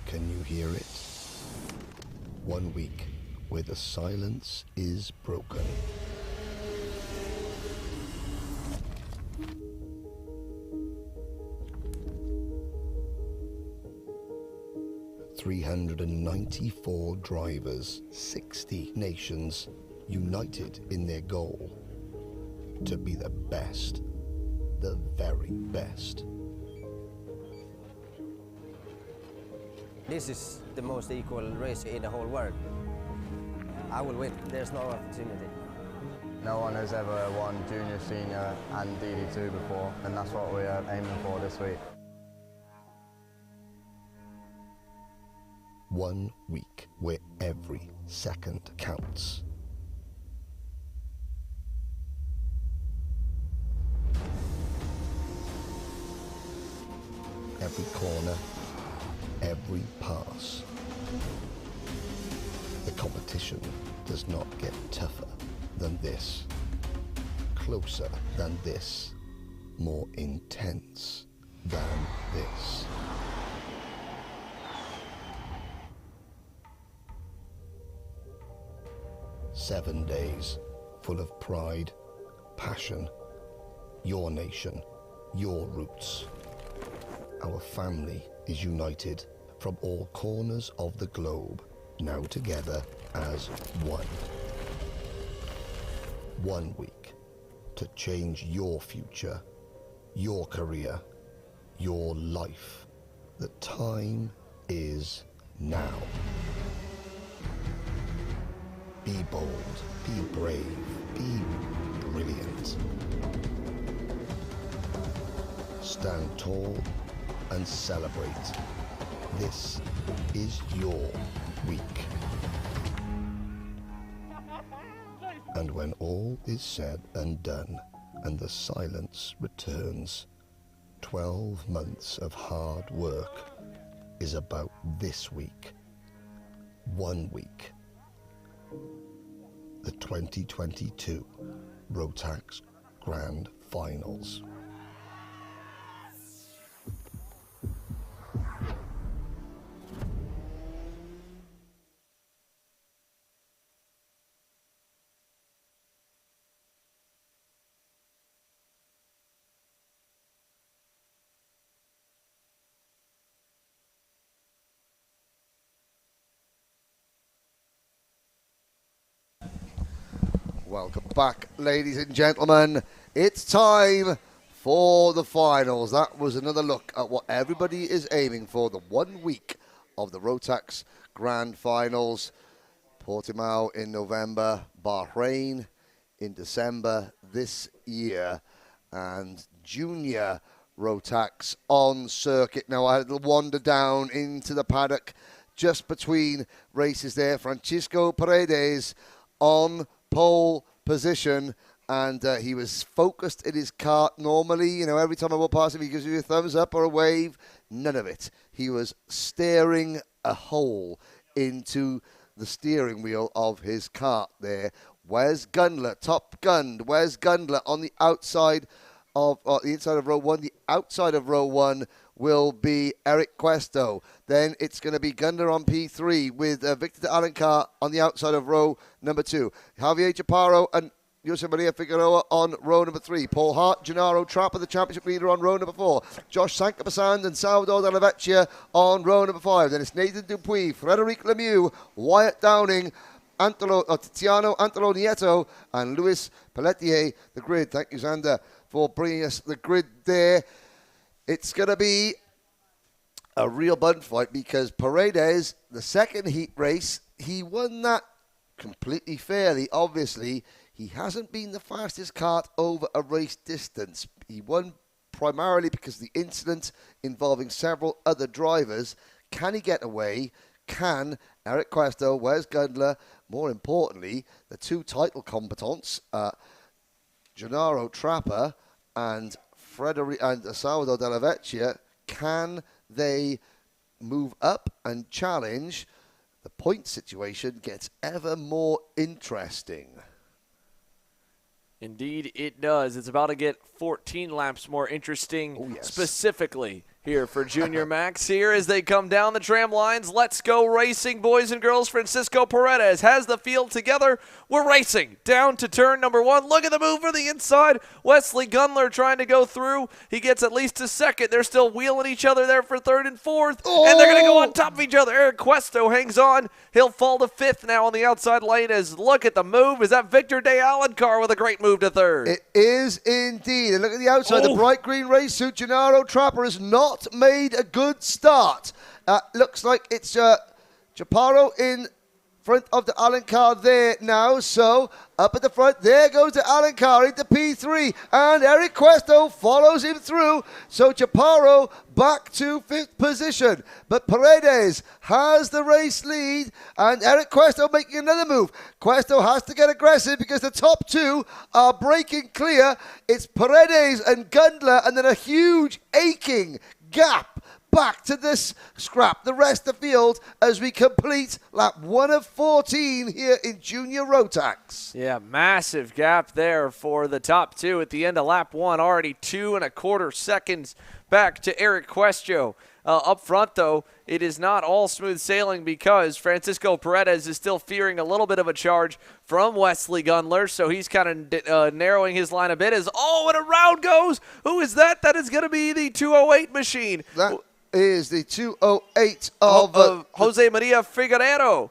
Can you hear it? 1 week where the silence is broken. "394 drivers, 60 nations, united in their goal to be the best, the very best." This is the most equal race in the whole world. I will win. There's no opportunity. No one has ever won junior, senior and DD2 before, and that's what we are aiming for this week. 1 week where every second counts. Every corner, every pass. The competition does not get tougher than this, closer than this, more intense than this. Seven days full of pride, passion, your nation, your roots. Our family is united from all corners of the globe, now together as one. 1 week to change your future, your career, your life. The time is now. Be bold, be brave, be brilliant. Stand tall and celebrate. This is your week. And when all is said and done, and the silence returns, 12 months of hard work is about this week. 1 week. The 2022 Rotax Grand Finals. Welcome back, ladies and gentlemen. It's time for the finals. That was another look at what everybody is aiming for, the 1 week of the Rotax Grand Finals. Portimao in November, Bahrain in December this year, and Junior Rotax on circuit. Now, I had a wander down into the paddock just between races there. Francisco Paredes on pole position, and he was focused in his kart. Normally, you know, every time I walk past him, he gives you a thumbs up or a wave. None of it. He was staring a hole into the steering wheel of his kart there. Wes Gundler, top gunned. Wes Gundler on the outside of the inside of row one. The outside of row one will be Eric Cuesto. Then it's going to be Gundler on P3 with Victor de Alencar on the outside of row number 2. Javier Chaparro and Jose Maria Figueroa on row number 3. Paul Hart, Gennaro Trapper, the championship leader, on row number 4. Josh Sankapasand and Salvador Della Vecchia on row number 5. Then it's Nathan Dupuis, Frederic Lemieux, Wyatt Downing, Tiziano Antelo Nieto, and Luis Pelletier, the grid. Thank you, Xander, for bringing us the grid there. It's going to be a real bun fight because Paredes, the second heat race, he won that completely fairly. Obviously, he hasn't been the fastest kart over a race distance. He won primarily because of the incident involving several other drivers. Can he get away? Can Eric Cuesto, Wes Gundler, more importantly, the two title combatants, Gennaro Trapper and Salvador Della Vecchia, can they move up and challenge? The point situation gets ever more interesting. Indeed, it does. It's about to get 14 laps more interesting, oh, yes, specifically here for Junior Max. Here as they come down the tram lines. Let's go racing, boys and girls. Francisco Paredes has the field together. We're racing down to turn number 1. Look at the move for the inside. Wesley Gundler trying to go through. He gets at least a second. They're still wheeling each other there for 3rd and 4th. Oh! And they're going to go on top of each other. Eric Cuesto hangs on. He'll fall to 5th now on the outside lane. As look at the move. Is that Victor de Alencar with a great move to 3rd? It is indeed. And look at the outside. The bright green race suit, Gennaro Trapper, has not made a good start. Looks like it's Chaparro in front of the Alencar there now. So up at the front, there goes the Alencar into P3, and Eric Cuesto follows him through. So Chaparro back to 5th position, but Paredes has the race lead, and Eric Cuesto making another move. Cuesto has to get aggressive because the top 2 are breaking clear. It's Paredes and Gundler, and then a huge aching gap back to this scrap. The rest of the field as we complete lap 1 of 14 here in Junior Rotax. Yeah, massive gap there for the top two at the end of lap 1. Already 2.25 seconds back to Eric Questo. Up front, though, it is not all smooth sailing because Francisco Paredes is still fearing a little bit of a charge from Wesley Gundler, so he's kind of narrowing his line a bit as, and around goes. Who is that? That is going to be the 208 machine. That is the 208 of Jose Maria Figueiredo.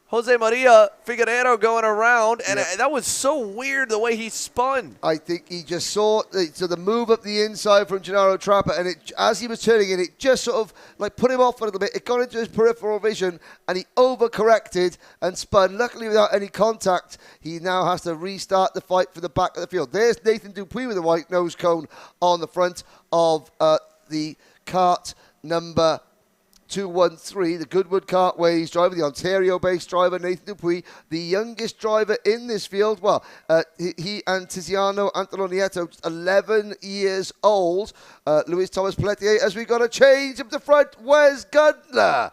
Jose Maria Figueiredo going around, and that was so weird the way he spun. I think he just saw the move up the inside from Gennaro Trappa, and as he was turning in, it just sort of like put him off a little bit. It got into his peripheral vision, and he overcorrected and spun. Luckily, without any contact, he now has to restart the fight for the back of the field. There's Nathan Dupuis with a white nose cone on the front of the kart number 213, the Goodwood Kartways driver, the Ontario-based driver, Nathan Dupuis, the youngest driver in this field. Well, he and Tiziano Antonietto, 11 years old. Luis Thomas Pelletier, as we got to change him to front. Wes Gundler.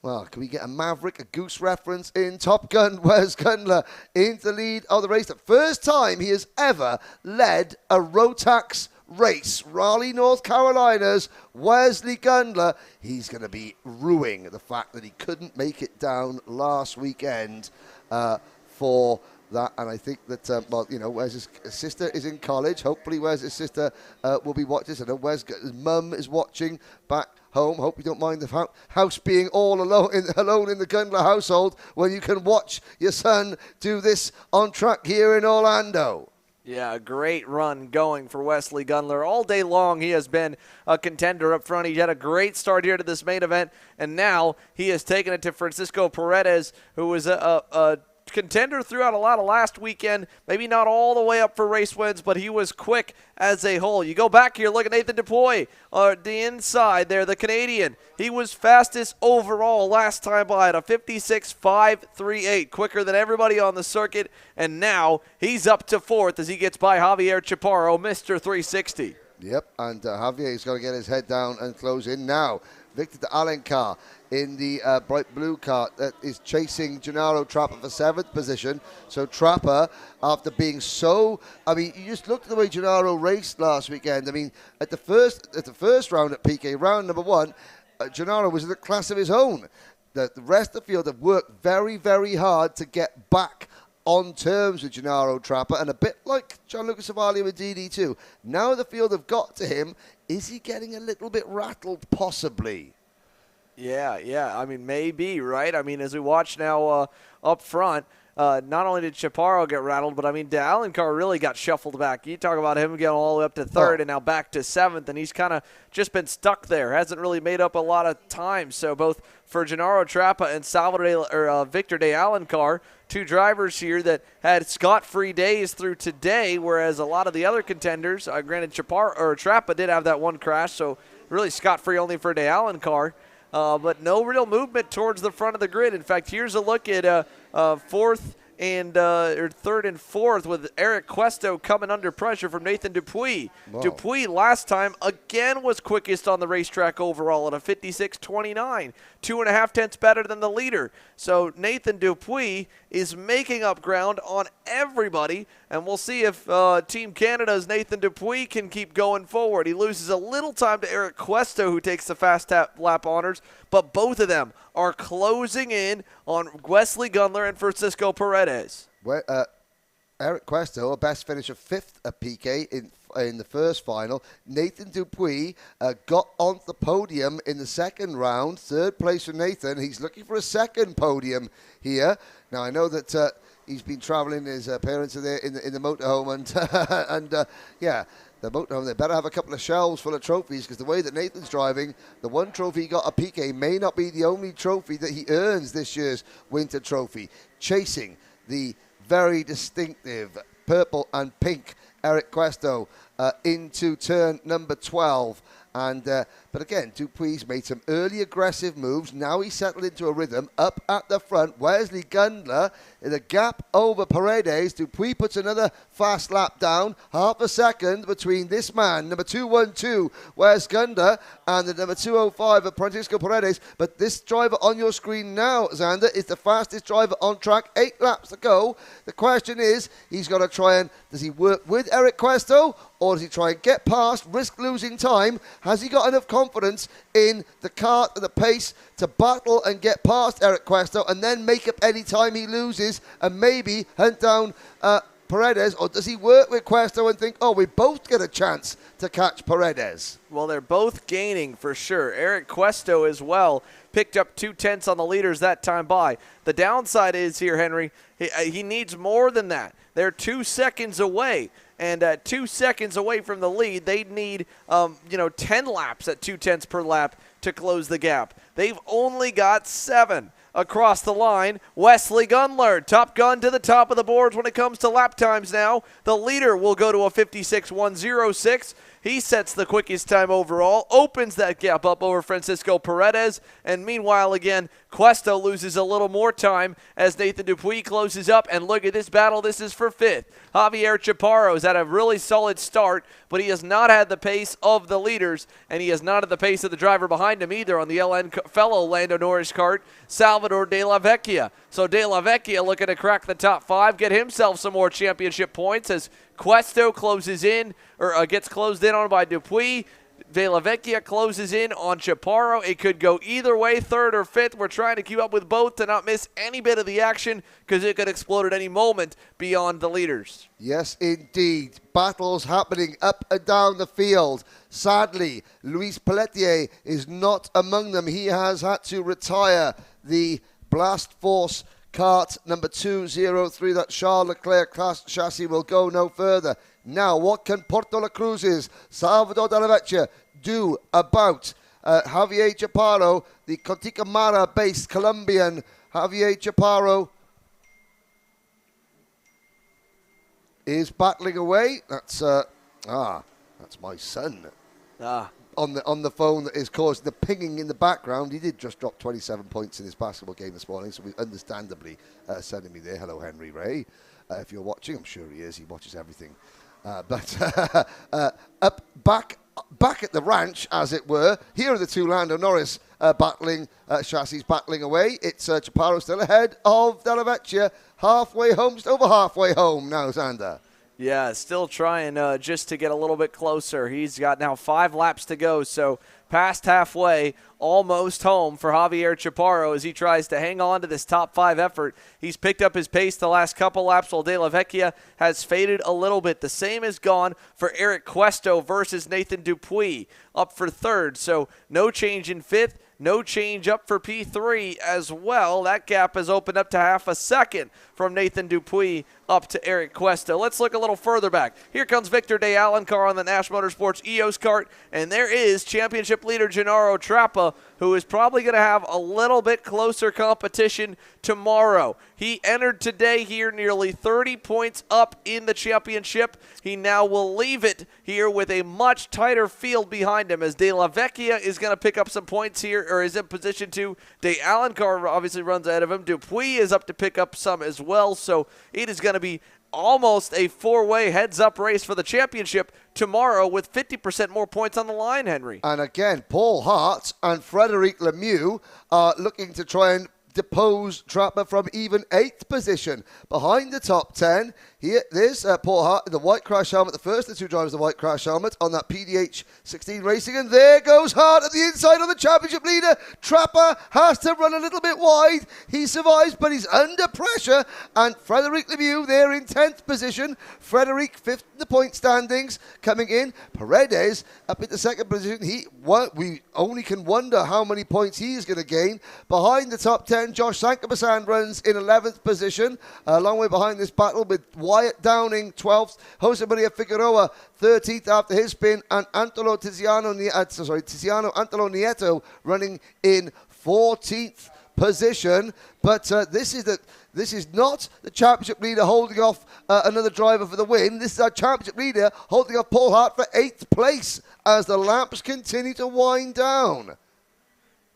Well, can we get a Maverick, a Goose reference in Top Gun? Wes Gundler into the lead of the race. The first time he has ever led a Rotax race. Raleigh, North Carolina's Wesley Gundler. He's going to be ruining the fact that he couldn't make it down last weekend for that. And I think that, Wes's sister is in college. Hopefully Wes's sister will be watching this. I know Wes's mum is watching back home. Hope you don't mind the house being all alone in the Gundler household when you can watch your son do this on track here in Orlando. Yeah, a great run going for Wesley Gundler. All day long he has been a contender up front. He had a great start here to this main event, and now he has taken it to Francisco Paredes, who was a contender throughout a lot of last weekend. Maybe not all the way up for race wins, but he was quick as a whole. You go back here, look at Nathan Dupuis, the inside there, the Canadian. He was fastest overall last time by at a 56.538, quicker than everybody on the circuit, and now he's up to fourth as he gets by Javier Chaparro, Mr. 360. Yep, and Javier is going to get his head down and close in now. Victor de Alencar in the bright blue car that is chasing Gennaro Trappa for 7th position. So Trappa, after being you just looked at the way Gennaro raced last weekend. I mean, at the first round at PK, round number 1, Gennaro was in a class of his own. The rest of the field have worked very, very hard to get back on terms with Gennaro Trappa, and a bit like Gianluca Savalia with DD2. Now the field have got to him. Is he getting a little bit rattled? Possibly. Yeah. I mean, maybe, right? I mean, as we watch now up front, not only did Chaparro get rattled, but, I mean, de Alencar really got shuffled back. You talk about him getting all the way up to 3rd and now back to 7th, and he's kind of just been stuck there. Hasn't really made up a lot of time. So both for Gennaro Trappa and Victor de Alencar, two drivers here that had scot-free days through today, whereas a lot of the other contenders, granted Trappa did have that one crash, so really scot-free only for de Alencar. But no real movement towards the front of the grid. In fact, here's a look at 4th and 3rd and 4th with Eric Questo coming under pressure from Nathan Dupuis. Whoa. Dupuis last time again was quickest on the racetrack overall at a 56.29, 2.5 tenths better than the leader. So Nathan Dupuis is making up ground on everybody, and we'll see if Team Canada's Nathan Dupuis can keep going forward. He loses a little time to Eric Questo, who takes the fast lap honors, but both of them are closing in on Wesley Gundler and Francisco Paredes. Eric Questo, a best finish of 5th at PK in the first final. Nathan Dupuis got onto the podium in the second round. 3rd place for Nathan. He's looking for a second podium here. Now, I know that he's been traveling. His parents are there in the motorhome, and the motorhome, they better have a couple of shelves full of trophies, because the way that Nathan's driving, the one trophy he got at PK may not be the only trophy that he earns this year's Winter Trophy. Chasing the very distinctive purple and pink Eric Questo into turn number 12. And but again, Dupuy's made some early aggressive moves. Now he's settled into a rhythm. Up at the front, Wesley Gundler in the gap over Paredes. Dupuy puts another fast lap down. Half a second between this man, number 212, Wes Gundler, and the number 205 of Francisco Paredes. But this driver on your screen now, Xander, is the fastest driver on track. 8 laps to go. The question is, he's got to try and, does he work with Eric Cuesto, or does he try and get past, risk losing time? Has he got enough confidence in the kart and the pace to battle and get past Eric Cuesto and then make up any time he loses and maybe hunt down Paredes? Or does he work with Cuesto and think, oh, we both get a chance to catch Paredes? Well, they're both gaining for sure. Eric Cuesto as well picked up 2/10 on the leaders that time by. The downside is here, Henry, he needs more than that. They're 2 seconds away. And 2 seconds away from the lead, they'd need 10 laps at 2/10 per lap to close the gap. They've only got 7 across the line. Wesley Gundler, top gun to the top of the boards when it comes to lap times now. The leader will go to a 56.106. He sets the quickest time overall, opens that gap up over Francisco Paredes, and meanwhile, again, Cuesto loses a little more time as Nathan Dupuy closes up, and look at this battle. This is for 5th. Javier Chaparro's had a really solid start, but he has not had the pace of the leaders, and he has not had the pace of the driver behind him either on the fellow Lando Norris kart, Salvador De La Vecchia. So De La Vecchia looking to crack the top 5, get himself some more championship points as Cuesto closes in, or gets closed in on by Dupuy. De La Vecchia closes in on Chaparro. It could go either way, 3rd or 5th. We're trying to keep up with both to not miss any bit of the action because it could explode at any moment beyond the leaders. Yes, indeed. Battles happening up and down the field. Sadly, Luis Pelletier is not among them. He has had to retire the Blast Force kart number 203. That Charles Leclerc class chassis will go no further. Now, what can Porto La Cruz's Salvador Della Vecchia do about Javier Chaparro, the Conticamara-based Colombian Javier Chaparro is battling away. That's my son. On the phone that is causing the pinging in the background. He did just drop 27 points in his basketball game this morning, so we understandably sending me there. Hello, Henry Ray. If you're watching, I'm sure he is. He watches everything. Back at the ranch, as it were. Here are the two Lando Norris chassis battling away. It's Chaparro still ahead of Della Vecchia. Halfway home, just over halfway home now, Xander. Yeah, still trying just to get a little bit closer. He's got now 5 laps to go, so past halfway, almost home for Javier Chaparro as he tries to hang on to this top 5 effort. He's picked up his pace the last couple laps while De La Vecchia has faded a little bit. The same is gone for Eric Cuesto versus Nathan Dupuy up for 3rd, so no change in 5th. No change up for P3 as well. That gap has opened up to half a second from Nathan Dupuy up to Eric Cuesto. Let's look a little further back. Here comes Victor de Alencar on the Nash Motorsports EOS kart, and there is championship leader Gennaro Trappa, who is probably going to have a little bit closer competition tomorrow. He entered today here nearly 30 points up in the championship. He now will leave it here with a much tighter field behind him as De La Vecchia is going to pick up some points here, or is in position to. De Alencar obviously runs ahead of him. Dupuy is up to pick up some as well, so it is going to be almost a 4-way heads-up race for the championship tomorrow with 50% more points on the line, Henry. And again, Paul Hart and Frederic Lemieux are looking to try and depose Trapper from even 8th position. Behind the top 10, here, there's Paul Hart in the white crash helmet, the first of the two drivers of the white crash helmet on that PDH 16 Racing, and there goes Hart at the inside on the championship leader. Trapper has to run a little bit wide. He survives, but he's under pressure, and Frederic Lemieux there in 10th position. Frederic 5th in the point standings, coming in. Paredes up into 2nd position. We only can wonder how many points he is going to gain. Behind the top 10, Josh Sankabasan runs in 11th position, a long way behind this battle with Wyatt Downing 12th, Jose Maria Figueroa 13th after his spin, and Tiziano Antolo Nieto running in 14th position. But this is not the championship leader holding off another driver for the win. This is our championship leader holding off Paul Hart for 8th place as the laps continue to wind down.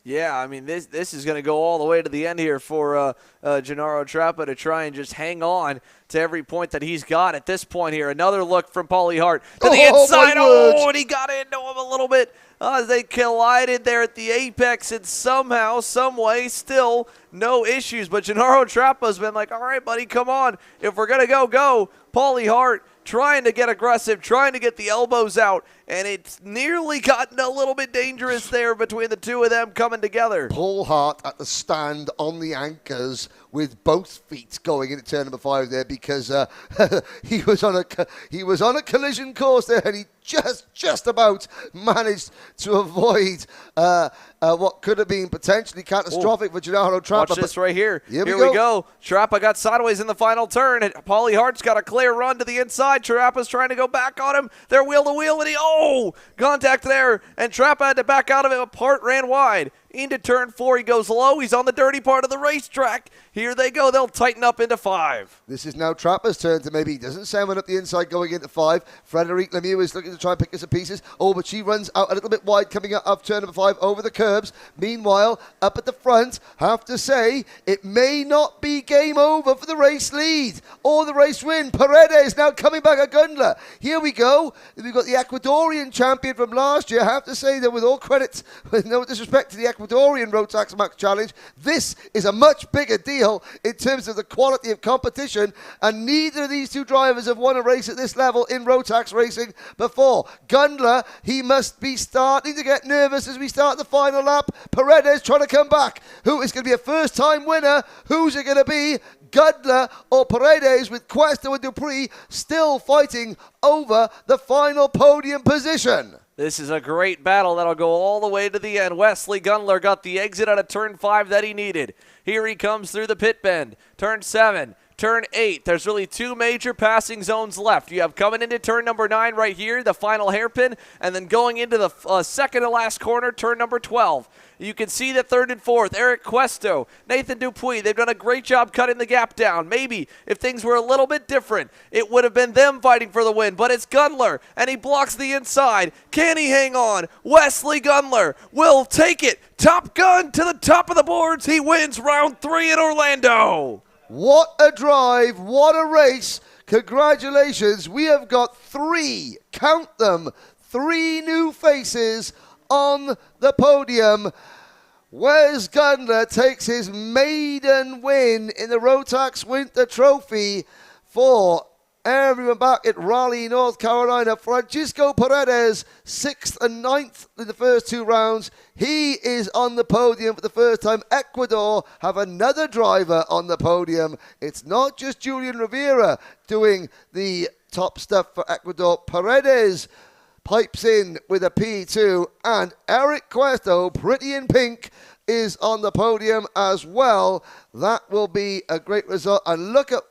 Yeah, I mean, this is going to go all the way to the end here for Gennaro Trappa to try and just hang on to every point that he's got at this point here. Another look from Paulie Hart to the inside. Oh, and he got into him a little bit as they collided there at the apex, and somehow, some way, still no issues. But Gennaro Trappa's been like, all right, buddy, come on. If we're going to go. Paulie Hart trying to get aggressive, trying to get the elbows out, and it's nearly gotten a little bit dangerous there between the two of them coming together. Paul Hart at the stand on the anchors with both feet going into turn number 5 there, because he was on a collision course there, and he just about managed to avoid what could have been potentially catastrophic for Gennaro Trappa. Watch this right here. Here we go. Trappa got sideways in the final turn, and Paulie Hart's got a clear run to the inside. Trappa's trying to go back on him. They're wheel to wheel, and contact there, and Trappa had to back out of it. Hart ran wide. Into turn 4, he goes low. He's on the dirty part of the racetrack. Here they go. They'll tighten up into 5. This is now Trappa's turn to maybe he doesn't salmon up the inside going into 5. Frederic Lemieux is looking to try and pick us to pieces. Oh, but she runs out a little bit wide coming out of turn number 5 over the curbs. Meanwhile, up at the front, have to say, it may not be game over for the race lead or the race win. Paredes now coming back at Gundler. Here we go. We've got the Ecuadorian champion from last year. I have to say that with all credit, with no disrespect to the Ecuadorian Rotax Max Challenge, this is a much bigger deal in terms of the quality of competition, and neither of these two drivers have won a race at this level in Rotax racing before. Gundler, he must be starting to get nervous as we start the final lap. Paredes trying to come back. Who is going to be a first-time winner? Who's it going to be? Gundler or Paredes, with Cuesto and Dupree still fighting over the final podium position. This is a great battle that'll go all the way to the end. Wesley Gundler got the exit out of turn 5 that he needed. Here he comes through the pit bend. Turn 7, turn 8. There's really 2 major passing zones left. You have coming into turn number 9 right here, the final hairpin, and then going into the second to last corner, turn number 12. You can see that 3rd and 4th, Eric Cuesto, Nathan Dupuis, they've done a great job cutting the gap down. Maybe if things were a little bit different, it would have been them fighting for the win, but it's Gundler, and he blocks the inside. Can he hang on? Wesley Gundler will take it. Top Gun to the top of the boards. He wins round 3 in Orlando. What a drive, what a race. Congratulations. We have got 3, count them, 3 new faces on the podium. Wes Gundler takes his maiden win in the Rotax Winter Trophy for everyone back at Raleigh, North Carolina. Francisco Paredes, 6th and 9th in the first 2 rounds. He is on the podium for the first time. Ecuador have another driver on the podium. It's not just Julian Rivera doing the top stuff for Ecuador. Paredes pipes in with a P2, and Eric Cuesto, pretty in pink, is on the podium as well. That will be a great result. And look at,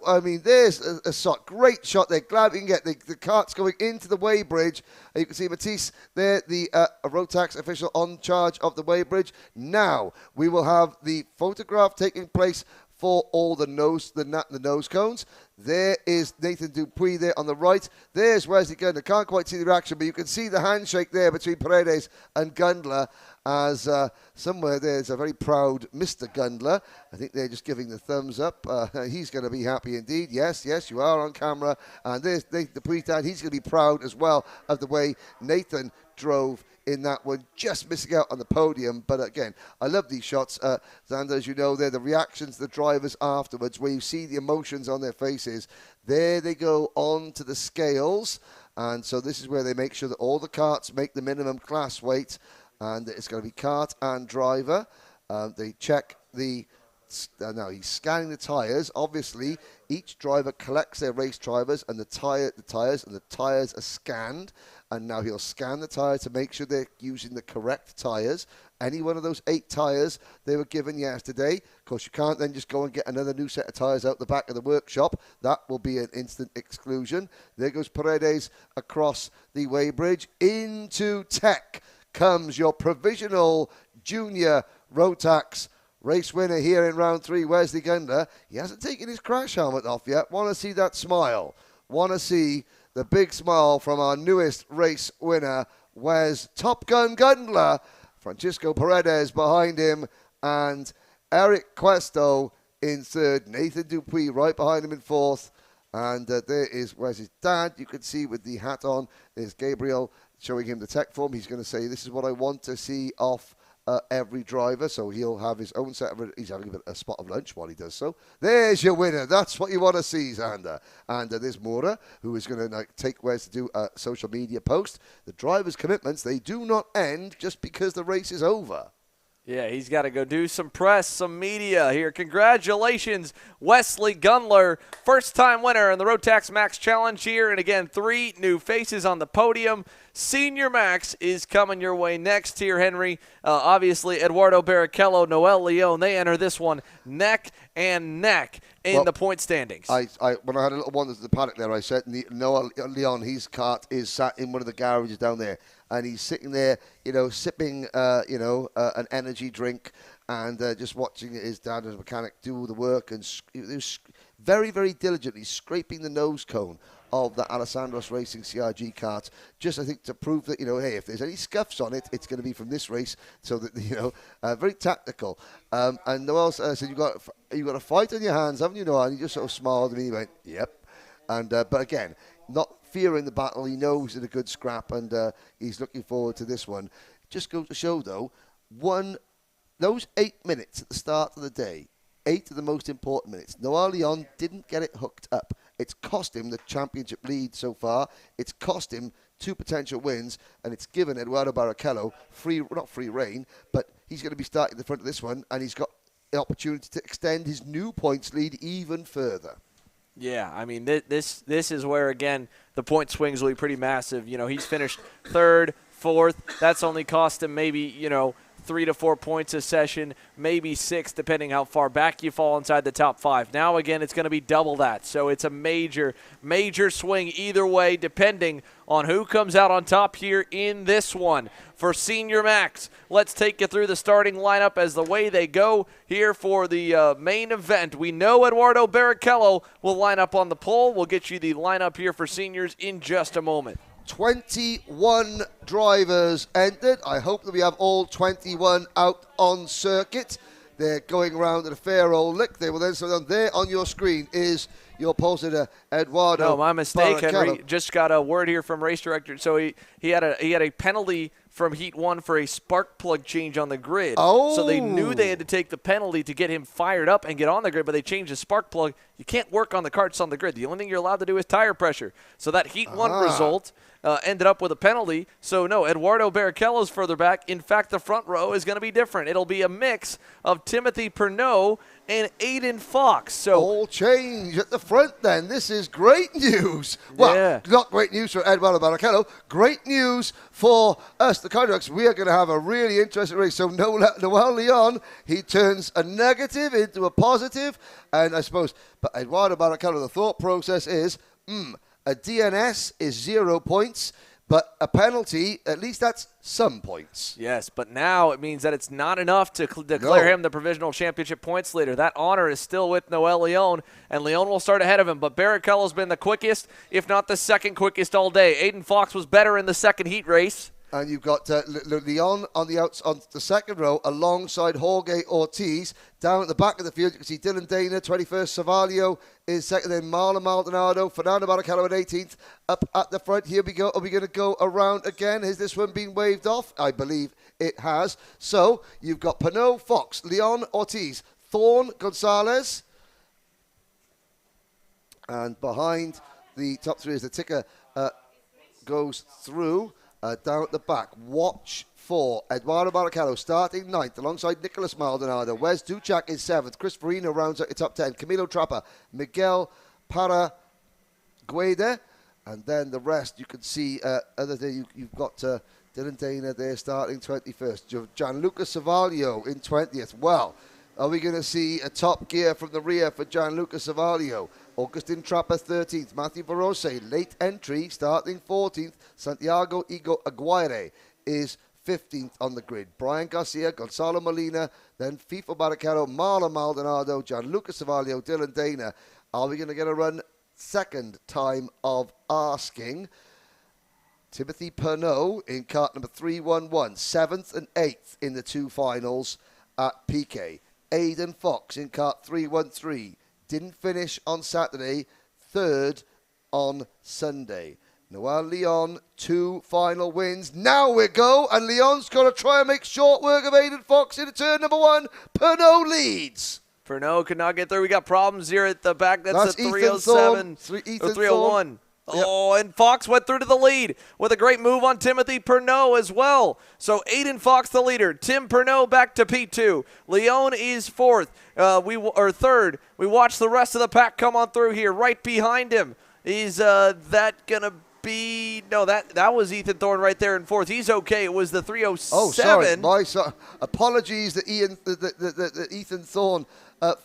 there's a shot, great shot there. Glad we can get the carts going into the weighbridge. You can see Matisse there, the Rotax official on charge of the weighbridge. Now we will have the photograph taking place for all the nose cones. There is Nathan Dupuis there on the right. There's Wesley Gundler. Can't quite see the reaction, but you can see the handshake there between Paredes and Gundler, as somewhere there's a very proud Mr. Gundler. I think they're just giving the thumbs up. He's going to be happy indeed. Yes, you are on camera. And there's Nathan Dupuis. He's going to be proud as well of the way Nathan drove in that one, just missing out on the podium. But again, I love these shots. Xander, as you know, they're the reactions of the drivers afterwards, where you see the emotions on their faces. There they go on to the scales. And so this is where they make sure that all the carts make the minimum class weight. And it's going to be kart and driver. They check the... now he's scanning the tyres. Obviously, each driver collects their race drivers and the tyres are scanned. And now he'll scan the tyre to make sure they're using the correct tyres. Any one of those 8 tyres they were given yesterday. Of course, you can't then just go and get another new set of tyres out the back of the workshop. That will be an instant exclusion. There goes Paredes across the weighbridge. Into tech comes your provisional junior Rotax Race winner here in round 3, Wesley Gundler. He hasn't taken his crash helmet off yet. Want to see that smile. Want to see the big smile from our newest race winner, Wes Top Gun Gundler. Francisco Paredes behind him, and Eric Questo in third. Nathan Dupuis right behind him in fourth. And there is Wes's dad, you can see with the hat on. There's Gabriel showing him the tech form. He's going to say, this is what I want to see off every driver. So he'll have his own set of, he's having a spot of lunch while he does so. There's your winner. That's what you want to see, Xander. And there's Mora, who is going to take Wes to do a social media post. The driver's commitments, they do not end just because the race is over. Yeah, he's got to go do some press, some media here. Congratulations, Wesley Gundler, first-time winner in the Rotax Max Challenge here. And again, 3 new faces on the podium. Senior Max is coming your way next here, Henry. Obviously, Eduardo Barrichello, Noel Leon, they enter this one neck and neck in the point standings. When I had a little wander to the paddock there, I said Noel Leon, his kart is sat in one of the garages down there. And he's sitting there, sipping, an energy drink and just watching his dad as a mechanic do the work and very, very diligently scraping the nose cone of the Alessandros Racing CRG kart, just I think to prove that, hey, if there's any scuffs on it, it's going to be from this race. So that, very tactical. And Noel said, you've got a fight on your hands, haven't you, Noel? And he just sort of smiled at me and he went, yep. And but again, not fearing the battle, he knows it's a good scrap, and he's looking forward to this one. Just goes to show, though, those 8 minutes at the start of the day, 8 of the most important minutes. Noel Leon didn't get it hooked up. It's cost him the championship lead so far. It's cost him 2 potential wins, and it's given Eduardo Barrichello not free reign, but he's going to be starting at the front of this one, and he's got the opportunity to extend his new points lead even further. Yeah, I mean, this is where, again, the point swings will be pretty massive. He's finished 3rd, 4th. That's only cost him maybe, 3 to 4 points a session, maybe 6, depending how far back you fall inside the top 5. Now, again, it's going to be double that. So it's a major, major swing either way, depending on who comes out on top here in this one. For Senior Max, let's take you through the starting lineup as the way they go here for the main event. We know Eduardo Barrichello will line up on the pole. We'll get you the lineup here for seniors in just a moment. 21 drivers entered. I hope that we have all 21 out on circuit. They're going around at a fair old lick. They will then, so there on your screen is your pollster, Eduardo. No, my mistake, Barrichello. Henry. Just got a word here from race director. So he had a penalty from Heat 1 for a spark plug change on the grid. Oh. So they knew they had to take the penalty to get him fired up and get on the grid, but they changed the spark plug. You can't work on the karts on the grid. The only thing you're allowed to do is tire pressure. So that Heat 1 result ended up with a penalty. So, no, Eduardo Barrichello's further back. In fact, the front row is going to be different. It'll be a mix of Timothy Pernod and Aiden Fox. So all change at the front then. This is great news. Well, yeah. Not great news for Eduardo Barrichello. Great news for us, the Kydrocks. We are going to have a really interesting race. So Noel Leon, he turns a negative into a positive. And I suppose, but Eduardo Barrichello, the thought process is, a DNS is 0 points, but a penalty, at least that's some points. Yes, but now it means that it's not enough to declare him the provisional championship points leader. That honor is still with Noel Leon, and Leon will start ahead of him. But Barrichello's been the quickest, if not the second quickest all day. Aiden Fox was better in the second heat race. And you've got Leon on the second row alongside Jorge Ortiz. Down at the back of the field, you can see Dylan Dana, 21st. Savalio is second. Then Marlon Maldonado, Fernando Barrichello at 18th. Up at the front, here we go. Are we going to go around again? Has this one been waved off? I believe it has. So you've got Pernod, Fox, Leon, Ortiz, Thorne, Gonzalez. And behind the top 3 as the ticker goes through. Down at the back, watch for Eduardo Barrichello starting 9th alongside Nicolas Maldonado. Wes Duchak is 7th. Chris Farina rounds out the top 10. Camilo Trappa, Miguel Paragueda, and then the rest you can see. Other than you've got Dylan Dana there starting 21st. Gianluca Savalio in 20th. Well, are we going to see a top gear from the rear for Gianluca Savalio? Augustin Trappa 13th. Matthew Barose, late entry, starting 14th. Santiago Igo Aguirre is 15th on the grid. Brian Garcia, Gonzalo Molina, then Fifo Barrichello, Marlon Maldonado, Gianluca Savaglio, Dylan Dana. Are we going to get a run? Second time of asking. Timothy Pernod in kart number 311, 7th and 8th in the 2 finals at PK. Aidan Fox in kart 313, didn't finish on Saturday, 3rd on Sunday. Noel Leon, 2 final wins. Now we go, and Leon's got to try and make short work of Aidan Fox into turn number 1. Pernod leads. Pernod could not get through. We got problems here at the back. That's the Ethan 307 Thorne, or 301. Yep. Oh, and Fox went through to the lead with a great move on Timothy Pernod as well. So Aidan Fox the leader. Tim Pernod back to P2. Leon is 4th. Or 3rd. We watch the rest of the pack come on through here. Right behind him is that going to be... No, that was Ethan Thorne right there in 4th. He's okay. It was the 307. Oh, sorry. Apologies to the Ethan Thorne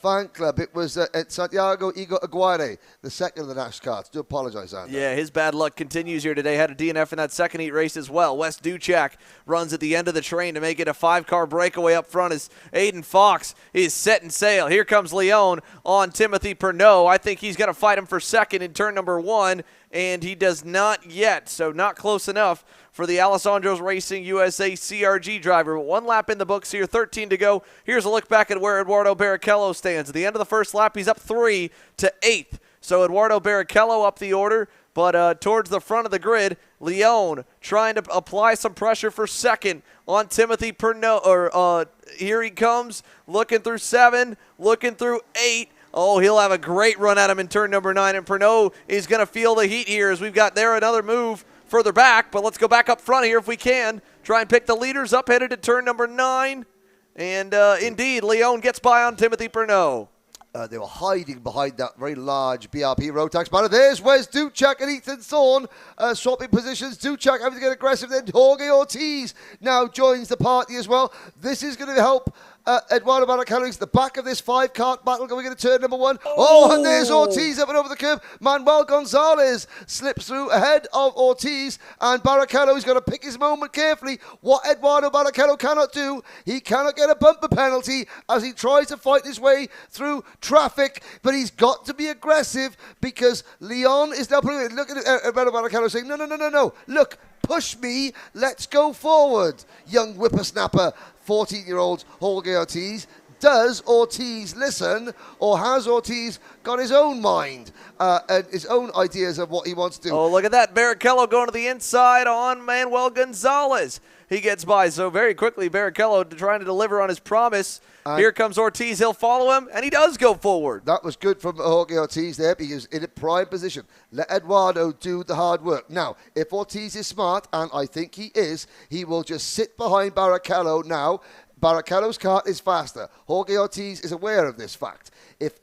fan club. It was at Santiago Igor Aguirre, the second of the NASCAR. Do apologize, Andy. Yeah, his bad luck continues here today. Had a DNF in that second heat race as well. Wes Duchak runs at the end of the train to make it a 5-car breakaway up front as Aidan Fox is setting sail. Here comes Leon on Timothy Pernod. I think he's going to fight him for second in turn number 1, and he does not yet, so not close enough for the Alessandro's Racing USA CRG driver. But 1 lap in the books here, 13 to go. Here's a look back at where Eduardo Barrichello stands. At the end of the first lap, he's up 3 to 8th. So Eduardo Barrichello up the order, but towards the front of the grid, Leon trying to apply some pressure for second on Timothy Pernod. Here he comes, looking through 7, looking through 8. Oh, he'll have a great run at him in turn number 9, and Pernod is going to feel the heat here as we've got there another move further back, but let's go back up front here if we can. Try and pick the leaders up, headed to turn number 9. And indeed, Leon gets by on Timothy Pernod. They were hiding behind that very large BRP Rotax banner. There's Wes Duchak and Ethan Thorne swapping positions. Duchak having to get aggressive. Then Jorge Ortiz now joins the party as well. This is going to help Eduardo Barrichello. He's the back of this 5-cart battle going into turn number 1. Oh, and there's Ortiz up and over the curb. Manuel Gonzalez slips through ahead of Ortiz, and Barrichello is going to pick his moment carefully. What Eduardo Barrichello cannot do, he cannot get a bumper penalty as he tries to fight his way through traffic, but he's got to be aggressive because Leon is now putting it. Look at Eduardo Barrichello saying, no. Look, push me. Let's go forward. Young whippersnapper, 14-year-old Jorge Ortiz. Does Ortiz listen, or has Ortiz got his own mind and his own ideas of what he wants to do? Oh, look at that. Barrichello going to the inside on Manuel Gonzalez. He gets by so very quickly. Barrichello trying to deliver on his promise. Here comes Ortiz. He'll follow him, and he does go forward. That was good from Jorge Ortiz there because in a prime position. Let Eduardo do the hard work. Now, if Ortiz is smart, and I think he is, he will just sit behind Barrichello now. Barrichello's kart is faster. Jorge Ortiz is aware of this fact. If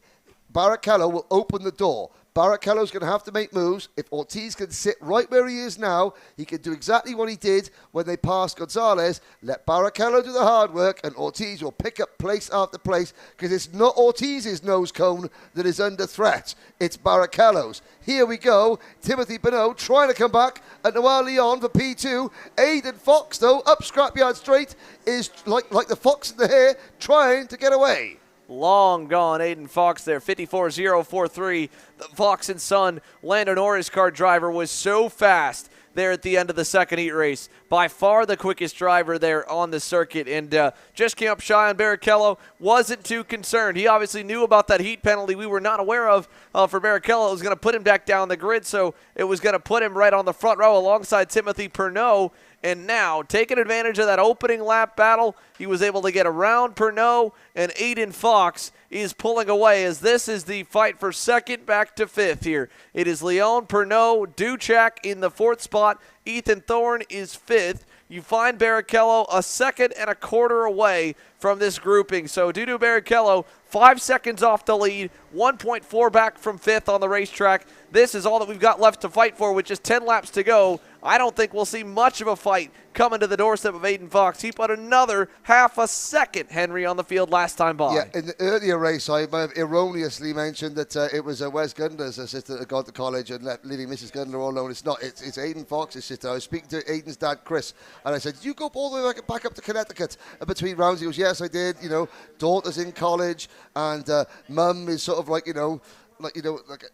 Barrichello will open the door, Barrichello's going to have to make moves. If Ortiz can sit right where he is now, he can do exactly what he did when they passed Gonzalez. Let Barrichello do the hard work, and Ortiz will pick up place after place because it's not Ortiz's nose cone that is under threat. It's Barrichello's. Here we go. Timothy Pernod trying to come back at Noel Leon for P2. Aidan Fox, though, up Scrapyard Straight, is like the fox in the hare, trying to get away. Long gone, Aidan Fox there, 54.043. The Fox and Son Lando Norris car driver was so fast there at the end of the second heat race. By far the quickest driver there on the circuit, and just came up shy on Barrichello. Wasn't too concerned. He obviously knew about that heat penalty we were not aware of for Barrichello. It was going to put him back down the grid, so it was going to put him right on the front row alongside Timothy Pernod. And now, taking advantage of that opening lap battle, he was able to get around Pernod, and Aidan Fox is pulling away as this is the fight for second back to 5th here. It is Leon, Pernod, Duchak in the 4th spot. Ethan Thorne is 5th. You find Barrichello a 2.25 seconds away from this grouping. So Dudu Barrichello, 5 seconds off the lead, 1.4 back from 5th on the racetrack. This is all that we've got left to fight for with just 10 laps to go. I don't think we'll see much of a fight coming to the doorstep of Aiden Fox. He put another half a second, Henry, on the field last time by. Yeah, in the earlier race, I might have erroneously mentioned that it was Wes Gundler's assistant that got to college and leaving Mrs. Gundler all alone. It's not. It's Aiden Fox's sister. I was speaking to Aiden's dad, Chris, and I said, "Did you go all the way back up to Connecticut between rounds?" He goes, "Yes, I did. You know, daughter's in college, and mum is sort of like, you know, like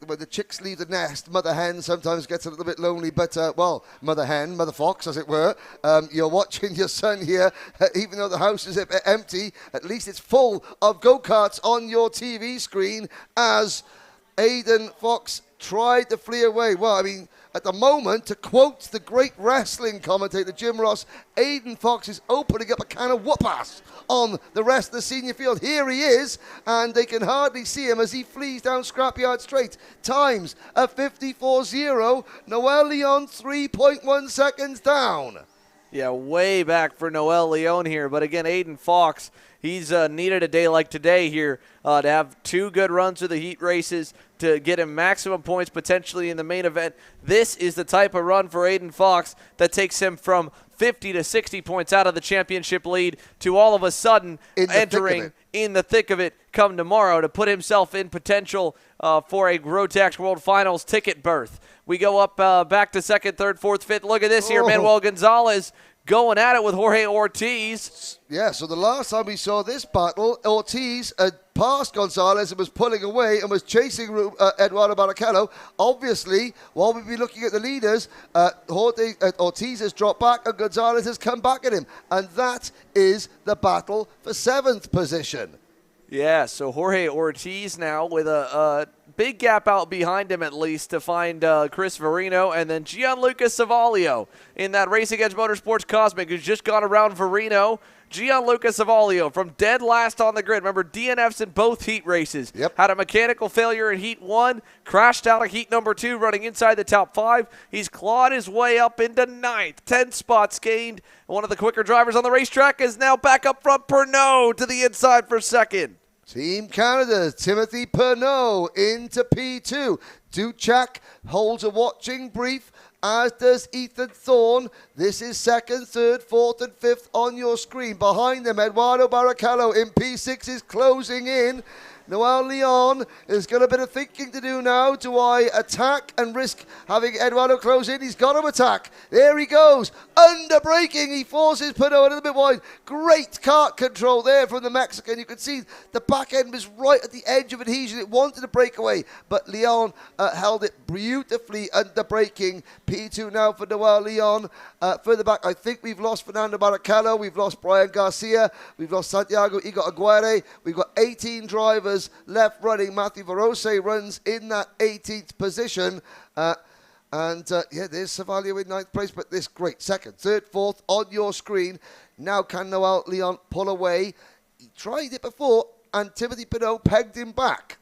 when the chicks leave the nest, mother hen sometimes gets a little bit lonely. But, well, mother hen, mother fox, as it were, you're watching your son here, even though the house is empty, at least it's full of go-karts on your TV screen as Aiden Fox tried to flee away. Well, I mean, at the moment, to quote the great wrestling commentator Jim Ross, Aiden Fox is opening up a can of whoop-ass on the rest of the senior field. Here he is, and they can hardly see him as he flees down Scrapyard Straight. Times a 54.0. Noel Leon 3.1 seconds down. Yeah, way back for Noel Leon here. But again, Aiden Fox, he's needed a day like today here to have 2 good runs of the heat races to get him maximum points potentially in the main event. This is the type of run for Aiden Fox that takes him from 50 to 60 points out of the championship lead to all of a sudden entering in the thick of it come tomorrow to put himself in potential for a Rotax World Finals ticket berth. We go up back to 2nd, 3rd, 4th, 5th. Look at this here. Manuel Gonzalez going at it with Jorge Ortiz. Yeah, so the last time we saw this battle, Ortiz had passed Gonzalez and was pulling away and was chasing Eduardo Barrichello. Obviously, while we've been looking at the leaders, Ortiz has dropped back and Gonzalez has come back at him. And that is the battle for 7th position. Yeah, so Jorge Ortiz now with a big gap out behind him at least to find Chris Verino and then Gianluca Savalio in that Racing Edge Motorsports Cosmic who's just gone around Verino. Gianluca Savalio from dead last on the grid. Remember, DNFs in both heat races. Yep. Had a mechanical failure in heat 1, crashed out of heat number 2, running inside the top 5. He's clawed his way up into 9th, 10 spots gained. One of the quicker drivers on the racetrack is now back up front, Pernod to the inside for 2nd. Team Canada, Timothy Pernod into P2. Duchak holds a watching brief, as does Ethan Thorne. This is 2nd, 3rd, 4th, and 5th on your screen. Behind them, Eduardo Barrichello in P6 is closing in. Noel Leon has got a bit of thinking to do now. Do I attack and risk having Eduardo close in? He's got to attack. There he goes. Under braking. He forces Pernod a little bit wide. Great kart control there from the Mexican. You can see the back end was right at the edge of adhesion. It wanted to break away, but Leon held it beautifully under braking. P2 now for Noel Leon. Further back, I think we've lost Fernando Barrichello. We've lost Brian Garcia. We've lost Santiago Igor Aguirre. We've got 18 drivers left running. Matthew Verose runs in that 18th position. Yeah, there's Savalio in 9th place, but this great 2nd, 3rd, 4th on your screen. Now can Noel Leon pull away? He tried it before, and Timothy Pernod pegged him back.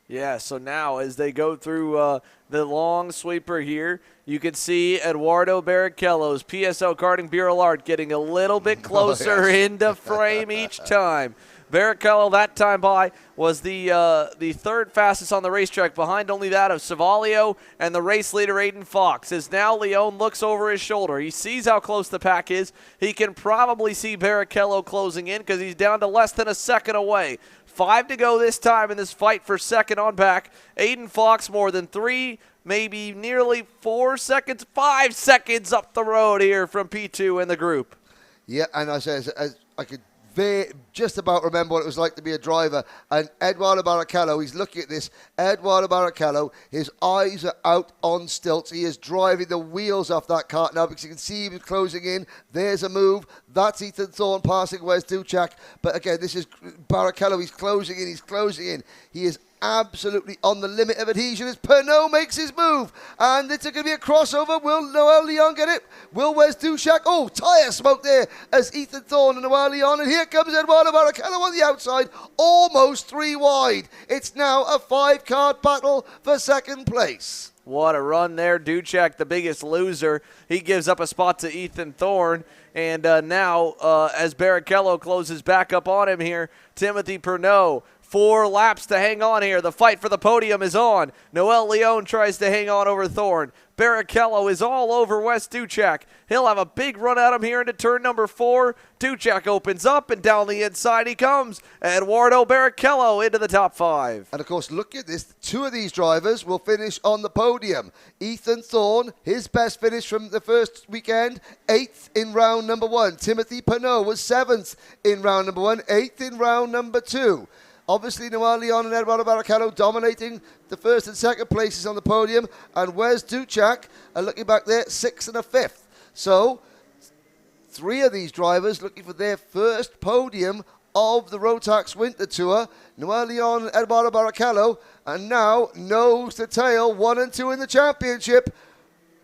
Yeah, so now as they go through the long sweeper here, you can see Eduardo Barrichello's PSO Karting Bureau Art getting a little bit closer into frame each time. Barrichello that time by was the 3rd fastest on the racetrack, behind only that of Savalio and the race leader Aiden Fox. As now Leon looks over his shoulder. He sees how close the pack is. He can probably see Barrichello closing in because he's down to less than a second away. 5 to go this time in this fight for 2nd on back. Aiden Fox more than 3, maybe nearly 4 seconds, 5 seconds up the road here from P2 in the group. Yeah, and I could just about remember what it was like to be a driver. And Eduardo Barrichello, he's looking at this. Eduardo Barrichello, his eyes are out on stilts. He is driving the wheels off that kart now because you can see him closing in. There's a move. That's Ethan Thorne passing Wes Duchak. But again, this is Barrichello. He's closing in. He's closing in. He is absolutely on the limit of adhesion as Pernod makes his move. And it's going to be a crossover. Will Noel Leon get it? Will Wes Duchak? Oh, tyre smoke there as Ethan Thorne and Noel Leon. And here comes Eduardo Barrichello on the outside, almost 3 wide. It's now a 5-kart battle for 2nd place. What a run there. Duchak, the biggest loser. He gives up a spot to Ethan Thorne. And now, as Barrichello closes back up on him here, Timothy Pernod, 4 laps to hang on here. The fight for the podium is on. Noel Leon tries to hang on over Thorne. Barrichello is all over Wes Duchek. He'll have a big run at him here into turn number 4. Duchek opens up, and down the inside he comes. Eduardo Barrichello into the top 5. And, of course, look at this. 2 of these drivers will finish on the podium. Ethan Thorne, his best finish from the first weekend, 8th in round number 1. Timothy Pernod was 7th in round number 1, 8th in round number 2. Obviously, Noel Leon and Eduardo Barrichello dominating the first and second places on the podium. And Wes Duchek, looking back there, 6th and a 5th. So, 3 of these drivers looking for their first podium of the Rotax Winter Tour. Noel Leon and Eduardo Barrichello. And now, nose to tail, 1 and 2 in the championship.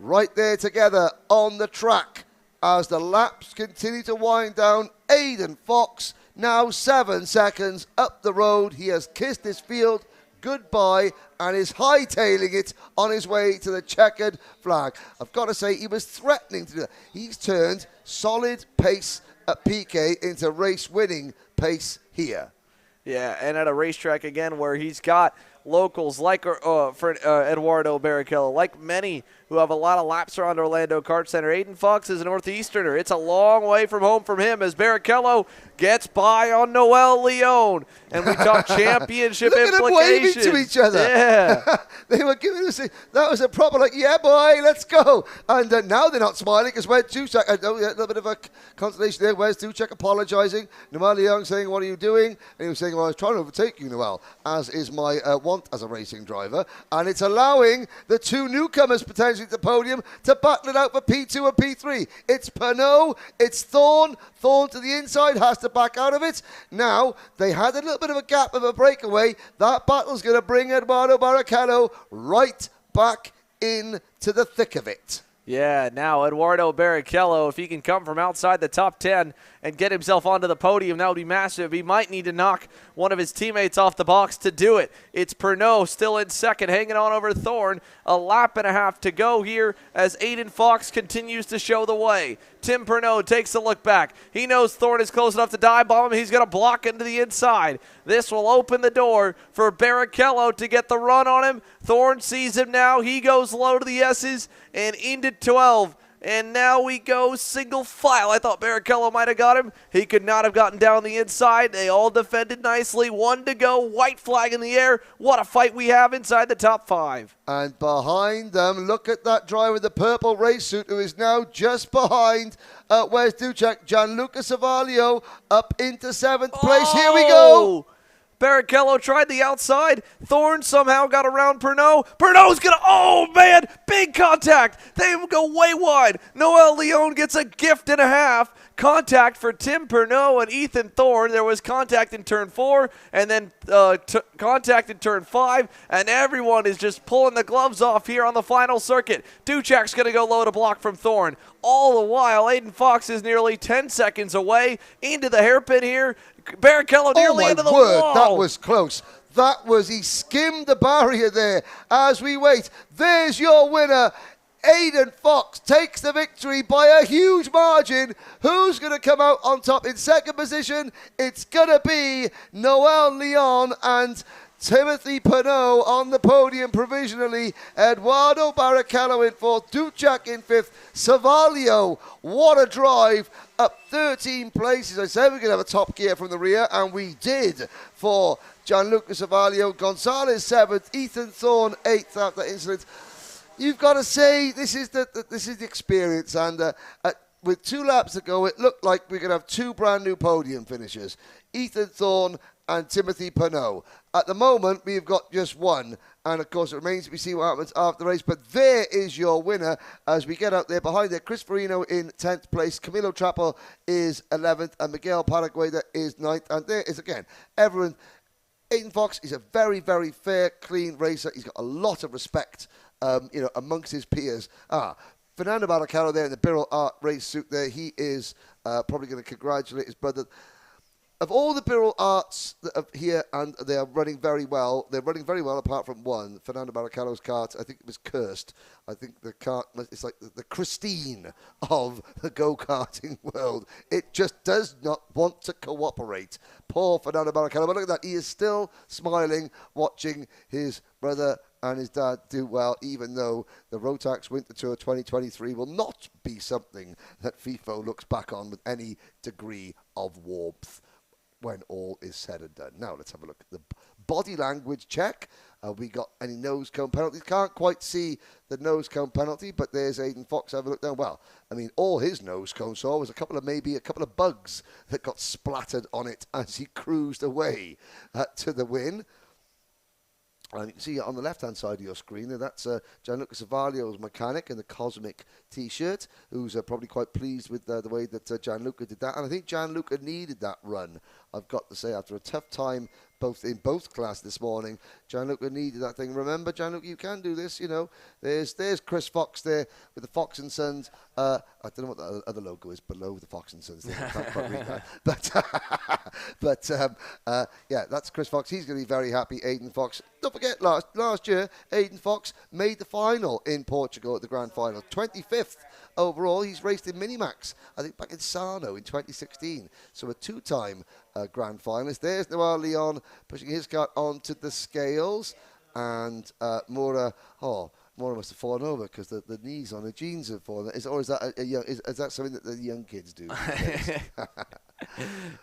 Right there together on the track. As the laps continue to wind down, Aidan Fox now 7 seconds up the road. He has kissed his field goodbye and is hightailing it on his way to the checkered flag. I've got to say, he was threatening to do that. He's turned solid pace at PK into race-winning pace here. Yeah, and at a racetrack, again, where he's got locals like for Eduardo Barrichello, like many who have a lot of laps around Orlando Kart Center. Aidan Fox is a Northeasterner. It's a long way from home from him as Barrichello gets by on Noel Leon. And we talk championship Look implications. Look at them waving to each other. Yeah. They were giving us that was a proper, like, yeah, boy, let's go. And now they're not smiling because Wes Duchek, a little bit of a consolation there. Wes Duchek apologising. Noel Leon saying, what are you doing? And he was saying, well, I was trying to overtake you, Noel, as is my want as a racing driver. And it's allowing the 2 newcomers potentially to the podium to battle it out for P2 and P3. It's Pernod, it's Thorne. Thorne to the inside, has to back out of it. Now, they had a little bit of a gap of a breakaway. That battle's going to bring Eduardo Barrichello right back into the thick of it. Yeah, now Eduardo Barrichello, if he can come from outside the top 10 and get himself onto the podium, that would be massive. He might need to knock one of his teammates off the box to do it. It's Pernod still in second, hanging on over Thorne. A lap and a half to go here as Aidan Fox continues to show the way. Tim Pernod takes a look back. He knows Thorne is close enough to dive bomb him. He's going to block into the inside. This will open the door for Barrichello to get the run on him. Thorne sees him now. He goes low to the S's and into 12. And now we go single file. I thought Barrichello might have got him. He could not have gotten down the inside. They all defended nicely. 1 to go. White flag in the air. What a fight we have inside the top 5. And behind them, look at that driver with the purple race suit who is now just behind Wes Duchek. Gianluca Savalio up into 7th place. Here we go. Barrichello tried the outside. Thorne somehow got around Pernod. Pernod's going to, oh, man, big contact. They go way wide. Noel Leon gets a gift and a half. Contact for Tim Pernod and Ethan Thorne. There was contact in turn 4 and then contact in turn 5, and everyone is just pulling the gloves off here on the final circuit. Duchek's going to go low to block from Thorne. All the while, Aidan Fox is nearly 10 seconds away into the hairpin here. Barrichello nearly into the wall. That was close. He skimmed the barrier there as we wait. There's your winner. Aidan Fox takes the victory by a huge margin. Who's going to come out on top in second position? It's going to be Noel Leon and Timothy Pernod on the podium provisionally. Eduardo Barrichello in 4th. Duchek in 5th. Savalio, what a drive. Up 13 places. I said we're going to have a top gear from the rear, and we did for Gianluca Savalio. Gonzalez 7th. Ethan Thorne 8th after that incident. You've got to say this is the experience, and with 2 laps to go, it looked like we're going to have 2 brand new podium finishers, Ethan Thorne and Timothy Pernod. At the moment, we've got just 1, and of course, it remains to be seen what happens after the race. But there is your winner as we get out there. Behind there, Chris Farino in 10th place, Camilo Trappo is 11th, and Miguel Paragueda is 9th. And there is again everyone. Aidan Fox is a very, very fair, clean racer. He's got a lot of respect. Amongst his peers. Fernando Barrichello there in the Birrell Art race suit there. He is probably going to congratulate his brother. of all the Birrell Arts that are here, and they are running very well. They're running very well apart from one. Fernando Barrichello's kart, I think it was cursed. I think the kart, it's like the Christine of the go-karting world. It just does not want to cooperate. Poor Fernando Barrichello. But look at that. He is still smiling, watching his brother and his dad do well, even though the Rotax Winter Tour 2023 will not be something that FIFO looks back on with any degree of warmth when all is said and done. Now let's have a look at the body language check. We got any nose cone penalties? Can't quite see the nose cone penalty, but there's Aidan Fox. Have a look down. Well, I mean, all his nose cone saw was a couple of bugs that got splattered on it as he cruised away to the win. And you can see on the left-hand side of your screen there, that's Gianluca Savalio's mechanic in the Cosmic T-shirt, who's probably quite pleased with the way that Gianluca did that. And I think Gianluca needed that run, I've got to say, after a tough time in both classes this morning. Gianluca needed that thing. Remember, Gianluca, you can do this, you know. There's Chris Fox there with the Fox and Sons. I don't know what the other logo is below the Fox and Sons thing. I can't quite read that. But yeah, that's Chris Fox. He's going to be very happy. Aidan Fox. Don't forget, last year, Aidan Fox made the final in Portugal at the Grand Final. 25th overall. He's raced in Minimax, I think, back in Sarno in 2016. So a two-time Grand Finalist. There's Noel Leon pushing his kart onto the scales. And Mora must have fallen over because the knees on the jeans have fallen. Is that something that the young kids do? All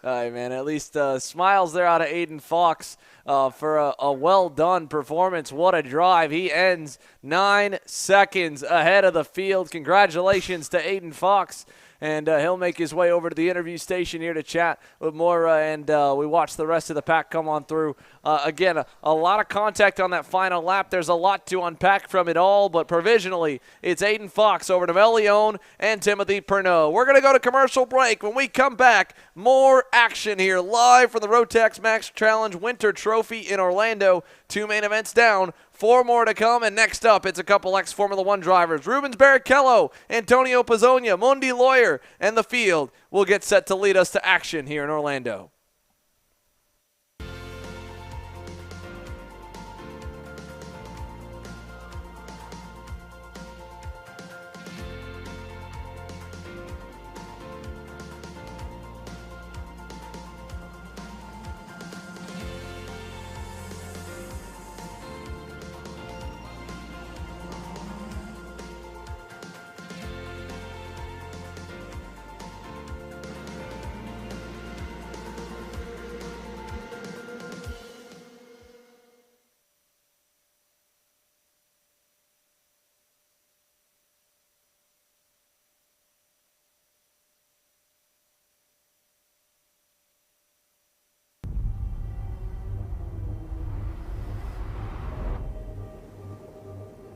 right, man. At least smiles there out of Aidan Fox for a well-done performance. What a drive. He ends 9 seconds ahead of the field. Congratulations to Aidan Fox. And he'll make his way over to the interview station here to chat with Moira, and we watch the rest of the pack come on through. Again, a lot of contact on that final lap. There's a lot to unpack from it all, but provisionally, it's Aidan Fox over to Mel Leon and Timothy Pernod. We're going to go to commercial break. When we come back, more action here live from the Rotax Max Challenge Winter Trophy in Orlando. 2 main events down. 4 more to come, and next up, it's a couple ex-Formula One drivers. Rubens Barrichello, Antonio Pizzonia, Mundi Lawyer, and the field will get set to lead us to action here in Orlando.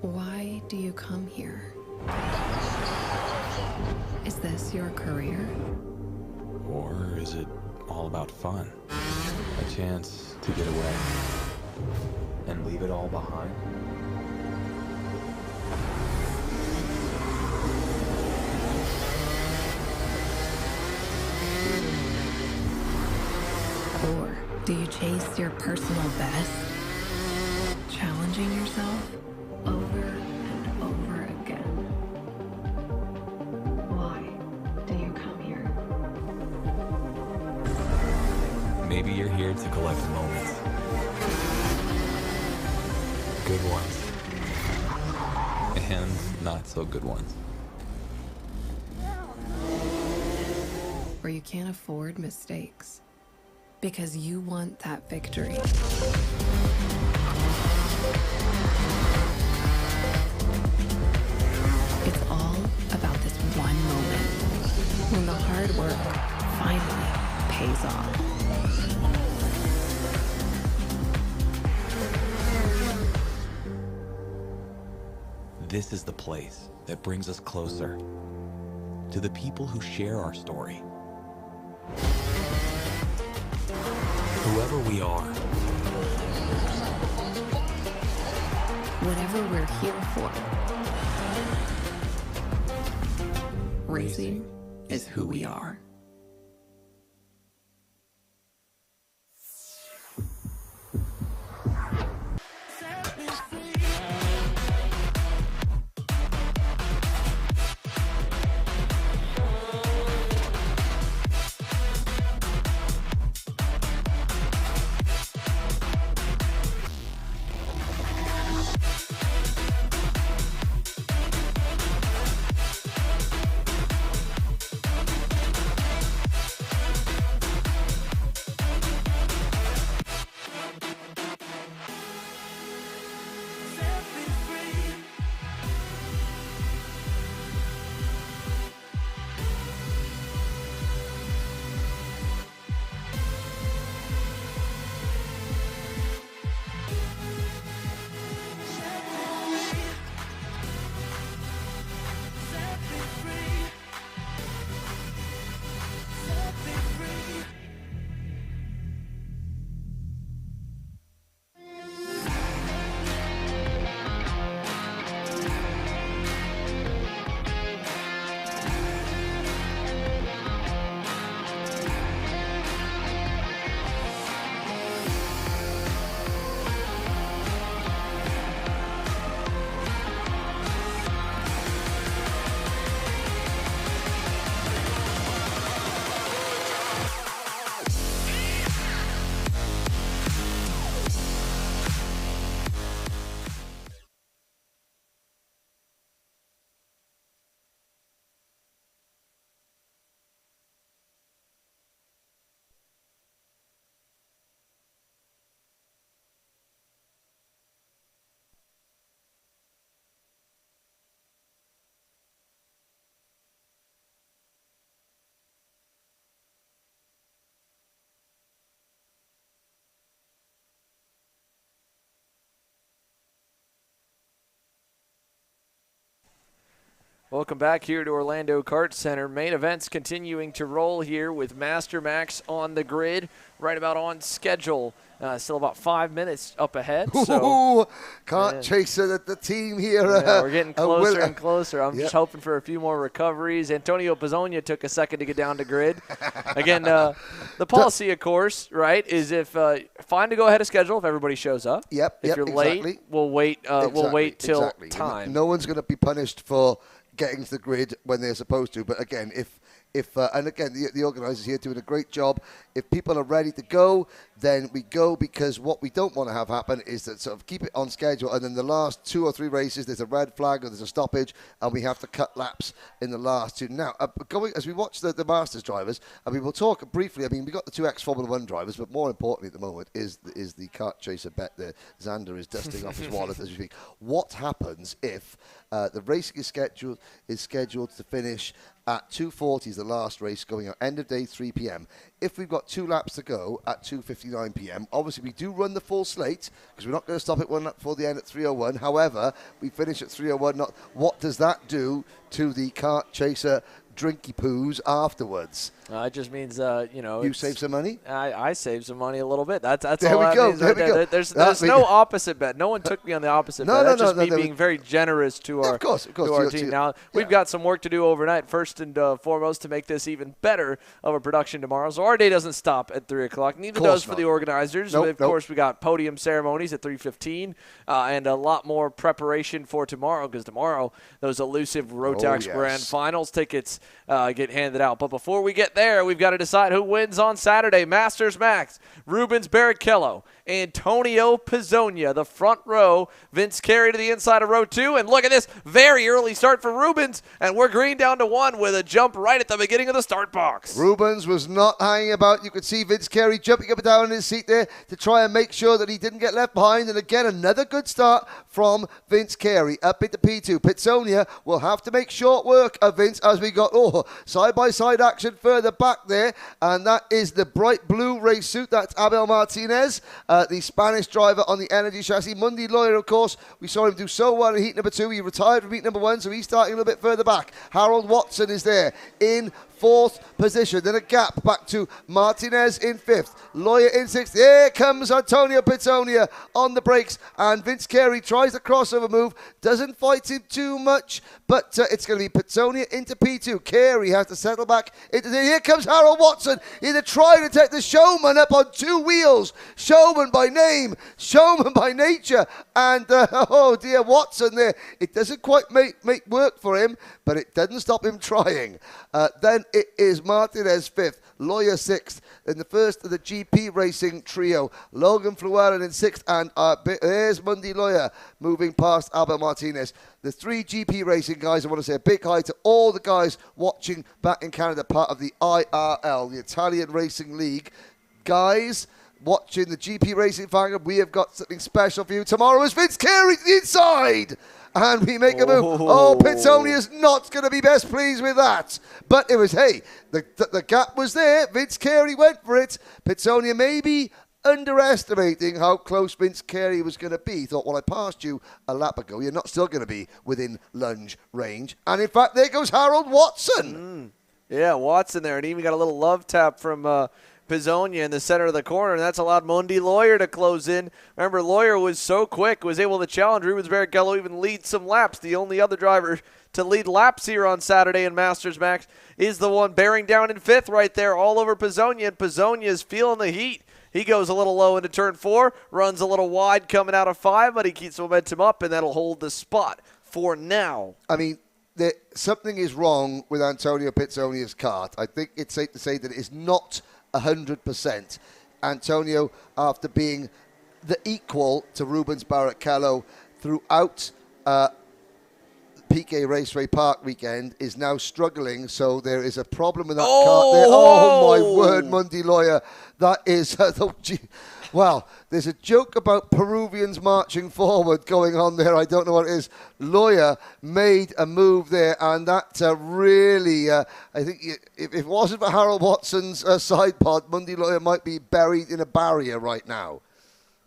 Why do you come here? Is this your career? Or is it all about fun? A chance to get away and leave it all behind? Or do you chase your personal best? Challenging yourself over and over again. Why do you come here? Maybe you're here to collect moments. Good ones. And not so good ones. Or you can't afford mistakes because you want that victory. It's all about this one moment when the hard work finally pays off. This is the place that brings us closer to the people who share our story. Whoever we are, Whatever we're here for, racing is who we are. Welcome back here to Orlando Kart Center. Main events continuing to roll here with Master Max on the grid, right about on schedule. Still about 5 minutes up ahead. So, Kart Chaser, the team here. Yeah, we're getting closer and closer. I'm just hoping for a few more recoveries. Antonio Pizzonia took a second to get down to grid. Again, the policy, of course, right, is if fine to go ahead of schedule if everybody shows up. If you're late, we'll wait. We'll wait till time. No one's going to be punished for getting to the grid when they're supposed to. But again, if and again, the organisers here doing a great job. If people are ready to go, then we go, because what we don't want to have happen is that sort of keep it on schedule, and then the last 2 or 3 races, there's a red flag or there's a stoppage, and we have to cut laps in the last 2. Now, going as we watch the Masters drivers, and we will talk briefly. I mean, we got the 2 ex-Formula 1 drivers, but more importantly at the moment is the Kart Chaser bet there. Xander is dusting off his wallet as we speak. What happens if the racing is scheduled to finish at 2:40 is the last race, going on end of day 3 p.m. If we've got 2 laps to go at 2:59 p.m., obviously we do run the full slate, because we're not going to stop it 1 lap before the end at 3:01. However, we finish at 3:01. What does that do to the Kart Chaser drinky poos afterwards? It just means, you save some money? I save some money a little bit. That's there all we that go. means right there. There's no opposite bet. No one took me on the opposite bet. That's just me being very generous to our, to our team. Now, we've got some work to do overnight, first and foremost, to make this even better of a production tomorrow. So our day doesn't stop at 3 o'clock. Neither does for the organizers. Of course, we got podium ceremonies at 3:15 and a lot more preparation for tomorrow, because tomorrow those elusive Rotax Grand Finals tickets get handed out. But before we get there, we've got to decide who wins on Saturday. Masters Max, Rubens Barrichello, Antonio Pizzonia, the front row, Vince Carey to the inside of row 2. And look at this very early start for Rubens, and we're green down to 1 with a jump right at the beginning of the start box. Rubens was not hanging about. You could see Vince Carey jumping up and down in his seat there to try and make sure that he didn't get left behind. And again, another good start from Vince Carey up into P2. Pizzonia will have to make short work of Vince, as we got side-by-side action further back there. And that is the bright blue race suit. That's Abel Martinez, the Spanish driver on the Energy chassis. Mundi Lawyer, of course, we saw him do so well in heat number 2. He retired from heat number 1, so he's starting a little bit further back. Harold Watson is there in 4th position. Then a gap back to Martinez in 5th. Lawyer in 6th. Here comes Antonio Pizzonia on the brakes. And Vince Carey tries the crossover move. Doesn't fight him too much. But it's going to be Pizzonia into P2. Carey has to settle back into the... Here comes Harold Watson. Either trying to take the showman up on 2 wheels. Showman by name. Showman by nature. And, oh dear, Watson there. It doesn't quite make work for him, but it doesn't stop him trying. Then it is Martinez 5th, Lawyer 6th, in the first of the GP Racing trio. Logan Flewellen in 6th, and there's Mundi Lawyer moving past Albert Martinez. The 3 GP Racing guys, I want to say a big hi to all the guys watching back in Canada, part of the IRL, the Italian Racing League. Guys, watching the GP Racing fan club, we have got something special for you. Tomorrow is Vince Carey to the inside. And we make a move. Oh, Pizzonia is not going to be best pleased with that. But it was, hey, the gap was there. Vince Carey went for it. Pizzonia maybe underestimating how close Vince Carey was going to be. Thought, well, I passed you a lap ago. You're not still going to be within lunge range. And in fact, there goes Harold Watson. Yeah, Watson there. And even got a little love tap from Pizzonia in the center of the corner, and that's allowed Mundi Lawyer to close in. Remember, Lawyer was so quick, was able to challenge Rubens Barrichello, even lead some laps. The only other driver to lead laps here on Saturday in Masters Max is the one bearing down in 5th right there, all over Pizzonia, and Pizzonia is feeling the heat. He goes a little low into turn 4, runs a little wide coming out of 5, but he keeps momentum up, and that'll hold the spot for now. I mean, something is wrong with Antonio Pizzonia's kart. I think it's safe to say that it is not 100%. Antonio, after being the equal to Rubens Barrichello throughout PK Raceway Park weekend, is now struggling, so there is a problem with that kart there. Oh my word, Mundi Lawyer. That is... Well, there's a joke about Peruvians marching forward going on there. I don't know what it is. Lawyer made a move there, and that really, I think if it wasn't for Harold Watson's side pod, Mundi Lawyer might be buried in a barrier right now.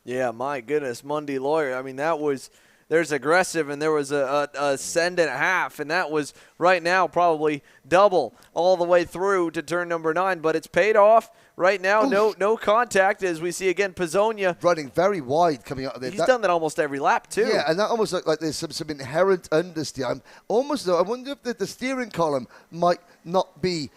Yeah, my goodness, Mundi Lawyer. I mean, that was there's aggressive, and there was a send and a half, and that was right now probably double all the way through to turn number 9, but it's paid off. Right now, no contact, as we see again Pizzonia running very wide coming out of there. He's done that almost every lap, too. Yeah, and that almost looked like there's some inherent understeer. I'm almost, though, I wonder if the steering column might not be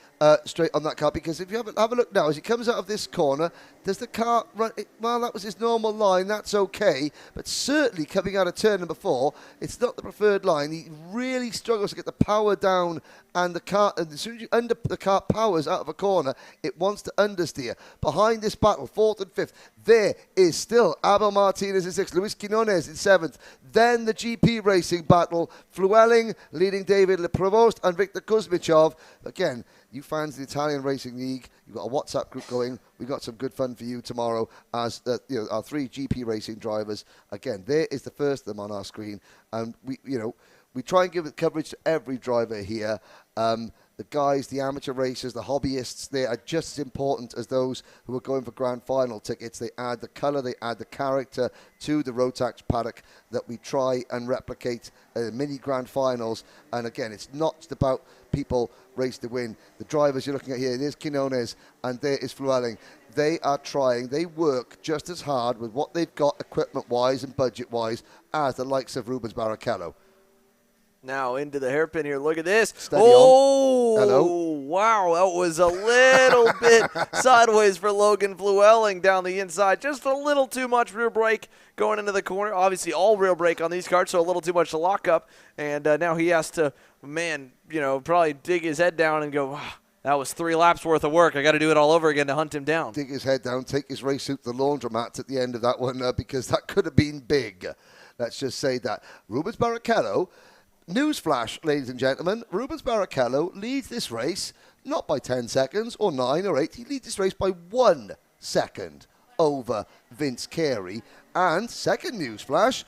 straight on that car, because if you have a look now, as he comes out of this corner, does the car run? Well, that was his normal line. That's okay. But certainly coming out of turn number 4, it's not the preferred line. He really struggles to get the power down, and the car, and as soon as the car powers out of a corner, it wants to understeer. Behind this battle, 4th and 5th, there is still Abel Martinez in 6th, Luis Quinones in 7th. Then the GP racing battle, Fluelling leading David Le Provost and Victor Kuzmichov. Again, you fans of the Italian Racing League, you've got a WhatsApp group going. We've got some good fun for you tomorrow as our 3 GP racing drivers. Again, there is the first of them on our screen, and we try and give coverage to every driver here. The guys, the amateur racers, the hobbyists, they are just as important as those who are going for grand final tickets. They add the colour, they add the character to the Rotax paddock that we try and replicate mini grand finals. And again, it's not just about people race to win. The drivers you're looking at here, there's Quinones and there is Fluelling. They are trying, they work just as hard with what they've got equipment-wise and budget-wise as the likes of Rubens Barrichello. Now into the hairpin here. Look at this. Steady on. Hello. Wow, that was a little bit sideways for Logan Fluelling down the inside. Just a little too much rear brake going into the corner. Obviously, all rear brake on these cars, so a little too much to lock up. And now he has to, probably dig his head down and go, that was 3 laps worth of work. I got to do it all over again to hunt him down. Dig his head down, take his race suit to the laundromat at the end of that one because that could have been big. Let's just say that. Rubens Barrichello. Newsflash, ladies and gentlemen, Rubens Barrichello leads this race not by 10 seconds or 9 or 8. He leads this race by 1 second over Vince Carey. And second newsflash,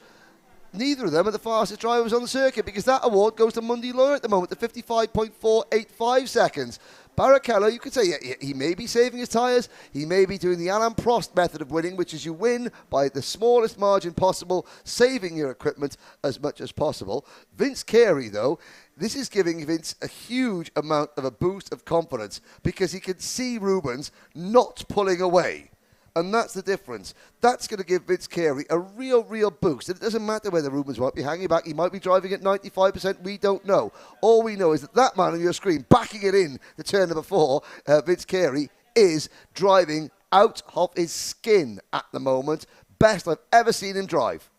neither of them are the fastest drivers on the circuit, because that award goes to Mundy Lawyer at the moment, at 55.485 seconds. Barrichello, you could say, he may be saving his tyres. He may be doing the Alain Prost method of winning, which is you win by the smallest margin possible, saving your equipment as much as possible. Vince Carey, though, this is giving Vince a huge amount of a boost of confidence, because he can see Rubens not pulling away. And that's the difference. That's going to give Vince Carey a real boost. And it doesn't matter whether Rubens might be hanging back. He might be driving at 95%. We don't know. All we know is that man on your screen, backing it in to turn number 4, Vince Carey, is driving out of his skin at the moment. Best I've ever seen him drive.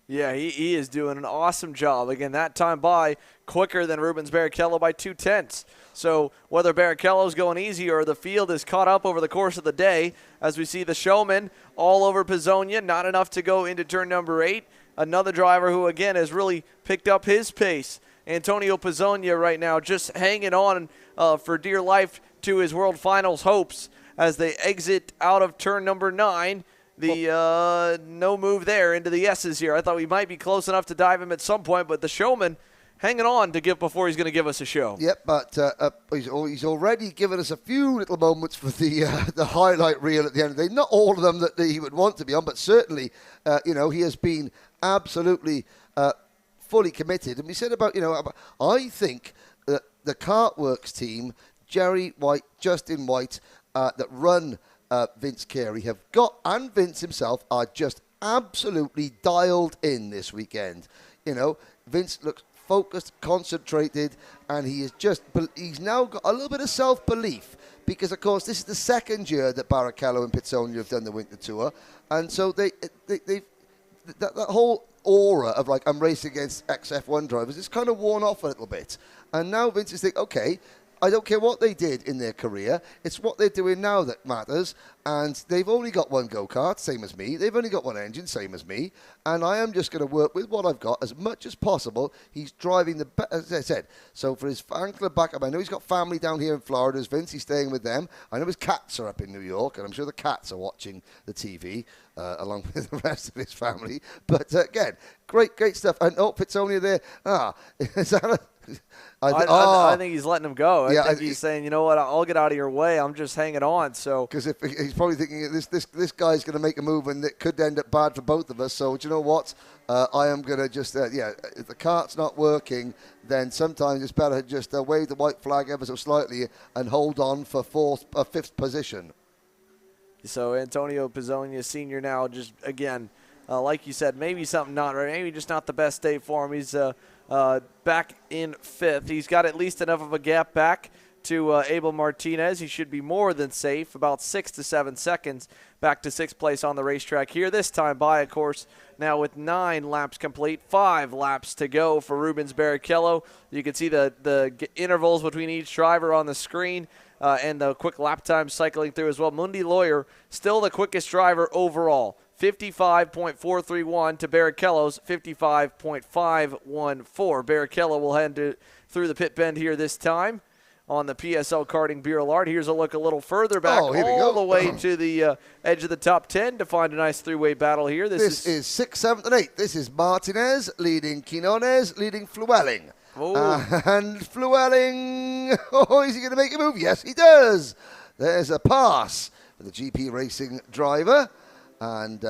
Yeah, he is doing an awesome job. Again, that time by quicker than Rubens Barrichello by 0.2. So whether Barrichello's going easy or the field is caught up over the course of the day, as we see the showman all over Pizzonia, not enough to go into turn number 8. Another driver who, again, has really picked up his pace. Antonio Pizzonia right now just hanging on for dear life to his World Finals hopes as they exit out of turn number 9. No move there into the S's here. I thought we might be close enough to dive him at some point, but the showman hanging on to give before he's going to give us a show. Yep, but he's already given us a few little moments for the highlight reel at the end of the day. Not all of them that he would want to be on, but certainly, he has been absolutely fully committed. And we said about, I think that the Kartworks team, Jerry White, Justin White, that run Vince Carey have got, and Vince himself, are just absolutely dialed in this weekend. Vince looks focused, concentrated, and he's now got a little bit of self-belief, because of course this is the second year that Barrichello and Pizzonia have done the Winter Tour, and so they've that whole aura of like, I'm racing against XF1 drivers, is kind of worn off a little bit, and now Vince is thinking, okay, I don't care what they did in their career. It's what they're doing now that matters. And they've only got one go-kart, same as me. They've only got one engine, same as me. And I am just going to work with what I've got as much as possible. He's driving as I said. So for his fan club backup, I know he's got family down here in Florida as Vince. He's staying with them. I know his cats are up in New York, and I'm sure the cats are watching the TV along with the rest of his family. But again, great stuff. And Pitsonia there. Is that I think he's letting him go. I Yeah, think he's saying, you know what, I'll get out of your way. I'm just hanging on. So because if he's probably thinking this guy's going to make a move and it could end up bad for both of us. So do you know what? I am going to just if the cart's not working, then sometimes it's better just wave the white flag ever so slightly and hold on for fifth position. So Antonio Pizzonia Sr. now just, again, like you said, maybe something not right. Maybe just not the best day for him. He's back in fifth. He's got at least enough of a gap back to Abel Martinez. He should be more than safe, about 6 to 7 seconds back to sixth place on the racetrack here. This time by, of course, now with 9 laps complete, 5 laps to go for Rubens Barrichello. You can see the intervals between each driver on the screen. And the quick lap time cycling through as well. Mundi Lawyer, still the quickest driver overall. 55.431 to Barrichello's 55.514. Barrichello will head through the pit bend here this time on the PSL Karting Beer Lard. Here's a look a little further back, all the way to the edge of the top 10 to find a nice three-way battle here. This is 6th, 7th, and 8th. This is Martinez leading Quinones, leading Flewelling. And Flewelling, is he going to make a move? Yes, he does. There's a pass for the GP Racing driver. And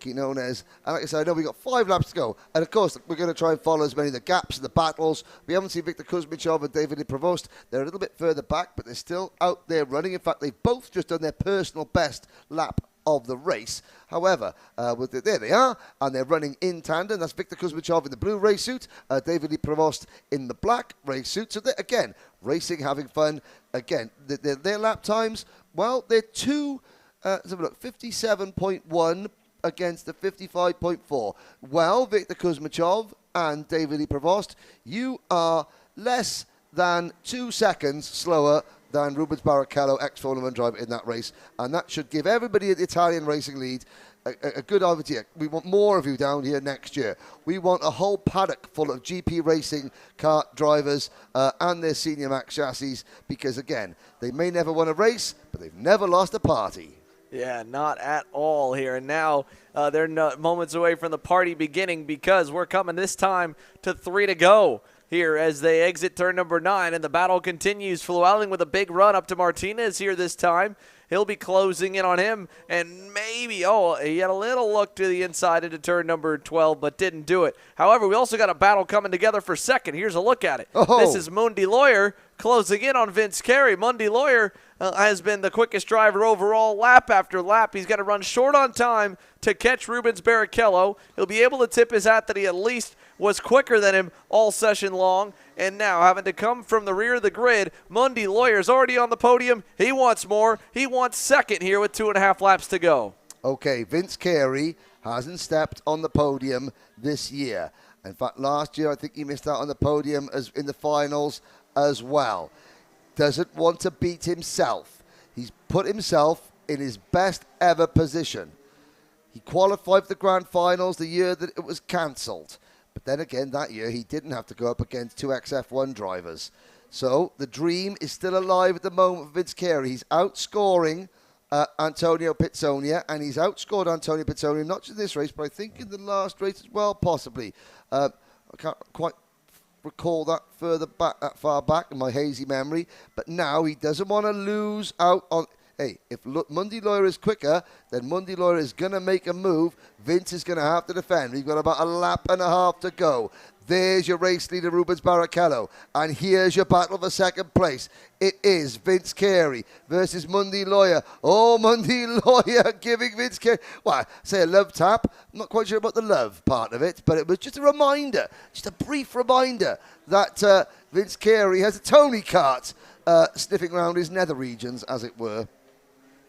Quinones, and like I said, I know we've got 5 laps to go. And, of course, we're going to try and follow as many of the gaps and the battles. We haven't seen Victor Kuzmichov and David Prevost. They're a little bit further back, but they're still out there running. In fact, they've both just done their personal best lap of the race. However, there they are, and they're running in tandem. That's Victor Kuzmichov in the blue race suit, David Prevost in the black race suit. So, again, racing, having fun. Again, their lap times, well, they're 57.1 against the 55.4. Well, Victor Kuzmichov and David Prevost, you are less than 2 seconds slower than Rubens Barrichello, ex-Formula 1 driver, in that race. And that should give everybody at the Italian Racing Lead a good idea. We want more of you down here next year. We want a whole paddock full of GP Racing kart drivers and their Senior Max chassis because, again, they may never win a race, but they've never lost a party. Yeah, not at all here. And now they're moments away from the party beginning because we're coming this time to 3 to go here as they exit turn number 9, and the battle continues. Flewelling with a big run up to Martinez here this time. He'll be closing in on him, and maybe, he had a little look to the inside into turn number 12, but didn't do it. However, we also got a battle coming together for second. Here's a look at it. This is Mundi Lawyer closing in on Vince Carey. Mundi Lawyer has been the quickest driver overall lap after lap. He's got to run short on time to catch Rubens Barrichello. He'll be able to tip his hat that he at least was quicker than him all session long. And now, having to come from the rear of the grid, Mundi Lawyer's already on the podium. He wants more. He wants second here with 2.5 laps to go. Okay, Vince Carey hasn't stepped on the podium this year. In fact, last year I think he missed out on the podium as in the finals as well. Doesn't want to beat himself. He's put himself in his best ever position. He qualified for the grand finals the year that it was cancelled. But then again, that year he didn't have to go up against 2 XF1 drivers. So the dream is still alive at the moment for Vince Carey. He's outscoring Antonio Pizzonia, and he's outscored Antonio Pizzonia, not just in this race, but I think in the last race as well, possibly. I can't quite recall that that far back in my hazy memory. But now he doesn't want to lose out on... Hey, if Mundi Lawyer is quicker, then Mundi Lawyer is going to make a move. Vince is going to have to defend. We've got about a lap and a half to go. There's your race leader, Rubens Barrichello. And here's your battle for second place. It is Vince Carey versus Mundi Lawyer. Oh, Mundi Lawyer giving Vince Carey, well, I say a love tap. I'm not quite sure about the love part of it, but it was just a reminder, just a brief reminder that Vince Carey has a Tony kart sniffing around his nether regions, as it were.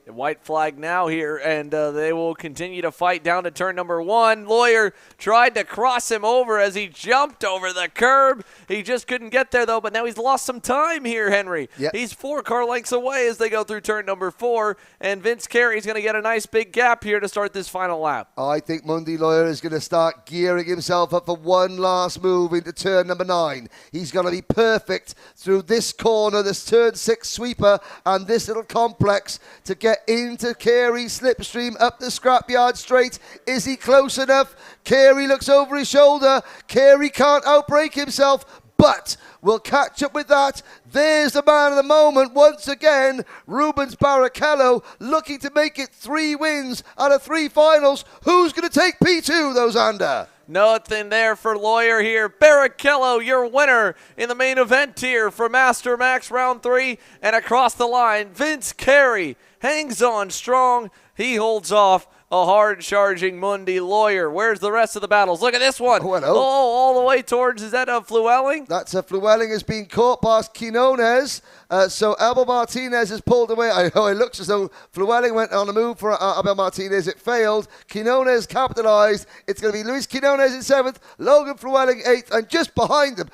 The white flag now here, and they will continue to fight down to turn number 1. Lawyer tried to cross him over as he jumped over the curb. He just couldn't get there, though, but now he's lost some time here, Henry. Yep. He's 4 car lengths away as they go through turn number 4, and Vince Carey's going to get a nice big gap here to start this final lap. I think Mundi Lawyer is going to start gearing himself up for one last move into turn number 9. He's going to be perfect through this corner, this turn 6 sweeper, and this little complex to get get into Carey's slipstream up the scrapyard straight. Is he close enough? Carey looks over his shoulder. Carey can't outbrake himself, but we'll catch up with that. There's the man of the moment once again, Rubens Barrichello, looking to make it 3 wins out of 3 finals. Who's going to take P2, though, Xander? Nothing there for Lawyer here. Barrichello, your winner in the main event here for Master Max Round 3. And across the line, Vince Carey hangs on strong. He holds off a hard-charging Mundi Lawyer. Where's the rest of the battles? Look at this one. Oh, hello. Oh, all the way towards, is that a Flewelling? That's a Flewelling has been caught past Quinones. So Abel Martinez has pulled away. I know it looks as though Flewelling went on a move for Abel Martinez. It failed. Quinones capitalized. It's going to be Luis Quinones in 7th, Logan Flewelling 8th, and just behind them,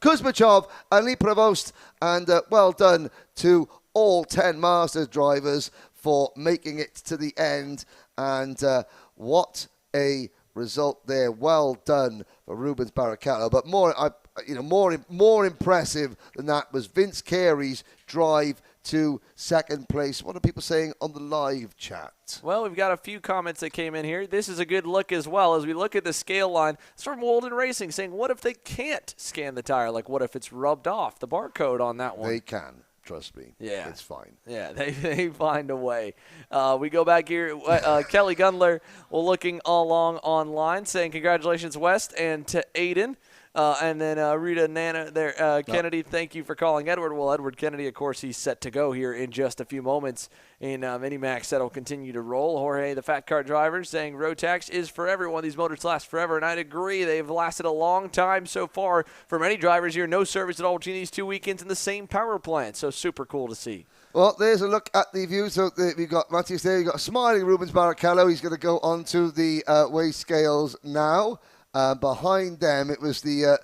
Kuzmachov and Lee Provost. And well done to all 10 Masters drivers for making it to the end, and what a result there. Well done for Rubens Barrichello. But more impressive than that was Vince Carey's drive to 2nd place. What are people saying on the live chat? Well, we've got a few comments that came in here. This is a good look as well as we look at the scale line. It's from Walden Racing saying, what if they can't scan the tire? Like, what if it's rubbed off, the barcode on that one? They can. Trust me. Yeah. It's fine. Yeah, they find a way. We go back here. Kelly Gundler, looking along online, saying congratulations, West, and to Aiden. And then Rita Nana there, Kennedy, thank you for calling Edward. Well, Edward Kennedy, of course, he's set to go here in just a few moments in Minimax. That'll continue to roll. Jorge, the Fat Car driver, saying Rotax is for everyone. These motors last forever, and I'd agree. They've lasted a long time so far. For many drivers here, no service at all between these 2 weekends in the same power plant. So super cool to see. Well, there's a look at the view. So we've got Matthias there. You've got a smiling Rubens Barrichello. He's going to go onto the weigh scales now. Behind them, it was the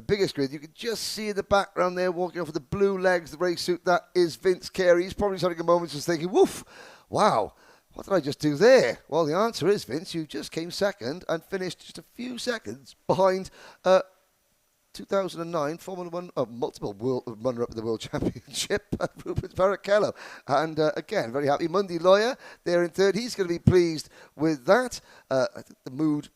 biggest grid. You can just see in the background there, walking off with the blue legs, the race suit. That is Vince Carey. He's probably having a moment just thinking, woof, wow, what did I just do there? Well, the answer is, Vince, you just came 2nd and finished just a few seconds behind 2009 Formula One, multiple runner-up of the World Championship, Rubens Barrichello. And again, very happy. Mundi Lawyer there in 3rd. He's going to be pleased with that. I think the mood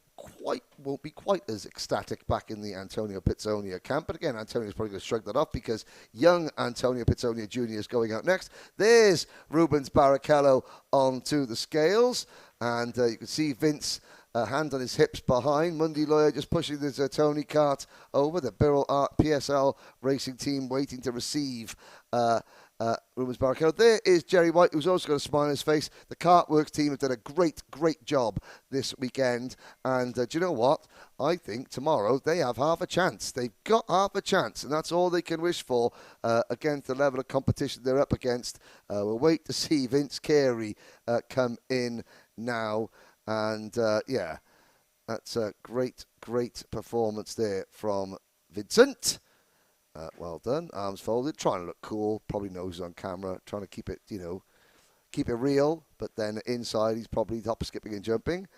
won't be quite as ecstatic back in the Antonio Pizzonia camp. But again, Antonio's probably going to shrug that off because young Antonio Pizzonia Jr. is going out next. There's Rubens Barrichello onto the scales. And you can see Vince, hand on his hips behind. Mundi Lawyer just pushing the Tony Kart over. The Birrell Art PSL racing team waiting to receive Rubens Barrichello. There is Jerry White, who's also got a smile on his face. The Kartworks team have done a great job this weekend. And do you know what? I think tomorrow they have half a chance. They've got half a chance, and that's all they can wish for against the level of competition they're up against. We'll wait to see Vince Carey come in now. And, yeah, that's a great performance there from Vincent. Well done. Arms folded, trying to look cool. Probably knows on camera, trying to keep it, keep it real. But then inside, he's probably hop skipping and jumping.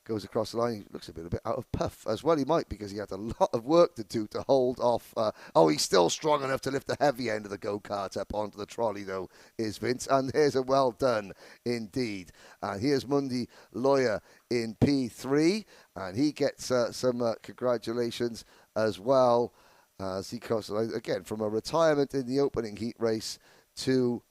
Goes across the line. He looks a bit out of puff as well. He might, because he had a lot of work to do to hold off. He's still strong enough to lift the heavy end of the go-kart up onto the trolley, though, is Vince. And here's a well done indeed. And here's Mundi Lawyer in P3. And he gets some congratulations as well. As he comes, again, from a retirement in the opening heat race to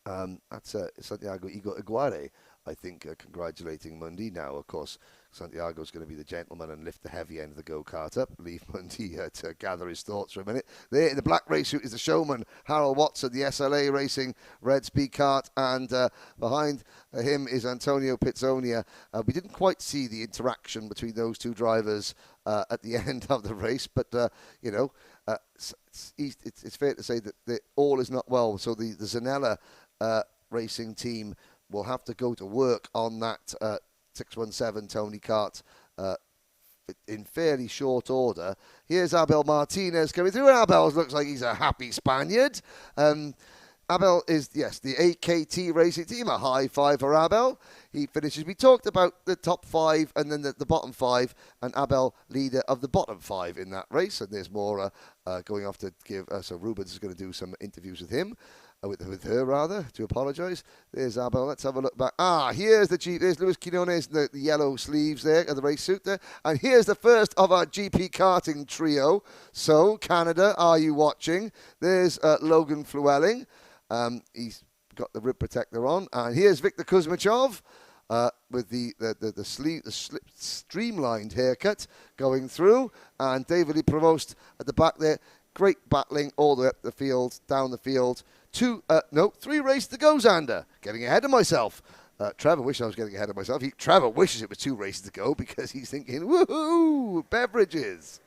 that's Santiago Iguare, I think, congratulating Mundi. Now, of course, Santiago's going to be the gentleman and lift the heavy end of the go-kart up. Leave Mundi to gather his thoughts for a minute. There in the black race suit is the showman, Harold Watson, the SLA Racing Red Speed kart. And behind him is Antonio Pizzonia. We didn't quite see the interaction between those two drivers at the end of the race. But, it's fair to say that all is not well. So the Zanella racing team will have to go to work on that 617 Tony Kart in fairly short order. Here's Abel Martinez coming through, and Abel looks like he's a happy Spaniard. Abel is, yes, the AKT racing team. A high five for Abel. He finishes. We talked about the top 5 and then the bottom 5, and Abel leader of the bottom 5 in that race. And there's more going off to give. So Rubens is going to do some interviews with him. with her rather, to apologise. There's Abel. Let's have a look back. Here's the Jeep. There's Luis Quinones, the yellow sleeves there, and the race suit there. And here's the first of our GP karting trio. So, Canada, are you watching? There's Logan Flewelling. He's got the rib protector on. And here's Viktor Kuzmichov with the streamlined haircut going through. And David Lee Provost at the back there. Great battling all the way up the field, down the field. 3 races to go, Xander. Getting ahead of myself. Trevor wishes I was getting ahead of myself. Trevor wishes it was 2 races to go because he's thinking, woohoo, beverages.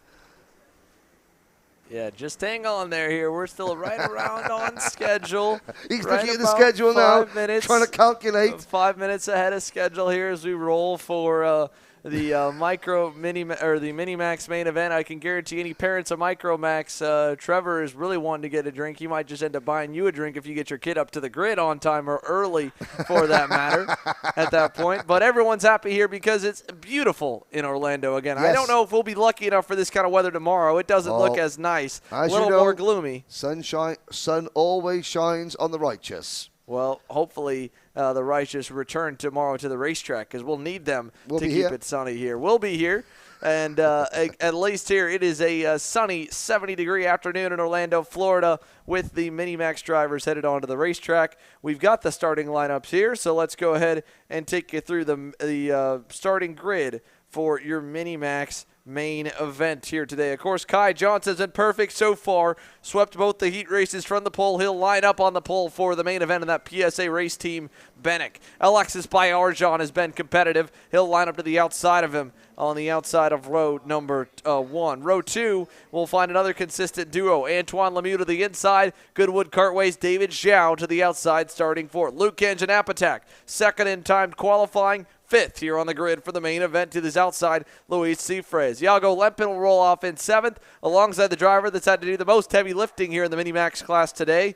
Yeah, just hang on there here. We're still right around on schedule. He's right looking at the schedule now, trying to calculate. 5 minutes ahead of schedule here as we roll for the the Mini-Max main event. I can guarantee any parents of Micro-Max, Trevor is really wanting to get a drink. He might just end up buying you a drink if you get your kid up to the grid on time or early, for that matter, at that point. But everyone's happy here because it's beautiful in Orlando again. Yes. I don't know if we'll be lucky enough for this kind of weather tomorrow. It doesn't look as nice. A little more gloomy. Sun always shines on the righteous. Well, hopefully the righteous return tomorrow to the racetrack because we'll need them to keep it sunny here. We'll be here, and at least here it is a sunny 70-degree afternoon in Orlando, Florida, with the Mini-Max drivers headed onto the racetrack. We've got the starting lineups here, so let's go ahead and take you through the starting grid for your Mini-Max main event here today. Of course, Kai Johnson's been perfect so far. Swept both the heat races from the pole. He'll line up on the pole for the main event in that PSA race team, Bennick. Alexis Baillargeon has been competitive. He'll line up to the outside of him on the outside of row number 1. Row 2, we'll find another consistent duo. Antoine Lemieux to the inside. Goodwood Kartway's David Zhao to the outside, starting 4. Luke App second in timed qualifying. 5th here on the grid for the main event to this outside, Luis Cifres. Iago Lempin will roll off in 7th, alongside the driver that's had to do the most heavy lifting here in the Mini-Max class today,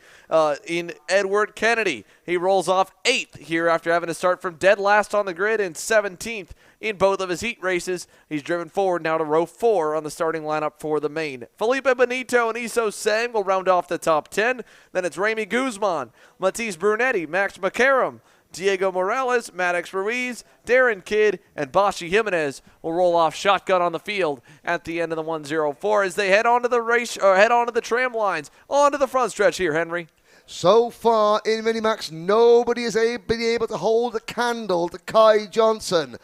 in Edward Kennedy. He rolls off 8th here after having to start from dead last on the grid and 17th in both of his heat races. He's driven forward now to row 4 on the starting lineup for the main. Felipe Benito and Iso Sang will round off the top 10. Then it's Remy Guzman, Matisse Brunetti, Max McCarrum, Diego Morales, Maddox Ruiz, Darren Kidd, and Bashi Jimenez will roll off shotgun on the field at the end of the 104 as they head onto the tram lines, onto the front stretch here, Henry. So far in Mini-Max, nobody has been able to hold a candle to Kai Johnson.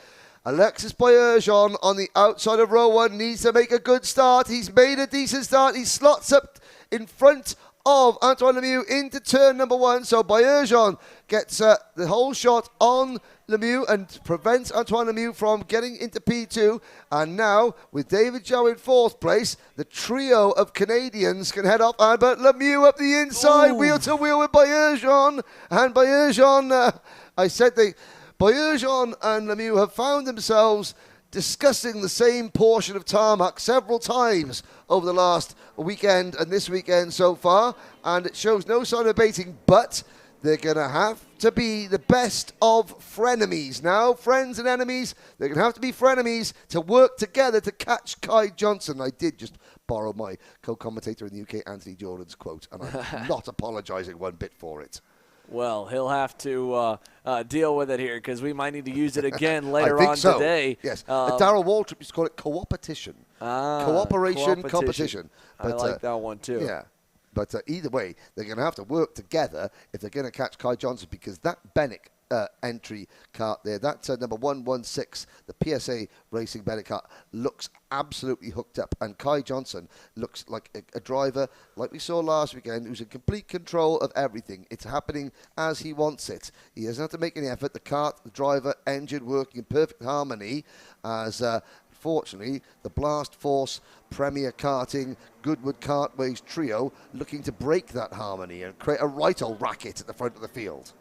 Alexis Baillargeon on the outside of row 1 needs to make a good start. He's made a decent start. He slots up in front of Antoine Lemieux into turn number 1. So Baillargeon gets the whole shot on Lemieux and prevents Antoine Lemieux from getting into P2. And now, with David Zhao in 4th place, the trio of Canadians can head off. But Lemieux up the inside, wheel to wheel with Baillargeon. And Baillargeon, Baillargeon and Lemieux have found themselves discussing the same portion of tarmac several times over the last weekend and this weekend so far, and it shows no sign of abating, but they're going to have to be the best of frenemies now. Friends and enemies, they're going to have to be frenemies to work together to catch Kai Johnson. I did just borrow my co-commentator in the UK, Anthony Jordan's quote, and I'm not apologising one bit for it. Well, he'll have to deal with it here because we might need to use it again later on today. Yes. Darrell Waltrip used to call it co-opetition. Cooperation, competition. But, I like that one too. Yeah. But either way, they're going to have to work together if they're going to catch Kai Johnson, because that Bennick entry kart there, that number 116, the PSA Racing Bennick kart, looks absolutely hooked up. And Kai Johnson looks like a driver, like we saw last weekend, who's in complete control of everything. It's happening as he wants it. He doesn't have to make any effort. The kart, the driver, engine working in perfect harmony as... Fortunately, the Blast Force Premier Karting Goodwood Kartways trio looking to break that harmony and create a right old racket at the front of the field.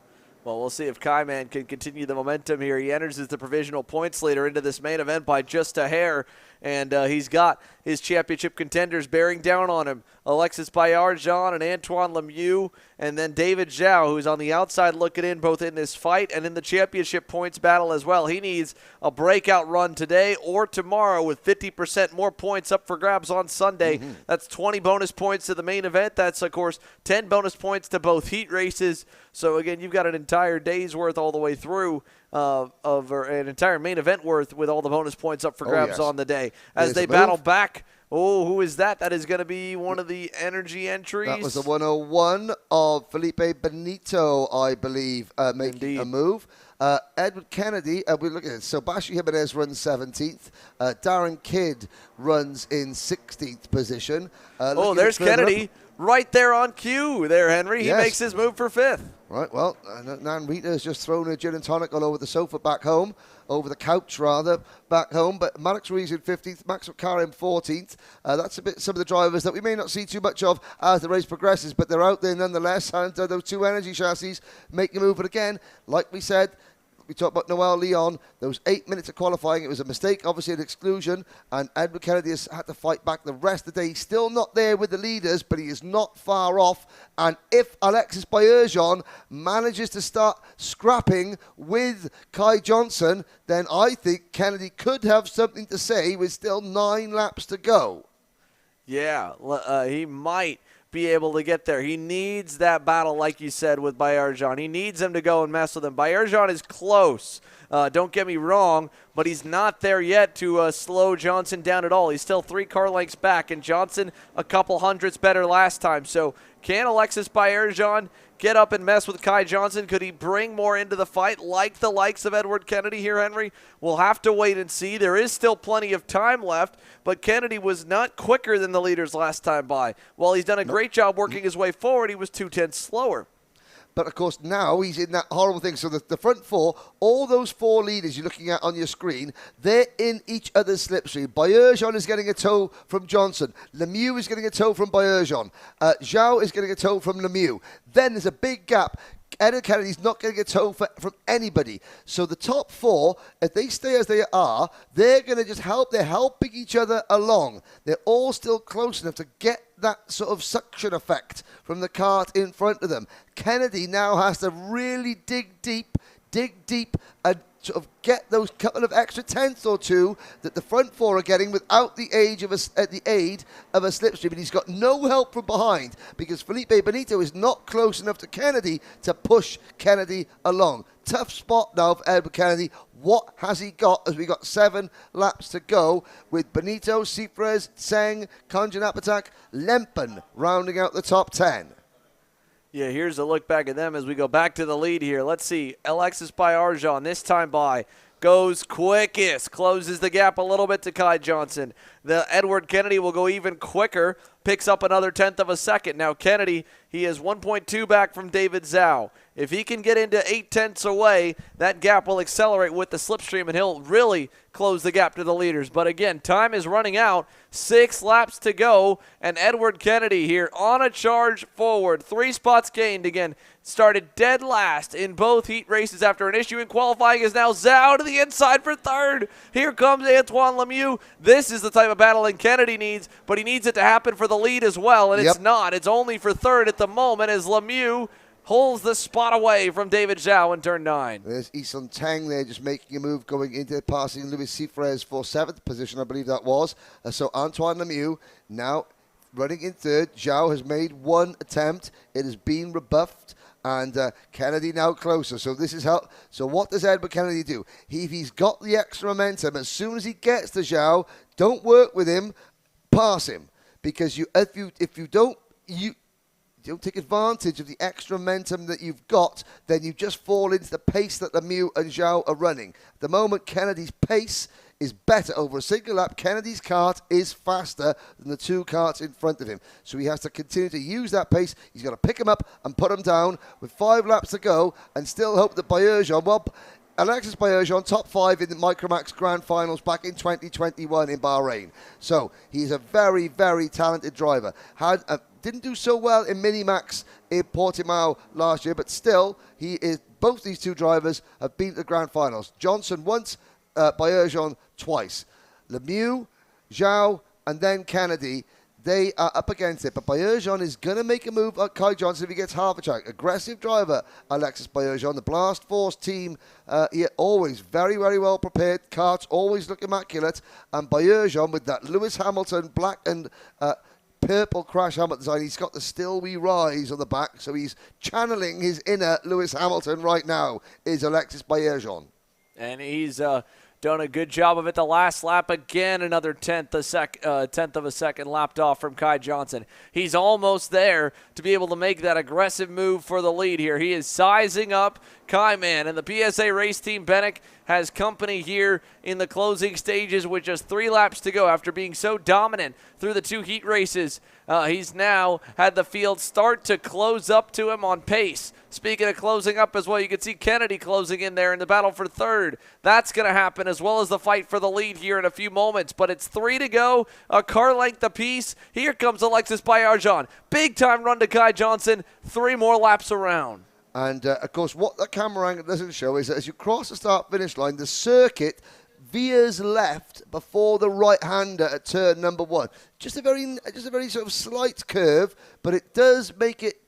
Well, we'll see if Kaiman can continue the momentum here. He enters as the provisional points leader into this main event by just a hair. and he's got his championship contenders bearing down on him. Alexis Bayarjan and Antoine Lemieux, and then David Zhao, who's on the outside looking in both in this fight and in the championship points battle as well. He needs a breakout run today or tomorrow with 50% more points up for grabs on Sunday. That's 20 bonus points to the main event. That's, of course, 10 bonus points to both heat races. So, again, you've got an entire day's worth all the way through or an entire main event worth with all the bonus points up for grabs on the day. As they battle back, who is that? That is going to be one of the energy entries. That was the 101 of Felipe Benito, I believe, making a move. Edward Kennedy, we look at it. So Bashi Jimenez runs 17th. Darren Kidd runs in 16th position. There's Kennedy right there on cue there, Henry. He makes his move for 5th. Right, well, Nan Rita has just thrown a gin and tonic all over the sofa back home, over the couch rather, back home. But Maddox Ruiz in 15th, Max Karim 14th. That's some of the drivers that we may not see too much of as the race progresses, but they're out there nonetheless. And those two energy chassis make a move. But again, like we said, we talked about Noel Leon, those 8 minutes of qualifying. It was a mistake, obviously an exclusion, and Edward Kennedy has had to fight back the rest of the day. He's still not there with the leaders, but he is not far off. And if Alexis Bayerjon manages to start scrapping with Kai Johnson, then I think Kennedy could have something to say with still 9 laps to go. Yeah, he might be able to get there. He needs that battle, like you said, with Bayerjon. He needs him to go and mess with him. Bayerjon is close. Don't get me wrong, but he's not there yet to slow Johnson down at all. He's still 3 car lengths back, and Johnson a couple hundredths better last time. So can Alexis Bayerjon get up and mess with Kai Johnson? Could he bring more into the fight like the likes of Edward Kennedy here, Henry? We'll have to wait and see. There is still plenty of time left, but Kennedy was not quicker than the leaders last time by. While he's done a great job working his way forward, he was 2/10 slower. But, of course, now he's in that horrible thing. So the front 4, all those 4 leaders you're looking at on your screen, they're in each other's slipstream. Bayerjon is getting a tow from Johnson. Lemieux is getting a tow from Bayerjon. Zhao is getting a tow from Lemieux. Then there's a big gap. Edward Kennedy's not getting a tow from anybody. So the top 4, if they stay as they are, they're going to just help. They're helping each other along. They're all still close enough to get that sort of suction effect from the kart in front of them. Kennedy now has to really dig deep, and sort of get those couple of extra tenths or 2 that the front 4 are getting without the aid of a slipstream. And he's got no help from behind because Felipe Benito is not close enough to Kennedy to push Kennedy along. Tough spot now for Edward Kennedy. What has he got as we got 7 laps to go with Benito, Cifres, Tseng, Kanjanapatak, Lempen rounding out the top 10. Yeah, here's a look back at them as we go back to the lead here. Let's see. Alexis Bayerjon, this time by, goes quickest, closes the gap a little bit to Kai Johnson. The Edward Kennedy will go even quicker, picks up another 1/10 of a second. Now Kennedy, he is 1.2 back from David Zhao. If he can get into 8/10 away, that gap will accelerate with the slipstream, and he'll really close the gap to the leaders. But again, time is running out. 6 laps to go, and Edward Kennedy here on a charge forward. 3 spots gained again. Started dead last in both heat races after an issue in qualifying. Is now Zhao to the inside for 3rd. Here comes Antoine Lemieux. This is the type of battling Kennedy needs, but he needs it to happen for the lead as well, and it's not. It's only for 3rd at the moment as Lemieux holds the spot away from David Zhao in turn 9. There's Isun Tang there just making a move going into passing Luis Cifres for 7th position, I believe that was. So Antoine Lemieux now running in 3rd. Zhao has made 1 attempt. It has been rebuffed. And Kennedy now closer. So this is how. So what does Edward Kennedy do? If he's got the extra momentum, as soon as he gets to Zhao, don't work with him, pass him, because if you don't take advantage of the extra momentum that you've got, then you just fall into the pace that Lemieux and Zhao are running. At the moment, Kennedy's pace is better over a single lap. Kennedy's kart is faster than the 2 karts in front of him. So he has to continue to use that pace. He's got to pick him up and put him down with 5 laps to go and still hope that Alexis Bayerjon, top 5 in the Micromax Grand Finals back in 2021 in Bahrain. So he's a very, very talented driver. Didn't do so well in Minimax in Portimao last year, but still, both these 2 drivers have been to the Grand Finals. Johnson once, Bayerjon twice. Lemieux Zhao and then Kennedy, they are up against it. But Baerjean is going to make a move at Kai Johnson if he gets half a track. Aggressive driver, Alexis Baerjean. The Blast Force team, always very, very well prepared. Karts always look immaculate. And Baerjean with that Lewis Hamilton black and purple crash helmet design. He's got the Still We Rise on the back. So he's channeling his inner Lewis Hamilton right now, is Alexis Baerjean. And he's done a good job of it the last lap. Again, another tenth of a second lapped off from Kai Johnson. He's almost there to be able to make that aggressive move for the lead here. He is sizing up Kai, man. And the PSA race team, Bennick, has company here in the closing stages with just 3 laps to go after being so dominant through the 2 heat races. He's now had the field start to close up to him on pace. Speaking of closing up as well, you can see Kennedy closing in there in the battle for third. That's going to happen as well as the fight for the lead here in a few moments. But it's 3 to go, a car length apiece. Here comes Alexis Baerjean. Big time run to Kai Johnson. 3 more laps around. And, of course, what the camera angle doesn't show is that as you cross the start-finish line, the circuit veers left before the right-hander at turn number 1. Just a very sort of slight curve, but it does make it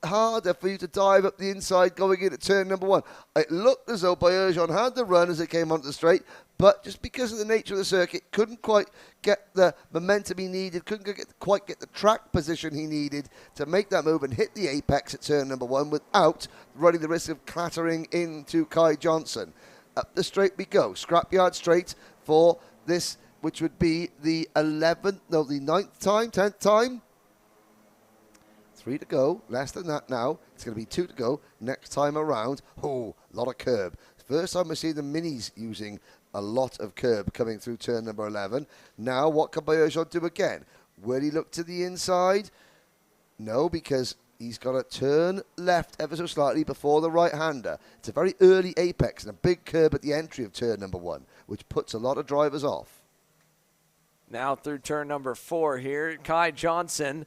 harder for you to dive up the inside going in at turn number 1. It looked as though Baerjean had the run as it came onto the straight, but just because of the nature of the circuit, couldn't quite get the momentum he needed, couldn't quite get the track position he needed to make that move and hit the apex at turn number 1 without running the risk of clattering into Kai Johnson. Up the straight we go. Scrapyard straight for this, which would be the 10th time. 3 to go, less than that now. It's going to be 2 to go next time around. Oh, a lot of curb. First time I see the minis using a lot of curb coming through turn number 11. Now, what can Baerjean do again? Will he look to the inside? No, because he's got to turn left ever so slightly before the right-hander. It's a very early apex and a big curb at the entry of turn number 1, which puts a lot of drivers off. Now through turn number 4 here, Kai Johnson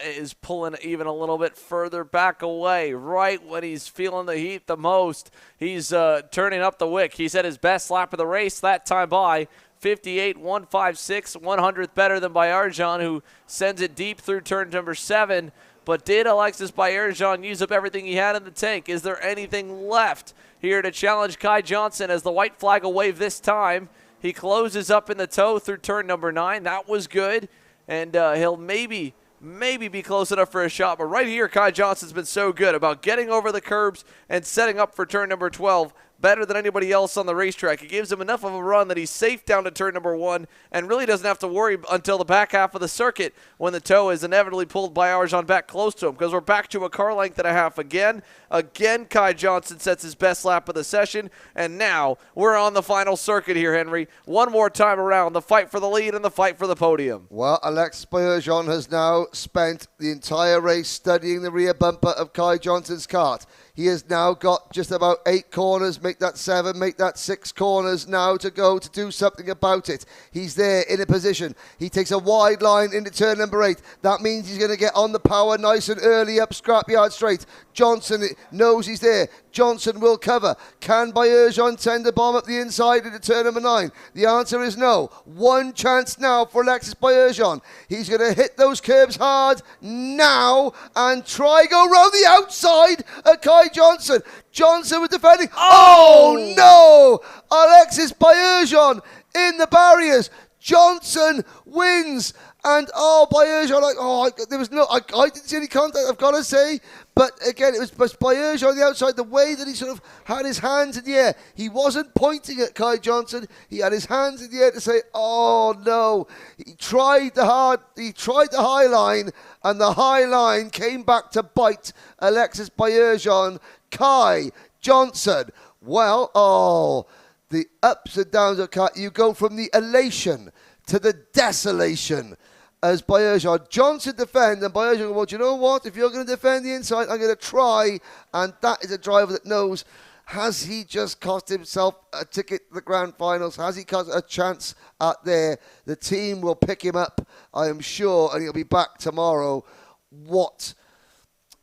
is pulling even a little bit further back away, right when he's feeling the heat the most. He's turning up the wick. He's at his best lap of the race that time by 58.156, 100th better than Baerjean, who sends it deep through turn number 7. But did Alexis Baerjean use up everything he had in the tank? Is there anything left here to challenge Kai Johnson as the white flag will wave this time? He closes up in the toe through turn number 9. That was good, and he'll maybe be close enough for a shot. But right here, Kai Johnson's been so good about getting over the curbs and setting up for turn number 12. Better than anybody else on the racetrack. It gives him enough of a run that he's safe down to turn number 1 and really doesn't have to worry until the back half of the circuit when the toe is inevitably pulled by Baerjean back close to him, because we're back to a car length and a half again. Again, Kai Johnson sets his best lap of the session, and now we're on the final circuit here, Henry. One more time around, the fight for the lead and the fight for the podium. Well, Alexis Baerjean has now spent the entire race studying the rear bumper of Kai Johnson's kart. He has now got just about 8 corners, make that 7, make that 6 corners now to go to do something about it. He's there in a position. He takes a wide line into turn number 8. That means he's going to get on the power nice and early up Scrapyard straight. Johnson knows he's there. Johnson will cover. Can Baerjean send a bomb up the inside into turn number 9? The answer is no. One chance now for Alexis Baerjean. He's going to hit those curbs hard now and try go round the outside of Kai Johnson. Johnson was defending. Oh no! Alexis Baerjean in the barriers. Johnson wins. And Baerjean, there was I didn't see any contact, I've got to say. But again, it was Baerjean on the outside, the way that he sort of had his hands in the air. He wasn't pointing at Kai Johnson. He had his hands in the air to say, oh no. He tried the high line, and the high line came back to bite Alexis Baerjean. Kai Johnson, the ups and downs of Kai. You go from the elation to the desolation as Baerjean. Johnson defend, and Baerjean, well, do you know what? If you're going to defend the inside, I'm going to try. And that is a driver that knows, has he just cost himself a ticket to the grand finals? Has he cost a chance out there? The team will pick him up, I am sure, and he'll be back tomorrow. What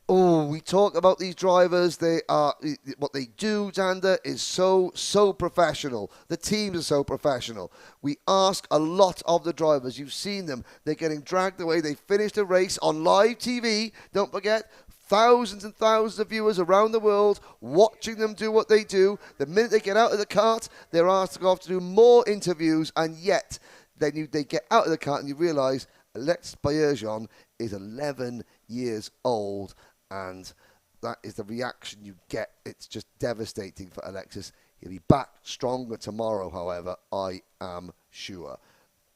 Oh, we talk about these drivers. They are what they do, Zander, is so professional. The teams are so professional. We ask a lot of the drivers. You've seen them. They're getting dragged away. They finished a race on live TV. Don't forget, thousands and thousands of viewers around the world watching them do what they do. The minute they get out of the kart, they're asked to go off to do more interviews, and yet then they get out of the kart and you realise Alexis Baerjean is 11 years old. And that is the reaction you get. It's just devastating for Alexis. He'll be back stronger tomorrow, however, I am sure.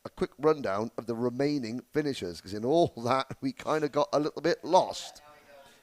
A quick rundown of the remaining finishers, because in all that, we kind of got a little bit lost.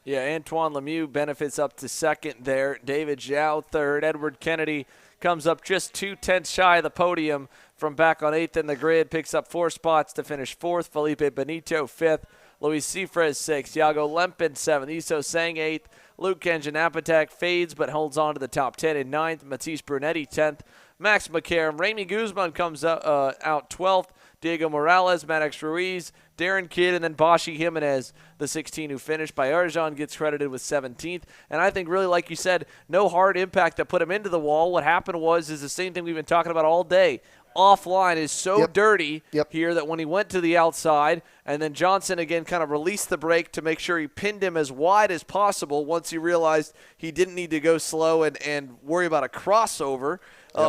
Yeah, Antoine Lemieux benefits up to second there. David Zhao third. Edward Kennedy comes up just 2/10 shy of the podium from back on 8th in the grid. Picks up 4 spots to finish 4th. Felipe Benito 5th. Luis Cifres 6th, Iago Lempin 7th, Iso Sang 8th, Luke Kenzanapatak fades but holds on to the top 10 in 9th, Matisse Brunetti 10th, Max McCarron, Remy Guzman comes out 12th, Diego Morales, Maddox Ruiz, Darren Kidd, and then Bashi Jimenez, the 16 who finished. Baerjean gets credited with 17th, and I think really, like you said, no hard impact that put him into the wall. What happened is the same thing we've been talking about all day. Offline is so dirty here that when he went to the outside, and then Johnson again kind of released the brake to make sure he pinned him as wide as possible once he realized he didn't need to go slow and worry about a crossover.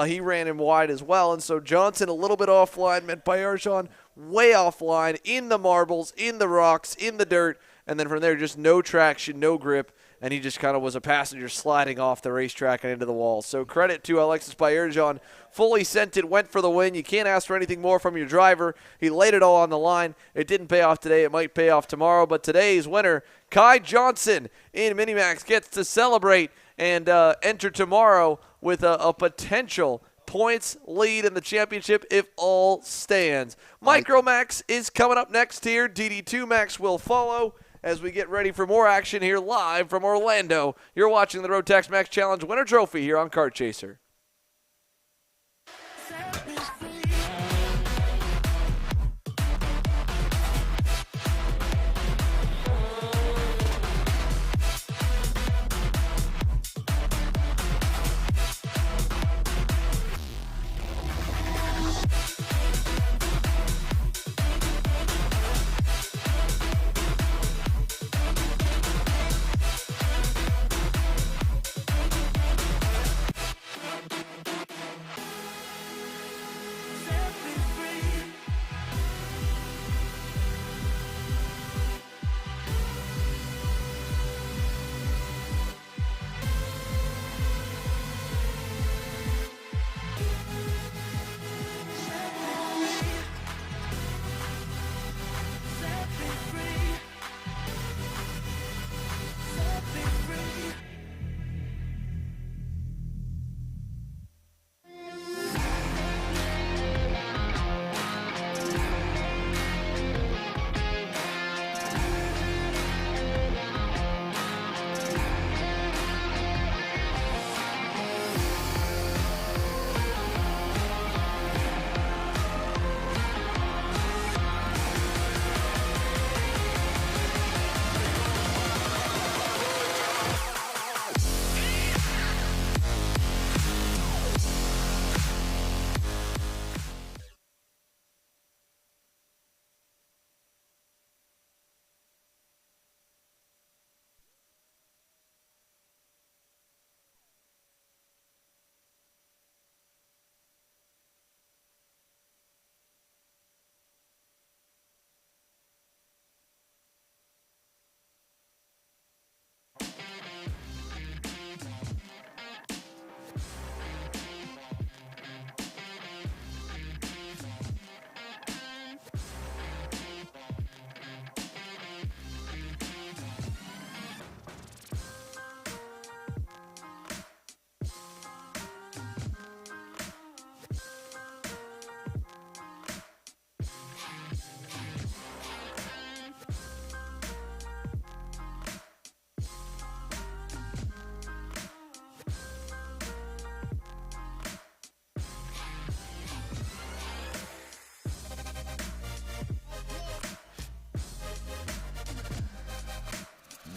He ran him wide as well, and so Johnson a little bit offline meant Baerjean way offline, in the marbles, in the rocks, in the dirt, and then from there just no traction, no grip, and he just kind of was a passenger sliding off the racetrack and into the wall. So credit to Alexis Baerjean. Fully sent it, went for the win. You can't ask for anything more from your driver. He laid it all on the line. It didn't pay off today. It might pay off tomorrow. But today's winner, Kai Johnson in Minimax, gets to celebrate and enter tomorrow with a potential points lead in the championship if all stands. Micromax is coming up next here. DD2 Max will follow as we get ready for more action here live from Orlando. You're watching the Rotax Max Challenge Winter Trophy here on Kart Chaser.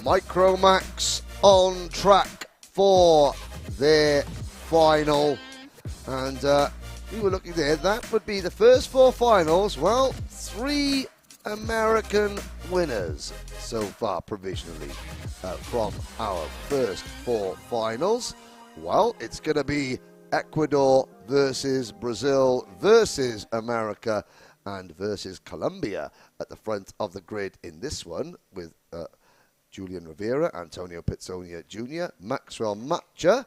Micromax on track for their final. And we were looking there. That would be the first 4 finals. Well, 3 American winners so far provisionally from our first 4 finals. Well, it's going to be Ecuador versus Brazil versus America and versus Colombia at the front of the grid in this one, with Julian Rivera, Antonio Pizzonia Jr., Maxwell Matcha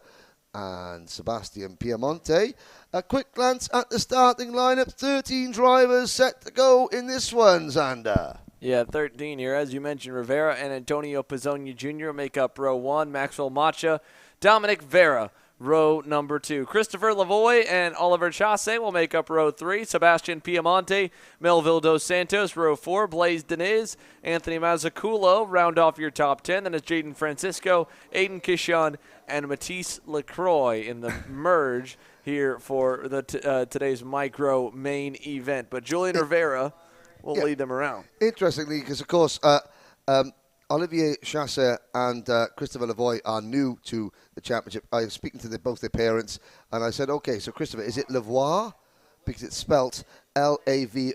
and Sebastian Piemonte. A quick glance at the starting lineup. 13 drivers set to go in this one, Xander. Yeah, 13 here. As you mentioned, Rivera and Antonio Pizzonia Jr. make up row 1. Maxwell Matcha, Dominic Vera, row number 2. Christopher Lavoie and Oliver Chasse will make up row 3. Sebastian Piemonte, Melville Dos Santos, row 4. Blaise Diniz, Anthony Mazzucchello round off your top 10. Then it's Jaden Francisco, Aiden Kishon, and Matisse Lacroix in the merge here for the today's micro main event. But Julian Rivera will lead them around. Interestingly, because, of course, Olivier Chasse and Christopher Lavoie are new to the championship. I was speaking to both their parents, and I said, okay, so Christopher, is it Lavoie? Because it's spelt Lavoie,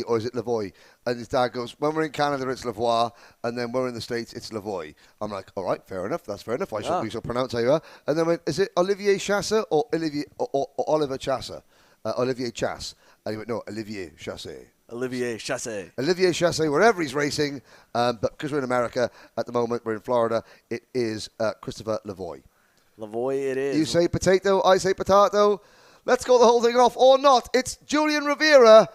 or is it Lavoie? And his dad goes, when we're in Canada, it's Lavoie, and then we're in the States, it's Lavoie. I'm like, all right, fair enough, that's fair enough. Why shouldn't we so pronounce how you are? And then went, is it Olivier Chasse or Oliver Chasse? Olivier Chasse. And he went, no, Olivier Chasse. Olivier Chasse. Olivier Chasse, wherever he's racing, but because we're in America at the moment, we're in Florida, it is Christopher Lavoie. Lavoie it is. You say potato, I say potato. Let's go the whole thing off, or not. It's Julian Rivera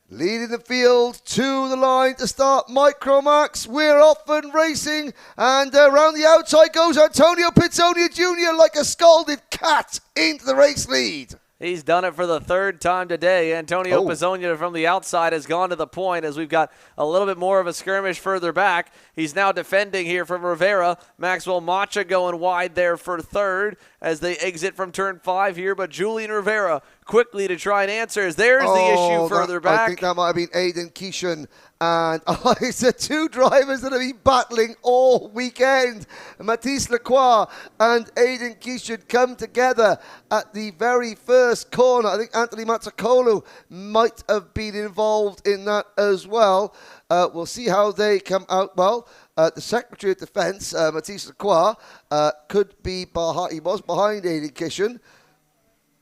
leading the field to the line to start Micromax. We're off and racing, and around the outside goes Antonio Pizzonia Jr. like a scalded cat into the race lead. He's done it for the 3rd time today. Antonio Pizzonia from the outside has gone to the point as we've got a little bit more of a skirmish further back. He's now defending here from Rivera. Maxwell Matcha going wide there for 3rd as they exit from turn 5 here. But Julian Rivera quickly to try and answer as there's the issue further back. I think that might have been Aiden Kishon. And it's the 2 drivers that have been battling all weekend. Matisse Lacroix and Aiden Kishon come together at the very first corner. I think Anthony Mazzucchello might have been involved in that as well. We'll see how they come out. Well, the Secretary of Defense, Matisse Lacroix, could be behind. He was behind Aiden Kishon.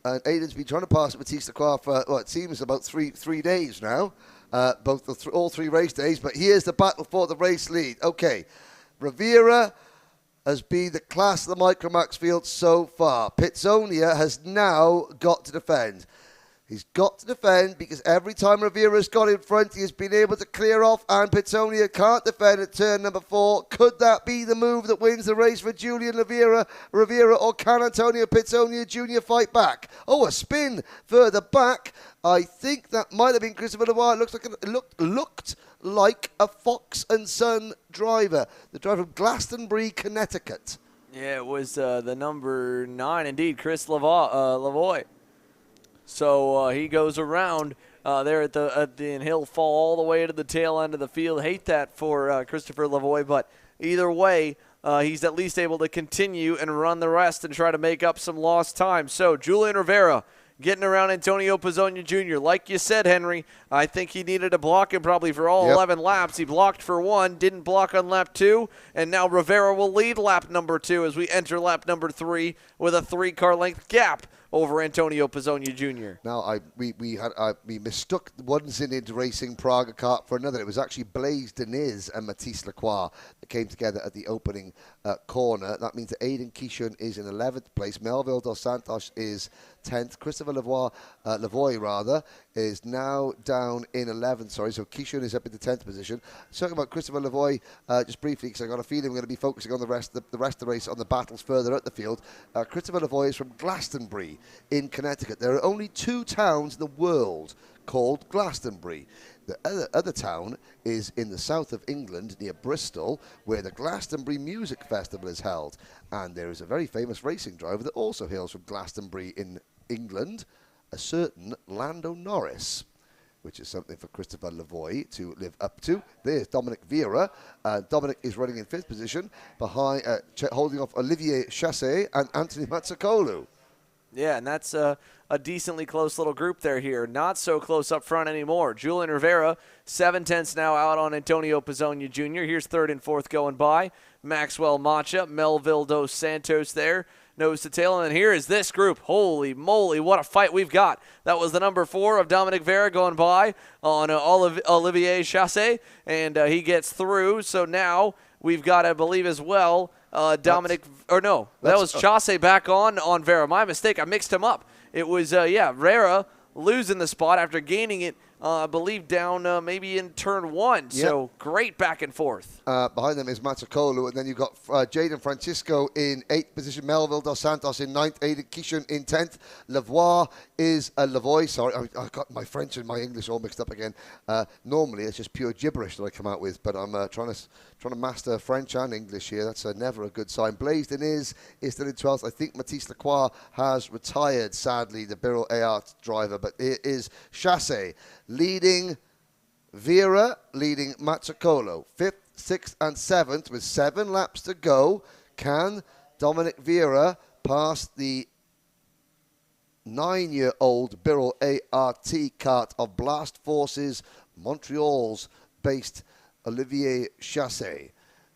And Aiden's been trying to pass Matisse Lacroix for, it seems about three days now. All 3 race days, but here's the battle for the race lead. Okay, Rivera has been the class of the Micromax field so far. Pizzonia has now got to defend. He's got to defend because every time Rivera's got in front, he has been able to clear off, and Pizzonia can't defend at turn number 4. Could that be the move that wins the race for Julian Rivera, or can Antonio Pizzonia Jr. fight back? Oh, a spin further back. I think that might have been Christopher Lavoie. It looked like a Fox and Son driver, the driver from Glastonbury, Connecticut. Yeah, it was the number 9, indeed, Chris Lavoie. So he goes around there at the and he'll fall all the way to the tail end of the field. Hate that for Christopher Lavoie, but either way, he's at least able to continue and run the rest and try to make up some lost time. So Julian Rivera getting around Antonio Pizzonia Jr. Like you said, Henry, I think he needed to block him probably for all 11 laps. He blocked for 1, didn't block on lap 2, and now Rivera will lead lap number 2 as we enter lap number 3 with a 3-car length gap over Antonio Pizzonia Jr. Now, we mistook one Zenith Racing Praga kart for another. It was actually Blaise Diniz and Matisse Lacroix that came together at the opening corner. That means that Aiden Kishon is in 11th place. Melville Dos Santos is 10th. Christopher Lavoie is now down in 11th. So Kishon is up in the 10th position. Talking about Christopher Lavoie just briefly, because I got a feeling we're going to be focusing on the rest of the race on the battles further up the field. Christopher Lavoie is from Glastonbury in Connecticut. There are only 2 towns in the world called Glastonbury. The other town is in the south of England near Bristol, where the Glastonbury Music Festival is held. And there is a very famous racing driver that also hails from Glastonbury in England, a certain Lando Norris. which is something for Christopher Lavoie to live up to. There's Dominic Vieira. Dominic is running in 5th position, behind holding off Olivier Chassé and Anthony Mazzacolo. Yeah, and that's a decently close little group there here. Not so close up front anymore. Julian Rivera, 7/10 now out on Antonio Pizzonia Jr. Here's 3rd and 4th going by. Maxwell Macha, Melville dos Santos there, nose to tail. And then here is this group. Holy moly, what a fight we've got. That was the number 4 of Dominic Vera going by on Olivier Chassé, and he gets through. So now we've got, I believe, as well, Dominic, or no, that was Chassé back on Vera. My mistake, I mixed him up. It was, Vera losing the spot after gaining it, I believe, down maybe in turn 1. Yep. So great back and forth. Behind them is Mazzacolo, and then you've got Jaden Francisco in 8th position, Melville dos Santos in 9th, Aidan Kishon in 10th. Lavoie, sorry, I got my French and my English all mixed up again. Normally it's just pure gibberish that I come out with, but I'm trying to master French and English here. That's never a good sign. Blaisdon is still in 12th. I think Matisse Lacroix has retired, sadly, the Birol AR driver, but it is Chassé leading Vera, leading Mazzacolo. 5th, 6th, and 7th with 7 laps to go. Can Dominic Vera pass the 9-year-old Birol ART kart of Blast Forces Montreal's based Olivier Chassé?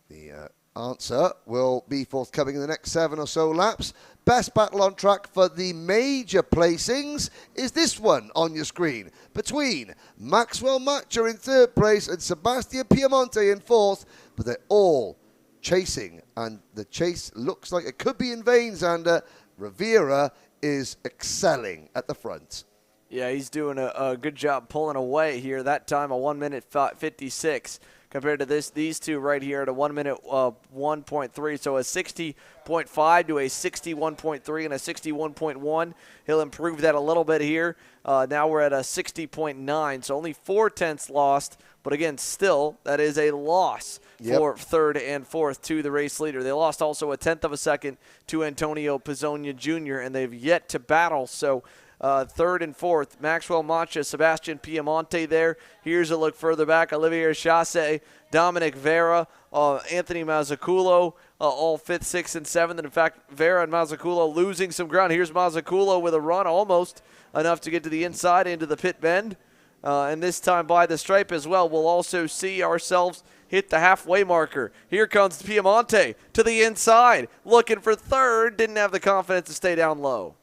The answer will be forthcoming in the next 7 or so laps. Best battle on track for the major placings is this one on your screen, between Maxwell Macha in 3rd place and Sebastian Piemonte in 4th, but they're all chasing, and the chase looks like it could be in vain, Xander. Rivera is excelling at the front. Yeah, he's doing a good job pulling away here. That time, a 1:56. Compared to these two right here at a 1 minute 1.3. So a 60.5 to a 61.3 and a 61.1. He'll improve that a little bit here. Now we're at a 60.9, so only 4/10 lost. But again, still, that is a loss for 3rd and 4th to the race leader. They lost also a 1/10 of a second to Antonio Pizzonia Jr., and they've yet to battle. So 3rd and 4th, Maxwell Macha, Sebastian Piemonte there. Here's a look further back. Olivier Chassé, Dominic Vera, Anthony Mazzacolo, all 5th, 6th, and 7th. And in fact, Vera and Mazzacolo losing some ground. Here's Mazzacolo with a run, almost enough to get to the inside into the pit bend. And this time by the stripe as well. We'll also see ourselves hit the halfway marker. Here comes Piemonte to the inside, looking for 3rd. Didn't have the confidence to stay down low.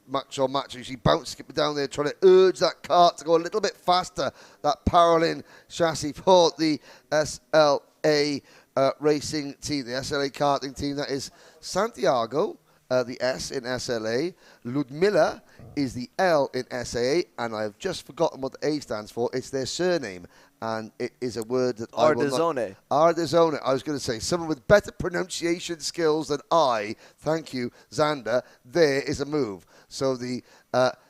Macho, she bounced down there trying to urge that kart to go a little bit faster. That Parolin chassis for the SLA racing team, the SLA karting team. That is Santiago, the S in SLA. Ludmilla is the L in SAA, and I've just forgotten what the A stands for. It's their surname, and it is a word that Ardizone. Ardizone. I was going to say, someone with better pronunciation skills than I. Thank you, Xander. There is a move. So the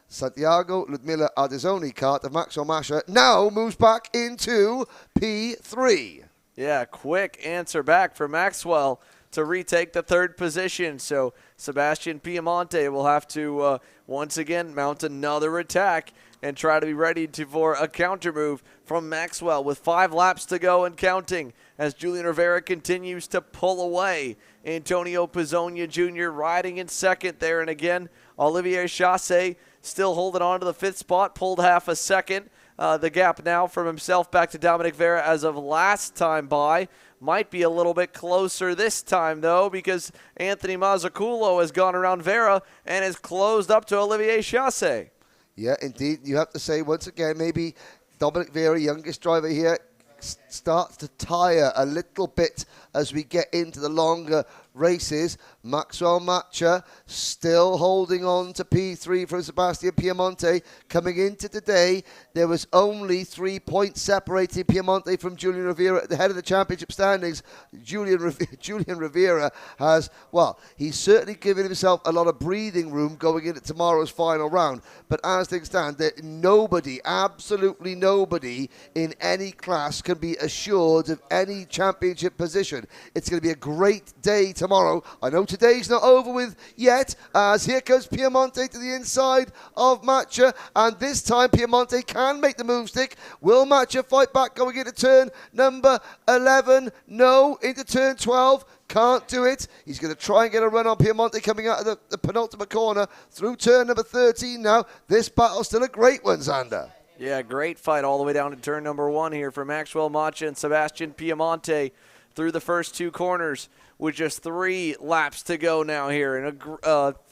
Santiago Ludmilla Ardizone kart of Maxwell Macha now moves back into P3. Yeah, quick answer back for Maxwell to retake the 3rd position. So Sebastian Piemonte will have to once again mount another attack and try to be ready for a counter move from Maxwell with 5 laps to go and counting as Julian Rivera continues to pull away. Antonio Pizzonia Jr. riding in 2nd there, and again, Olivier Chassé still holding on to the 5th spot, pulled half a second. The gap now from himself back to Dominic Vera as of last time by. Might be a little bit closer this time, though, because Anthony Mazzacolo has gone around Vera and has closed up to Olivier Chassé. Yeah, indeed. You have to say, once again, maybe Dominic Vera, youngest driver here, starts to tire a little bit as we get into the longer races. Maxwell Macha still holding on to P3 from Sebastian Piemonte. Coming into today, there was only 3 points separating Piemonte from Julian Rivera at the head of the championship standings. Julian Rivera has, well, he's certainly given himself a lot of breathing room going into tomorrow's final round. But as things stand, nobody, absolutely nobody in any class can be assured of any championship position. It's going to be a great day tomorrow. I know today today's not over with yet, as here comes Piemonte to the inside of Matcha, and this time Piemonte can make the moonstick. Will Matcha fight back going into turn number 11? No. Into turn 12. Can't do it. He's going to try and get a run on Piemonte coming out of the penultimate corner through turn number 13 now. This battle's still a great one, Xander. Yeah, great fight all the way down to turn number 1 here for Maxwell Matcha and Sebastian Piemonte through the first 2 corners with just 3 laps to go now here. And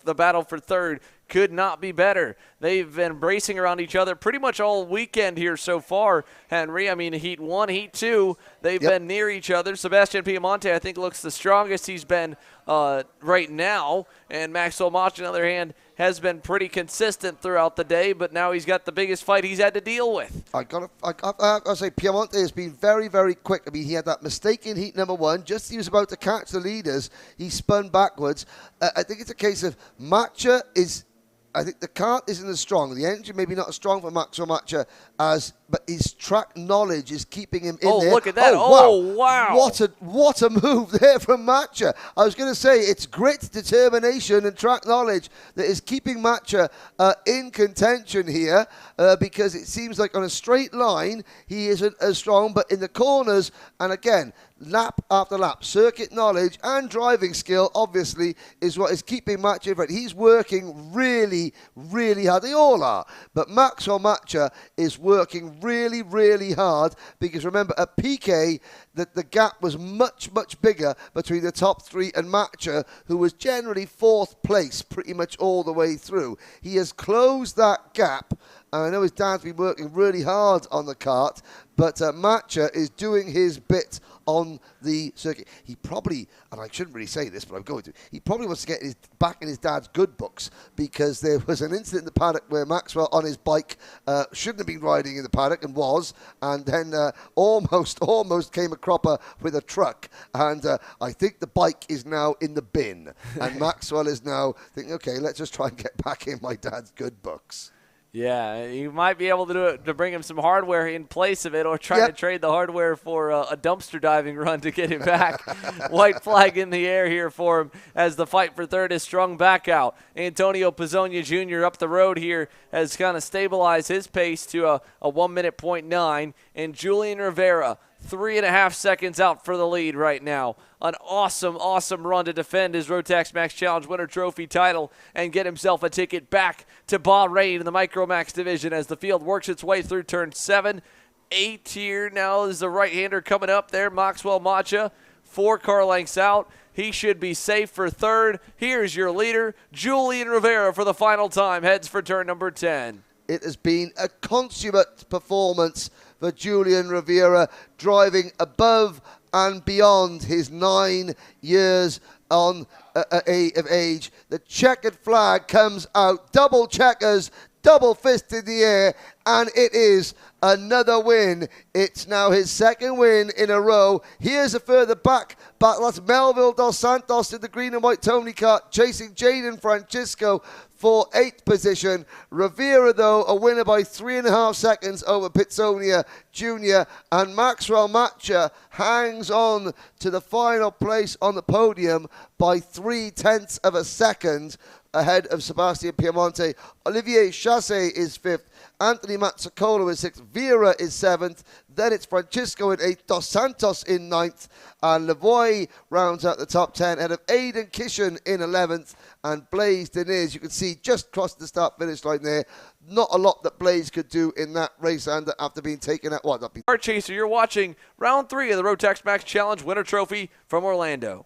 the battle for third could not be better. They've been bracing around each other pretty much all weekend here so far, Henry. I mean, Heat 1, Heat 2, they've been near each other. Sebastian Piemonte, I think, looks the strongest he's been right now. And Maxwell Matcha, on the other hand, has been pretty consistent throughout the day, but now he's got the biggest fight he's had to deal with. I gotta say, Piemonte has been very, very quick. I mean, he had that mistake in heat number 1. Just as he was about to catch the leaders, he spun backwards. I think it's a case of Matcha is... I think the kart isn't as strong. The engine maybe not as strong for Maxwell Matcha but his track knowledge is keeping him in there. Oh, look at that. Oh, wow. What a move there from Matcha. I was going to say, it's grit, determination, and track knowledge that is keeping Matcha in contention here because it seems like on a straight line, he isn't as strong, but in the corners, and again, lap after lap, circuit knowledge and driving skill, obviously, is what is keeping Matcha in front. He's working really, really hard. They all are. But Maxwell Matcha is working really, really hard because remember, at PK, the gap was much, much bigger between the top 3 and Matcha, who was generally 4th place pretty much all the way through. He has closed that gap. I know his dad's been working really hard on the kart, but Matcha is doing his bit on the circuit. He probably, and I shouldn't really say this, but I'm going to, he probably wants to get back in his dad's good books because there was an incident in the paddock where Maxwell on his bike shouldn't have been riding in the paddock and was, and then almost came a cropper with a truck, and I think the bike is now in the bin, and Maxwell is now thinking, okay, let's just try and get back in my dad's good books. Yeah, you might be able to do it to bring him some hardware in place of it or try to trade the hardware for a dumpster diving run to get him back. White flag in the air here for him as the fight for third is strung back out. Antonio Pizzonia Jr. up the road here has kind of stabilized his pace to a 1:09, and Julian Rivera 3.5 seconds out for the lead right now. An awesome, awesome run to defend his Rotax Max Challenge Winter Trophy title and get himself a ticket back to Bahrain in the Micromax division as the field works its way through turn 7. 8 here now is the right-hander coming up there, Maxwell Matcha. 4 car lengths out. He should be safe for third. Here's your leader, Julian Rivera, for the final time. Heads for turn number 10. It has been a consummate performance for Julian Rivera, driving above and beyond his 9 years of age. The checkered flag comes out, double checkers, double fist in the air, and it is another win. It's now his 2nd win in a row. Here's a further back battle. That's Melville Dos Santos in the green and white Tony kart, chasing Jaden Francisco for 8th position. Rivera, though, a winner by 3.5 seconds over Pizzonia Jr. And Maxwell Matcha hangs on to the final place on the podium by 0.3 of a second ahead of Sebastian Piemonte. Olivier Chassé is 5th. Anthony Mazzacolo is 6th. Vera is 7th. Then it's Francisco in 8th. Dos Santos in 9th. And Lavoie rounds out the top 10 ahead of Aidan Kishan in 11th. And Blaise Diniz, you can see, just crossed the start-finish line there. Not a lot that Blaise could do in that race and after being taken out. Art Chaser, you're watching round 3 of the Rotax Max Challenge Winter Trophy from Orlando.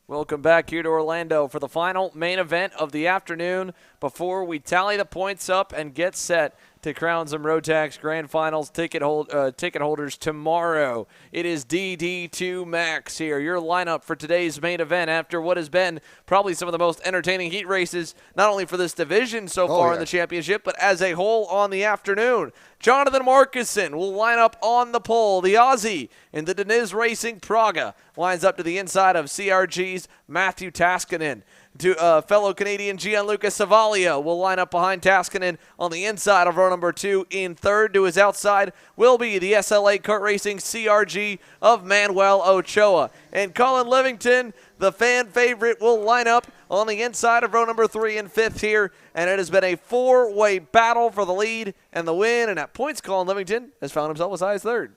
Welcome back here to Orlando for the final main event of the afternoon before we tally the points up and get set to crown some Rotax Grand Finals ticket holders tomorrow. It is DD2 Max here, your lineup for today's main event after what has been probably some of the most entertaining heat races, not only for this division so far in the championship, but as a whole on the afternoon. Jonathan Markussen will line up on the pole. The Aussie in the Deniz Racing Praga lines up to the inside of CRG's Matthew Taskinen. To fellow Canadian Gianluca Savalio will line up behind Taskinen on the inside of row number 2. In third to his outside will be the SLA Kart Racing CRG of Manuel Ochoa. And Colin Livington, the fan favorite, will line up on the inside of row number 3 and 5th here. And it has been a 4-way battle for the lead and the win. And at points, Colin Livington has found himself as high as third.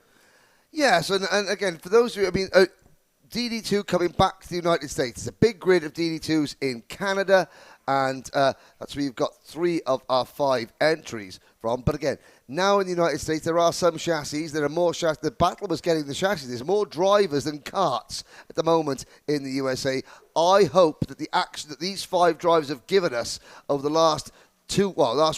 Yes, and again, for those of you, DD2 coming back to the United States. It's a big grid of DD2s in Canada, and that's where you've got 3 of our 5 entries from. But again, now in the United States, there are some chassis. There are more chassis. The battle was getting the chassis. There's more drivers than karts at the moment in the USA. I hope that the action that these 5 drivers have given us over the last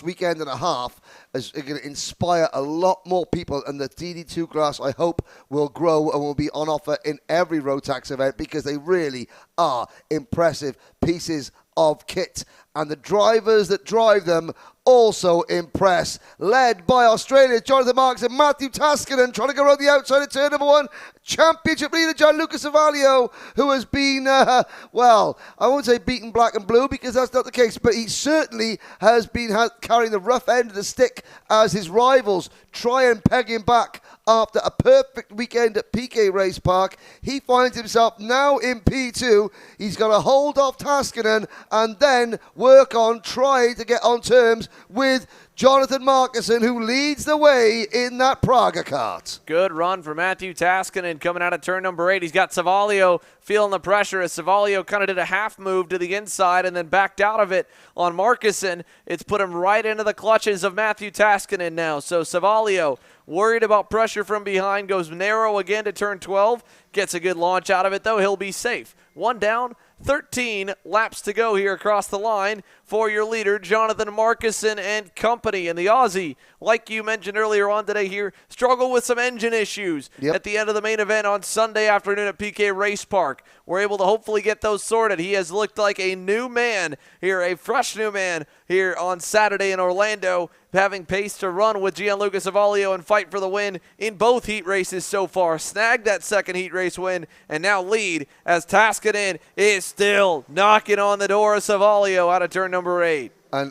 weekend and a half is going to inspire a lot more people, and the DD2 class, I hope, will grow and will be on offer in every Rotax event because they really are impressive pieces of kit. And the drivers that drive them also impress. Led by Australia's Jonathan Marks and Matthew Taskinen, trying to go around the outside of turn number 1. Championship leader Gianluca Savalio, who has been, I won't say beaten black and blue because that's not the case, but he certainly has been carrying the rough end of the stick as his rivals try and peg him back. After a perfect weekend at PK Race Park, he finds himself now in P2. He's got to hold off Taskinen and then work on trying to get on terms with Jonathan Markussen, who leads the way in that Praga kart. Good run for Matthew Taskinen coming out of turn number 8. He's got Savalio feeling the pressure as Savalio kind of did a half move to the inside and then backed out of it on Markussen. It's put him right into the clutches of Matthew Taskinen now. So Savalio, worried about pressure from behind, goes narrow again to turn 12. Gets a good launch out of it, though. He'll be safe. 1 down, 13 laps to go here across the line for your leader, Jonathan Markussen and company. And the Aussie, like you mentioned earlier on today here, struggled with some engine issues at the end of the main event on Sunday afternoon at PK Race Park. We're able to hopefully get those sorted. He has looked like a new man here, a fresh new man here on Saturday in Orlando, having pace to run with Gianluca Savalio and fight for the win in both heat races so far. Snagged that second heat race win and now lead as Taskinen is still knocking on the door of Savalio out of turn number 8. And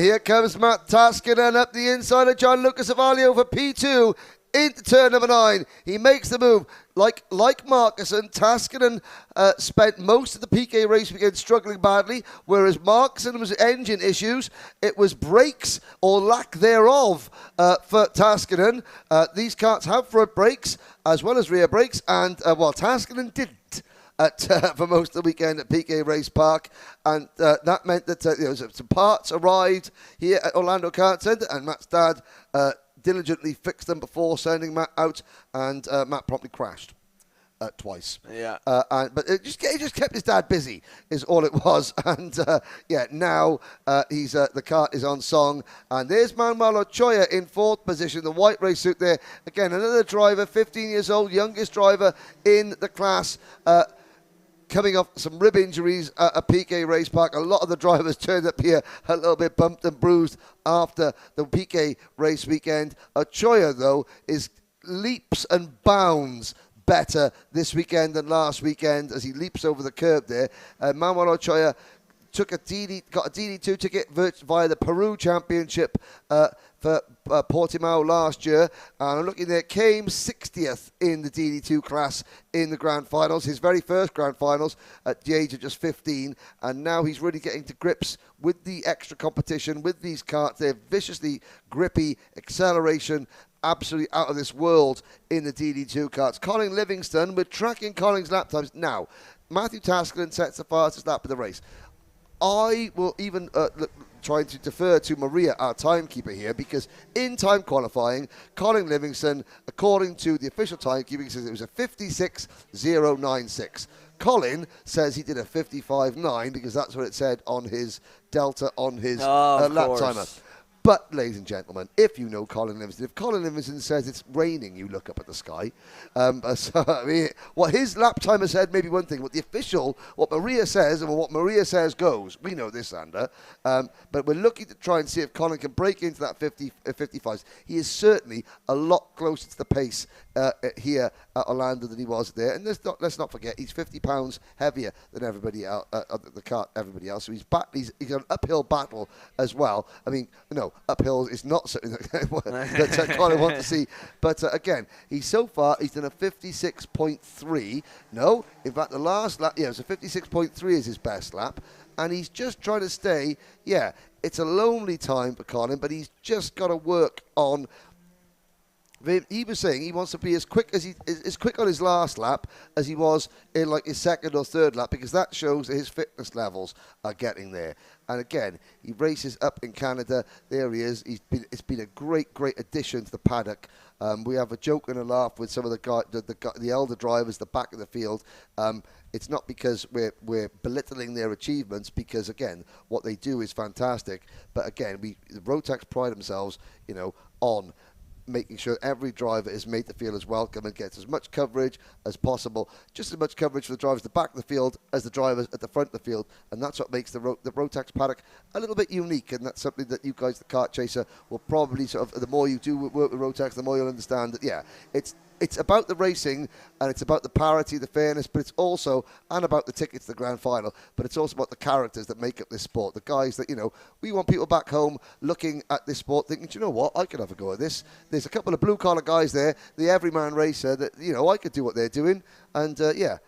here comes Matt Taskinen up the inside of Gianluca Savalio for P2 into turn number 9. He makes the move. Like Markussen, Taskinen spent most of the PK race weekend struggling badly, whereas Markussen was engine issues. It was brakes or lack thereof for Taskinen. These karts have front brakes as well as rear brakes, and Taskinen didn't. For most of the weekend at PK Race Park, and that meant that some parts arrived here at Orlando Kart Center, and Matt's dad diligently fixed them before sending Matt out, and Matt promptly crashed twice. Yeah. But it just kept his dad busy, is all it was. And now he's the kart is on song, and there's Manuel Ochoa in 4th position, the white race suit there. Again, another driver, 15 years old, youngest driver in the class. Coming off some rib injuries at a PK Race Park. A lot of the drivers turned up here a little bit bumped and bruised after the PK race weekend. Ochoa, though, is leaps and bounds better this weekend than last weekend as he leaps over the curb there. Manuel Ochoa got a DD2 ticket via the Peru Championship for Portimao last year, and I'm looking there, came 60th in the DD2 class in the Grand Finals, his very first Grand Finals at the age of just 15, and now he's really getting to grips with the extra competition, with these karts. They're viciously grippy, acceleration, absolutely out of this world in the DD2 karts. Colin Livingston, we're tracking Colin's lap times. Now, Matthew Taskinen sets the fastest lap of the race. I will even try to defer to Maria, our timekeeper here, because in time qualifying, Colin Livingston, according to the official timekeeping, says it was a 56.096. Colin says he did a 55.9 because that's what it said on his Delta on his Of lap course. timer. But, ladies and gentlemen, if you know Colin Livingston, if Colin Livingston says it's raining, you look up at the sky. So, I mean, what his lap timer said may be one thing, but the official, what Maria says, and what Maria says goes. We know this, Sander. But we're looking to try and see if Colin can break into that 55s. He is certainly a lot closer to the pace here at Orlando than he was there. And let's not forget, he's 50 pounds heavier than everybody else, everybody else. So he's got an uphill battle as well. I mean, no, uphill is not something that Colin wants to see. But again, he's done a 56.3. No, in fact, the last lap, so 56.3 is his best lap. And he's just trying to stay, it's a lonely time for Colin, but he's just got to work on. He was saying he wants to be as quick on his last lap as he was in like his second or third lap, because that shows that his fitness levels are getting there. And again, he races up in Canada. There he is. It's been a great addition to the paddock. We have a joke and a laugh with some of the elder drivers, the back of the field. It's not because we're belittling their achievements, because again, what they do is fantastic. But again, the Rotax pride themselves, on making sure every driver is made to feel as welcome and gets as much coverage as possible, just as much coverage for the drivers at the back of the field as the drivers at the front of the field, and that's what makes the Rotax paddock a little bit unique, and that's something that you guys, the Kart Chaser, will probably the more you do work with Rotax, the more you'll understand that, it's about the racing, and it's about the parity, the fairness, but it's also, and about the tickets to the grand final, but it's also about the characters that make up this sport. The guys that, we want people back home looking at this sport thinking, do you know what, I could have a go at this. There's a couple of blue-collar guys there, the everyman racer, that, I could do what they're doing, and,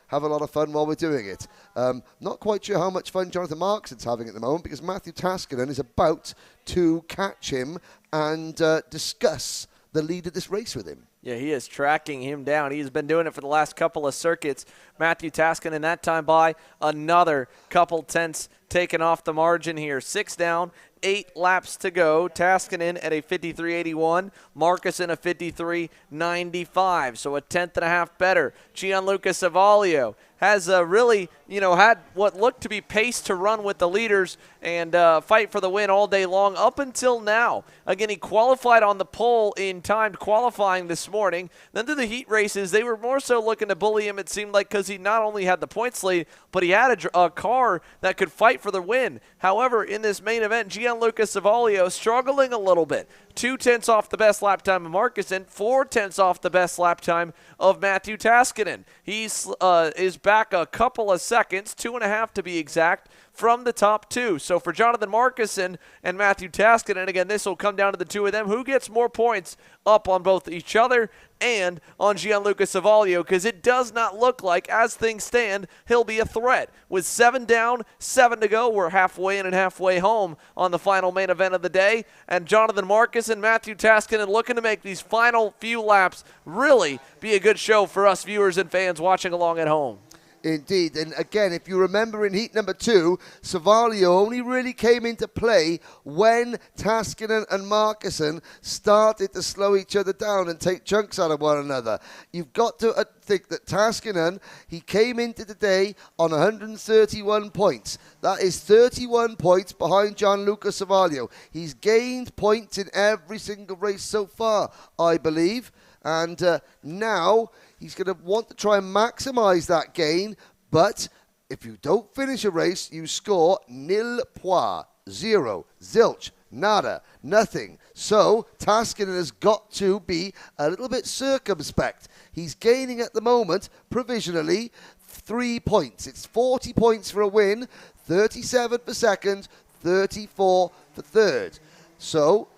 have a lot of fun while we're doing it. Not quite sure how much fun Jonathan Markson's having at the moment, because Matthew Taskinen is about to catch him and discuss the lead of this race with him. Yeah, he is tracking him down. He's been doing it for the last couple of circuits. Matthew Taskinen that time by another couple tenths taken off the margin here. 6 down, 8 laps to go. Taskinen at a 53.81. Marcuson a 53.95. So a tenth and a half better. Gianluca Savalio has really, had what looked to be pace to run with the leaders and fight for the win all day long up until now. Again, he qualified on the pole in timed qualifying this morning. Then to the heat races, they were more so looking to bully him, it seemed like, because he not only had the points lead, but he had a car that could fight for the win. However, in this main event, Gianluca Savalio struggling a little bit. 2 tenths off the best lap time of Marcuson, 4 tenths off the best lap time of Matthew Taskinen. He's is back a couple of seconds, 2.5 to be exact, from the top 2. So for Jonathan Marcuson and Matthew Taskinen, again, this will come down to the two of them. Who gets more points up on both each other and on Gianluca Savalio, because it does not look like, as things stand, he'll be a threat. With 7 down, 7 to go, we're halfway in and halfway home on the final main event of the day, and Jonathan Marcus and Matthew Taskinen looking to make these final few laps really be a good show for us viewers and fans watching along at home. Indeed, and again, if you remember in heat number 2, Savalio only really came into play when Taskinen and Marcuson started to slow each other down and take chunks out of one another. You've got to think that Taskinen, he came into the day on 131 points. That is 31 points behind Gianluca Savalio. He's gained points in every single race so far, I believe, and now he's going to want to try and maximize that gain, but if you don't finish a race, you score nil points, 0, zilch, nada, nothing. So Taskinen has got to be a little bit circumspect. He's gaining at the moment, provisionally, 3 points. It's 40 points for a win, 37 for second, 34 for third. So,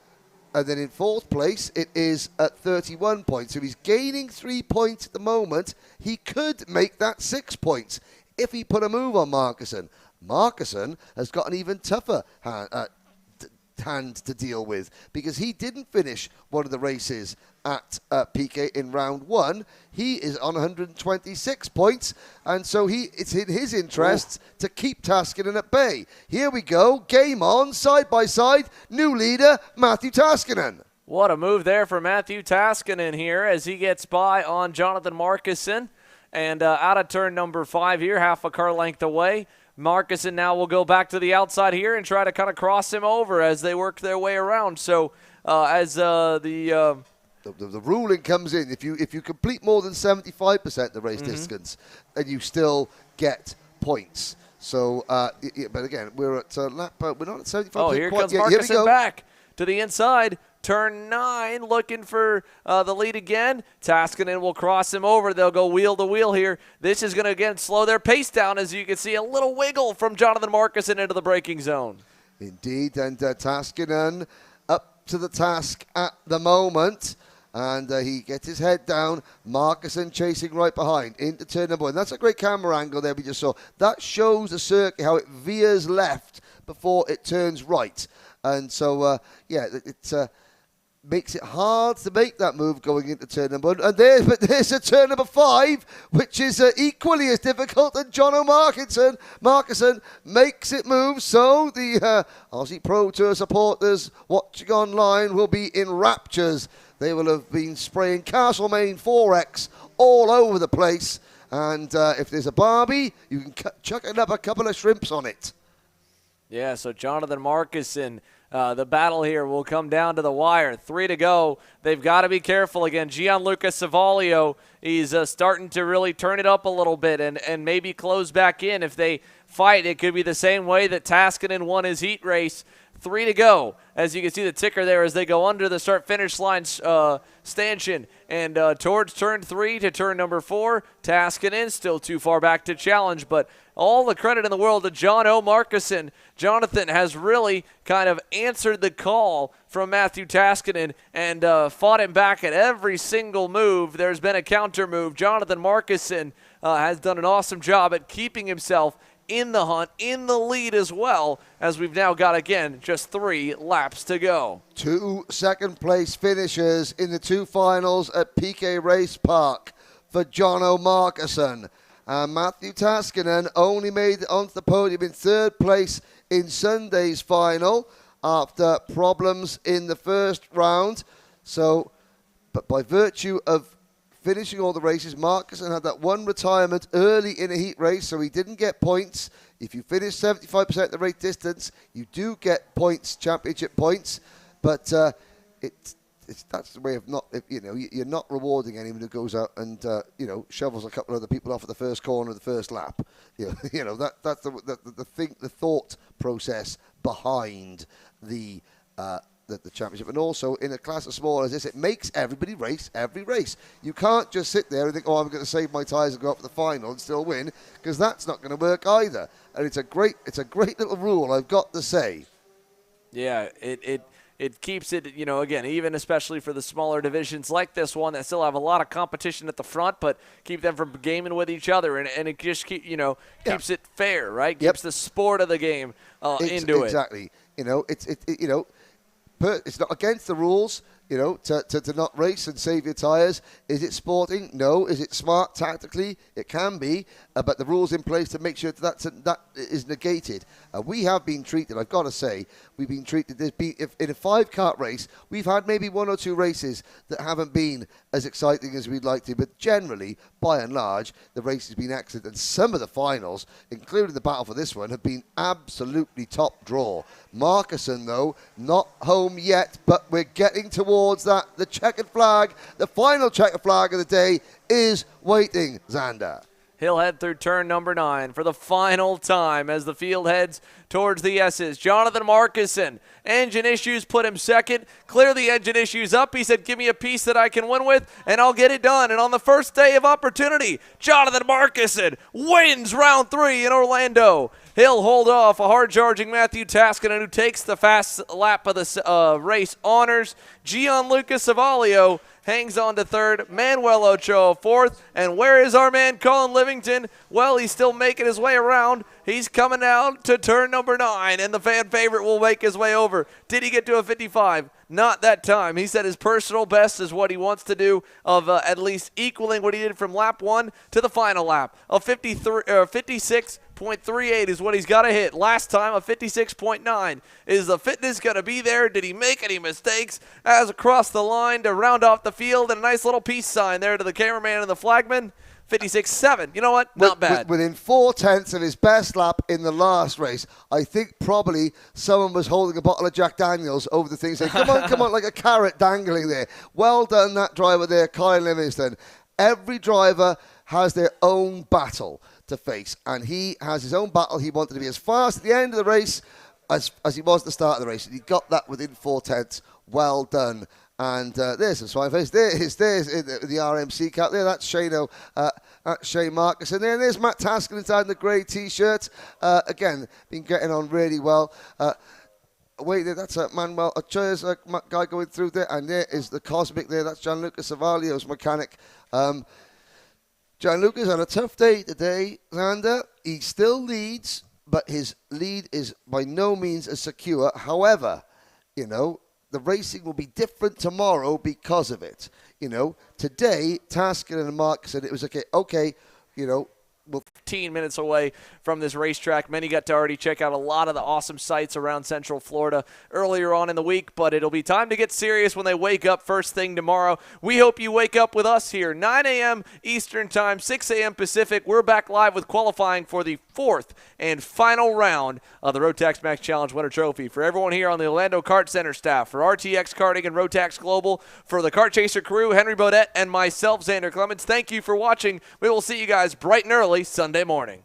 and then in fourth place, it is at 31 points. So he's gaining 3 points at the moment. He could make that 6 points if he put a move on Marcuson. Marcuson has got an even tougher hand to deal with, because he didn't finish one of the races at Piquet in round 1. He is on 126 points, and so it's in his interests to keep Taskinen at bay. Here we go, game on, side by side, new leader, Matthew Taskinen. What a move there for Matthew Taskinen here as he gets by on Jonathan Marcuson. And out of turn number 5 here, half a car length away. Markussen now will go back to the outside here and try to kind of cross him over as they work their way around. So as the ruling comes in, if you complete more than 75% of the race distance, then you still get points. So, but again, we're at lap. We're not at 75%. Oh, here comes Markussen back to the inside. Turn 9, looking for the lead again. Taskinen will cross him over. They'll go wheel to wheel here. This is going to, again, slow their pace down, as you can see. A little wiggle from Jonathan Markussen into the braking zone. Indeed, and Taskinen up to the task at the moment. And he gets his head down. Markussen chasing right behind into turn number 1. That's a great camera angle there we just saw. That shows the circuit, how it veers left before it turns right. And so, it makes it hard to make that move going into turn number 1. And there's a turn number 5, which is equally as difficult. And Jono Markussen makes it move. So the Aussie Pro Tour supporters watching online will be in raptures. They will have been spraying Castlemaine 4X all over the place. And if there's a Barbie, you can chuck up a couple of shrimps on it. Yeah, so Jonathan Markussen, the battle here will come down to the wire. 3 to go. They've got to be careful again. Gianluca Savalio, he's starting to really turn it up a little bit and maybe close back in. If they fight, it could be the same way that Taskinen won his heat race. 3 to go. As you can see the ticker there as they go under the start-finish line stanchion. And towards turn 3 to turn number 4, Taskinen still too far back to challenge. But all the credit in the world to Jono Markussen. Jonathan has really kind of answered the call from Matthew Taskinen and fought him back at every single move. There's been a counter move. Jonathan Markussen has done an awesome job at keeping himself in the hunt, in the lead as well, as we've now got, again, just 3 laps to go. 2 second-place finishers in the 2 finals at PK Race Park for Jono Markussen. Matthew Taskinen only made it onto the podium in 3rd place in Sunday's final after problems in the first round. So, but by virtue of finishing all the races, Markussen had that one retirement early in a heat race, so he didn't get points. If you finish 75% of the race distance, you do get points, championship points. But that's the way of not, you're not rewarding anyone who goes out and shovels a couple of other people off at the first corner of the first lap. That's the thought process behind the championship. And also in a class as small as this, it makes everybody race every race. You can't just sit there and think, I'm going to save my tyres and go up to the final and still win, because that's not going to work either. And it's a great little rule, I've got to say. Yeah, it keeps it, again, even especially for the smaller divisions like this one that still have a lot of competition at the front, but keep them from gaming with each other, and it just keeps it fair, right? Keeps the sport of the game into it. Exactly. It's not against the rules, to not race and save your tyres. Is it sporting? No. Is it smart tactically? It can be, but the rules in place to make sure that is negated. We have been treated, I've got to say, we've been treated, if in a 5-kart race, we've had maybe 1 or 2 races that haven't been as exciting as we'd like to, but generally, by and large, the race has been excellent, and some of the finals, including the battle for this one, have been absolutely top draw. Markussen, though, not home yet, but we're getting towards that. The checkered flag, the final checkered flag of the day is waiting, Xander. He'll head through turn number 9 for the final time as the field heads towards the S's. Jonathan Markussen, engine issues put him second. Clear the engine issues up. He said, give me a piece that I can win with, and I'll get it done. And on the first day of opportunity, Jonathan Markussen wins round 3 in Orlando. He'll hold off a hard-charging Matthew Taskinen, who takes the fast lap of the race honors. Gianluca Savalio hangs on to 3rd, Manuel Ochoa 4th, and where is our man Colin Livington? Well, he's still making his way around. He's coming out to turn number 9, and the fan favorite will make his way over. Did he get to a 55? Not that time. He said his personal best is what he wants to do, of at least equaling what he did from lap 1 to the final lap of 56.9 56.38 is what he's got to hit. Last time, a 56.9. Is the fitness going to be there? Did he make any mistakes? As across the line to round off the field, and a nice little peace sign there to the cameraman and the flagman. 56.7. You know what? Not bad. Within 4/10 of his best lap in the last race, I think probably someone was holding a bottle of Jack Daniels over the thing saying, come on, like a carrot dangling there. Well done, that driver there, Kyle Livingston. Every driver has their own battle to face, and he has his own battle. He wanted to be as fast at the end of the race as he was at the start of the race, and he got that within 4/10. Well done. And there's some swine face. There's the RMC cap there. That's Shane Marcus. And there's Matt Tasker inside in the grey T-shirt. Again, been getting on really well. Wait there, that's Manuel Ochoa's guy going through there. And there is the Cosmic there. That's Gianluca Savalio's mechanic. Gianluca's on a tough day today, Xander. He still leads, but his lead is by no means as secure. However, you know, the racing will be different tomorrow because of it. You know, today, Tasker and Mark said it was okay, you know, 15 minutes away from this racetrack. Many got to already check out a lot of the awesome sites around Central Florida earlier on in the week, but it'll be time to get serious when they wake up first thing tomorrow. We hope you wake up with us here, 9 a.m. Eastern Time, 6 a.m. Pacific. We're back live with qualifying for the fourth and final round of the Rotax Max Challenge Winter Trophy. For everyone here on the Orlando Kart Center staff, for RTX Karting and Rotax Global, for the Kart Chaser crew, Henry Bodette, and myself, Xander Clements, thank you for watching. We will see you guys bright and early Sunday morning.